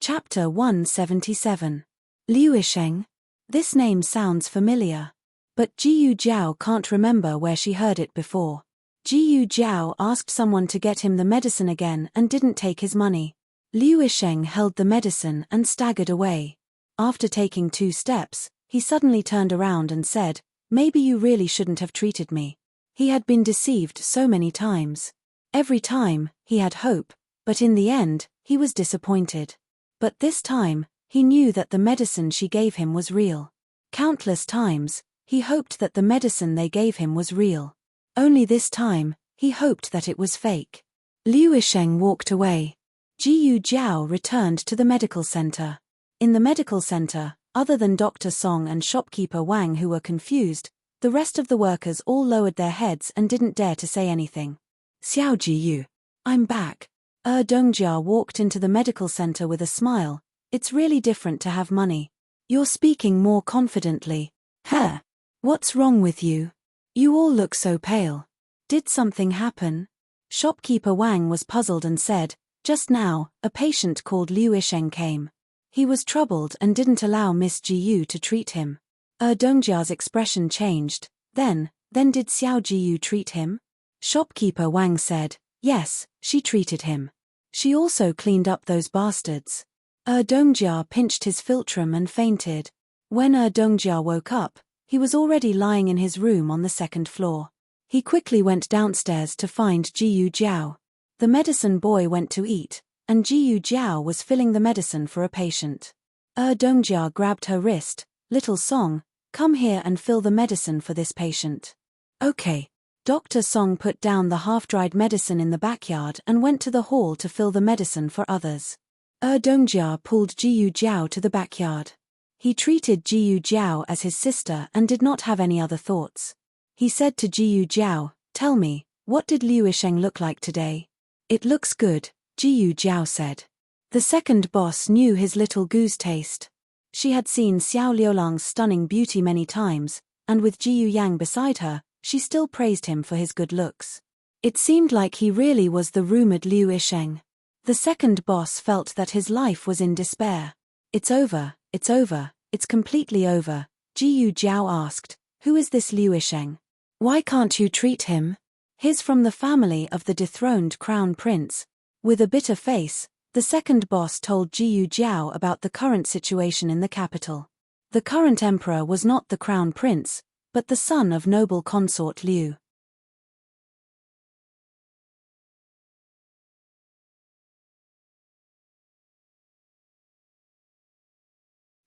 Chapter 177. Liu Yisheng? This name sounds familiar. But Jiyu Jiao can't remember where she heard it before. Jiyu Jiao asked someone to get him the medicine again and didn't take his money. Liu Yisheng held the medicine and staggered away. After taking 2 steps, he suddenly turned around and said, "Maybe you really shouldn't have treated me." He had been deceived so many times. Every time, he had hope, but in the end, he was disappointed. But this time, he knew that the medicine she gave him was real. Countless times, he hoped that the medicine they gave him was real. Only this time, he hoped that it was fake. Liu Yisheng walked away. Jiyu Jiao returned to the medical center. In the medical center, other than Dr. Song and shopkeeper Wang who were confused, the rest of the workers all lowered their heads and didn't dare to say anything. "Xiao Jiyu. I'm back." Dongjia walked into the medical center with a smile. "It's really different to have money. You're speaking more confidently." "Huh? What's wrong with you? You all look so pale. Did something happen?" Shopkeeper Wang was puzzled and said, "Just now, a patient called Liu Yisheng came. He was troubled and didn't allow Miss Jiyu to treat him." Dongjia's expression changed. Then did Xiao Jiyu treat him?" Shopkeeper Wang said, "Yes, she treated him. She also cleaned up those bastards." Dongjia pinched his philtrum and fainted. When Dongjia woke up, he was already lying in his room on the 2nd floor. He quickly went downstairs to find Jiyu Jiao. The medicine boy went to eat, and Jiyu Jiao was filling the medicine for a patient. Dongjia grabbed her wrist. "Little Song, come here and fill the medicine for this patient." "Okay." Dr. Song put down the half-dried medicine in the backyard and went to the hall to fill the medicine for others. Dongjia pulled Jiyu Jiao to the backyard. He treated Jiyu Jiao as his sister and did not have any other thoughts. He said to Jiyu Jiao, "Tell me, what did Liu Yisheng look like today?" "It looks good," Jiyu Jiao said. The second boss knew his little goose taste. She had seen Xiao Liulang's stunning beauty many times, and with Jiyu Yang beside her, she still praised him for his good looks. It seemed like he really was the rumored Liu Yisheng. The second boss felt that his life was in despair. It's over, it's completely over," Jiyu Jiao asked. "Who is this Liu Yisheng? Why can't you treat him? He's from the family of the dethroned crown prince." With a bitter face, the second boss told Jiyu Jiao about the current situation in the capital. The current emperor was not the crown prince, but the son of noble consort Liu.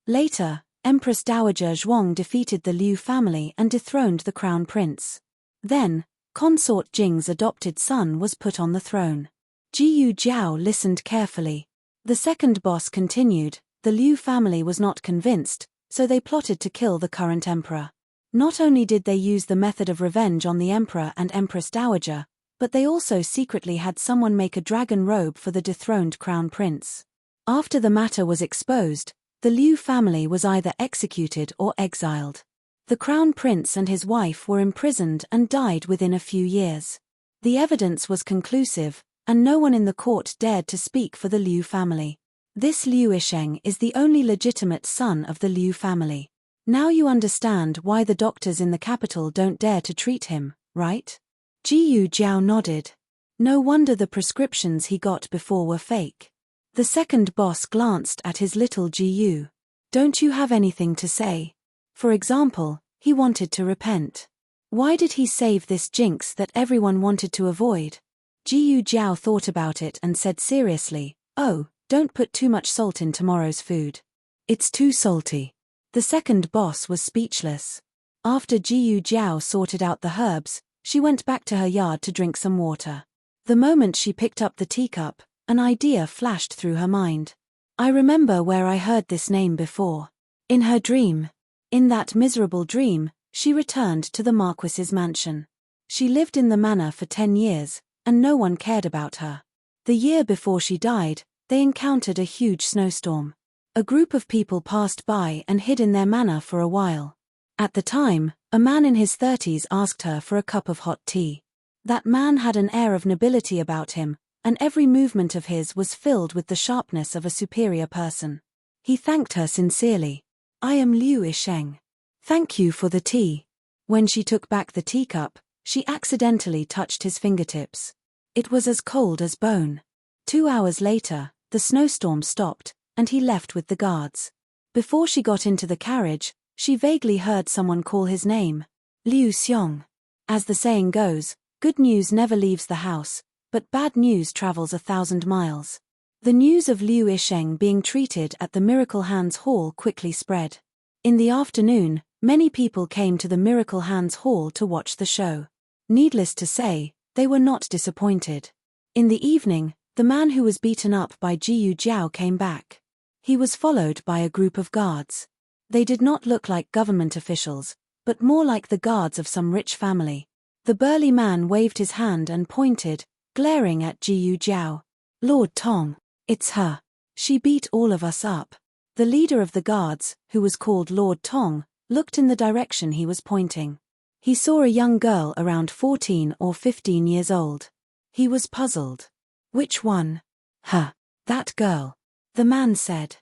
Later, Empress Dowager Zhuang defeated the Liu family and dethroned the crown prince. Then, consort Jing's adopted son was put on the throne. Jiyu Jiao listened carefully. The second boss continued, the Liu family was not convinced, so they plotted to kill the current emperor. Not only did they use the method of revenge on the emperor and Empress Dowager, But they also secretly had someone make a dragon robe for the dethroned crown prince. After the matter was exposed, the Liu family was either executed or exiled. The crown prince and his wife were imprisoned and died within a few years. The evidence was conclusive, and no one in the court dared to speak for the Liu family. This Liu Yisheng is the only legitimate son of the Liu family. Now you understand why the doctors in the capital don't dare to treat him, right? Jiyu Jiao nodded. No wonder the prescriptions he got before were fake. The second boss glanced at his little Jiyu. Don't you have anything to say? For example, he wanted to repent. Why did he save this jinx that everyone wanted to avoid? Jiyu Jiao thought about it and said seriously, "Oh, don't put too much salt in tomorrow's food. It's too salty." The second boss was speechless. After Jiyu Jiao sorted out the herbs, she went back to her yard to drink some water. The moment she picked up the teacup, an idea flashed through her mind. I remember where I heard this name before. In her dream. In that miserable dream, she returned to the Marquis's mansion. She lived in the manor for 10 years, and no one cared about her. The year before she died, they encountered a huge snowstorm. A group of people passed by and hid in their manor for a while. At the time, a man in his 30s asked her for a cup of hot tea. That man had an air of nobility about him, and every movement of his was filled with the sharpness of a superior person. He thanked her sincerely. "I am Liu Yisheng. Thank you for the tea." When she took back the teacup, she accidentally touched his fingertips. It was as cold as bone. 2 hours later, the snowstorm stopped, and he left with the guards. Before she got into the carriage, she vaguely heard someone call his name. Liu Xiong. As the saying goes, good news never leaves the house, but bad news travels 1,000 miles. The news of Liu Yisheng being treated at the Miracle Hands Hall quickly spread. In the afternoon, many people came to the Miracle Hands Hall to watch the show. Needless to say, they were not disappointed. In the evening, the man who was beaten up by Jiyu Jiao came back. He was followed by a group of guards. They did not look like government officials, but more like the guards of some rich family. The burly man waved his hand and pointed, glaring at Jiyu Jiao. "Lord Tong, it's her. She beat all of us up." The leader of the guards, who was called Lord Tong, looked in the direction he was pointing. He saw a young girl around 14 or 15 years old. He was puzzled. "Which one?" "Her. That girl," the man said.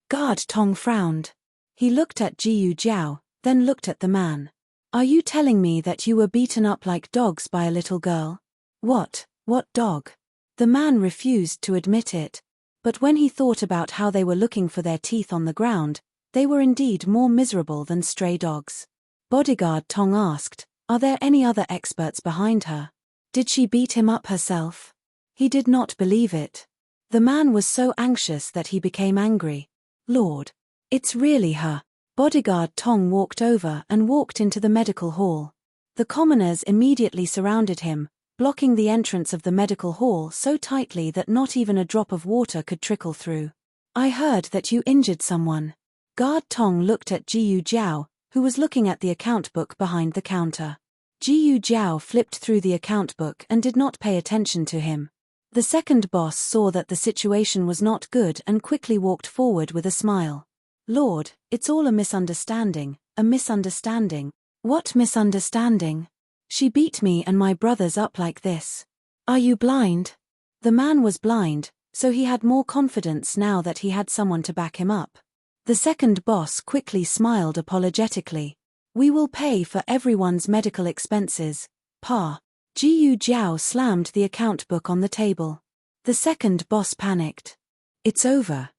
Guard Tong frowned. He looked at Jiyu Jiao, then looked at the man. "Are you telling me that you were beaten up like dogs by a little girl?" What dog?" The man refused to admit it. But when he thought about how they were looking for their teeth on the ground, they were indeed more miserable than stray dogs. Bodyguard Tong asked, "Are there any other experts behind her? Did she beat him up herself?" He did not believe it. The man was so anxious that he became angry. "Lord, it's really her." Bodyguard Tong walked over and walked into the medical hall. The commoners immediately surrounded him, blocking the entrance of the medical hall so tightly that not even a drop of water could trickle through. "I heard that you injured someone." Guard Tong looked at Jiyu Jiao, who was looking at the account book behind the counter. Jiyu Jiao flipped through the account book and did not pay attention to him. The second boss saw that the situation was not good and quickly walked forward with a smile. "Lord, it's all a misunderstanding, a misunderstanding." "What misunderstanding?" "She beat me and my brothers up like this." "Are you blind?" The man was blind, so he had more confidence now that he had someone to back him up. The second boss quickly smiled apologetically. "We will pay for everyone's medical expenses, Pa." Jiyu Jiao slammed the account book on the table. The second boss panicked. It's over.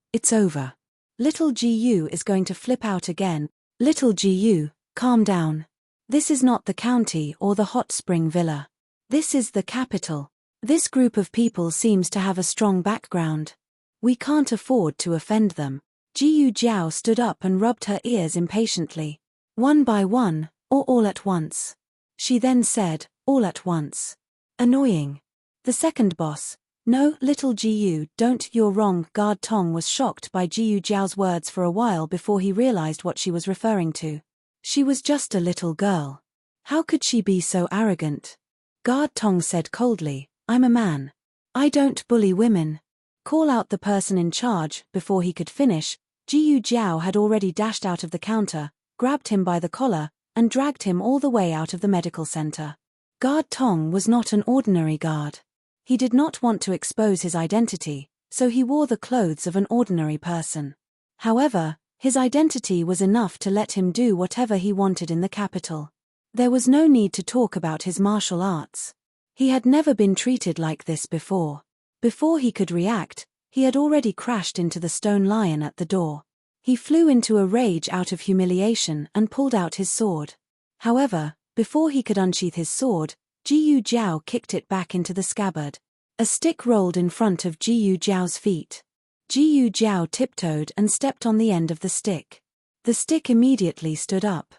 Little Jiyu is going to flip out again." "Little Jiyu, calm down. This is not the county or the hot spring villa. This is the capital. This group of people seems to have a strong background. We can't afford to offend them." Jiyu Jiao stood up and rubbed her ears impatiently. "One by one, or all at once?" She then said, "All at once." "Annoying." The second boss, No, little Jiyu, don't, you're wrong. Guard Tong was shocked by Jiyu Jiao's words for a while before he realized what she was referring to. She was just a little girl. How could she be so arrogant? Guard Tong said coldly, I'm a man. I don't bully women. Call out the person in charge. Before he could finish, Jiyu Jiao had already dashed out of the counter, grabbed him by the collar, and dragged him all the way out of the medical center. Guard Tong was not an ordinary guard. He did not want to expose his identity, so he wore the clothes of an ordinary person. However, his identity was enough to let him do whatever he wanted in the capital. There was no need to talk about his martial arts. He had never been treated like this before. Before he could react, he had already crashed into the stone lion at the door. He flew into a rage out of humiliation and pulled out his sword. However, before he could unsheath his sword, Jiyu Jiao kicked it back into the scabbard. A stick rolled in front of Jiyu Jiao's feet. Jiyu Jiao tiptoed and stepped on the end of the stick. The stick immediately stood up.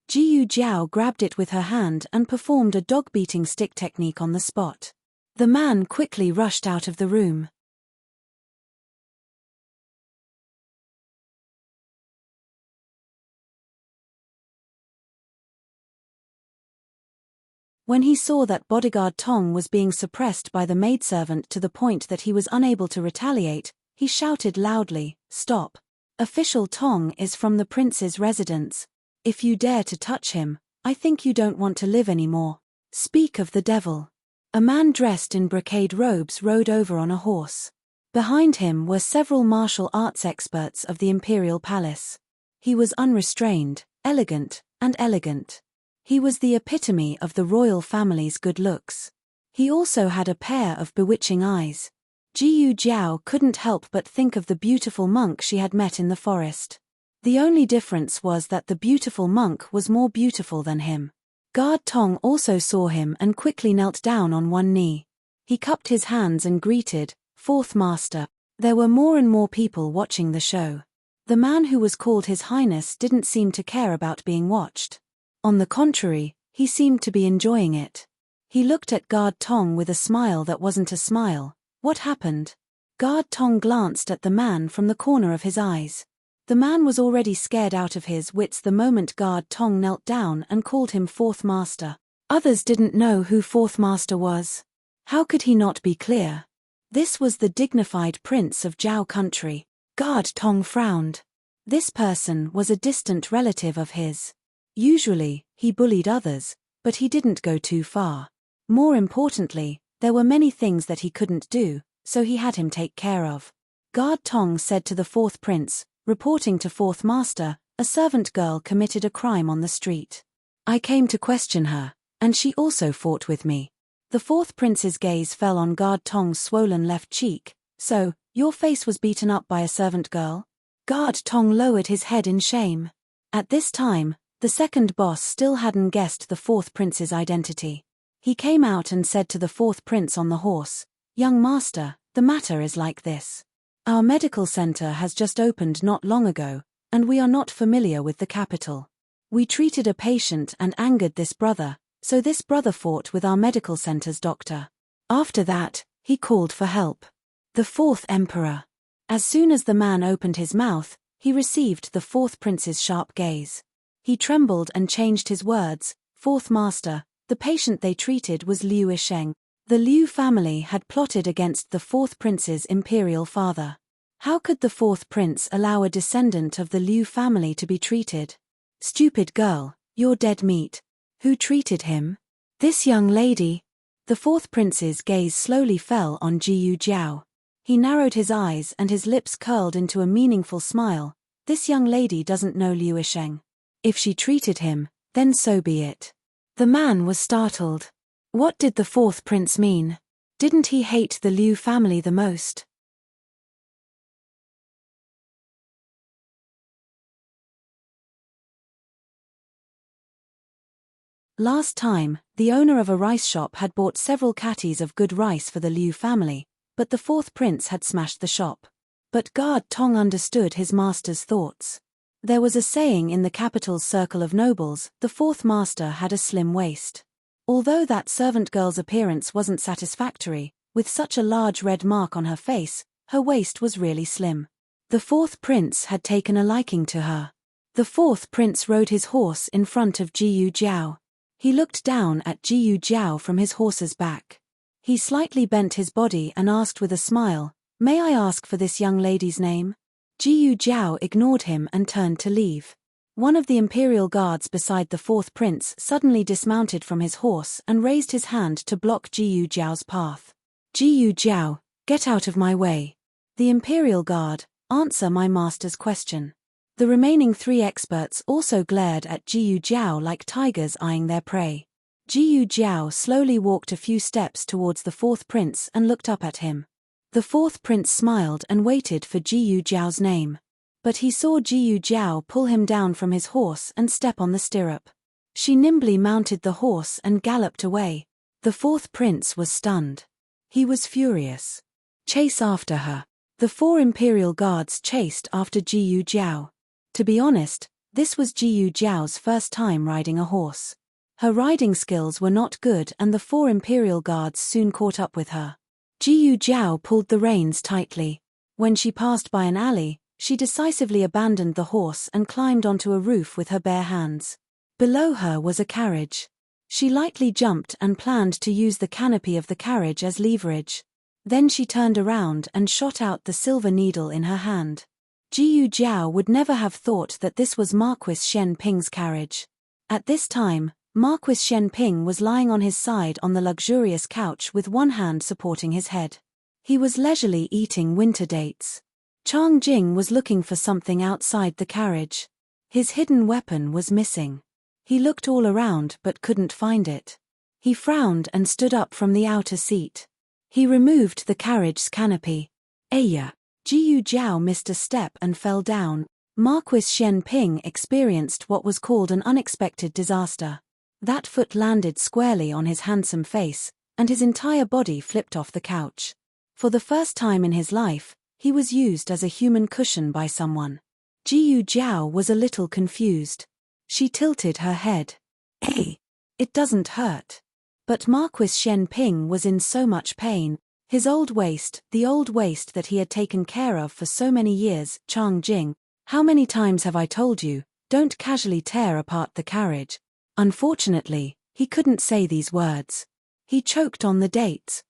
Jiyu Jiao grabbed it with her hand and performed a dog-beating stick technique on the spot. The man quickly rushed out of the room. When he saw that bodyguard Tong was being suppressed by the maidservant to the point that he was unable to retaliate, he shouted loudly, "Stop! Official Tong is from the prince's residence. If you dare to touch him, I think you don't want to live anymore. Speak of the devil." A man dressed in brocade robes rode over on a horse. Behind him were several martial arts experts of the imperial palace. He was unrestrained, elegant, and elegant. He was the epitome of the royal family's good looks. He also had a pair of bewitching eyes. Jiyu Jiao couldn't help but think of the beautiful monk she had met in the forest. The only difference was that the beautiful monk was more beautiful than him. Guard Tong also saw him and quickly knelt down on one knee. He cupped his hands and greeted, "Fourth Master." There were more and more people watching the show. The man who was called His Highness didn't seem to care about being watched. On the contrary, he seemed to be enjoying it. He looked at Guard Tong with a smile that wasn't a smile. What happened? Guard Tong glanced at the man from the corner of his eyes. The man was already scared out of his wits the moment Guard Tong knelt down and called him Fourth Master. Others didn't know who Fourth Master was. How could he not be clear? This was the dignified prince of Zhao country. Guard Tong frowned. This person was a distant relative of his. Usually, he bullied others, but he didn't go too far. More importantly, there were many things that he couldn't do, so he had him take care of. Guard Tong said to the fourth prince, reporting to Fourth Master, a servant girl committed a crime on the street. I came to question her, and she also fought with me. The fourth prince's gaze fell on Guard Tong's swollen left cheek. So, your face was beaten up by a servant girl? Guard Tong lowered his head in shame. At this time, the second boss still hadn't guessed the fourth prince's identity. He came out and said to the fourth prince on the horse, "Young master, the matter is like this. Our medical center has just opened not long ago, and we are not familiar with the capital. We treated a patient and angered this brother, so this brother fought with our medical center's doctor. After that, he called for help. The fourth emperor." As soon as the man opened his mouth, he received the fourth prince's sharp gaze. He trembled and changed his words, "Fourth Master, the patient they treated was Liu Isheng." The Liu family had plotted against the fourth prince's imperial father. How could the fourth prince allow a descendant of the Liu family to be treated? Stupid girl, you're dead meat. Who treated him? This young lady. The fourth prince's gaze slowly fell on Jiyu Jiao. He narrowed his eyes and his lips curled into a meaningful smile. This young lady doesn't know Liu Isheng. If she treated him, then so be it. The man was startled. What did the fourth prince mean? Didn't he hate the Liu family the most? Last time, the owner of a rice shop had bought several catties of good rice for the Liu family, but the fourth prince had smashed the shop. But Guard Tong understood his master's thoughts. There was a saying in the capital's circle of nobles, the fourth master had a slim waist. Although that servant girl's appearance wasn't satisfactory, With such a large red mark on her face, her waist was really slim. The fourth prince had taken a liking to her. The fourth prince rode his horse in front of Jiyu Jiao. He looked down at Jiyu Jiao from his horse's back. He slightly bent his body and asked with a smile, "May I ask for this young lady's name?" Jiyu Jiao ignored him and turned to leave. One of the imperial guards beside the fourth prince suddenly dismounted from his horse and raised his hand to block Jiyu Jiao's path. "Jiyu Jiao, get out of my way." The imperial guard, "Answer my master's question." The remaining three experts also glared at Jiyu Jiao like tigers eyeing their prey. Jiyu Jiao slowly walked a few steps towards the fourth prince and looked up at him. The fourth prince smiled and waited for Jiyu Jiao's name. But he saw Jiyu Jiao pull him down from his horse and step on the stirrup. She nimbly mounted the horse and galloped away. The fourth prince was stunned. He was furious. Chase after her. The four imperial guards chased after Jiyu Jiao. To be honest, this was Jiyu Jiao's first time riding a horse. Her riding skills were not good and the four imperial guards soon caught up with her. Jiyu Jiao pulled the reins tightly. When she passed by an alley, she decisively abandoned the horse and climbed onto a roof with her bare hands. Below her was a carriage. She lightly jumped and planned to use the canopy of the carriage as leverage. Then she turned around and shot out the silver needle in her hand. Jiyu Jiao would never have thought that this was Marquis Shen Ping's carriage. At this time, Marquis Shen Ping was lying on his side on the luxurious couch with one hand supporting his head. He was leisurely eating winter dates. Chang Jing was looking for something outside the carriage. His hidden weapon was missing. He looked all around but couldn't find it. He frowned and stood up from the outer seat. He removed the carriage's canopy. Aya! Jiyu Jiao missed a step and fell down. Marquis Shen Ping experienced what was called an unexpected disaster. That foot landed squarely on his handsome face, and his entire body flipped off the couch. For the first time in his life, he was used as a human cushion by someone. Jiyu Jiao was a little confused. She tilted her head. "Hey, it doesn't hurt." But Marquis Shen Ping was in so much pain. His old waist, the old waist that he had taken care of for so many years. "Chang Jing, how many times have I told you, don't casually tear apart the carriage?" Unfortunately, he couldn't say these words. He choked on the dates.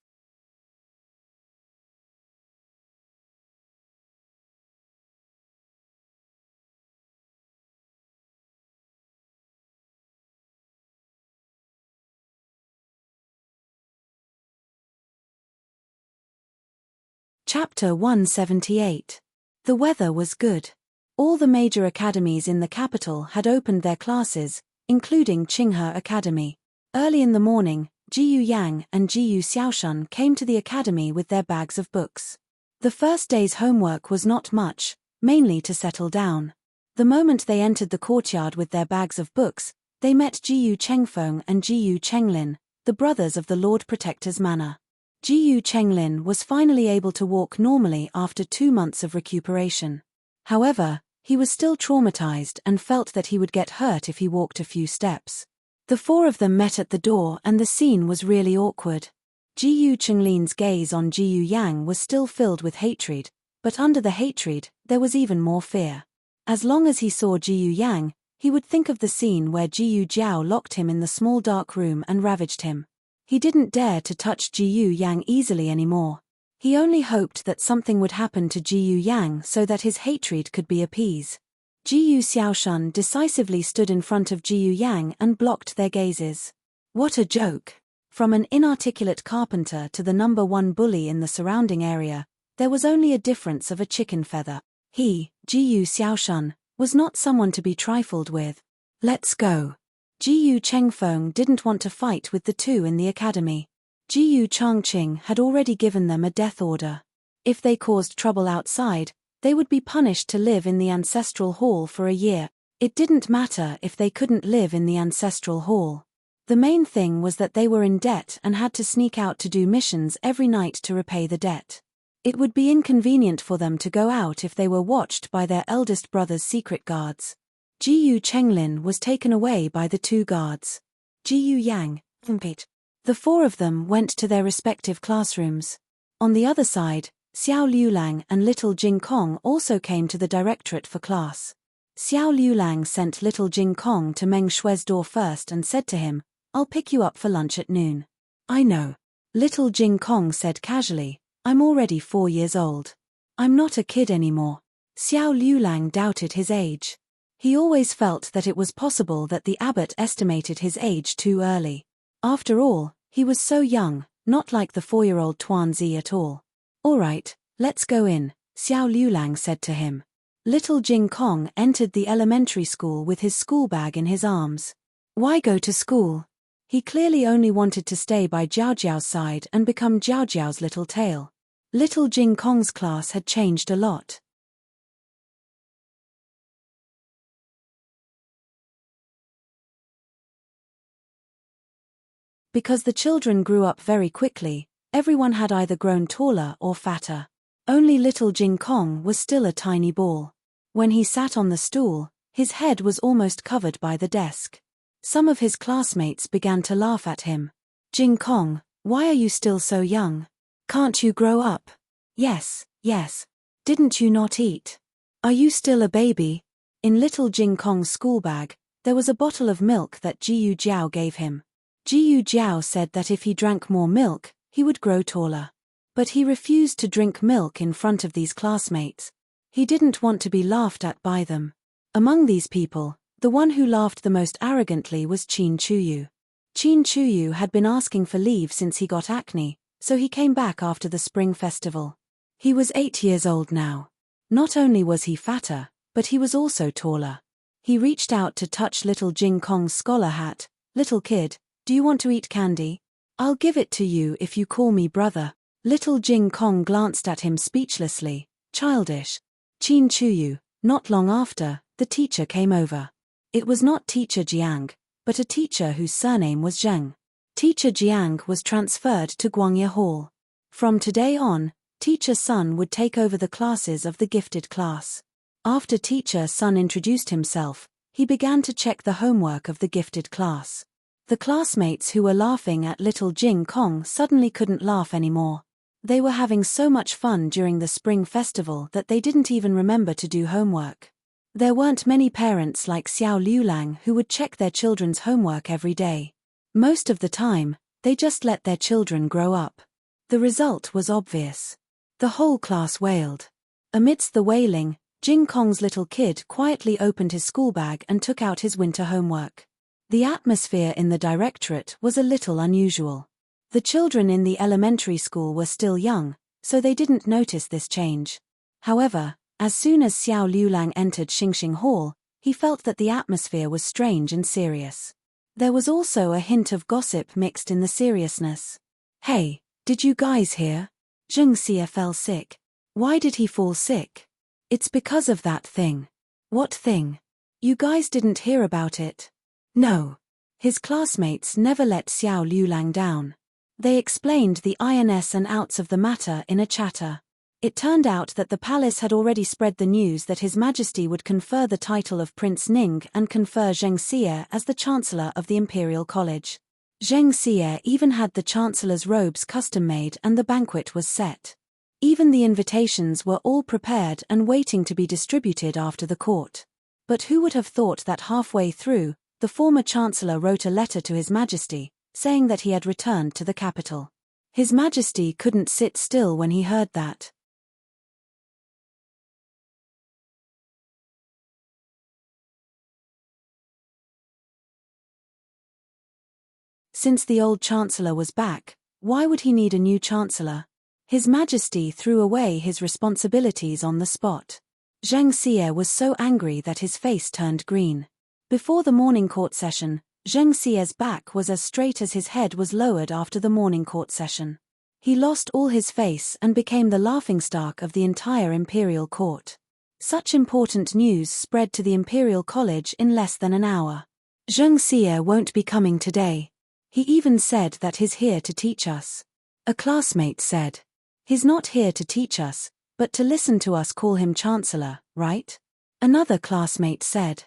Chapter 178. The weather was good. All the major academies in the capital had opened their classes, including Qinghe Academy. Early in the morning, Jiyu Yang and Jiyu Xiaoshun came to the academy with their bags of books. The first day's homework was not much, mainly to settle down. The moment they entered the courtyard with their bags of books, they met Jiyu Chengfeng and Jiyu Chenglin, the brothers of the Lord Protector's manor. Jiyu Chenglin was finally able to walk normally after 2 months of recuperation. However, he was still traumatized and felt that he would get hurt if he walked a few steps. The four of them met at the door and the scene was really awkward. Jiyu Chenglin's gaze on Jiyu Yang was still filled with hatred, but under the hatred, there was even more fear. As long as he saw Jiyu Yang, he would think of the scene where Jiyu Jiao locked him in the small dark room and ravaged him. He didn't dare to touch Jiyu Yang easily anymore. He only hoped that something would happen to Jiyu Yang so that his hatred could be appeased. Jiyu Xiaoshun decisively stood in front of Jiyu Yang and blocked their gazes. What a joke! From an inarticulate carpenter to the number one bully in the surrounding area, there was only a difference of a chicken feather. He, Jiyu Xiaoshun, was not someone to be trifled with. Let's go. Jiyu Chengfeng didn't want to fight with the two in the academy. Jiyu Changqing had already given them a death order. If they caused trouble outside, they would be punished to live in the ancestral hall for a year. It didn't matter if they couldn't live in the ancestral hall. The main thing was that they were in debt and had to sneak out to do missions every night to repay the debt. It would be inconvenient for them to go out if they were watched by their eldest brother's secret guards. Jiyu Chenglin was taken away by the two guards. Jiyu Yang, Pampered. The four of them went to their respective classrooms. On the other side, Xiao Liulang and little Jing Kong also came to the directorate for class. Xiao Liulang sent little Jing Kong to Meng Shui's door first and said to him, "I'll pick you up for lunch at noon." "I know." Little Jing Kong said casually, "I'm already 4 years old. I'm not a kid anymore." Xiao Liulang doubted his age. He always felt that it was possible that the abbot estimated his age too early. After all, he was so young, not like the 4-year-old Tuanzi at all. "All right, let's go in," Xiao Liulang said to him. Little Jing Kong entered the elementary school with his school bag in his arms. Why go to school? He clearly only wanted to stay by Jiao Jiao's side and become Jiao Jiao's little tail. Little Jing Kong's class had changed a lot. Because the children grew up very quickly, everyone had either grown taller or fatter. Only little Jing Kong was still a tiny ball. When he sat on the stool, his head was almost covered by the desk. Some of his classmates began to laugh at him. "Jing Kong, why are you still so young? Can't you grow up?" Yes. Didn't you not eat? Are you still a baby?" In little Jing Kong's school bag, there was a bottle of milk that Jiyu Jiao gave him. Jiyu Jiao said that if he drank more milk, he would grow taller. But he refused to drink milk in front of these classmates. He didn't want to be laughed at by them. Among these people, the one who laughed the most arrogantly was Qin Chuyu. Qin Chuyu had been asking for leave since he got acne, so he came back after the spring festival. He was 8 years old now. Not only was he fatter, but he was also taller. He reached out to touch little Jing Kong's scholar hat. "Little kid, do you want to eat candy? I'll give it to you if you call me brother." Little Jing Kong glanced at him speechlessly. Childish. Qin Chuyu. Not long after, the teacher came over. It was not Teacher Jiang, but a teacher whose surname was Zheng. Teacher Jiang was transferred to Guangye Hall. From today on, Teacher Sun would take over the classes of the gifted class. After Teacher Sun introduced himself, he began to check the homework of the gifted class. The classmates who were laughing at little Jing Kong suddenly couldn't laugh anymore. They were having so much fun during the spring festival that they didn't even remember to do homework. There weren't many parents like Xiao Liulang who would check their children's homework every day. Most of the time, they just let their children grow up. The result was obvious. The whole class wailed. Amidst the wailing, Jing Kong's little kid quietly opened his school bag and took out his winter homework. The atmosphere in the directorate was a little unusual. The children in the elementary school were still young, so they didn't notice this change. However, as soon as Xiao Liulang entered Xingxing Hall, he felt that the atmosphere was strange and serious. There was also a hint of gossip mixed in the seriousness. "Hey, did you guys hear? Zheng Xie fell sick." "Why did he fall sick?" "It's because of that thing." "What thing? You guys didn't hear about it?" "No." His classmates never let Xiao Liulang down. They explained the ins and outs of the matter in a chatter. It turned out that the palace had already spread the news that His Majesty would confer the title of Prince Ning and confer Zheng Xie as the Chancellor of the Imperial College. Zheng Xie even had the Chancellor's robes custom-made and the banquet was set. Even the invitations were all prepared and waiting to be distributed after the court. But who would have thought that halfway through, the former Chancellor wrote a letter to His Majesty, saying that he had returned to the capital. His Majesty couldn't sit still when he heard that. Since the old Chancellor was back, why would he need a new Chancellor? His Majesty threw away his responsibilities on the spot. Zheng Xie was so angry that his face turned green. Before the morning court session, Zheng Xie's back was as straight as his head was lowered after the morning court session. He lost all his face and became the laughingstock of the entire imperial court. Such important news spread to the Imperial College in less than an hour. "Zheng Xie won't be coming today. He even said that he's here to teach us." A classmate said. "He's not here to teach us, but to listen to us call him Chancellor, right?" Another classmate said.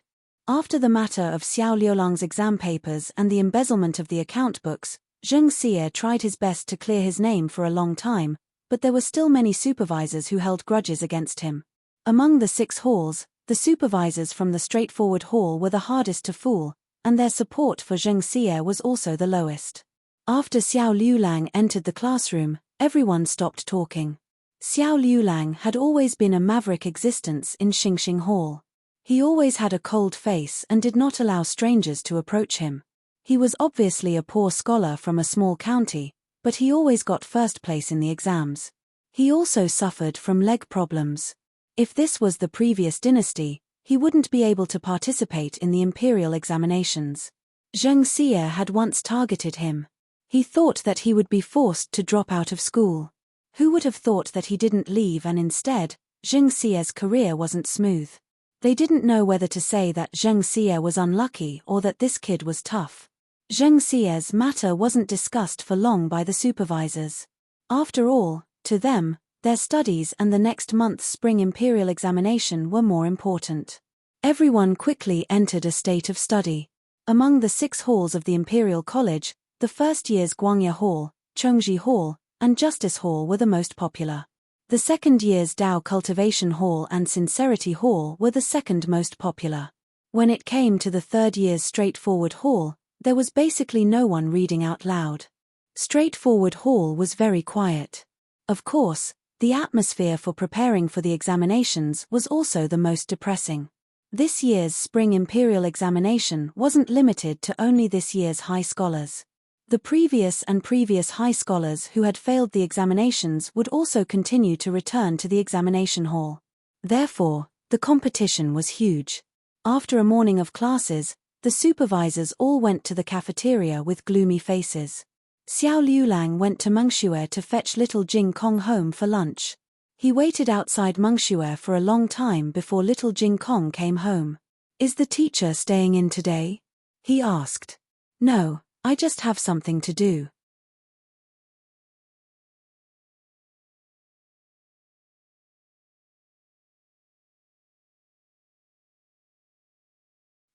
After the matter of Xiao Liulang's exam papers and the embezzlement of the account books, Zheng Xie tried his best to clear his name for a long time, but there were still many supervisors who held grudges against him. Among the 6 halls, the supervisors from the straightforward hall were the hardest to fool, and their support for Zheng Xie was also the lowest. After Xiao Liulang entered the classroom, everyone stopped talking. Xiao Liulang had always been a maverick existence in Xingxing Hall. He always had a cold face and did not allow strangers to approach him. He was obviously a poor scholar from a small county, but he always got first place in the exams. He also suffered from leg problems. If this was the previous dynasty, he wouldn't be able to participate in the imperial examinations. Zheng Xie had once targeted him. He thought that he would be forced to drop out of school. Who would have thought that he didn't leave and instead, Zheng Xie's career wasn't smooth. They didn't know whether to say that Zheng Xie was unlucky or that this kid was tough. Zheng Xie's matter wasn't discussed for long by the supervisors. After all, to them, their studies and the next month's spring imperial examination were more important. Everyone quickly entered a state of study. Among the 6 halls of the Imperial College, the first year's Guangye Hall, Chengji Hall, and Justice Hall were the most popular. The second year's Dao Cultivation Hall and Sincerity Hall were the second most popular. When it came to the third year's Straightforward Hall, there was basically no one reading out loud. Straightforward Hall was very quiet. Of course, the atmosphere for preparing for the examinations was also the most depressing. This year's spring imperial examination wasn't limited to only this year's high scholars. The previous high scholars who had failed the examinations would also continue to return to the examination hall. Therefore, the competition was huge. After a morning of classes, the supervisors all went to the cafeteria with gloomy faces. Xiao Liulang went to Mengxue to fetch little Jing Kong home for lunch. He waited outside Mengxue for a long time before little Jing Kong came home. "Is the teacher staying in today?" he asked. "No, I just have something to do."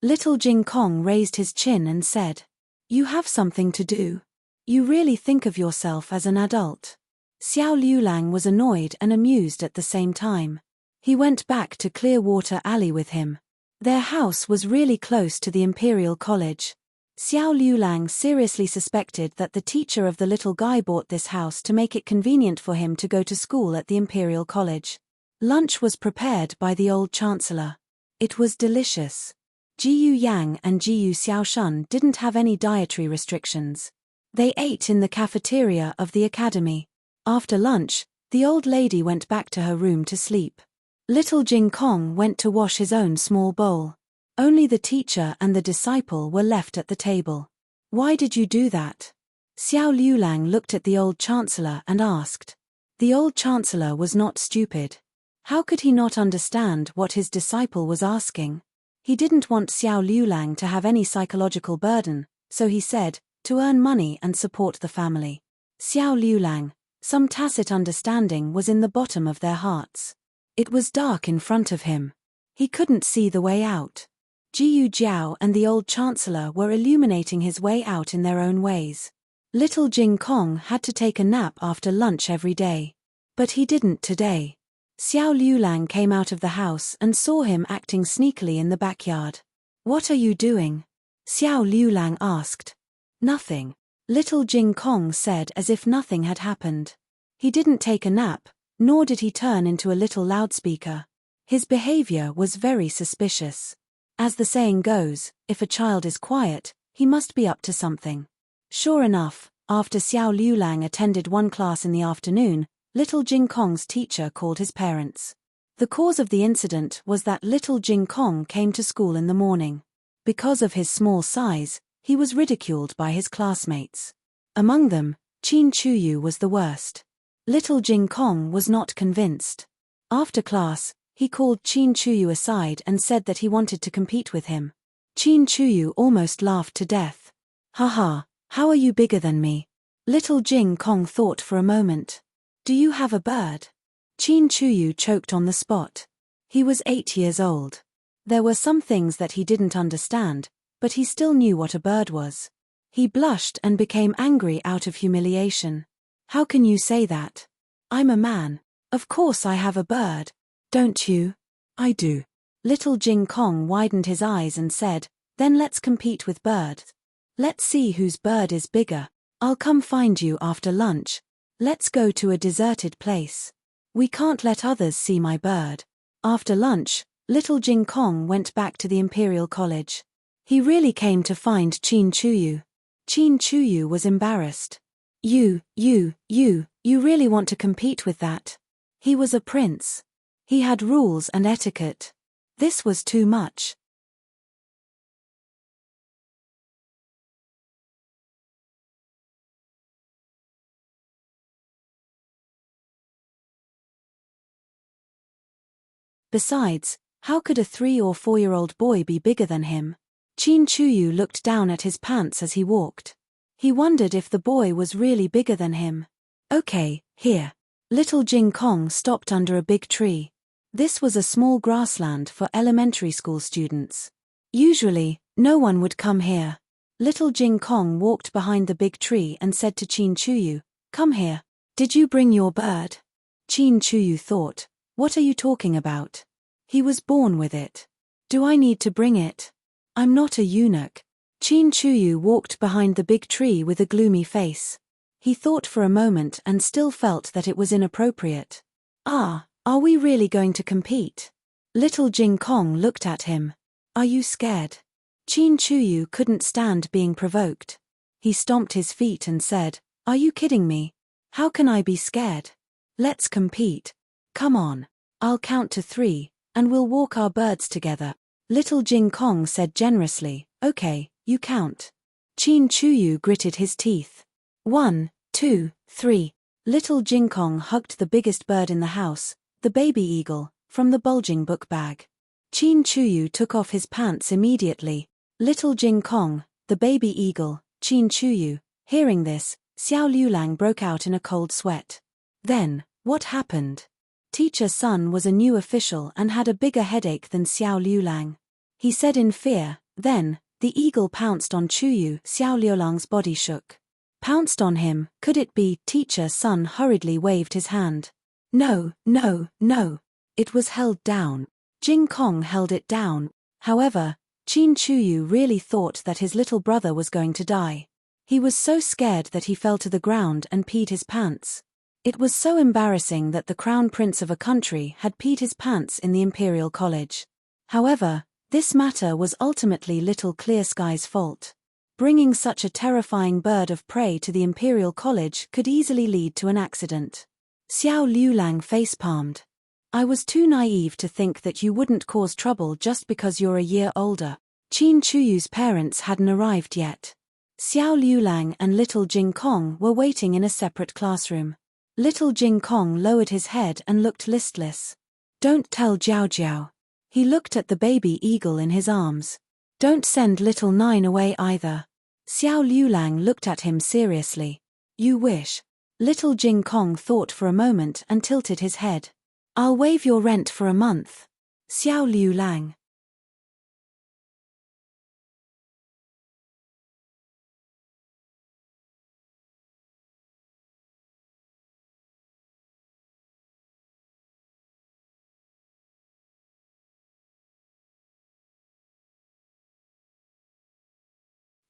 Little Jing Kong raised his chin and said, "You have something to do? You really think of yourself as an adult?" Xiao Liulang was annoyed and amused at the same time. He went back to Clearwater Alley with him. Their house was really close to the Imperial College. Xiao Liulang seriously suspected that the teacher of the little guy bought this house to make it convenient for him to go to school at the Imperial College. Lunch was prepared by the old chancellor. It was delicious. Jiyu Yang and Jiyu Xiaoshun didn't have any dietary restrictions. They ate in the cafeteria of the academy. After lunch, the old lady went back to her room to sleep. Little Jing Kong went to wash his own small bowl. Only the teacher and the disciple were left at the table. "Why did you do that?" Xiao Liulang looked at the old chancellor and asked. The old chancellor was not stupid. How could he not understand what his disciple was asking? He didn't want Xiao Liulang to have any psychological burden, so he said, "To earn money and support the family." Xiao Liulang, some tacit understanding was in the bottom of their hearts. It was dark in front of him. He couldn't see the way out. Jiyu Jiao and the old chancellor were illuminating his way out in their own ways. Little Jing Kong had to take a nap after lunch every day. But he didn't today. Xiao Liulang came out of the house and saw him acting sneakily in the backyard. "What are you doing?" Xiao Liulang asked. "Nothing," little Jing Kong said as if nothing had happened. He didn't take a nap, nor did he turn into a little loudspeaker. His behavior was very suspicious. As the saying goes, if a child is quiet, he must be up to something. Sure enough, after Xiao Liulang attended one class in the afternoon, little Jing Kong's teacher called his parents. The cause of the incident was that little Jing Kong came to school in the morning. Because of his small size, he was ridiculed by his classmates. Among them, Qin Chuyu was the worst. Little Jing Kong was not convinced. After class, he called Qin Chuyu aside and said that he wanted to compete with him. Qin Chuyu almost laughed to death. "Haha, how are you bigger than me?" Little Jing Kong thought for a moment. "Do you have a bird?" Qin Chuyu choked on the spot. He was 8 years old. There were some things that he didn't understand, but he still knew what a bird was. He blushed and became angry out of humiliation. How can you say that? I'm a man. Of course I have a bird. Don't you? I do. Little Jing Kong widened his eyes and said, then let's compete with birds. Let's see whose bird is bigger. I'll come find you after lunch. Let's go to a deserted place. We can't let others see my bird. After lunch, little Jing Kong went back to the Imperial College. He really came to find Qin Chuyu. Qin Chuyu was embarrassed. You really want to compete with that? He was a prince. He had rules and etiquette. This was too much. Besides, how could a 3 or 4-year-old boy be bigger than him? Qin Chuyu looked down at his pants as he walked. He wondered if the boy was really bigger than him. Okay, here. Little Jing Kong stopped under a big tree. This was a small grassland for elementary school students. Usually, no one would come here. Little Jing Kong walked behind the big tree and said to Qin Chuyu, come here. Did you bring your bird? Qin Chuyu thought, what are you talking about? He was born with it. Do I need to bring it? I'm not a eunuch. Qin Chuyu walked behind the big tree with a gloomy face. He thought for a moment and still felt that it was inappropriate. Are we really going to compete? Little Jing Kong looked at him. Are you scared? Qin Chuyu couldn't stand being provoked. He stomped his feet and said, are you kidding me? How can I be scared? Let's compete. Come on. I'll count to 3, and we'll walk our birds together. Little Jing Kong said generously, okay, you count. Qin Chuyu gritted his teeth. 1, 2, 3. Little Jing Kong hugged the biggest bird in the house, the baby eagle, from the bulging book bag. Qin Chuyu took off his pants immediately. Little Jing Kong, the baby eagle, Qin Chuyu. Hearing this, Xiao Liulang broke out in a cold sweat. Then, what happened? Teacher Sun was a new official and had a bigger headache than Xiao Liulang. He said in fear, then, the eagle pounced on Chuyu. Xiao Liulang's body shook. Pounced on him, could it be? Teacher Sun hurriedly waved his hand. No. It was held down. Jing Kong held it down. However, Qin Chuyu really thought that his little brother was going to die. He was so scared that he fell to the ground and peed his pants. It was so embarrassing that the crown prince of a country had peed his pants in the Imperial College. However, this matter was ultimately Little Clear Sky's fault. Bringing such a terrifying bird of prey to the Imperial College could easily lead to an accident. Xiao Liulang face-palmed. I was too naive to think that you wouldn't cause trouble just because you're a year older. Qin Chuyu's parents hadn't arrived yet. Xiao Liulang and Little Jing Kong were waiting in a separate classroom. Little Jing Kong lowered his head and looked listless. Don't tell Jiao Jiao. He looked at the baby eagle in his arms. Don't send little Nine away either. Xiao Liulang looked at him seriously. You wish. Little Jing Kong thought for a moment and tilted his head. I'll waive your rent for a month. Xiao Liulang.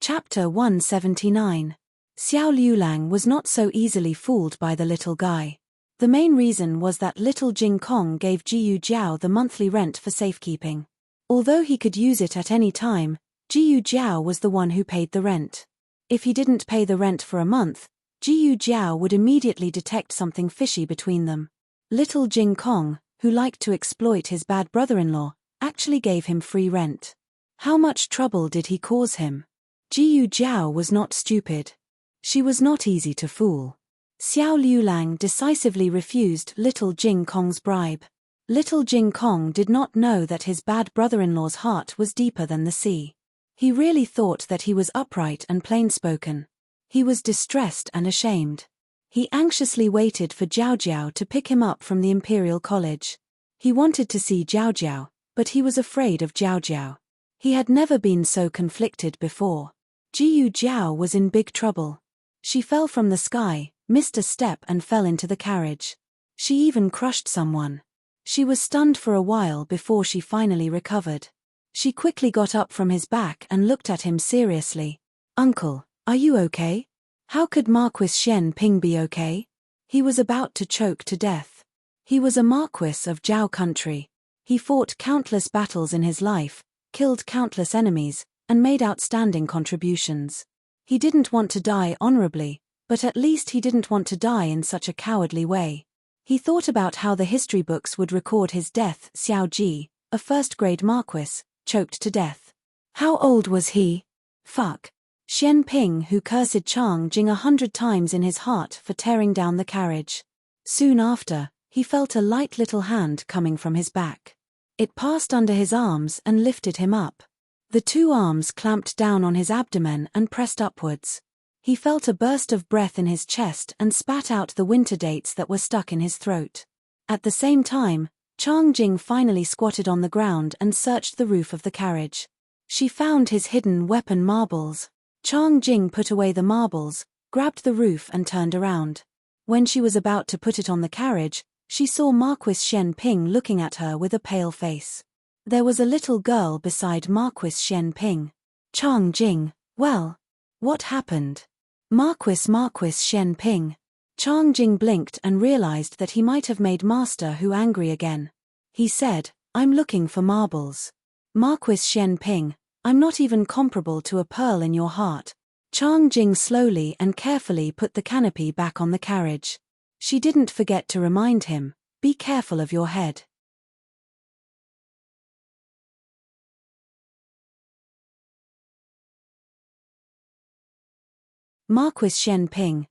Chapter 179. Xiao Liulang was not so easily fooled by the little guy. The main reason was that Little Jing Kong gave Jiyu Jiao the monthly rent for safekeeping. Although he could use it at any time, Jiyu Jiao was the one who paid the rent. If he didn't pay the rent for a month, Jiyu Jiao would immediately detect something fishy between them. Little Jing Kong, who liked to exploit his bad brother-in-law, actually gave him free rent. How much trouble did he cause him? Jiyu Jiao was not stupid. She was not easy to fool. Xiao Liulang decisively refused Little Jing Kong's bribe. Little Jing Kong did not know that his bad brother-in-law's heart was deeper than the sea. He really thought that he was upright and plain-spoken. He was distressed and ashamed. He anxiously waited for Jiao Jiao to pick him up from the Imperial College. He wanted to see Jiao Jiao, but he was afraid of Jiao Jiao. He had never been so conflicted before. Jiyu Jiao was in big trouble. She fell from the sky, missed a step and fell into the carriage. She even crushed someone. She was stunned for a while before she finally recovered. She quickly got up from his back and looked at him seriously. "Uncle, are you okay? How could Marquis Shen Ping be okay?" He was about to choke to death. He was a marquis of Zhao country. He fought countless battles in his life, killed countless enemies, and made outstanding contributions. He didn't want to die honorably, but at least he didn't want to die in such a cowardly way. He thought about how the history books would record his death. Xiao Ji, a first-grade marquis, choked to death. How old was he? Fuck. Shen Ping, who cursed Chang Jing 100 times in his heart for tearing down the carriage. Soon after, he felt a light little hand coming from his back. It passed under his arms and lifted him up. The two arms clamped down on his abdomen and pressed upwards. He felt a burst of breath in his chest and spat out the winter dates that were stuck in his throat. At the same time, Chang Jing finally squatted on the ground and searched the roof of the carriage. She found his hidden weapon marbles. Chang Jing put away the marbles, grabbed the roof and turned around. When she was about to put it on the carriage, she saw Marquis Shen Ping looking at her with a pale face. There was a little girl beside Marquis Shen Ping. Chang Jing, well, what happened? Marquis Shen Ping. Chang Jing blinked and realized that he might have made Master Hu angry again. He said, "I'm looking for marbles." Marquis Shen Ping, "I'm not even comparable to a pearl in your heart." Chang Jing slowly and carefully put the canopy back on the carriage. She didn't forget to remind him, "Be careful of your head." Marquis Shen Ping,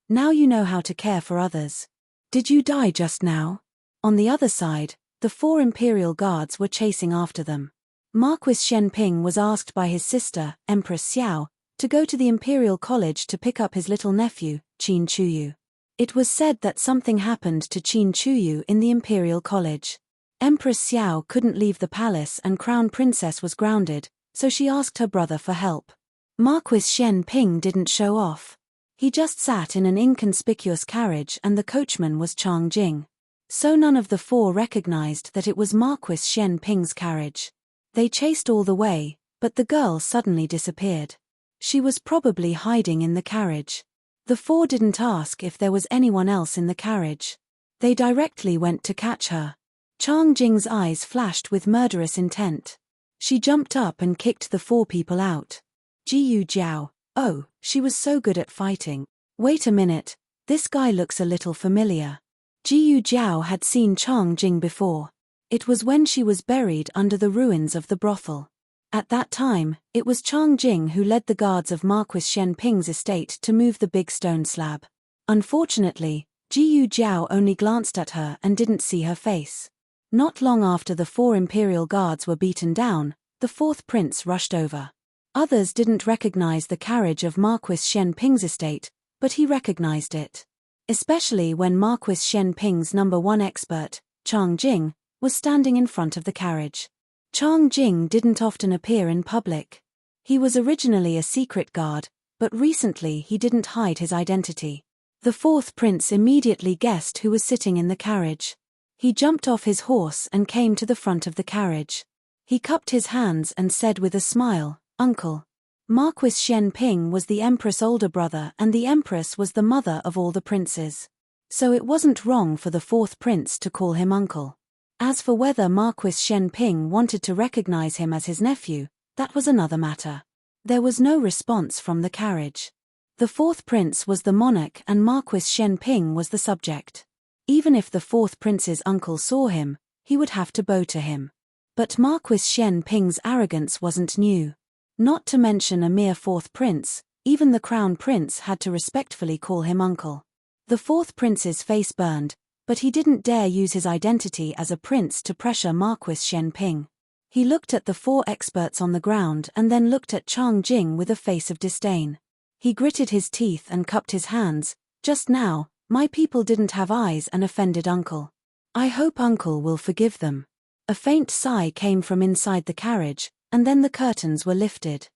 now you know how to care for others. Did you die just now? On the other side, the 4 imperial guards were chasing after them. Marquis Shen Ping was asked by his sister, Empress Xiao, to go to the Imperial College to pick up his little nephew, Qin Chuyu. It was said that something happened to Qin Chuyu in the Imperial College. Empress Xiao couldn't leave the palace and Crown Princess was grounded, so she asked her brother for help. Marquis Shen Ping didn't show off. He just sat in an inconspicuous carriage and the coachman was Chang Jing. So none of the 4 recognized that it was Marquis Shen Ping's carriage. They chased all the way, but the girl suddenly disappeared. She was probably hiding in the carriage. The 4 didn't ask if there was anyone else in the carriage. They directly went to catch her. Chang Jing's eyes flashed with murderous intent. She jumped up and kicked the 4 people out. Jiyu Jiao, oh, she was so good at fighting. Wait a minute, this guy looks a little familiar. Jiyu Jiao had seen Chang Jing before. It was when she was buried under the ruins of the brothel. At that time, it was Chang Jing who led the guards of Marquis Shen Ping's estate to move the big stone slab. Unfortunately, Jiyu Jiao only glanced at her and didn't see her face. Not long after the 4 imperial guards were beaten down, the 4th prince rushed over. Others didn't recognize the carriage of Marquis Shen Ping's estate, but he recognized it. Especially when Marquis Shen Ping's number 1 expert, Chang Jing, was standing in front of the carriage. Chang Jing didn't often appear in public. He was originally a secret guard, but recently he didn't hide his identity. The 4th prince immediately guessed who was sitting in the carriage. He jumped off his horse and came to the front of the carriage. He cupped his hands and said with a smile, "Uncle." Marquis Shen Ping was the Empress' older brother and the Empress was the mother of all the princes. So it wasn't wrong for the 4th prince to call him uncle. As for whether Marquis Shen Ping wanted to recognize him as his nephew, that was another matter. There was no response from the carriage. The 4th prince was the monarch and Marquis Shen Ping was the subject. Even if the 4th prince's uncle saw him, he would have to bow to him. But Marquis Shen Ping's arrogance wasn't new. Not to mention a mere 4th prince, even the crown prince had to respectfully call him uncle. The 4th prince's face burned, but he didn't dare use his identity as a prince to pressure Marquis Shen Ping. He looked at the 4 experts on the ground and then looked at Chang Jing with a face of disdain. He gritted his teeth and cupped his hands. "Just now, my people didn't have eyes and offended uncle. I hope uncle will forgive them." A faint sigh came from inside the carriage, and then the curtains were lifted.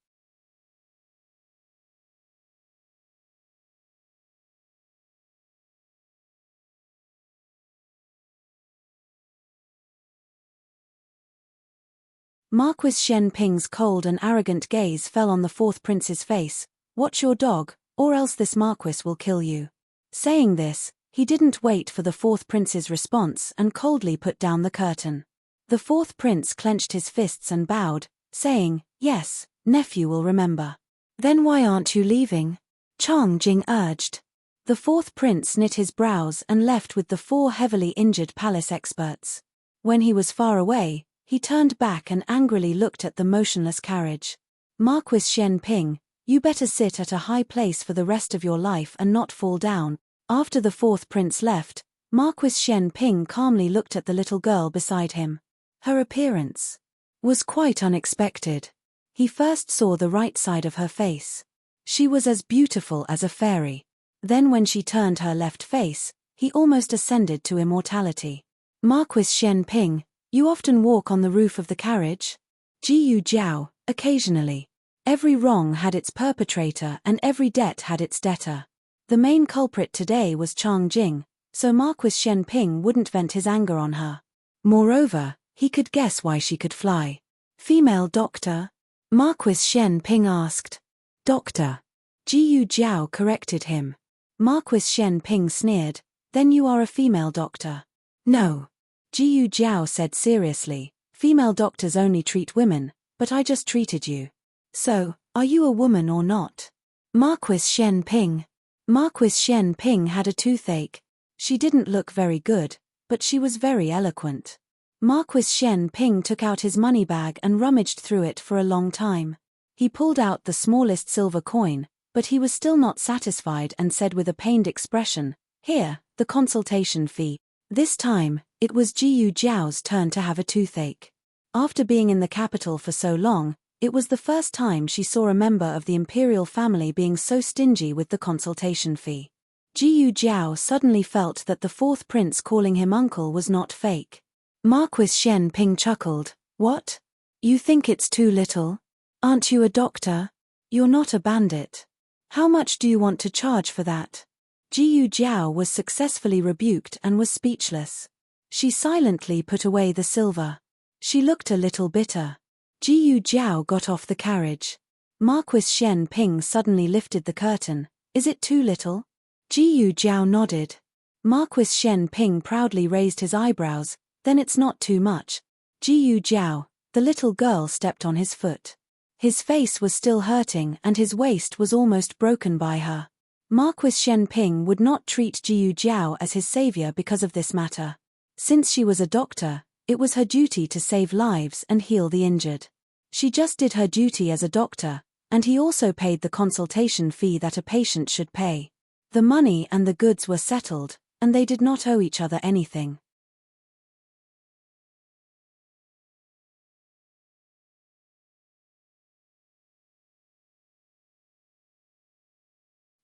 Marquis Shen Ping's cold and arrogant gaze fell on the fourth prince's face. "Watch your dog, or else this marquis will kill you." Saying this, he didn't wait for the fourth prince's response and coldly put down the curtain. The fourth prince clenched his fists and bowed, saying, "Yes, nephew will remember." "Then why aren't you leaving?" Chang Jing urged. The fourth prince knit his brows and left with the 4 heavily injured palace experts. When he was far away, he turned back and angrily looked at the motionless carriage. "Marquis Shen Ping, you better sit at a high place for the rest of your life and not fall down." After the fourth prince left, Marquis Shen Ping calmly looked at the little girl beside him. Her appearance was quite unexpected. He first saw the right side of her face. She was as beautiful as a fairy. Then when she turned her left face, he almost ascended to immortality. "Marquis Shen Ping, you often walk on the roof of the carriage?" "Jiyu Jiao, occasionally. Every wrong had its perpetrator and every debt had its debtor." The main culprit today was Chang Jing, so Marquis Shen Ping wouldn't vent his anger on her. Moreover, he could guess why she could fly. "Female doctor?" Marquis Shen Ping asked. "Doctor." Jiyu Jiao corrected him. Marquis Shen Ping sneered, "Then you are a female doctor." "No." Jiyu Jiao said seriously, "Female doctors only treat women, but I just treated you. So, are you a woman or not?" Marquis Shen Ping. Marquis Shen Ping had a toothache. She didn't look very good, but she was very eloquent. Marquis Shen Ping took out his money bag and rummaged through it for a long time. He pulled out the smallest silver coin, but he was still not satisfied and said with a pained expression, "Here, the consultation fee." This time, it was Jiyu Jiao's turn to have a toothache. After being in the capital for so long, it was the first time she saw a member of the imperial family being so stingy with the consultation fee. Jiyu Jiao suddenly felt that the fourth prince calling him uncle was not fake. Marquis Shen Ping chuckled. "What? You think it's too little? Aren't you a doctor? You're not a bandit. How much do you want to charge for that?" Jiyu Jiao was successfully rebuked and was speechless. She silently put away the silver. She looked a little bitter. Jiyu Jiao got off the carriage. Marquis Shen Ping suddenly lifted the curtain. "Is it too little?" Jiyu Jiao nodded. Marquis Shen Ping proudly raised his eyebrows. "Then it's not too much." Jiyu Jiao, the little girl, stepped on his foot. His face was still hurting and his waist was almost broken by her. Marquis Shen Ping would not treat Jiyu Jiao as his savior because of this matter. Since she was a doctor, it was her duty to save lives and heal the injured. She just did her duty as a doctor, and he also paid the consultation fee that a patient should pay. The money and the goods were settled, and they did not owe each other anything.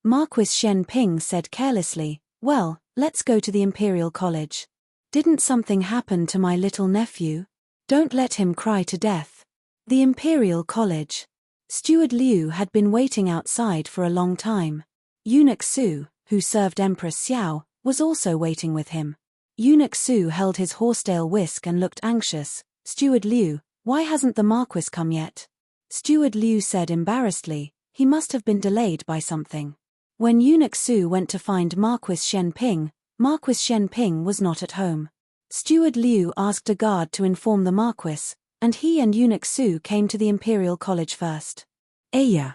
Marquis Shen Ping said carelessly, "Well, let's go to the Imperial College. Didn't something happen to my little nephew? Don't let him cry to death." The Imperial College. Steward Liu had been waiting outside for a long time. Eunuch Su, who served Empress Xiao, was also waiting with him. Eunuch Su held his horsetail whisk and looked anxious. "Steward Liu, why hasn't the Marquis come yet?" Steward Liu said embarrassedly, "He must have been delayed by something." When Eunuch Su went to find Marquis Shen Ping was not at home. Steward Liu asked a guard to inform the Marquis, and he and Eunuch Su came to the Imperial College first. "Aya."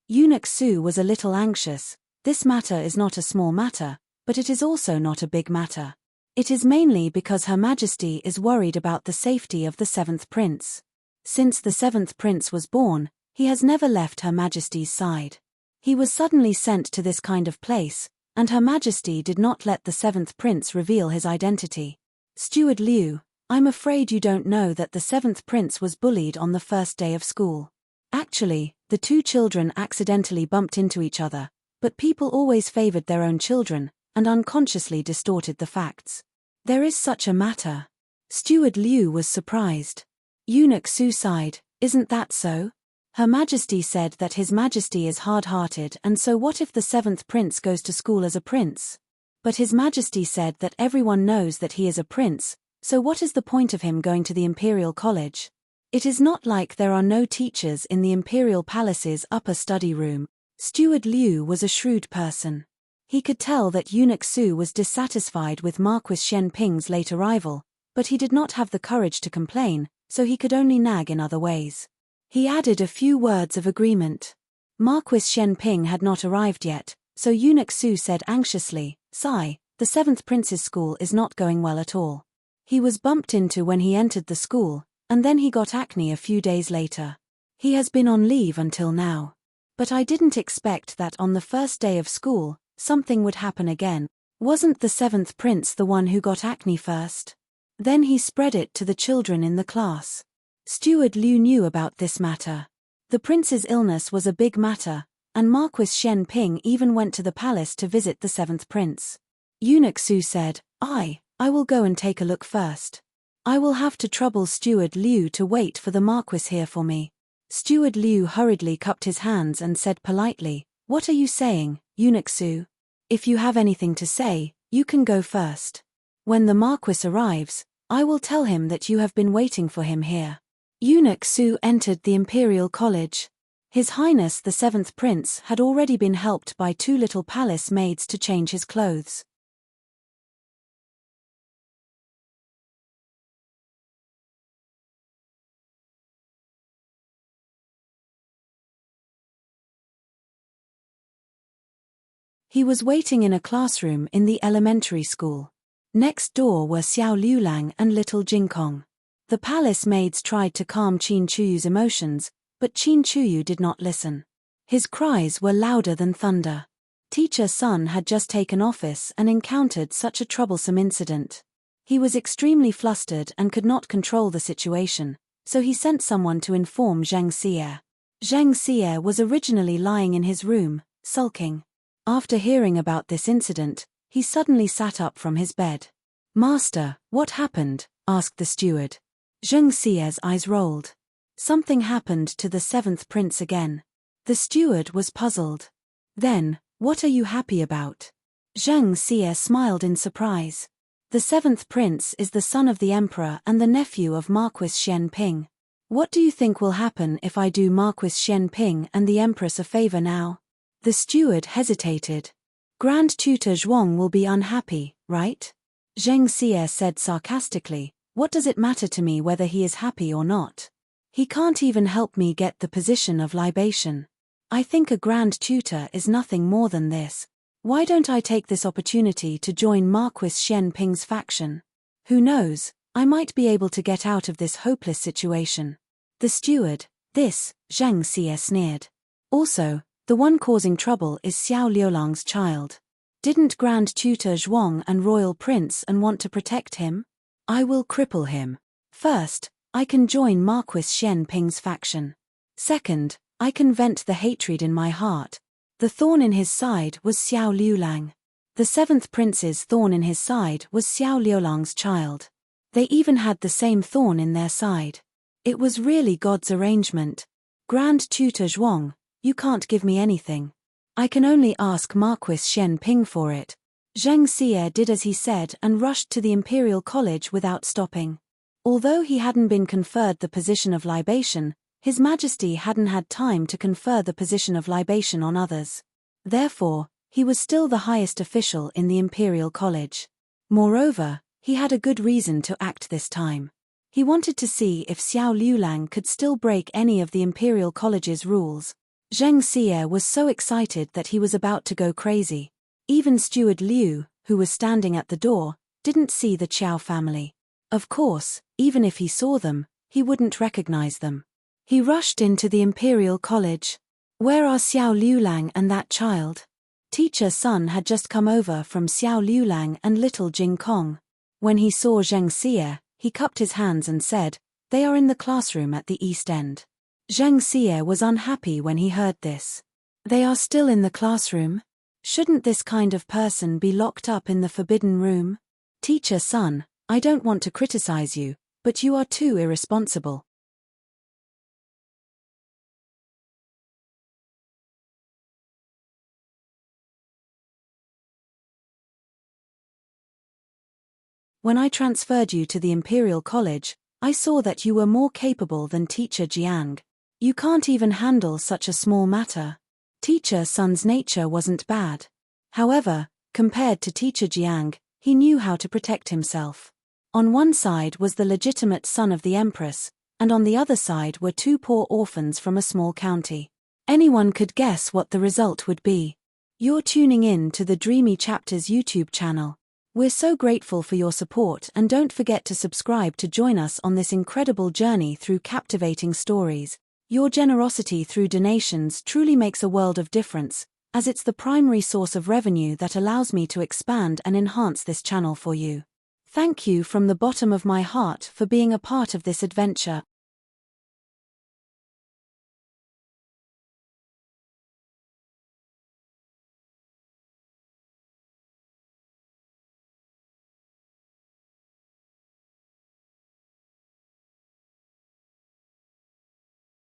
Eunuch Su was a little anxious. "This matter is not a small matter, but it is also not a big matter. It is mainly because Her Majesty is worried about the safety of the seventh prince. Since the seventh prince was born, he has never left Her Majesty's side. He was suddenly sent to this kind of place, and Her Majesty did not let the seventh prince reveal his identity. Steward Liu, I'm afraid you don't know that the seventh prince was bullied on the first day of school. Actually, the two children accidentally bumped into each other, but people always favored their own children, and unconsciously distorted the facts. There is such a matter." Steward Liu was surprised. Eunuch Su sighed, "Isn't that so? Her Majesty said that His Majesty is hard-hearted, and so what if the seventh prince goes to school as a prince? But His Majesty said that everyone knows that he is a prince, so what is the point of him going to the Imperial College?" It is not like there are no teachers in the Imperial Palace's upper study room. Steward Liu was a shrewd person. He could tell that Eunuch Su was dissatisfied with Marquis Shen Ping's late arrival, but he did not have the courage to complain, so he could only nag in other ways. He added a few words of agreement. Marquis Shen Ping had not arrived yet, so Eunuch Su said anxiously, "Sigh, the 7th Prince's school is not going well at all. He was bumped into when he entered the school, and then he got acne a few days later. He has been on leave until now. But I didn't expect that on the first day of school, something would happen again. Wasn't the 7th Prince the one who got acne first? Then he spread it to the children in the class." Steward Liu knew about this matter. The prince's illness was a big matter, and Marquis Shen Ping even went to the palace to visit the 7th Prince. Eunuch Su said, I will go and take a look first. I will have to trouble Steward Liu to wait for the Marquis here for me." Steward Liu hurriedly cupped his hands and said politely, "What are you saying, Eunuch Su? If you have anything to say, you can go first. When the Marquis arrives, I will tell him that you have been waiting for him here." Eunuch Su entered the Imperial College. His Highness the 7th Prince had already been helped by 2 little palace maids to change his clothes. He was waiting in a classroom in the elementary school. Next door were Xiao Liulang and little Jingkong. The palace maids tried to calm Qin Chuyu's emotions, but Qin Chuyu did not listen. His cries were louder than thunder. Teacher Sun had just taken office and encountered such a troublesome incident. He was extremely flustered and could not control the situation, so he sent someone to inform Zhang Xie. Zhang Xie was originally lying in his room, sulking. After hearing about this incident, he suddenly sat up from his bed. "Master, what happened?" asked the steward. Zhang Xie's eyes rolled. Something happened to the 7th Prince again. The steward was puzzled. Then, what are you happy about? Zhang Xie smiled in surprise. The 7th Prince is the son of the Emperor and the nephew of Marquis Shen Ping. What do you think will happen if I do Marquis Shen Ping and the Empress a favor now? The steward hesitated. Grand Tutor Zhuang will be unhappy, right? Zhang Xie said sarcastically, "What does it matter to me whether he is happy or not? He can't even help me get the position of libation. I think a Grand Tutor is nothing more than this. Why don't I take this opportunity to join Marquis Shen Ping's faction? Who knows, I might be able to get out of this hopeless situation." The steward, this, Zhang Xie sneered. "Also, the one causing trouble is Xiao Liulang's child. Didn't Grand Tutor Zhuang and Royal Prince and want to protect him? I will cripple him. First, I can join Marquis Shen Ping's faction. Second, I can vent the hatred in my heart." The thorn in his side was Xiao Liulang. The 7th Prince's thorn in his side was Xiao Liulang's child. They even had the same thorn in their side. It was really God's arrangement. "Grand Tutor Zhuang, you can't give me anything. I can only ask Marquis Shen Ping for it." Zhang Xie did as he said and rushed to the Imperial College without stopping. Although he hadn't been conferred the position of libation, His Majesty hadn't had time to confer the position of libation on others. Therefore, he was still the highest official in the Imperial College. Moreover, he had a good reason to act this time. He wanted to see if Xiao Liulang could still break any of the Imperial College's rules. Zhang Xie was so excited that he was about to go crazy. Even Steward Liu, who was standing at the door, didn't see the Qiao family. Of course, even if he saw them, he wouldn't recognize them. He rushed into the Imperial College. "Where are Xiao Liulang and that child?" Teacher Sun had just come over from Xiao Liulang and little Jing Kong. When he saw Zhang Xie, he cupped his hands and said, "They are in the classroom at the east end." Zhang Xie was unhappy when he heard this. "They are still in the classroom? Shouldn't this kind of person be locked up in the forbidden room?" "Teacher Sun, I don't want to criticize you, but you are too irresponsible." When I transferred you to the Imperial College, I saw that you were more capable than Teacher Jiang. You can't even handle such a small matter. Teacher Sun's nature wasn't bad. However, compared to Teacher Jiang, he knew how to protect himself. On one side was the legitimate son of the Empress, and on the other side were two poor orphans from a small county. Anyone could guess what the result would be. You're tuning in to the Dreamy Chapters YouTube channel. We're so grateful for your support, and don't forget to subscribe to join us on this incredible journey through captivating stories. Your generosity through donations truly makes a world of difference, as it's the primary source of revenue that allows me to expand and enhance this channel for you. Thank you from the bottom of my heart for being a part of this adventure.